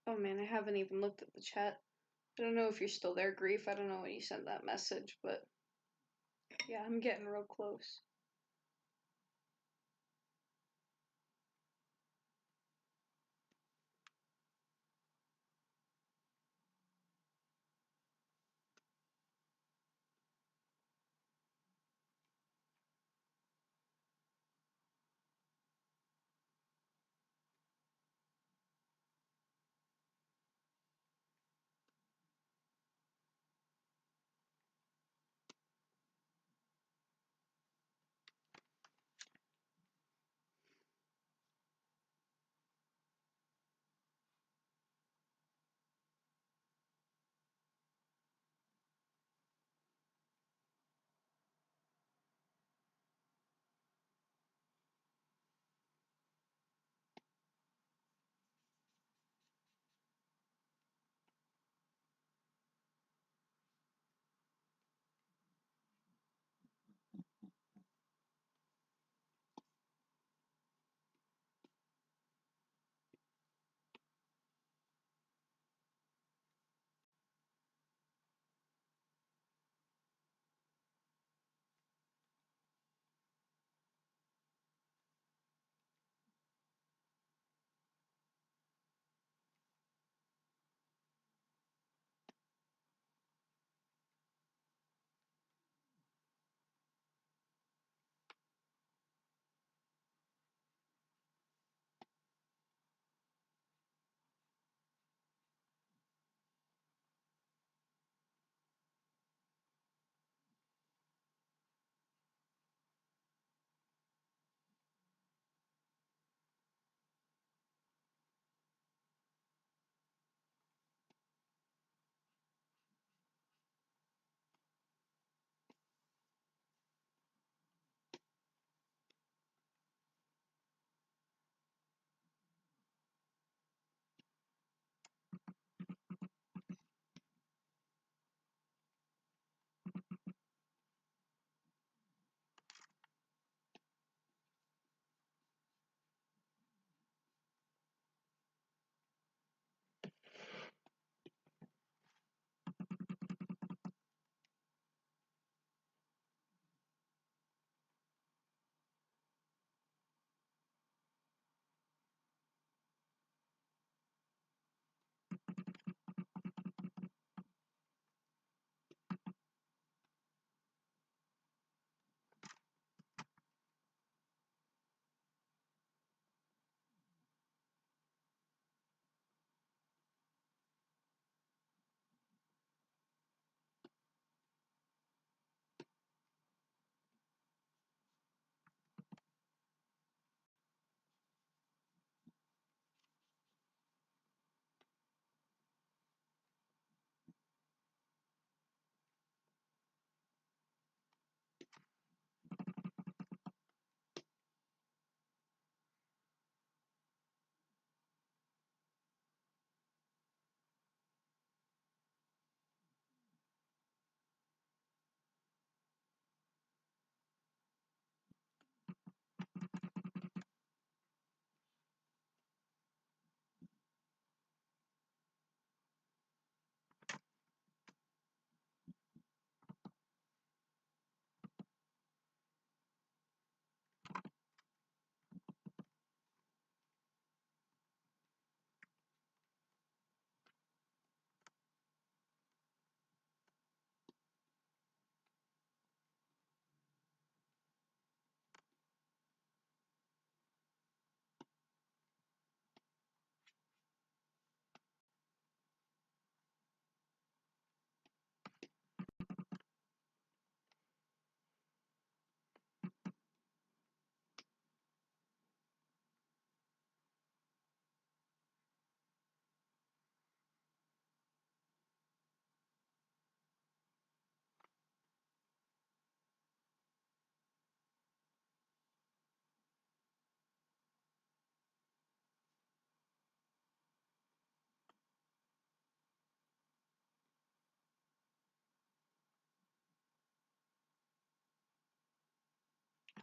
Oh man, I haven't even looked at the chat. I don't know if you're still there, Grief. I don't know when you sent that message, but yeah, I'm getting real close.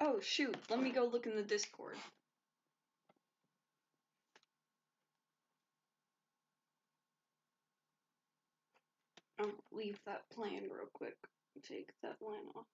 Oh shoot, let me go look in the Discord. I'll leave that playing real quick. Take that line off.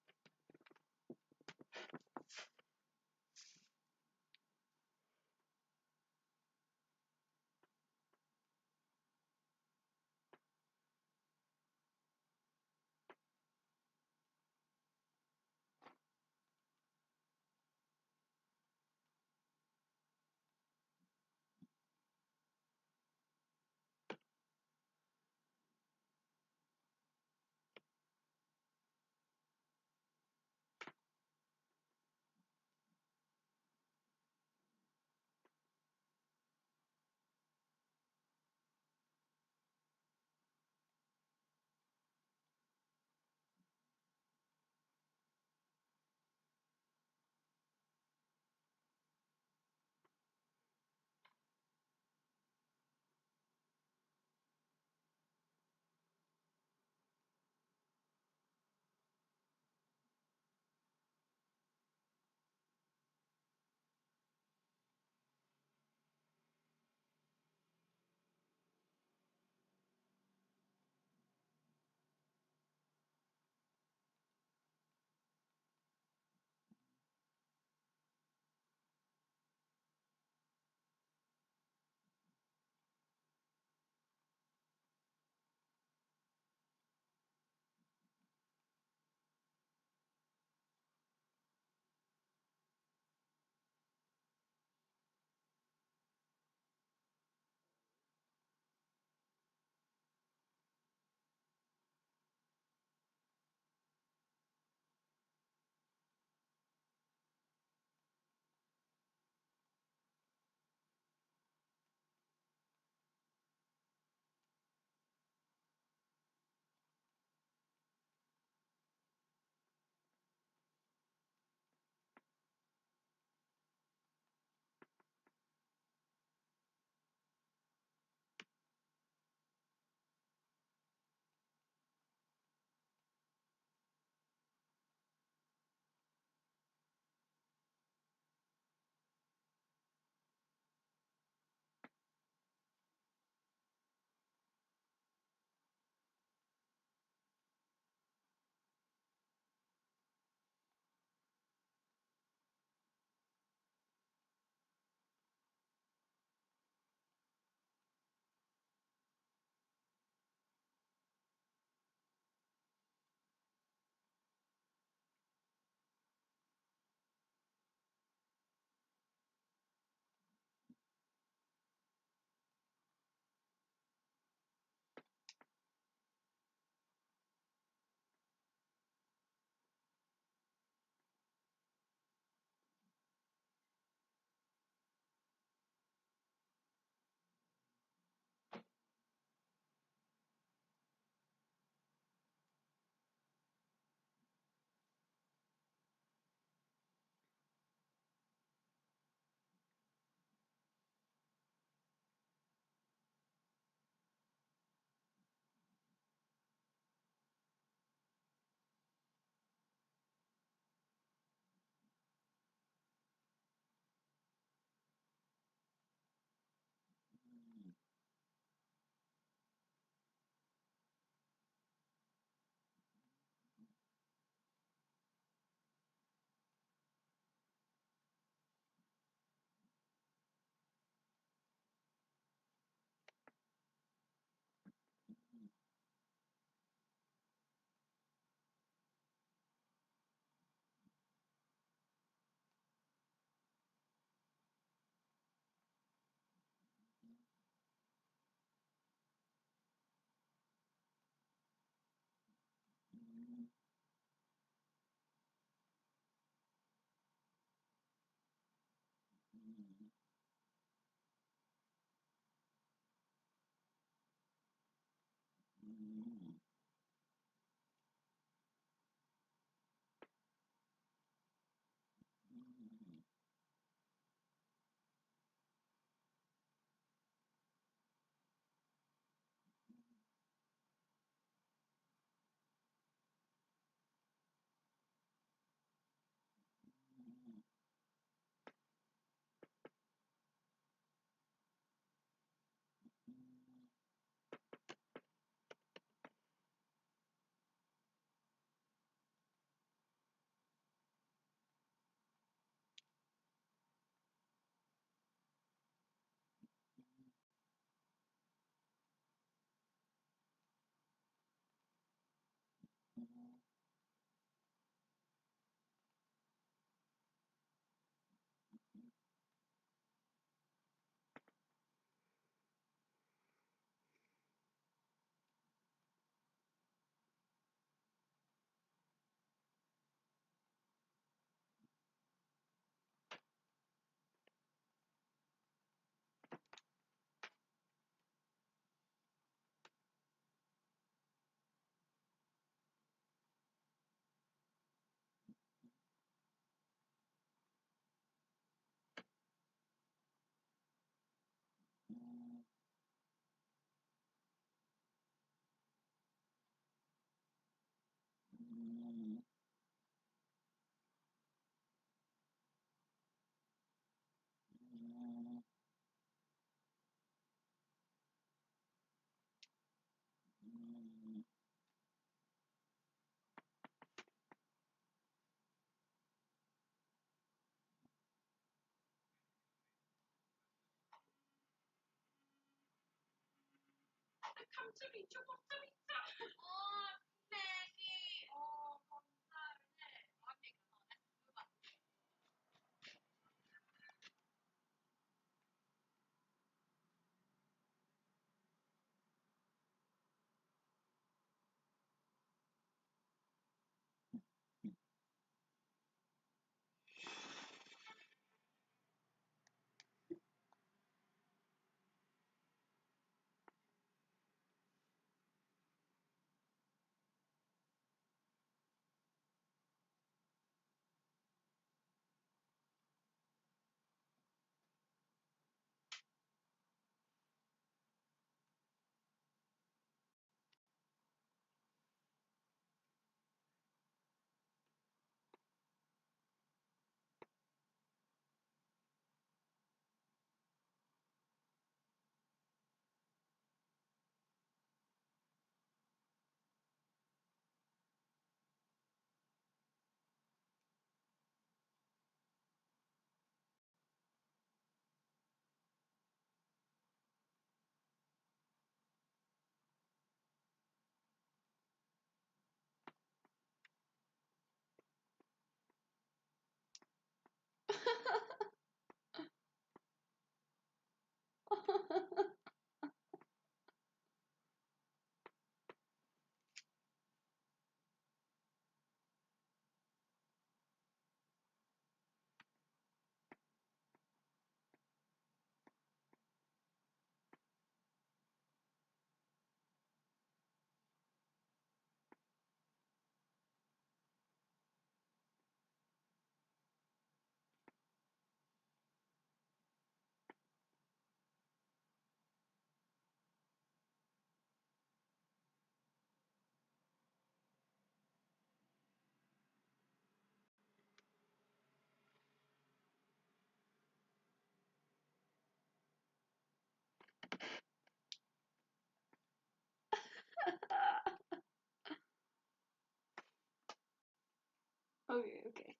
Okay.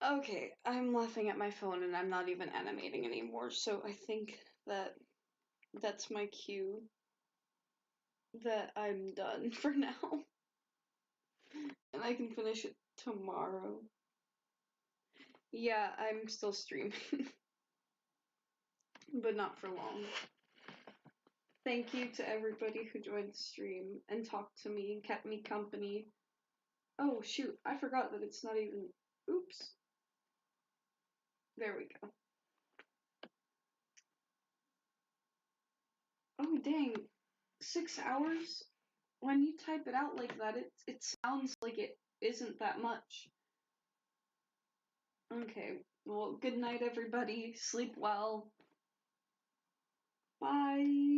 Okay, I'm laughing at my phone and I'm not even animating anymore, so I think that that's my cue that I'm done for now. And I can finish it tomorrow. Yeah, I'm still streaming. But not for long. Thank you to everybody who joined the stream and talked to me and kept me company. Oh shoot, I forgot that it's not even... Oops. There we go. Oh dang. 6 hours? When you type it out like that, it sounds like it isn't that much. Okay, well, good night everybody. Sleep well. Bye.